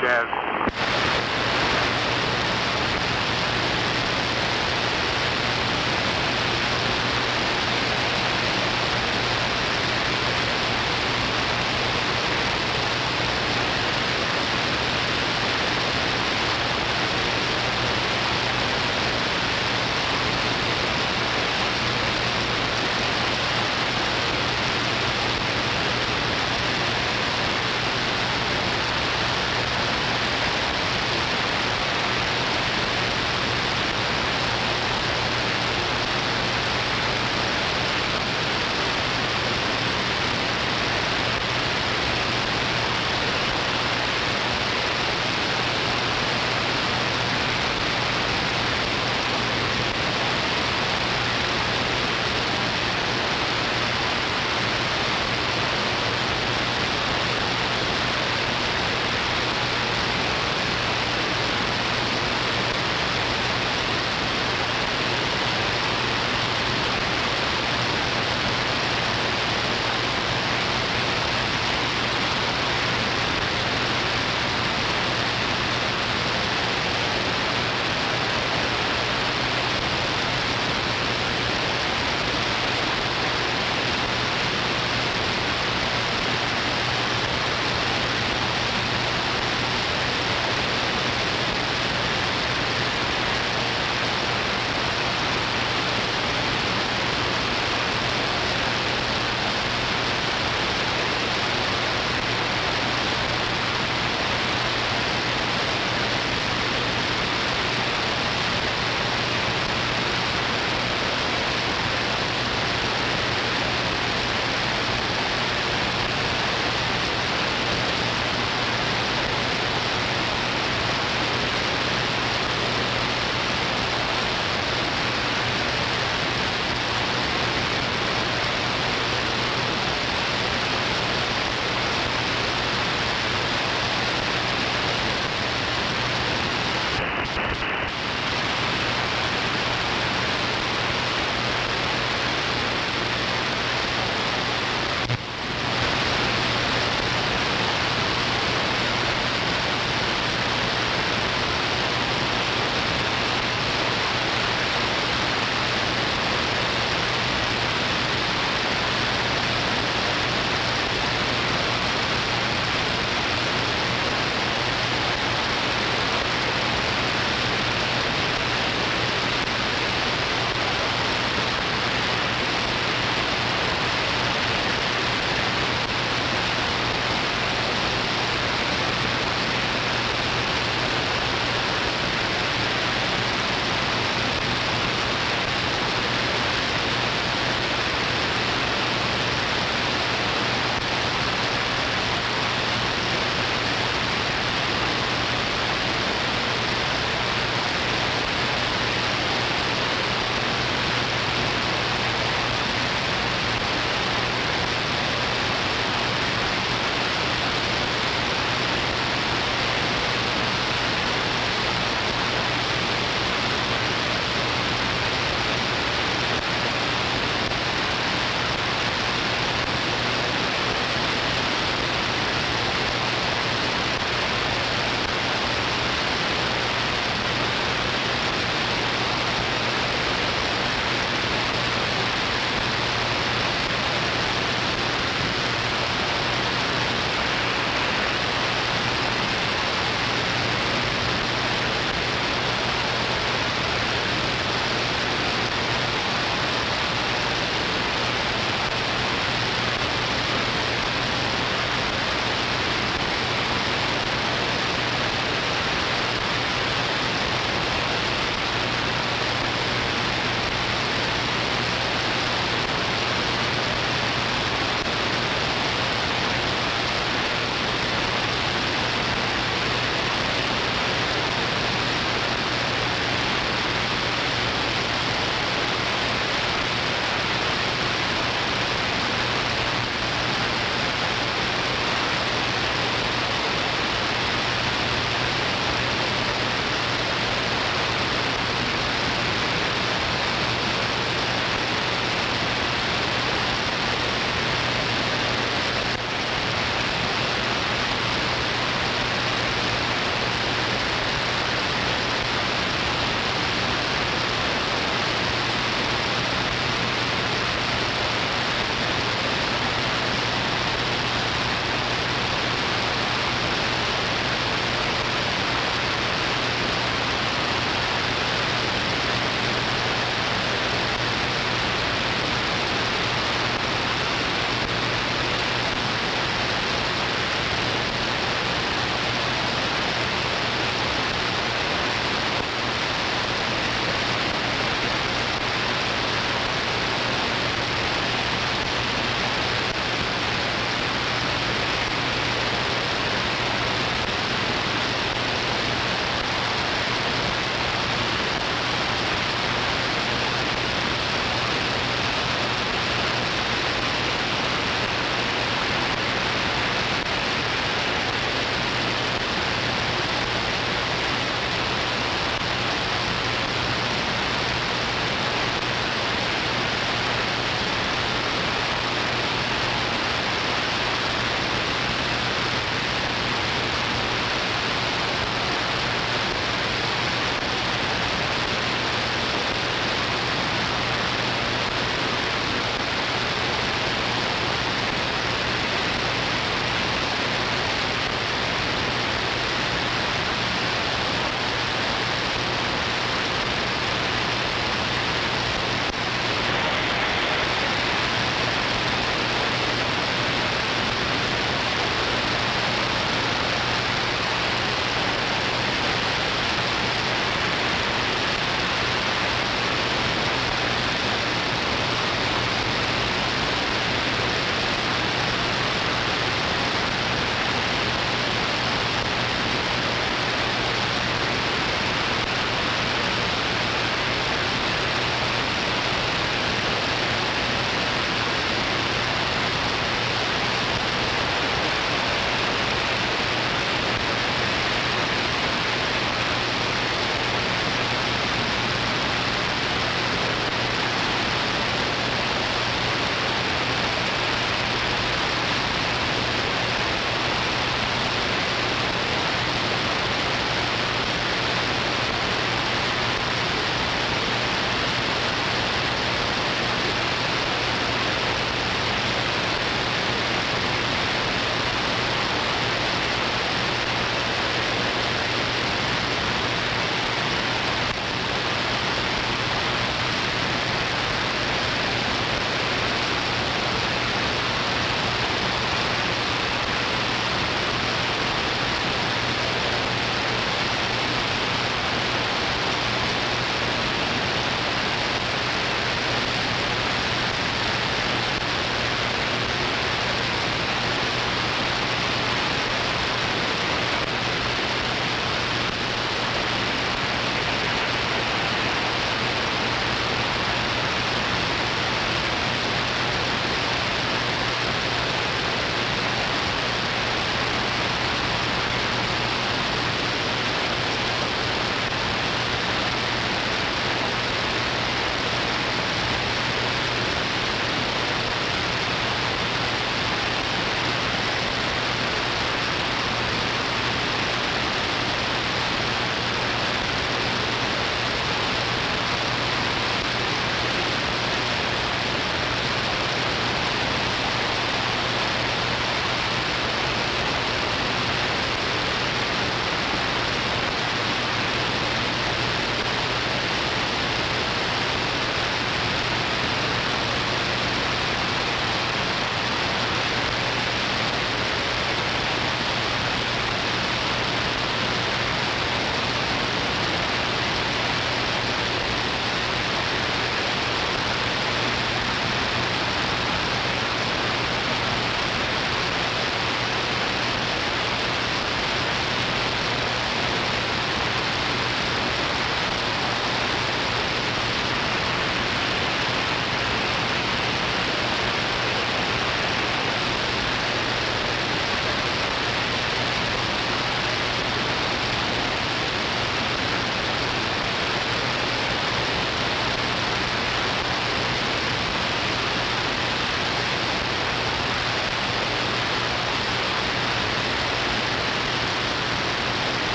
Dad?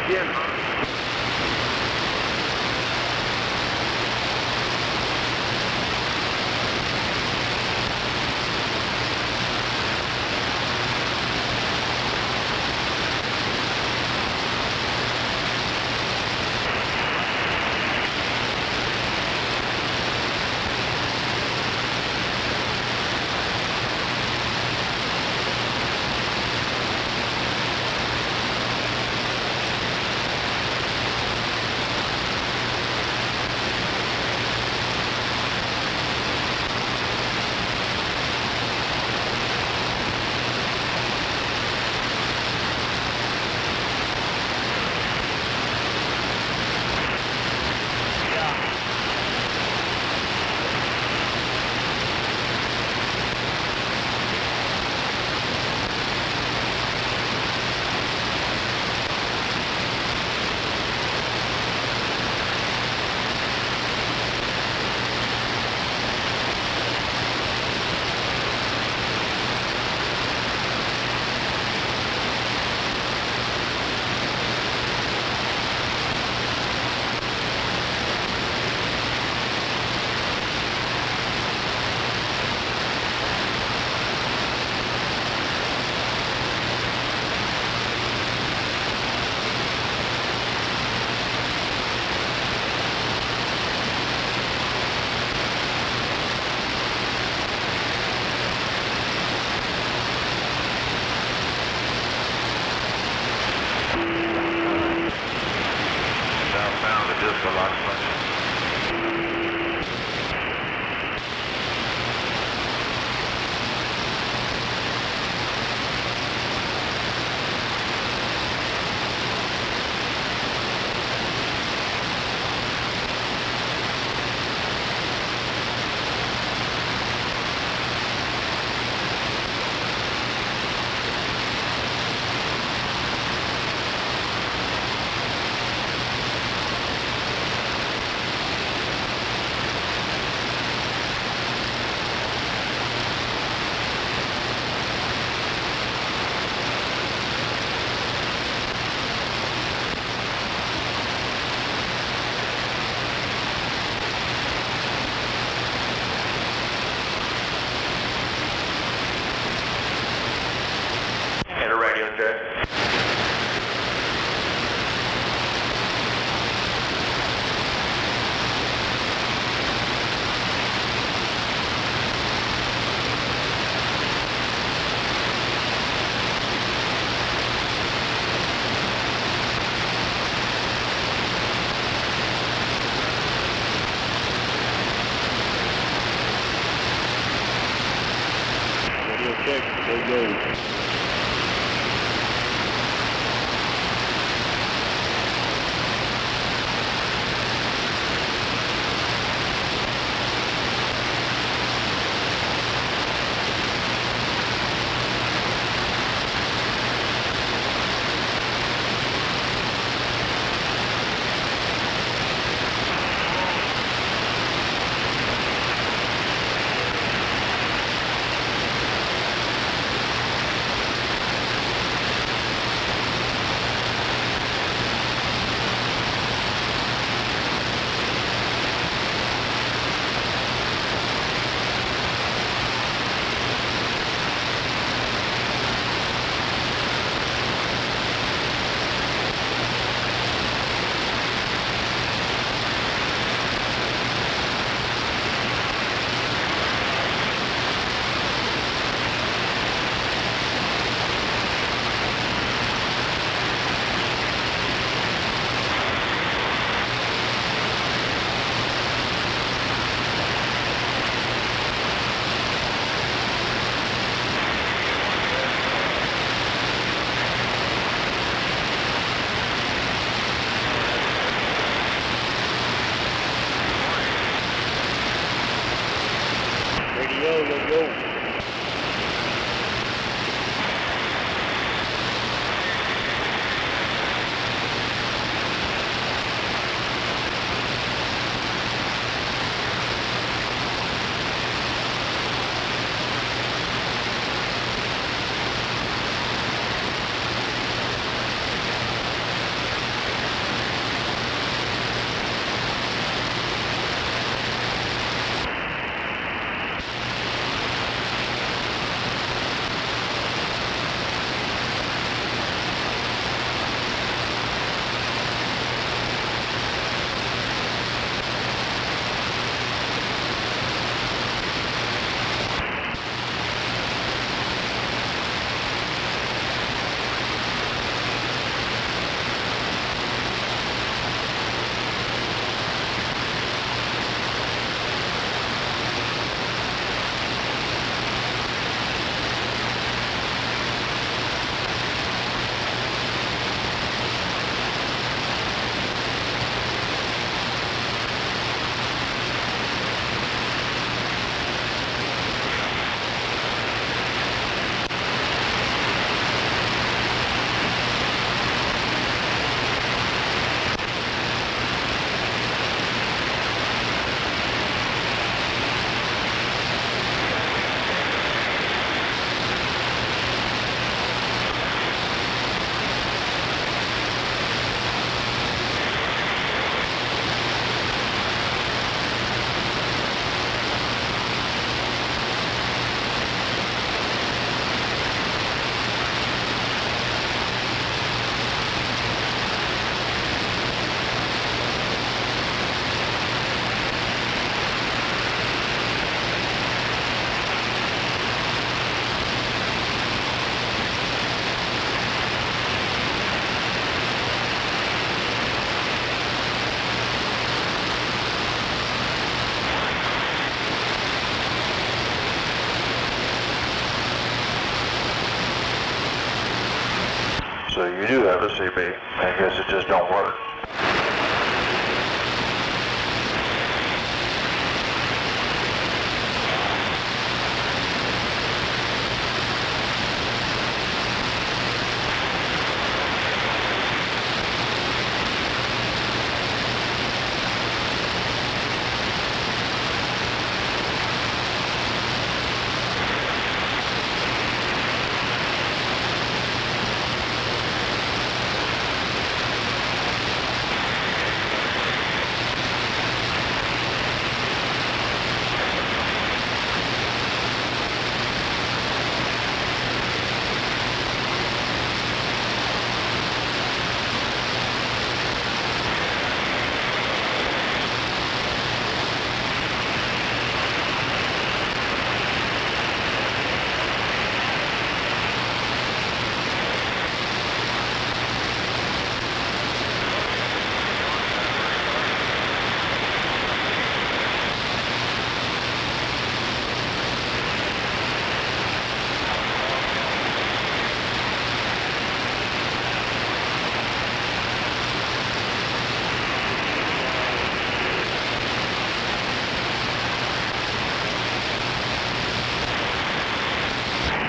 Again, huh? So you do have a CB. I guess it just don't work.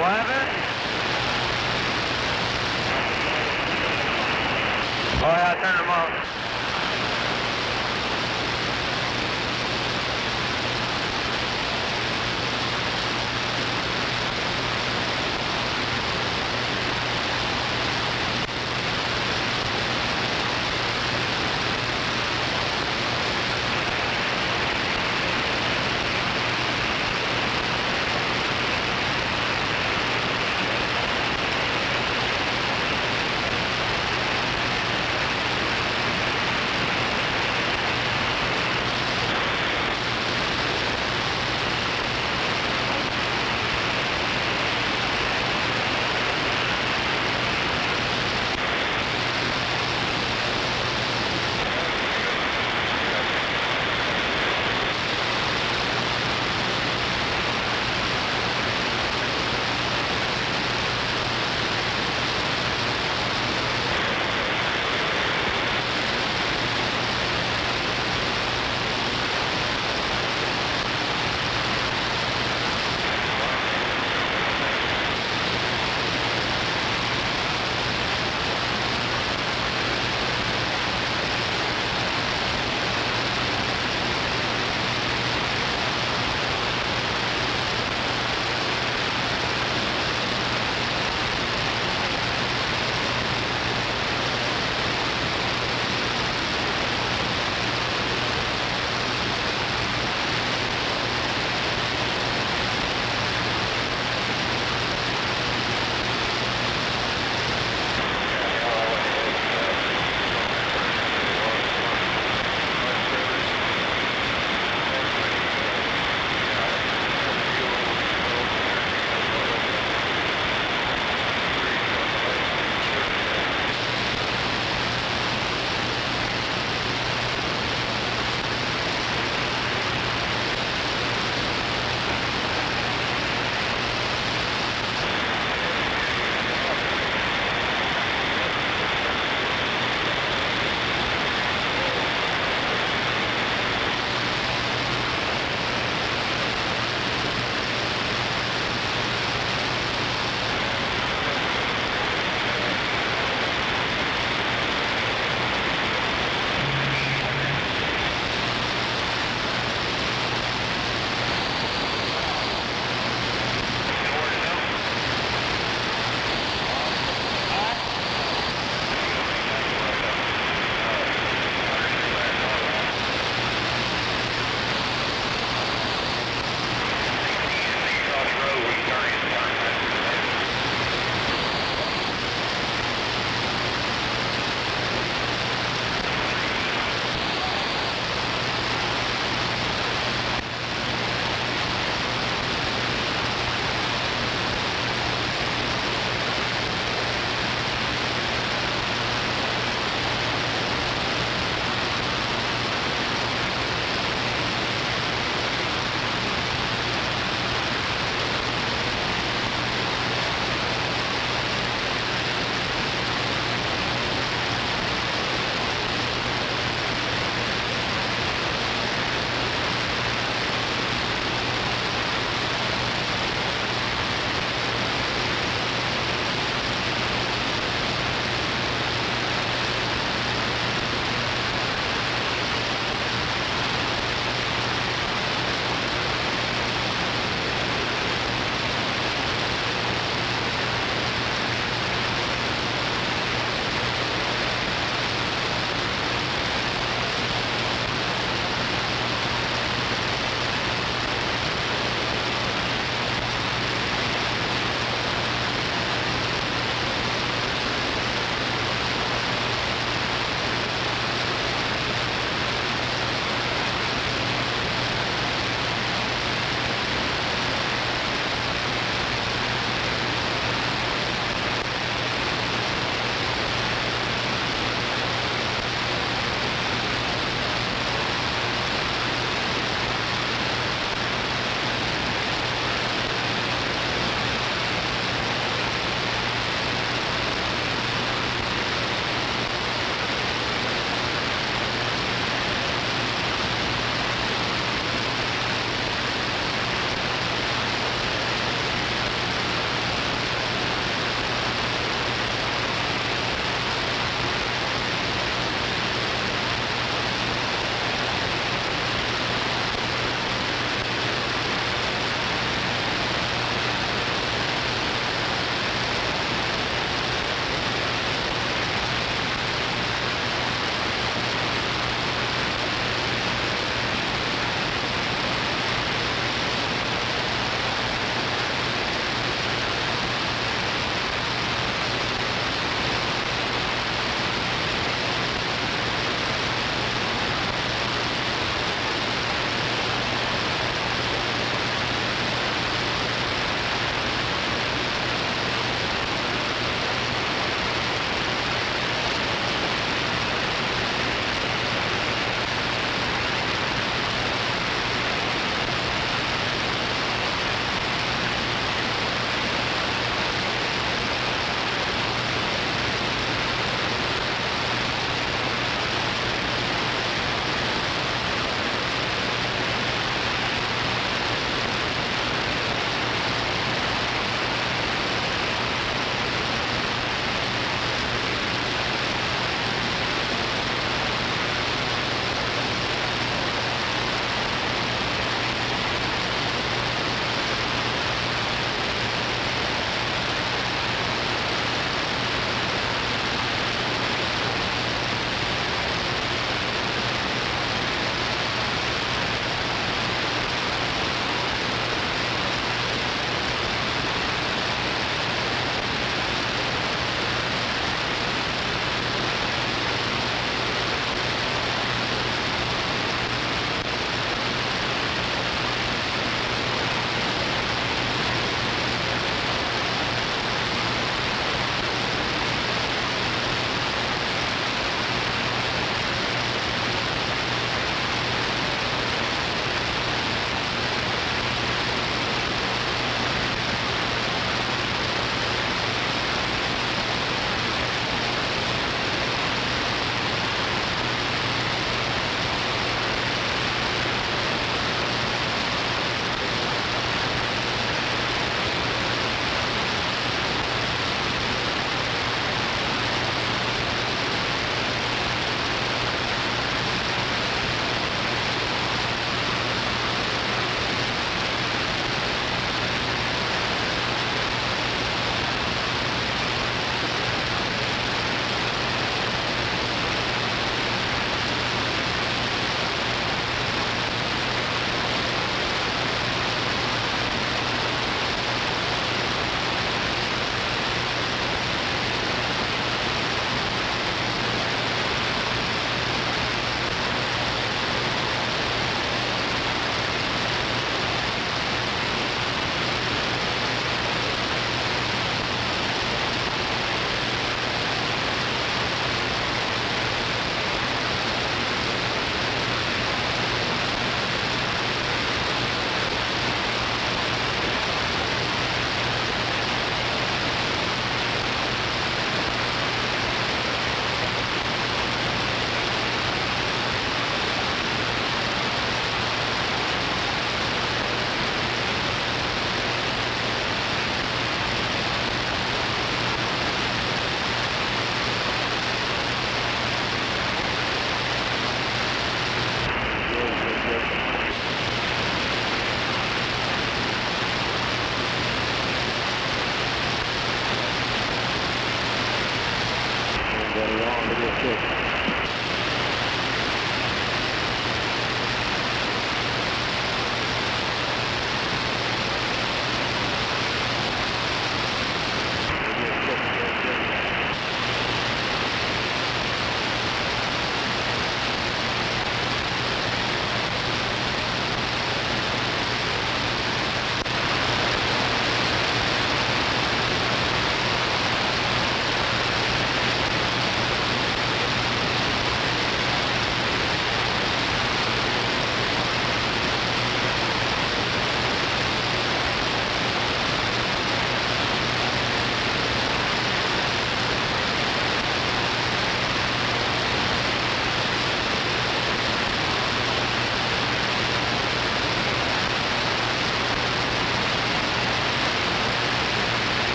What happened? Oh yeah, I turned them off.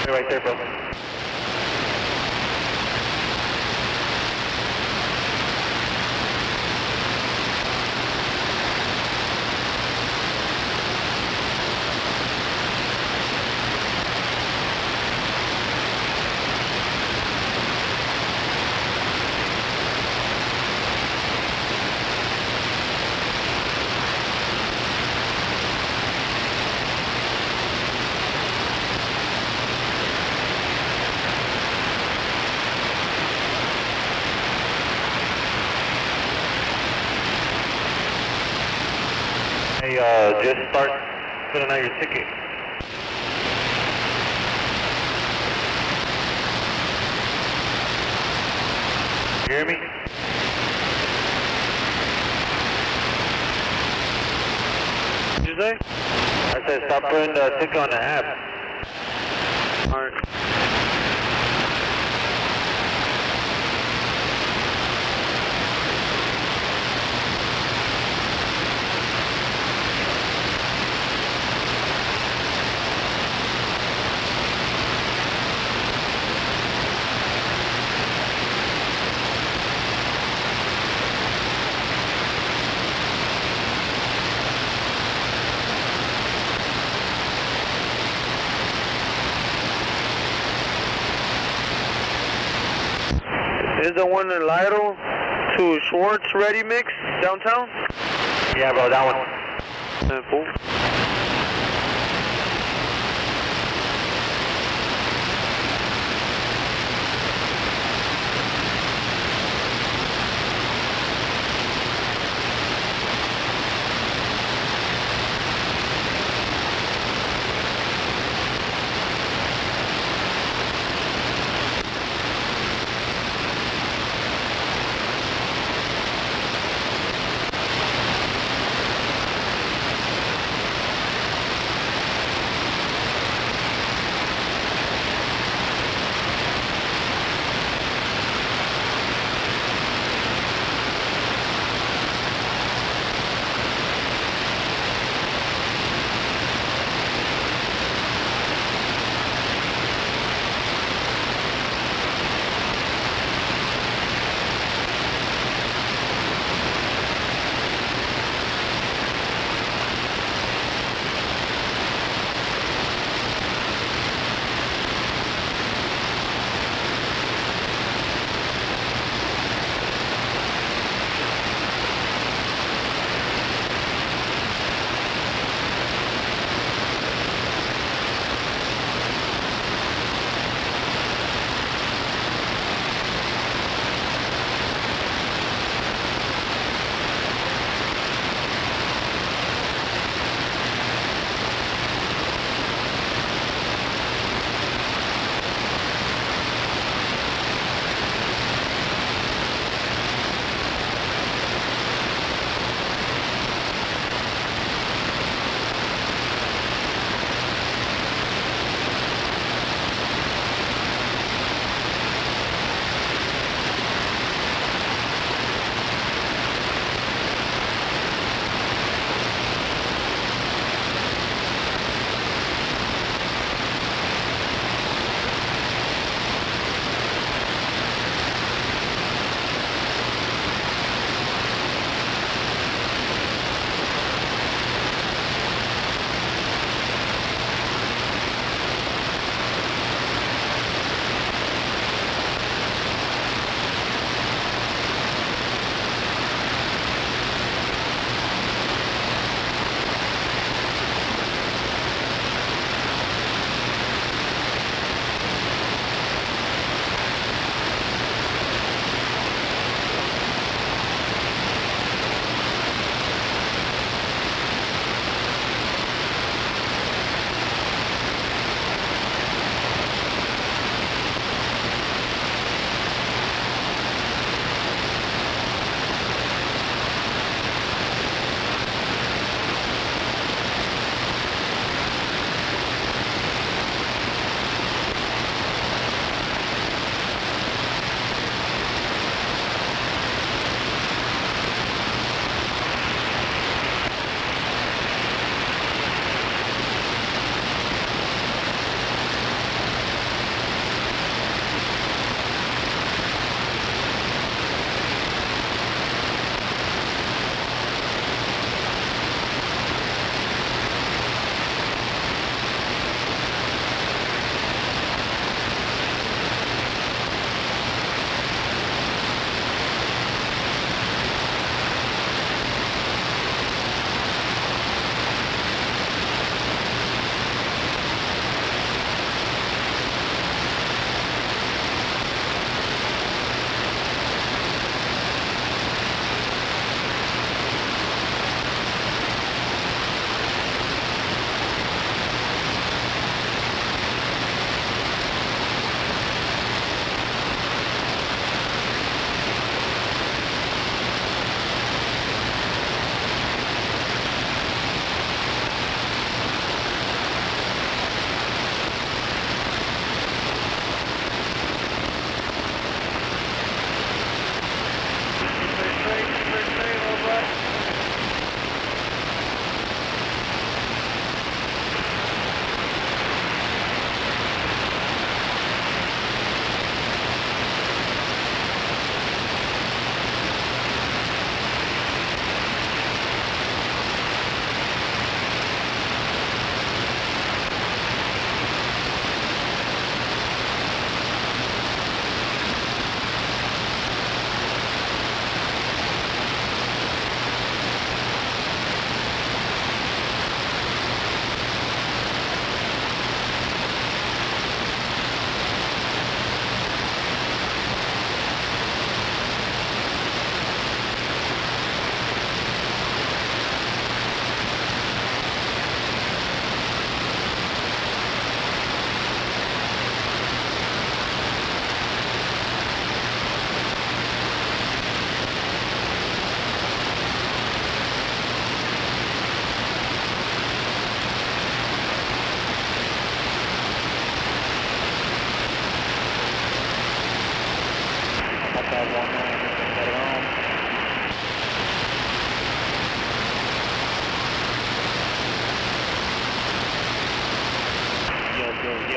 Right there, bro. Hey, just start filling out your ticket. You hear me? What'd you say? I said stop putting the ticket on the app. Alright. Is the one in Lytle to Schwartz Ready Mix downtown? Yeah, bro, that one. Simple.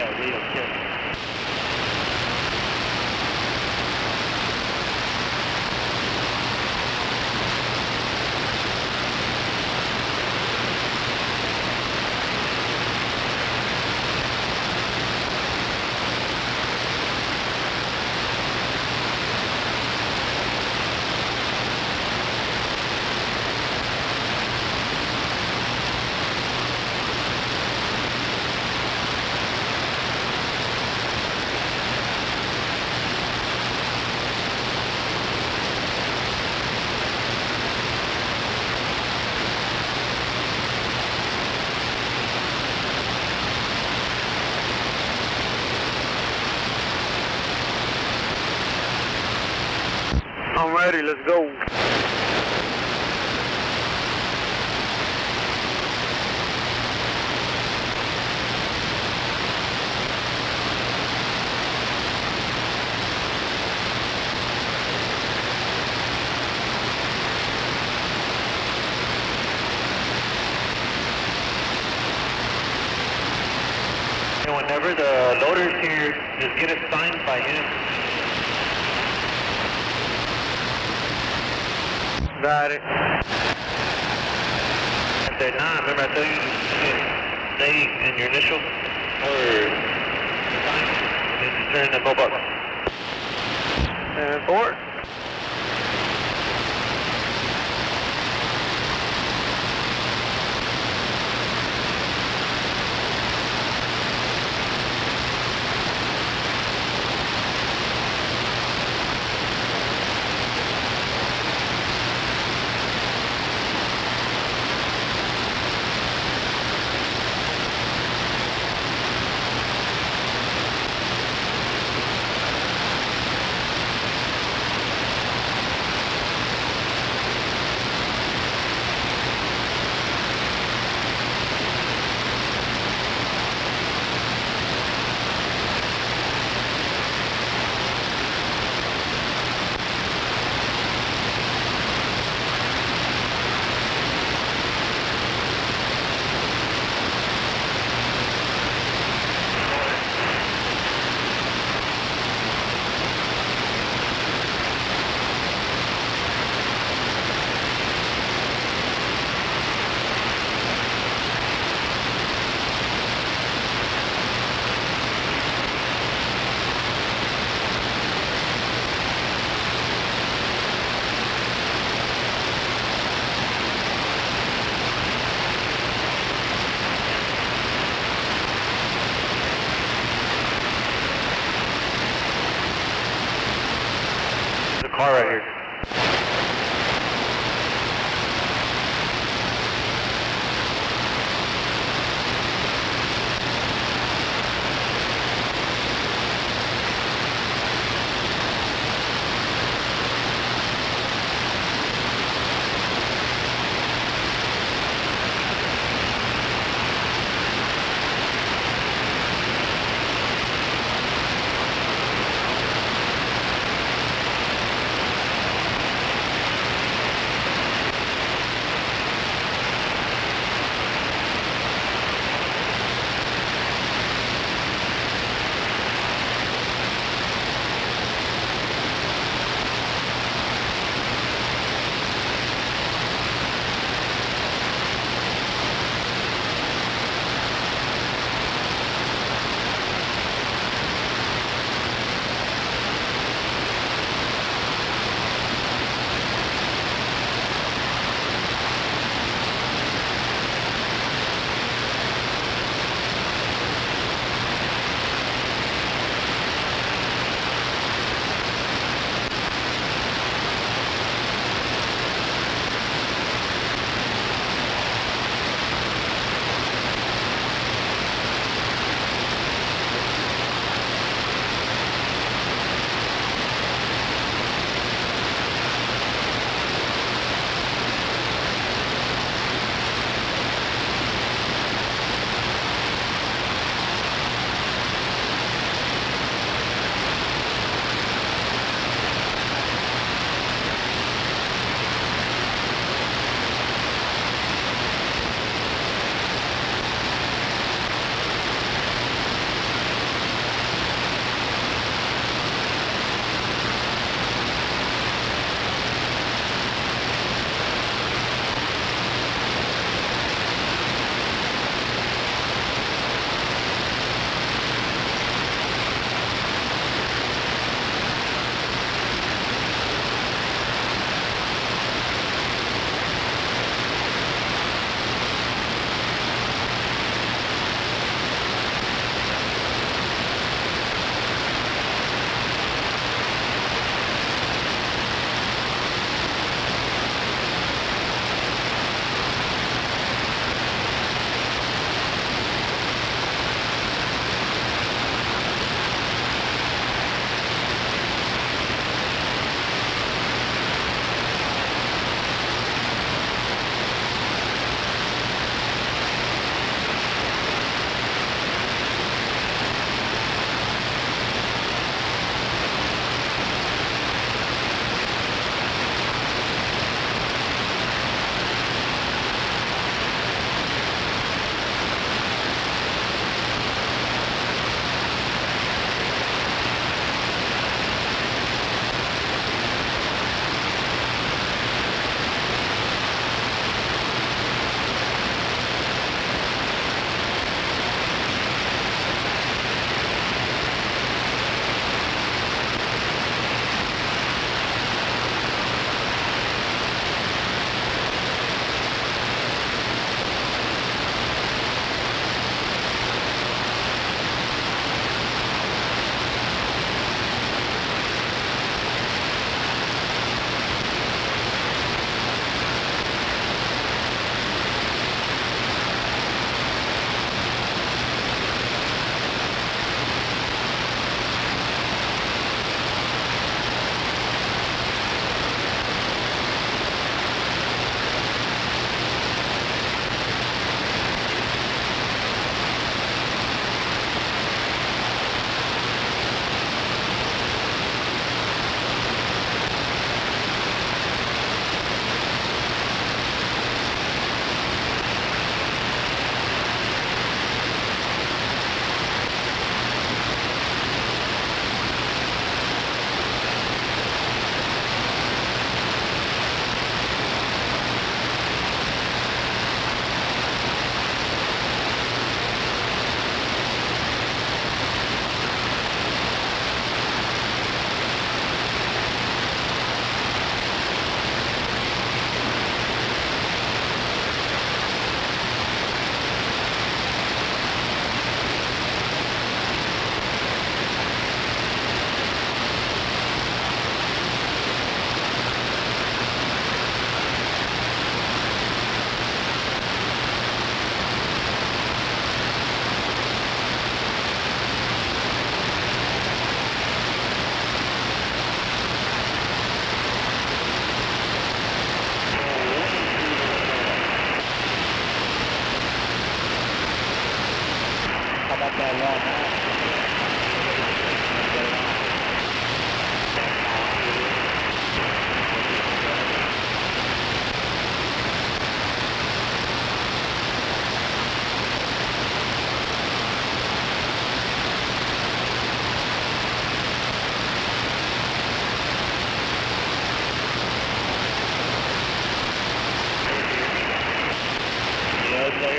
Yeah, read them too. I'm ready, let's go. And whenever the loader's here, just get it signed by him. Got it. If they're not, remember I told you to stay in your initial or sign, then you turn the mobile. And forward.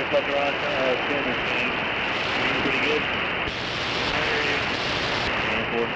here, Puppy Rock, Center King. Doing pretty good. Airport.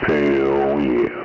Hell yeah.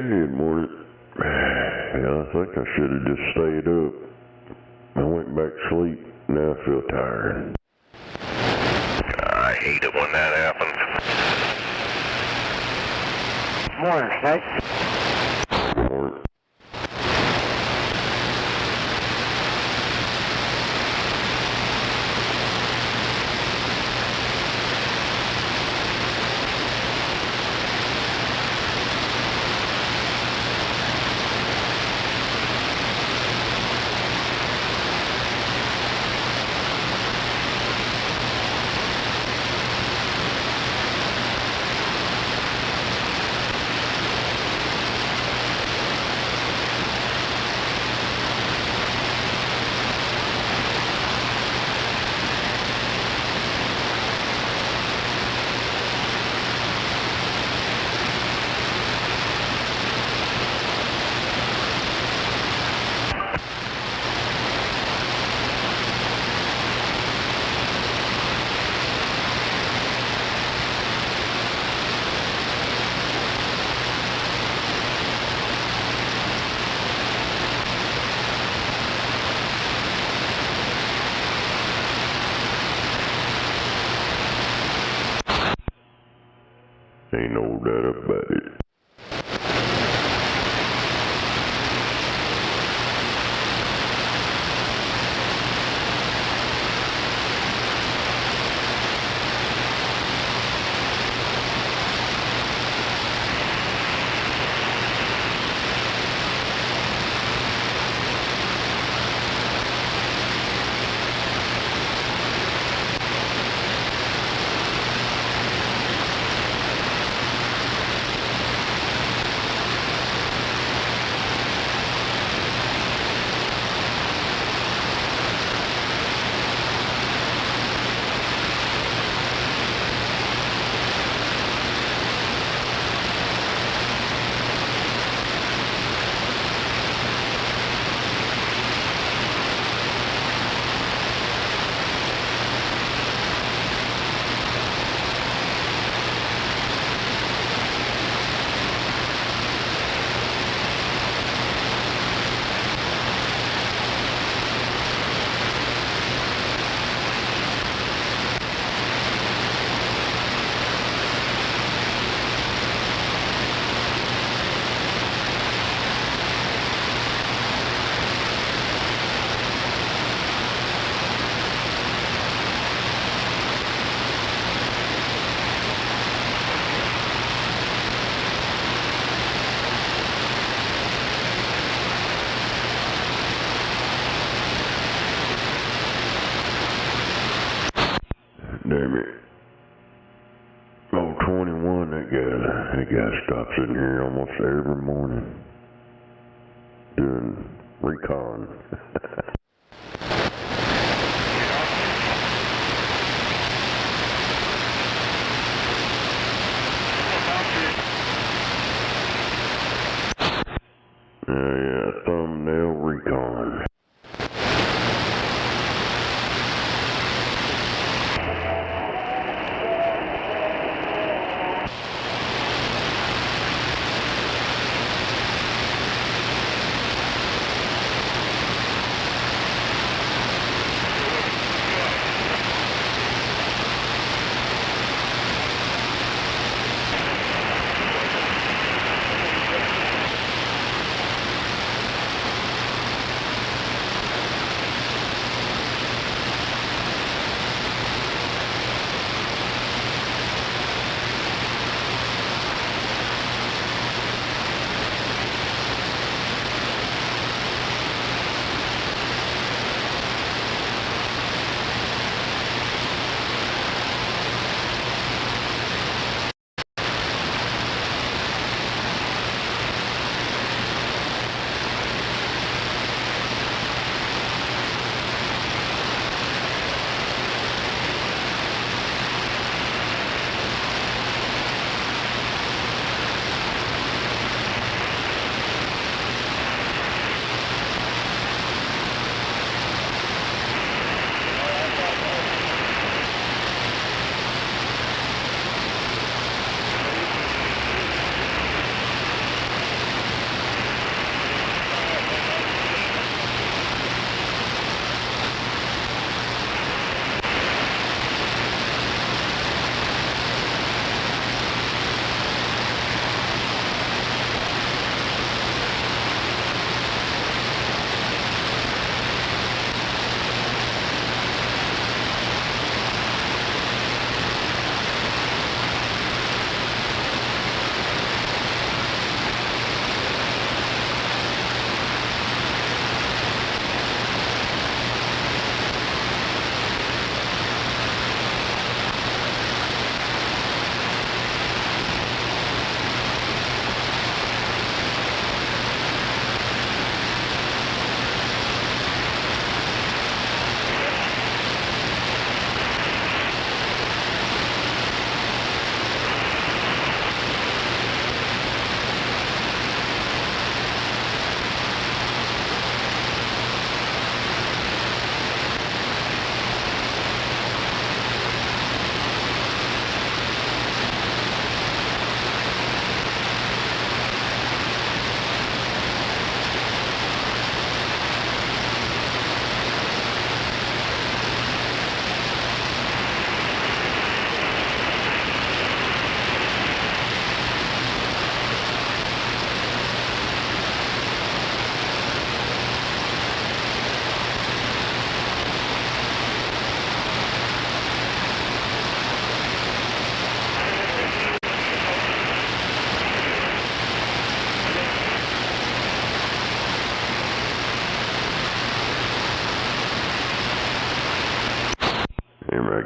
Shit, morning. Yeah, I think I should have just stayed up. I went back to sleep. Now I feel tired. I hate it when that happens. Morning, Snake. Morning. Ain't no doubt about it. Damn it. Oh, 21, that guy stops in here almost every morning doing recon. Yeah, thumbnail recon.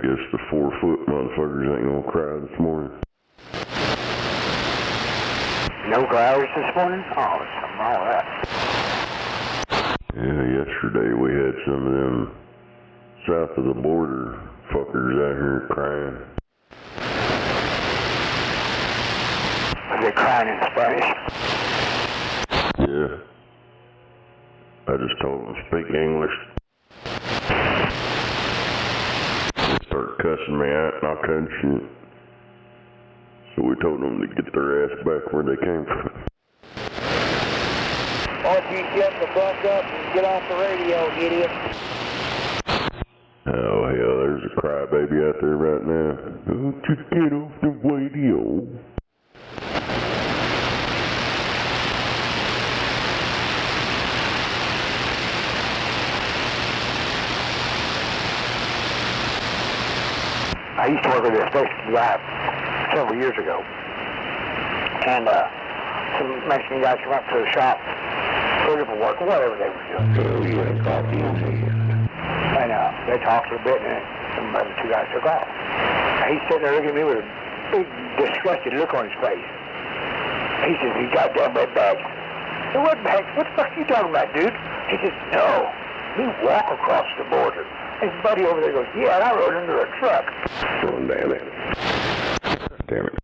guess the 4-foot motherfuckers ain't gonna cry this morning. No criers this morning? Oh, something wrong with that. Yeah, yesterday we had some of them south of the border fuckers out here crying. Are they crying in Spanish? Yeah. I just told them to speak English. They started cussing me out and all kinds of shit. So we told them to get their ass back where they came from. Why don't you shut the fuck up and get off the radio, idiot? Oh hell, there's a crybaby out there right now. Don't you get off the radio. I used to work at a station live several years ago. And some Mexican guys come up to the shop, looking for work, whatever they were doing. And they talked a bit, and some other two guys took off. And he's sitting there looking at me with a big, disgusted look on his face. He says, "You goddamn red bag." I said, "What bag? What the fuck are you talking about, dude?" He says, "No, we walk across the border." His buddy over there goes, "Yeah, and I rode under a truck." Oh, damn it. Damn it.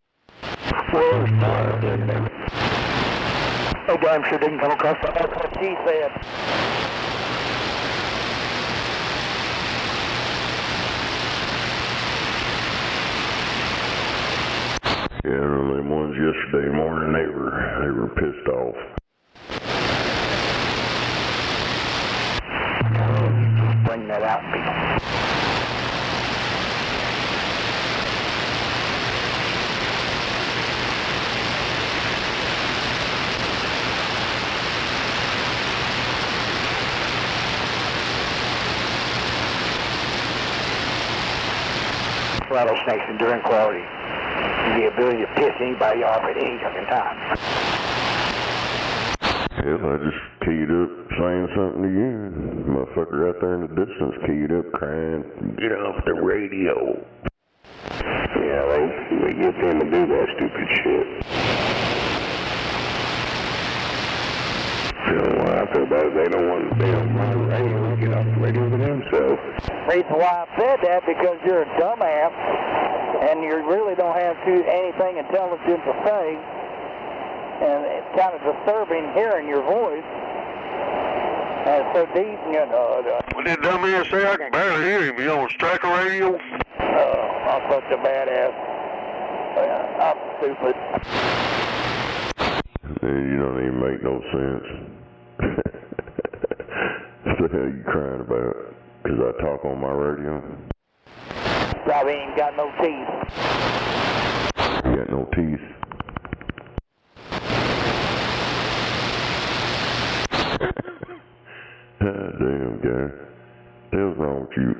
Oh, damn sure didn't come across the... That's what she said. Yeah, them ones yesterday morning, they were pissed off. Bring that out, people. Rattlesnakes enduring quality. The ability to piss anybody off at any fucking time. Hell, I just keyed up saying something to you. Motherfucker out there in the distance keyed up crying, "Get off the radio." Yeah, they get them to do that stupid shit. You know what I feel about it? They don't want to stay on my radio and get off the radio for themselves. Reason why I said that, because you're a dumbass, and you really don't have anything intelligent to say, and it's kind of disturbing hearing your voice. And it's so deep, you know. What did dumbass say? I can barely hear him. You on striker radio? I'm such a badass. I'm stupid. You don't even make no sense. What the hell you crying about? Because I talk on my radio? Probably ain't got no teeth. You got no teeth? Damn, guy. The hell's wrong with you?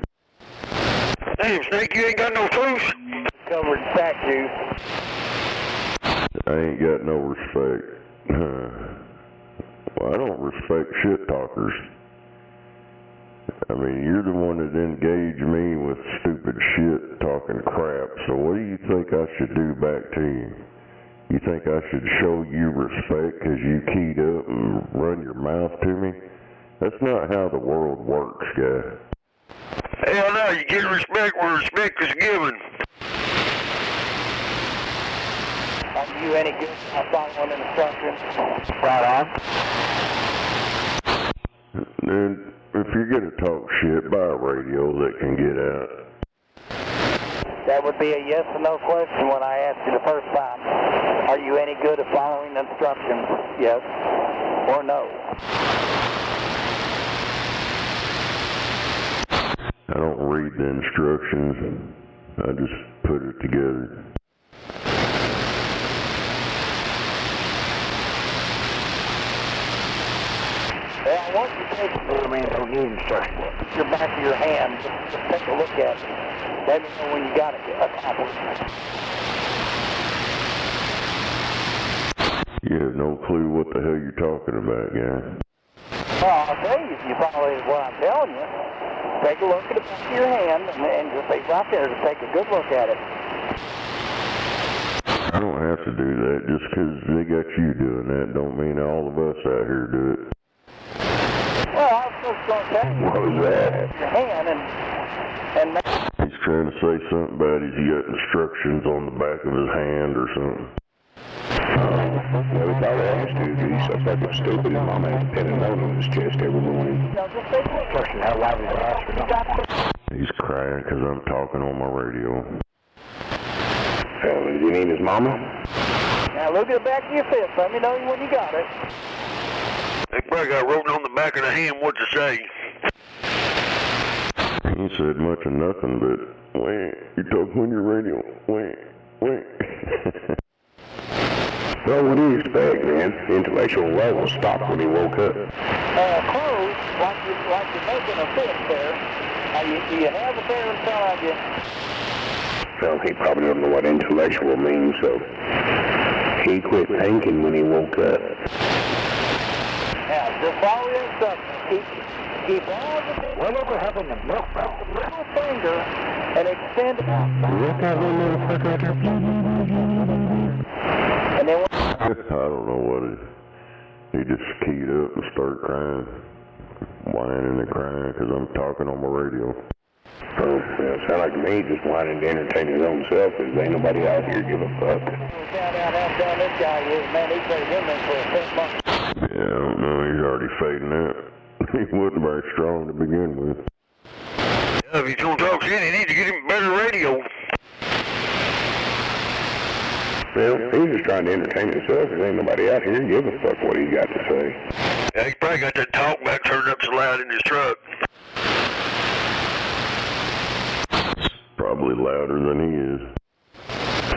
Damn, Snake, you ain't got no tooth? Covered in fat juice. I ain't got no respect. Well, I don't respect shit talkers. I mean, you're the one that engaged me with stupid shit talking crap, so what do you think I should do back to you? You think I should show you respect because you keyed up and run your mouth to me? That's not how the world works, guy. Hell no, you get respect where respect is given. Are you any good at following instructions? Right on. Dude, if you're gonna talk shit, buy a radio that can get out. That would be a yes or no question when I asked you the first time. Are you any good at following instructions? Yes or no? I don't read the instructions. I just put it together. Well, I want you to take don't need instructions. your back of your hand. Just take a look at it. Let me know when you got it accomplished. You have no clue what the hell you're talking about, guy. Well, I'll tell you if you follow what I'm telling you. take a look at the back of your hand and just leave right there to take a good look at it. I don't have to do that. Just 'cause they got you doing that don't mean all of us out here do it. Well, I was just going to tell you. What was that? Your hand and He's trying to say something about he's got instructions on the back of his hand or something. Well, he probably has to, because he's so fucking stupid. His mama has to pin a note on his chest every morning. instruction how loud his ass was. He's crying 'cause I'm talking on my radio. Does he need his mama? Now look at the back of your fist. Let me know when you got it. They probably got written on the back of the hand what to say. He ain't said much of nothing, but wait, you talking on your radio. Wait. Well, what do you expect, man? The intellectual level stopped when he woke up. Close, like you're making a fist there. Do you have a bear in front of you? Well, he probably don't know what intellectual means, so he quit thinking when he woke up. Now, just follow the instructions. Keep all the things. Well, look what happened to milk belt. Little finger and extend it out. Is that little motherfucker right there? And then I don't know what it is. He just keyed up and started crying. Whining and crying 'cause I'm talking on my radio. Oh, well, it sounds like to me just whining to entertain his own self, 'cause ain't nobody out here give a fuck. found out how dumb this guy is, man. He played him in for a 10 months. Yeah, I don't know. He's already fading out. He wasn't very strong to begin with. Yeah, if he's gonna talk shit, he needs to get him better radio. Well, he's just trying to entertain himself, 'cause ain't nobody out here give a fuck what he's got to say. Yeah, he's probably got that talk back turned up so loud in his truck. Probably louder than he is.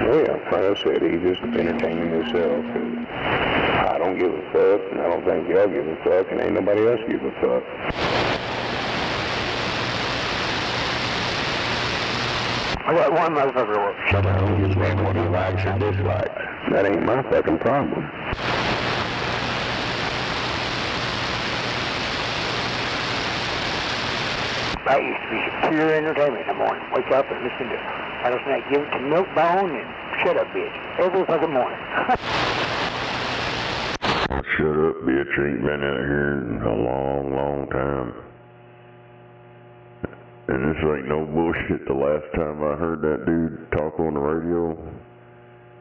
Well, like I said, he's just entertaining himself. And I don't give a fuck, and I don't think y'all give a fuck, and ain't nobody else give a fuck. I got one motherfucker. Somebody gives a what he likes or dislikes. That ain't my fucking problem. That used to be pure entertainment in the morning. Wake up and listen to Rattlesnake give it to Milkbone and shut up, bitch. Every fucking morning. Shut up, bitch. Ain't been out here in a long time. And this ain't no bullshit. The last time I heard that dude talk on the radio,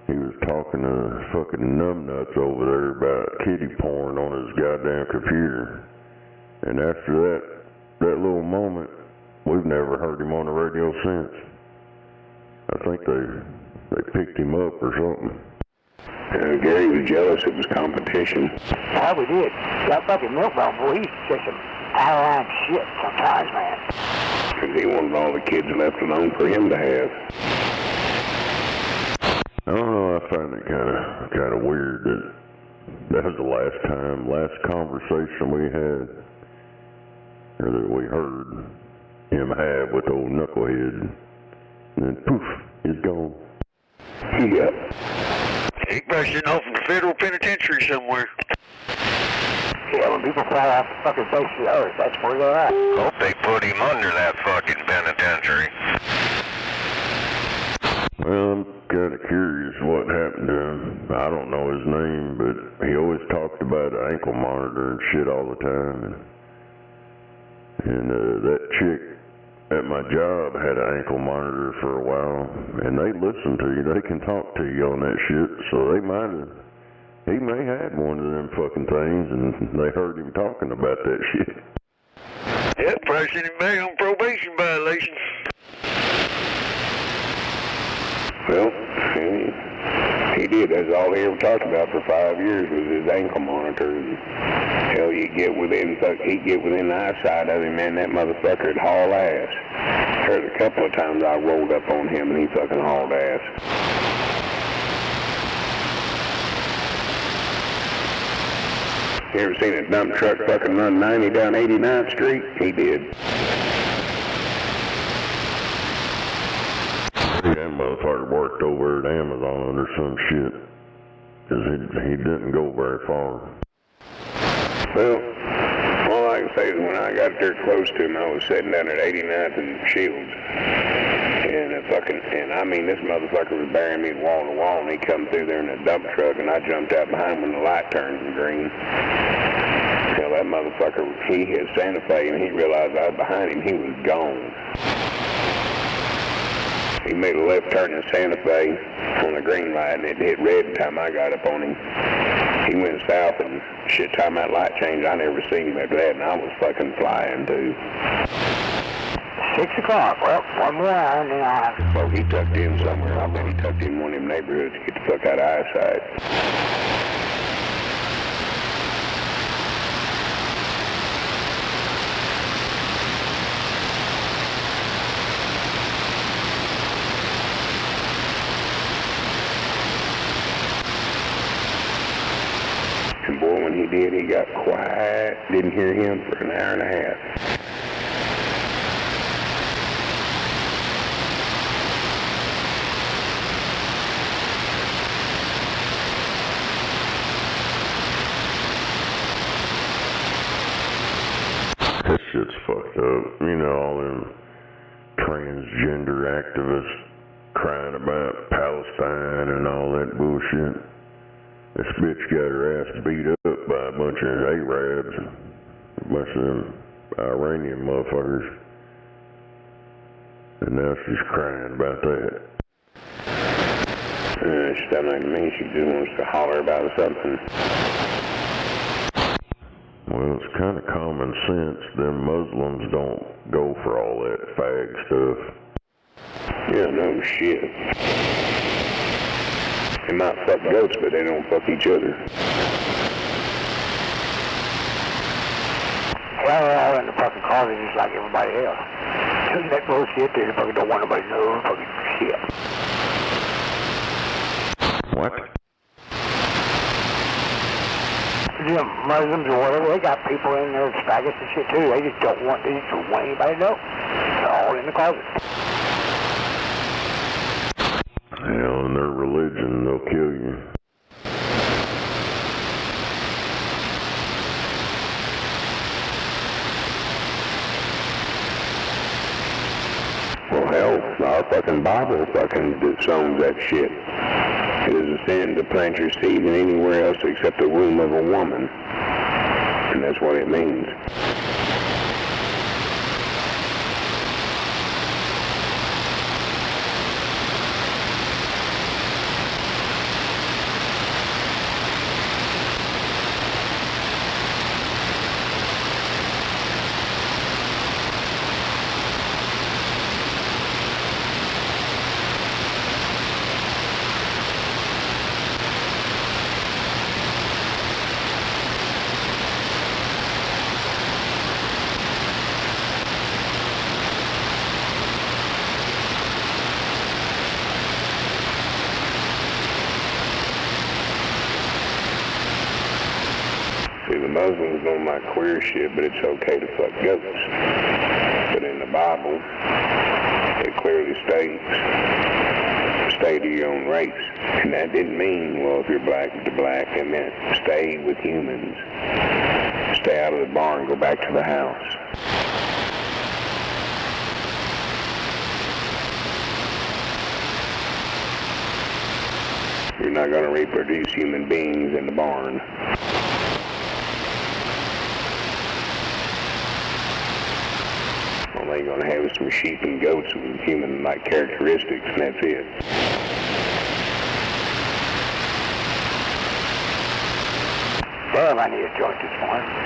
he was talking to fucking numbnuts over there about kitty porn on his goddamn computer. And after that little moment, we've never heard him on the radio since. I think they picked him up or something. Gary was jealous it was competition. Probably did. That fucking Milkbone, boy, he's just some out-of-line shit sometimes, man. 'Cause he wanted all the kids left alone for him to have. I don't know, I find it kind of weird that was the last conversation we had, or that we heard him have with old Knucklehead, and then poof, he's gone. Yeah. He's probably sitting off in the federal penitentiary somewhere. Yeah, when people fly off the fucking face of the earth, that's where they're at. Hope they put him under that fucking penitentiary. Well, I'm kind of curious what happened to him. I don't know his name, but he always talked about an ankle monitor and shit all the time. And that chick at my job had an ankle monitor for a while, and they listen to you. They can talk to you on that shit, so he may have one of them fucking things, and they heard him talking about that shit. Yep, probably sent him back on probation violation. Well, he did. That's all he ever talked about for 5 years was his ankle monitor. And hell, he'd get within eyesight of him, man, that motherfucker'd haul ass. There's a couple of times I rolled up on him and he fucking hauled ass. You ever seen a dump truck fucking run 90 down 89th Street? He did. That motherfucker worked over at Amazon or some shit, 'cause he didn't go very far. Well, all I can say is when I got there close to him, I was sitting down at 89th and Shields. And I mean, this motherfucker was burying me wall to wall, and he come through there in a dump truck, and I jumped out behind him when the light turned green. Hell, that motherfucker, he hit Santa Fe, and he realized I was behind him. He was gone. He made a left turn in Santa Fe on the green light, and it hit red the time I got up on him. He went south, and shit, time that light changed, I never seen him after that, and I was fucking flying, too. 6 o'clock. Well, one more hour, and then I'll have to... Well, he tucked in somewhere. I bet he tucked in one of them neighborhoods to get the fuck out of eyesight. And boy, when he did, he got quiet. Didn't hear him for an hour and a half. This shit's fucked up. You know, all them transgender activists crying about Palestine and all that bullshit. This bitch got her ass beat up by a bunch of Arabs, a bunch of them Iranian motherfuckers. And now she's crying about that. She doesn't like me. She just wants to holler about something. Well, it's kind of common sense. Them Muslims don't go for all that fag stuff. Yeah, no shit. They might fuck goats, but they don't fuck each other. Well, they're all in the fucking closet just like everybody else. Doing that bullshit, they fucking don't want nobody to know fucking shit. What? Them Muslims or whatever, they got people in there, faggots and shit too. They just don't want anybody to know. They're all in the closet. Hell, in their religion, they'll kill you. Well, hell, our fucking Bible fucking disowns that shit. It is a sin to plant your seed in anywhere else except the womb of a woman. And that's what it means. Muslims don't like queer shit, but it's okay to fuck goats. But in the Bible, it clearly states, stay to your own race. And that didn't mean, well, if you're black to black, it meant stay with humans. Stay out of the barn, go back to the house. You're not going to reproduce human beings in the barn. All they're going to have is some sheep and goats with human-like characteristics, and that's it. Well, I need a joint this morning.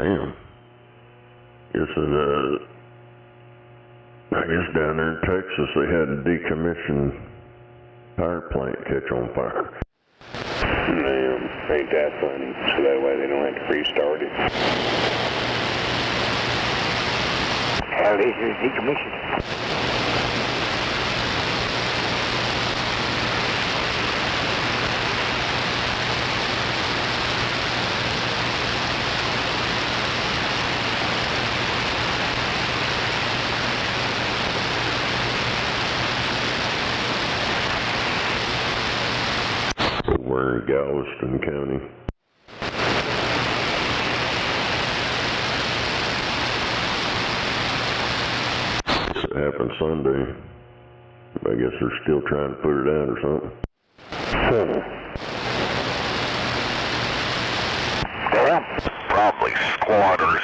Damn. I guess down there in Texas they had a decommissioned power plant catch on fire. Damn, ain't that funny? So that way they don't have to restart it. Hell, this is decommissioned. We're in Galveston County. It happened Sunday. I guess they're still trying to put it out or something. Probably squatters.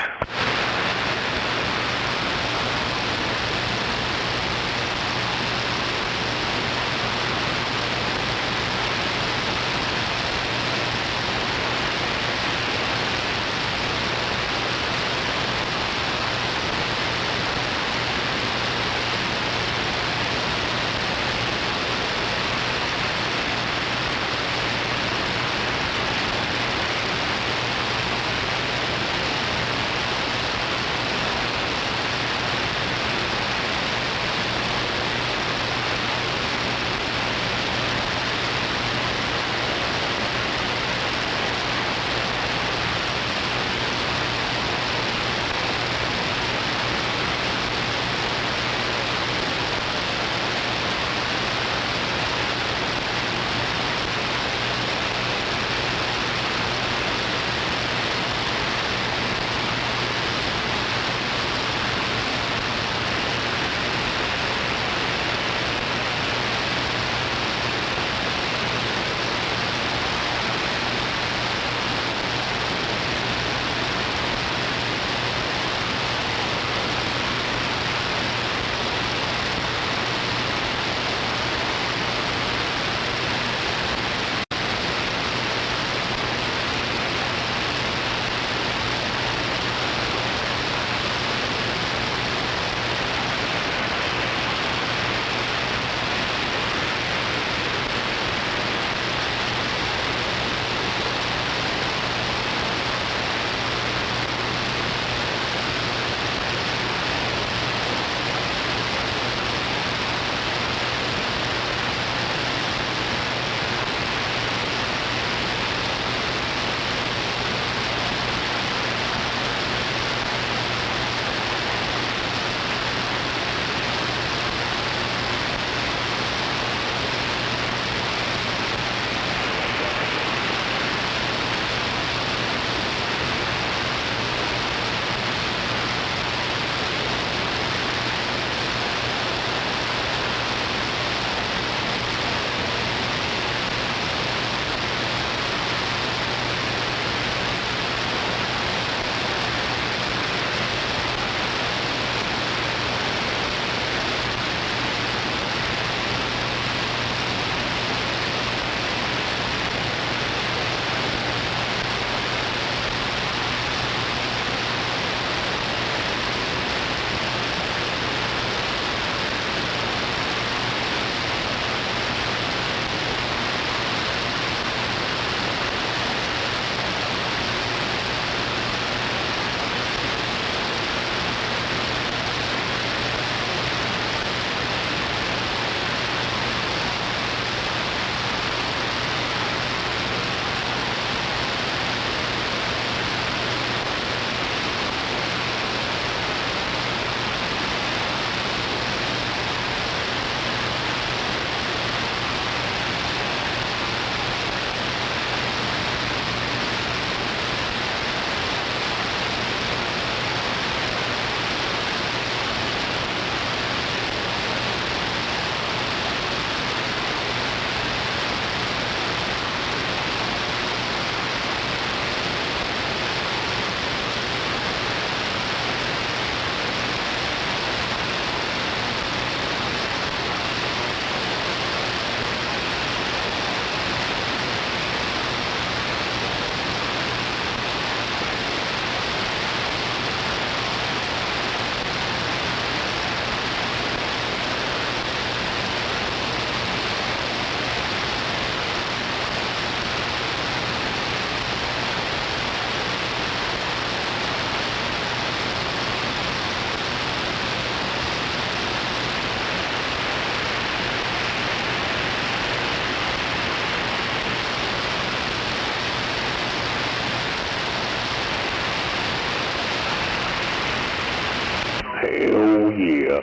yeah.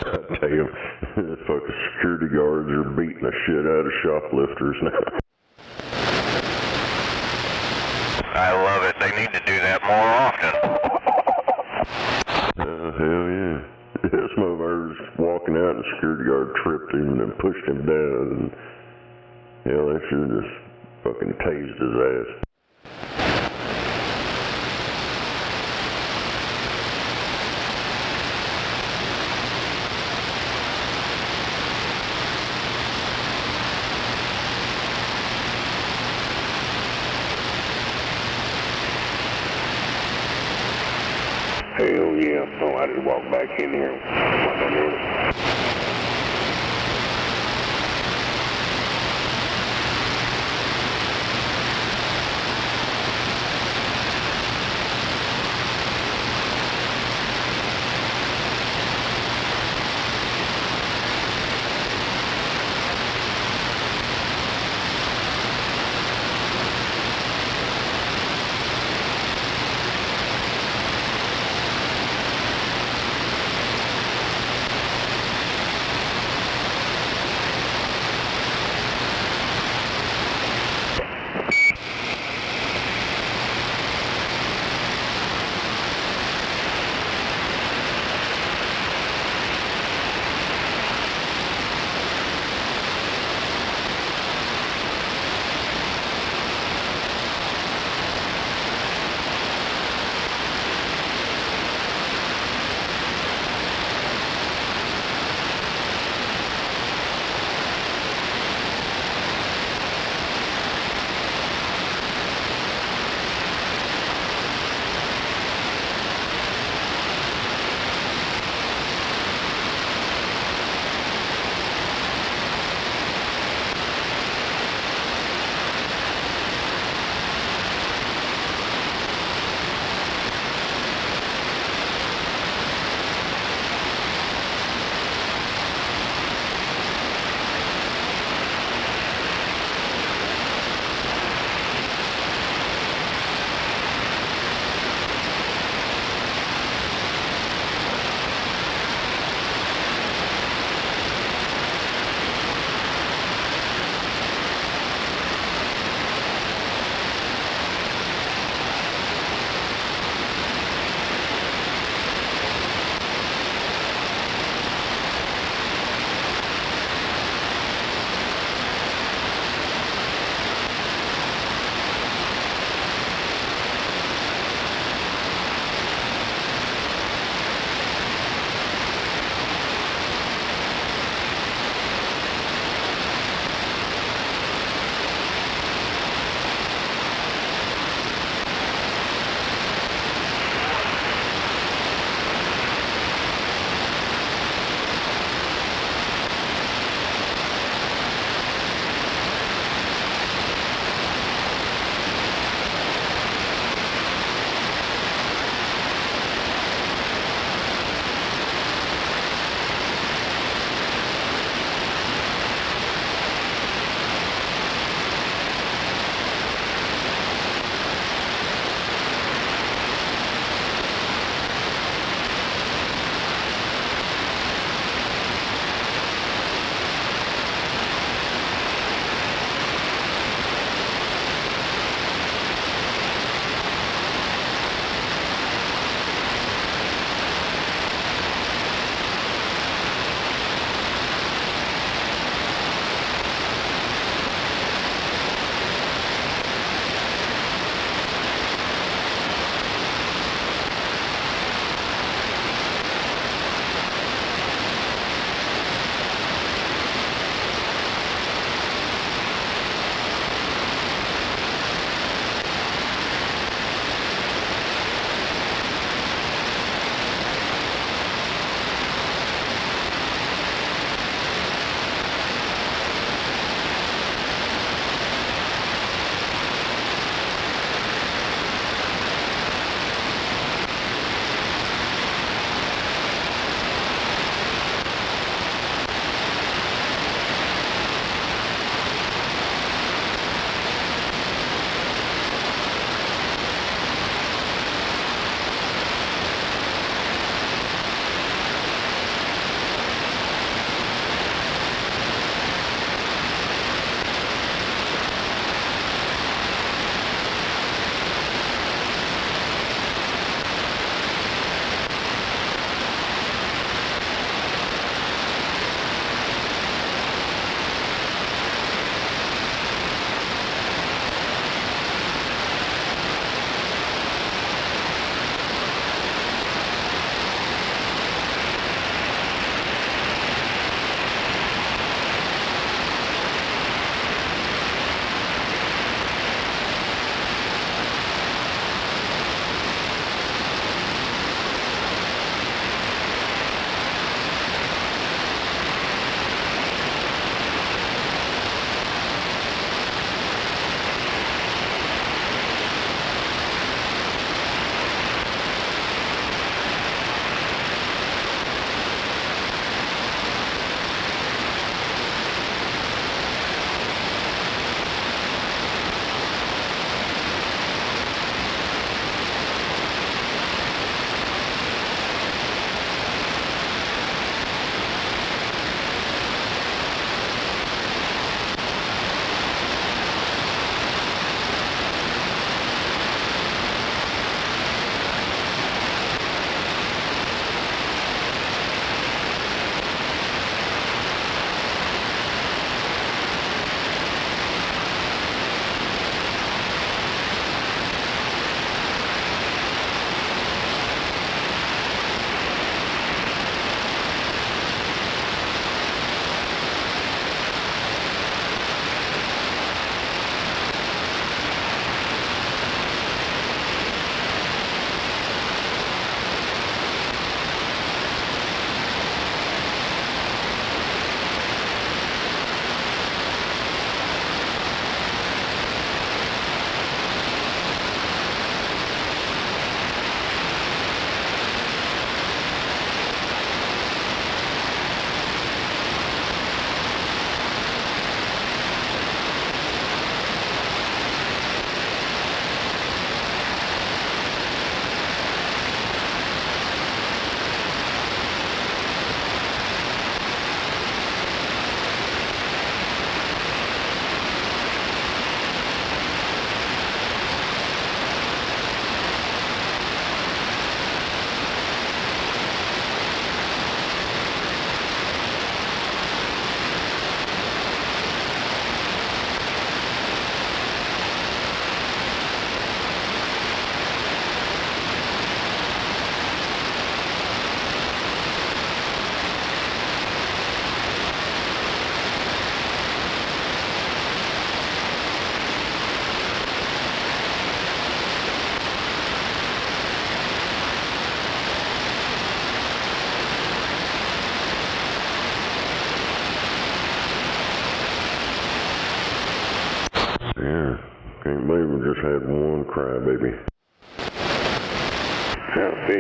I tell you, the fucking security guards are beating the shit out of shoplifters now. I love it. They need to do that more often. Hell yeah. Yeah, some of ours walking out and the security guard tripped him and then pushed him down. And, hell, they should have just fucking tased his ass. Hell yeah. Oh, I just walked back in here. What I did.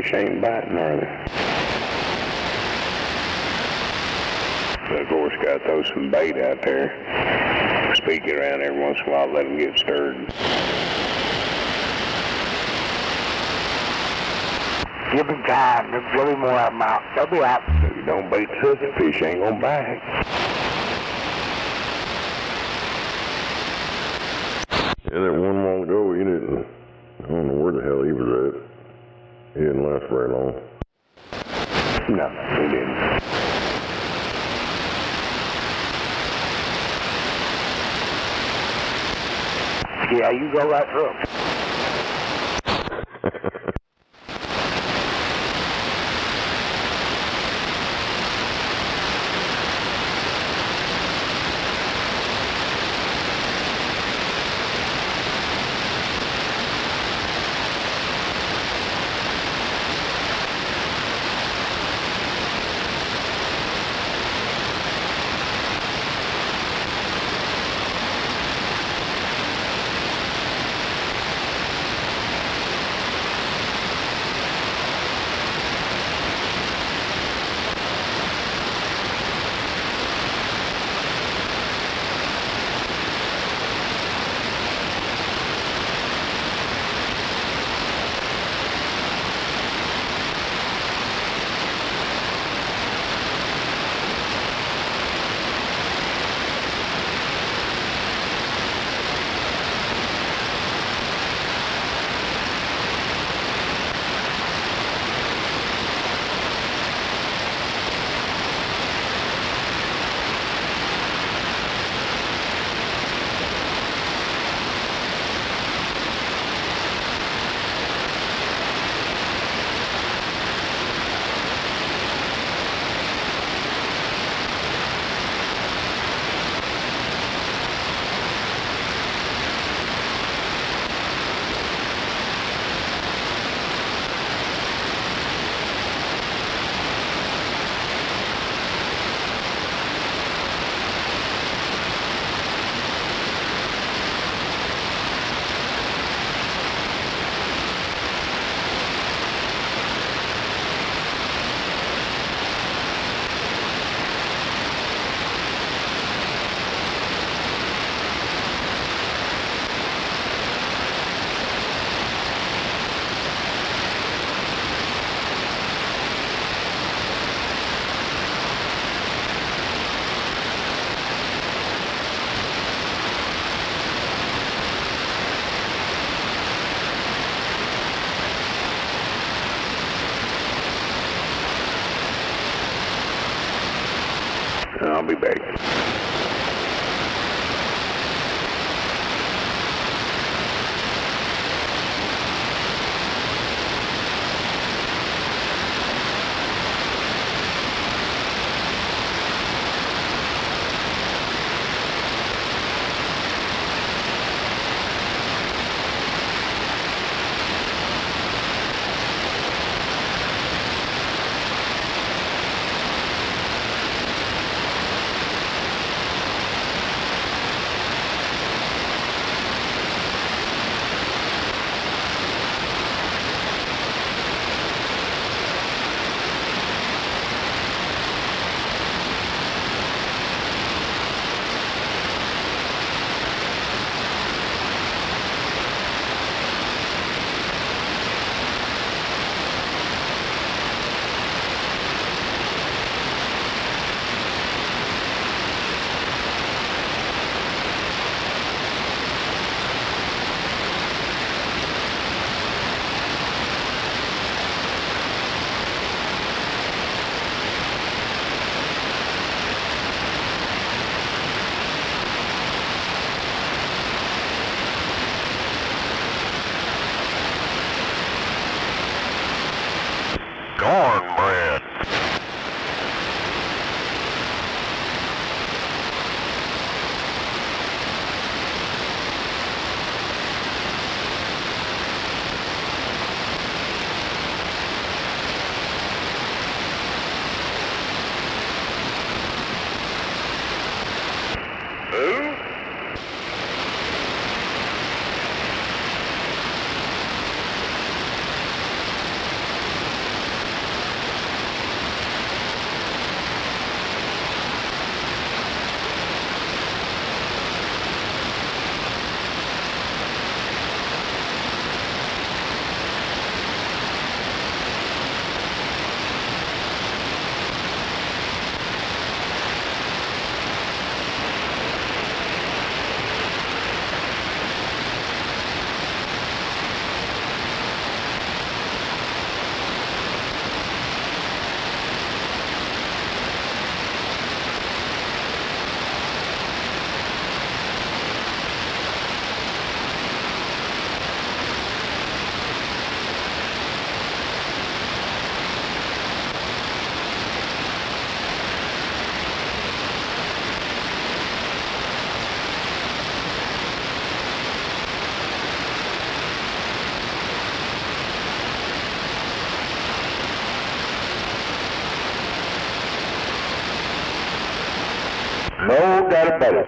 fish ain't biting, are they? But of course, got to throw some bait out there. Speak it around every once in a while, let them get stirred. Give them time. There'll be more of them out. They'll be out. If you don't bait such a fish, ain't gonna bite. Yeah, that one while ago, he didn't, I don't know where the hell he was at. He didn't last very long. No, he didn't. Yeah, you go right through 'em. I'll be back. Cornbread. Who? No doubt about it.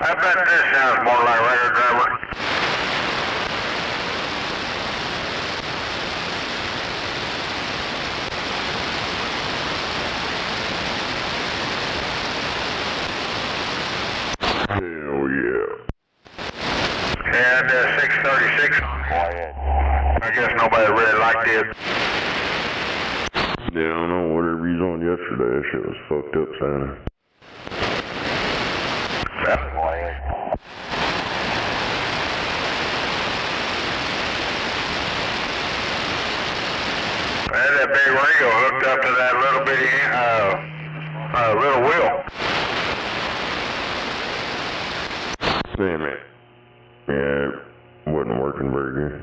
I bet this sounds more like record driver. Hell yeah. And 636. I guess nobody really liked it. Yeah, I don't know, whatever he's on yesterday, that shit was fucked up sounding. That's why. And that big radio hooked up to that little bitty, little wheel. Damn it. Yeah, it wasn't working very good.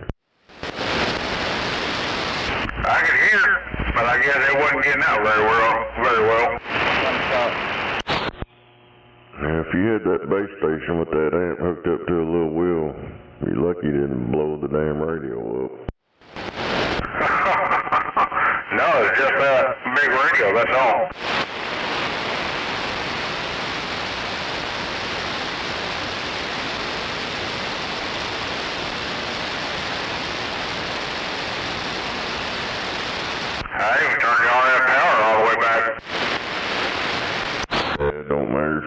I could hear, but I guess it wasn't getting out very well. Now, if you had that base station with that amp hooked up to a little wheel, you're lucky you didn't blow the damn radio up. No, it's just a big radio, that's all. I even turned on that power all the way back.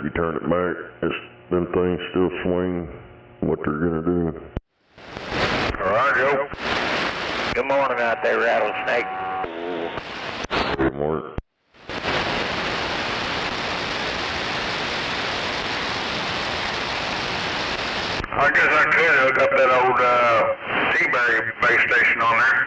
if you turn it back, them things still swing what they're gonna do. All right, Joe. Good morning out there, Rattlesnake. Good morning. I guess I could hook up that old Seabury base station on there.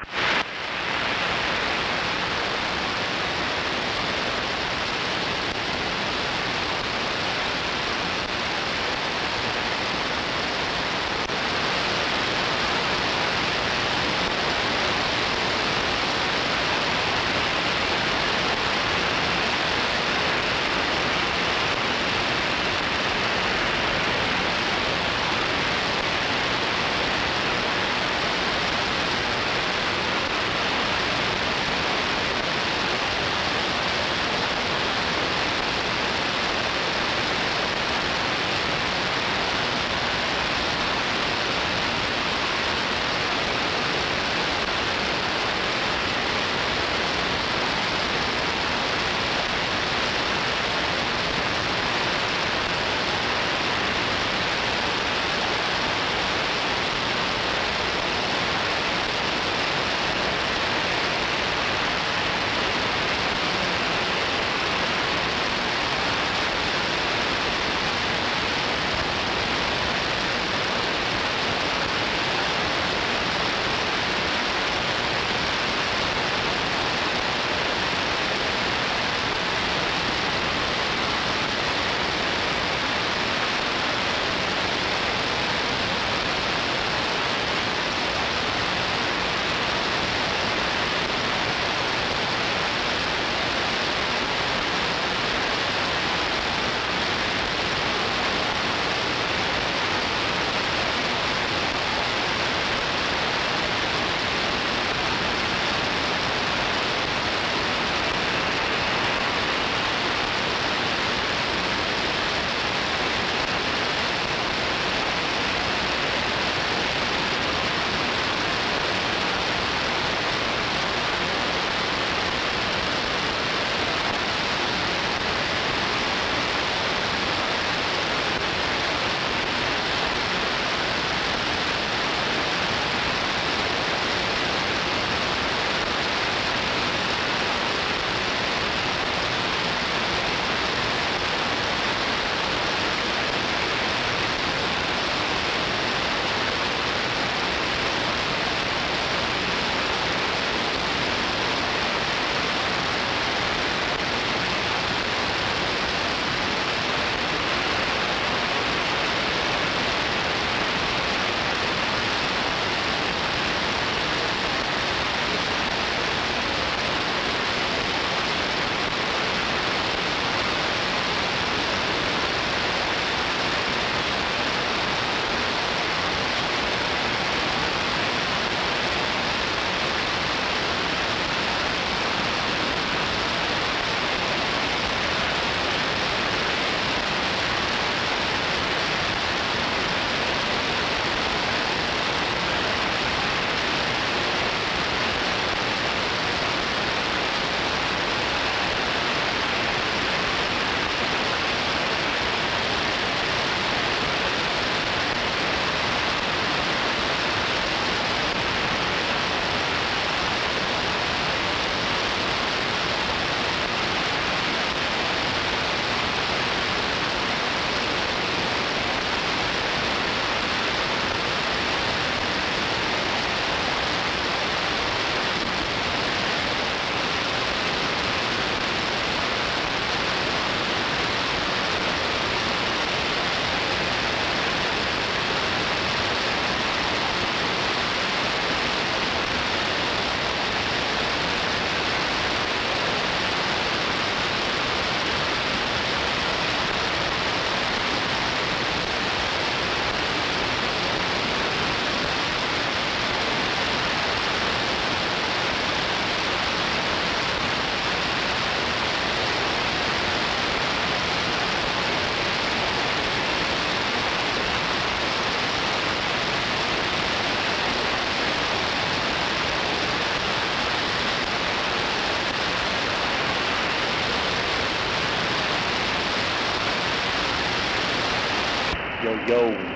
check, go.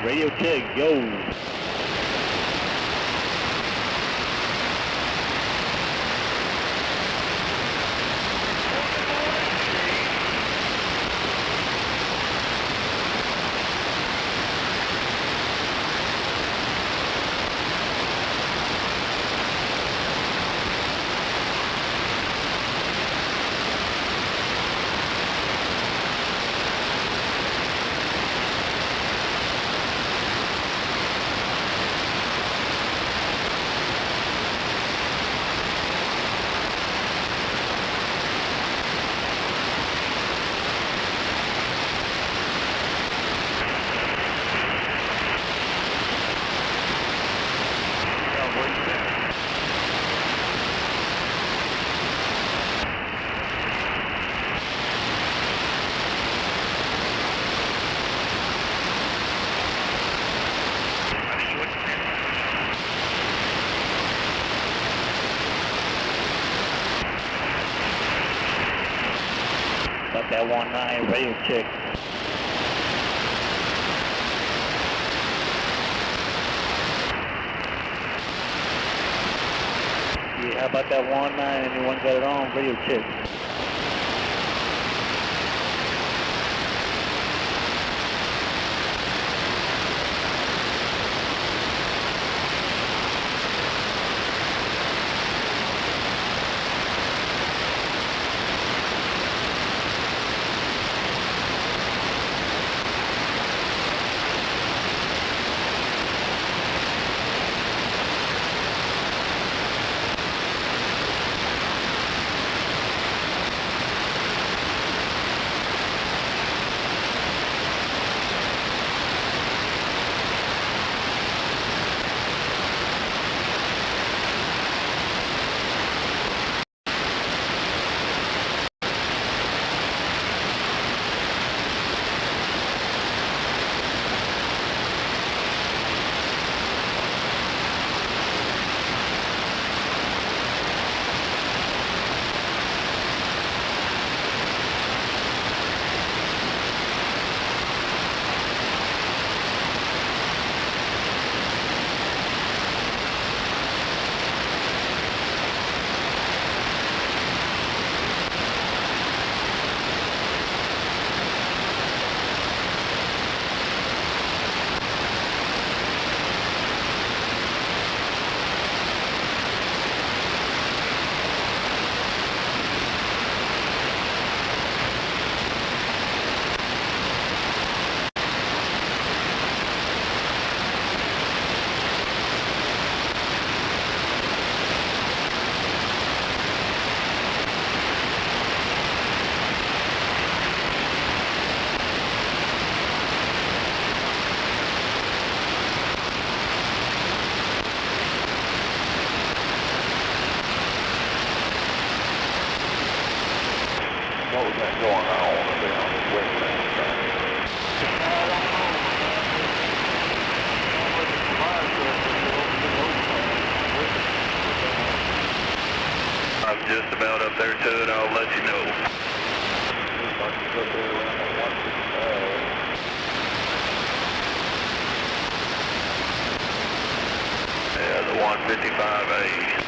Radio check, go. About that 19, radio check. Yeah, how about that 19? Anyone got it on? Radio check. What was that going on down this wetland thing? I'm just about up there to it. I'll let you know. Yeah, the 155A.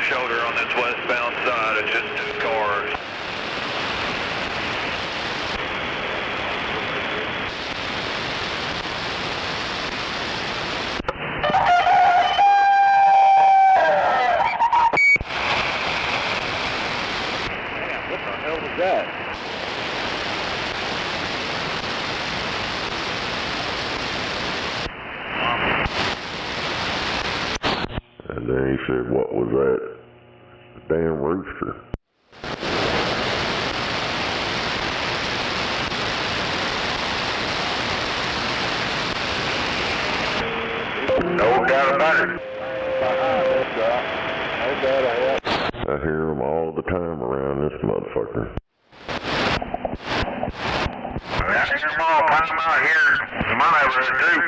left shoulder on this westbound side. It's just 2 cars. What the hell was that? And then he said, what was that? Damn rooster. No doubt about it. I hear them all the time around this motherfucker. I see them all time out here in my neighborhood too.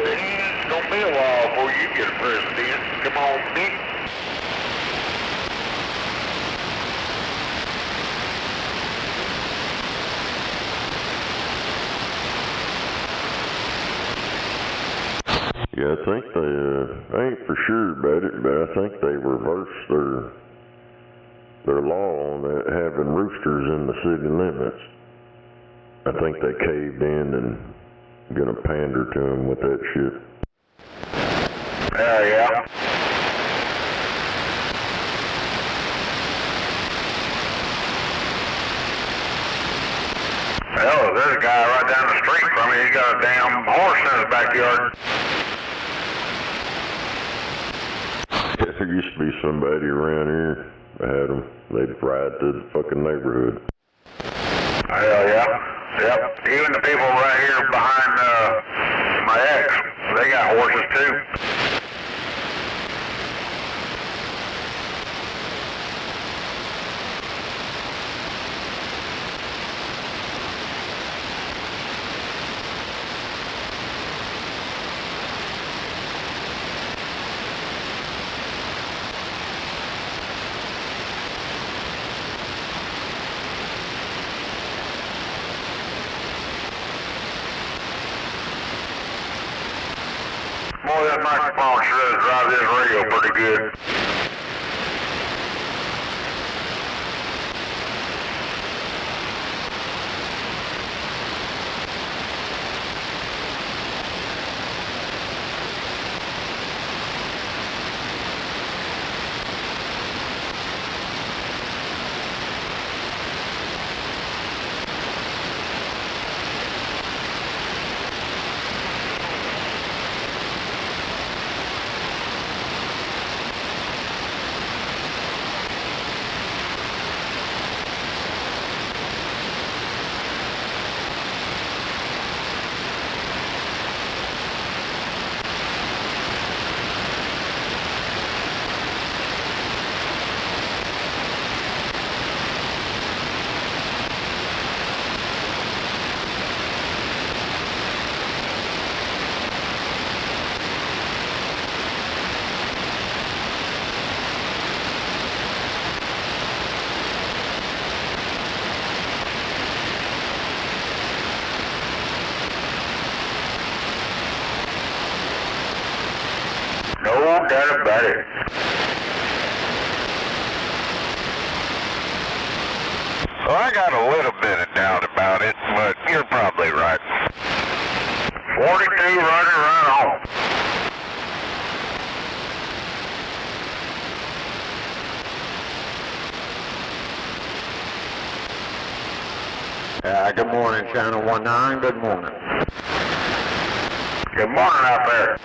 It's gonna be a while before you get a president. Come on, Nick. Yeah, I think they, I ain't for sure about it, but I think they reversed their law on that, having roosters in the city limits. I think they caved in and gonna pander to them with that shit. Yeah. Hell, there's a guy right down the street from me. He's got a damn horse in his backyard. There used to be somebody around here that had them. They'd ride to the fucking neighborhood. Hell yeah. Yep. Even the people right here behind my ex, they got horses too. Boy, that microphone sure does drive this radio pretty good. No doubt about it. Well, I got a little bit of doubt about it, but you're probably right. 42 running right home. Good morning, Channel 19. Good morning. Good morning out there.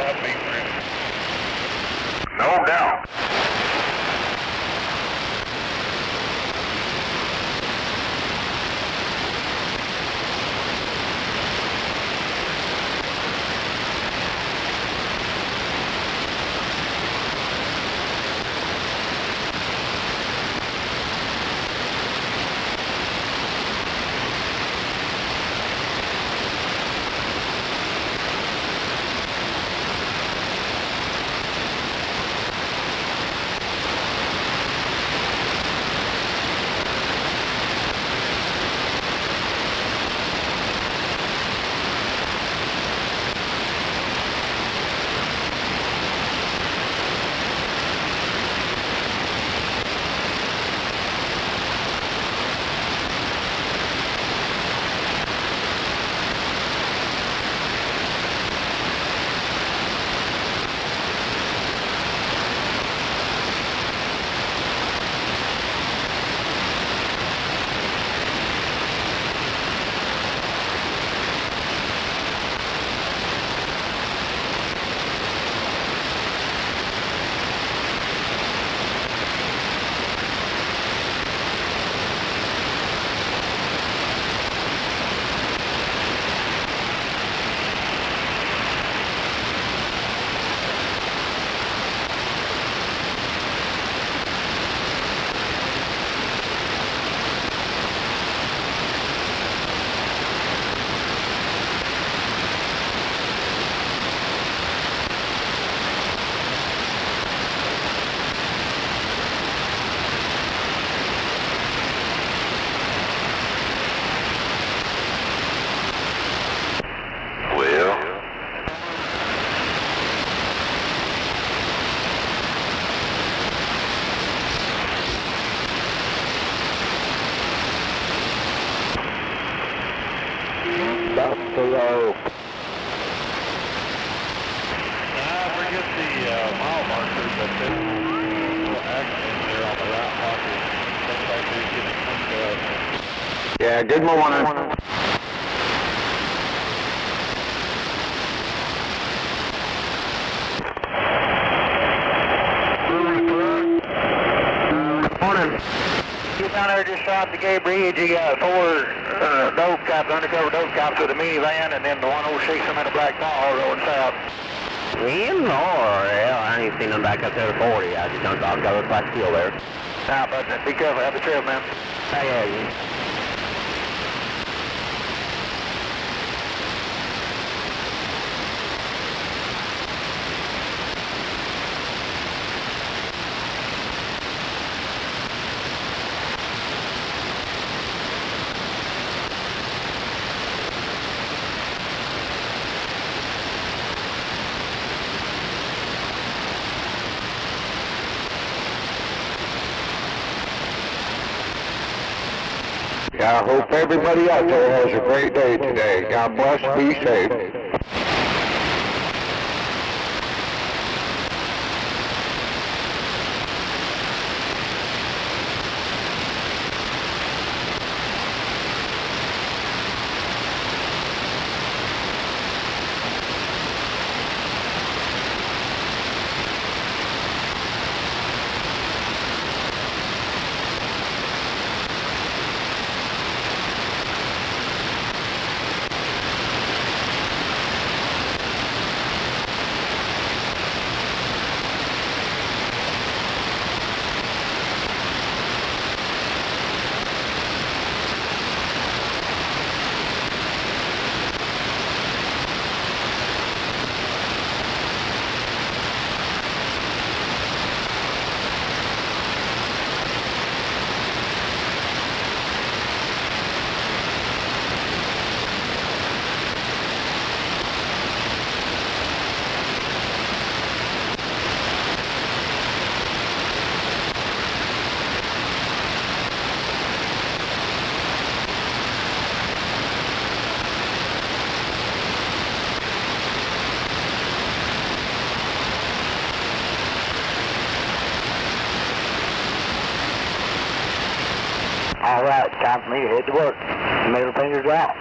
have me, friend. No doubt. Buffalo. I forget the mile marker, but there's accident there on the route marker. Looks like they're getting cleaned up. Yeah, good morning. Morning. You down there just shot the Gay Bridge. You got 4 dope cops, undercover dope cops with a minivan, and then the 106 I'm in a black car going south. Him? Hell, I ain't seen them back up there to 40. I just don't talk about the black steel there. Nah, but be careful. Have the trail, man. Hey, I hope everybody out there has a great day today. God bless, be safe. All right, time for me to head to work. Middle fingers out.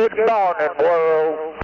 Good morning, world.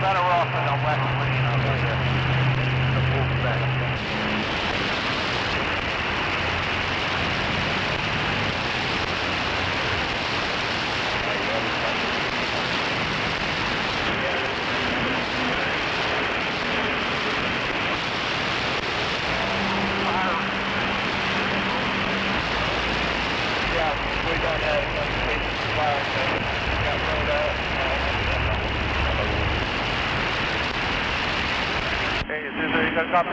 Better off than a West Lane over there. The wolf back. Yeah, we got fire got rolled out. Hey, is this a good copy?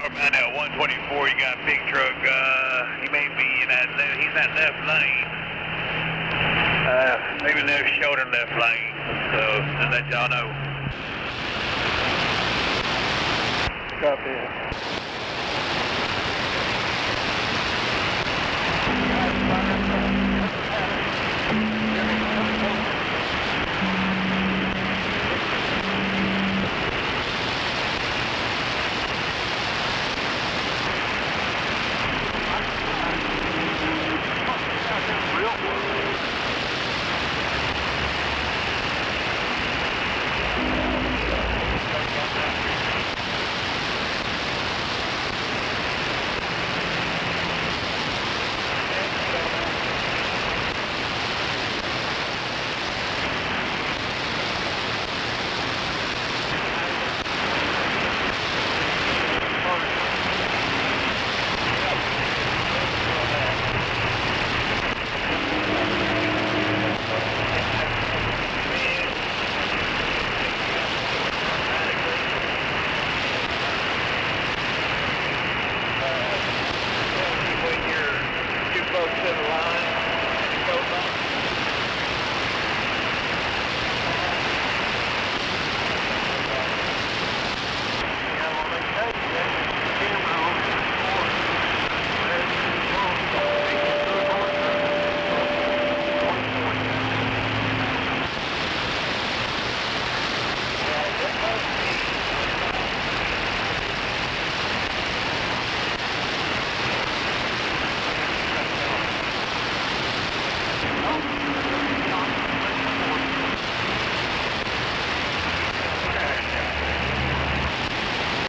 Around at 124, you got a big truck. He may be in that he's that left lane. Maybe left shoulder, left lane. So just let y'all know. Copy.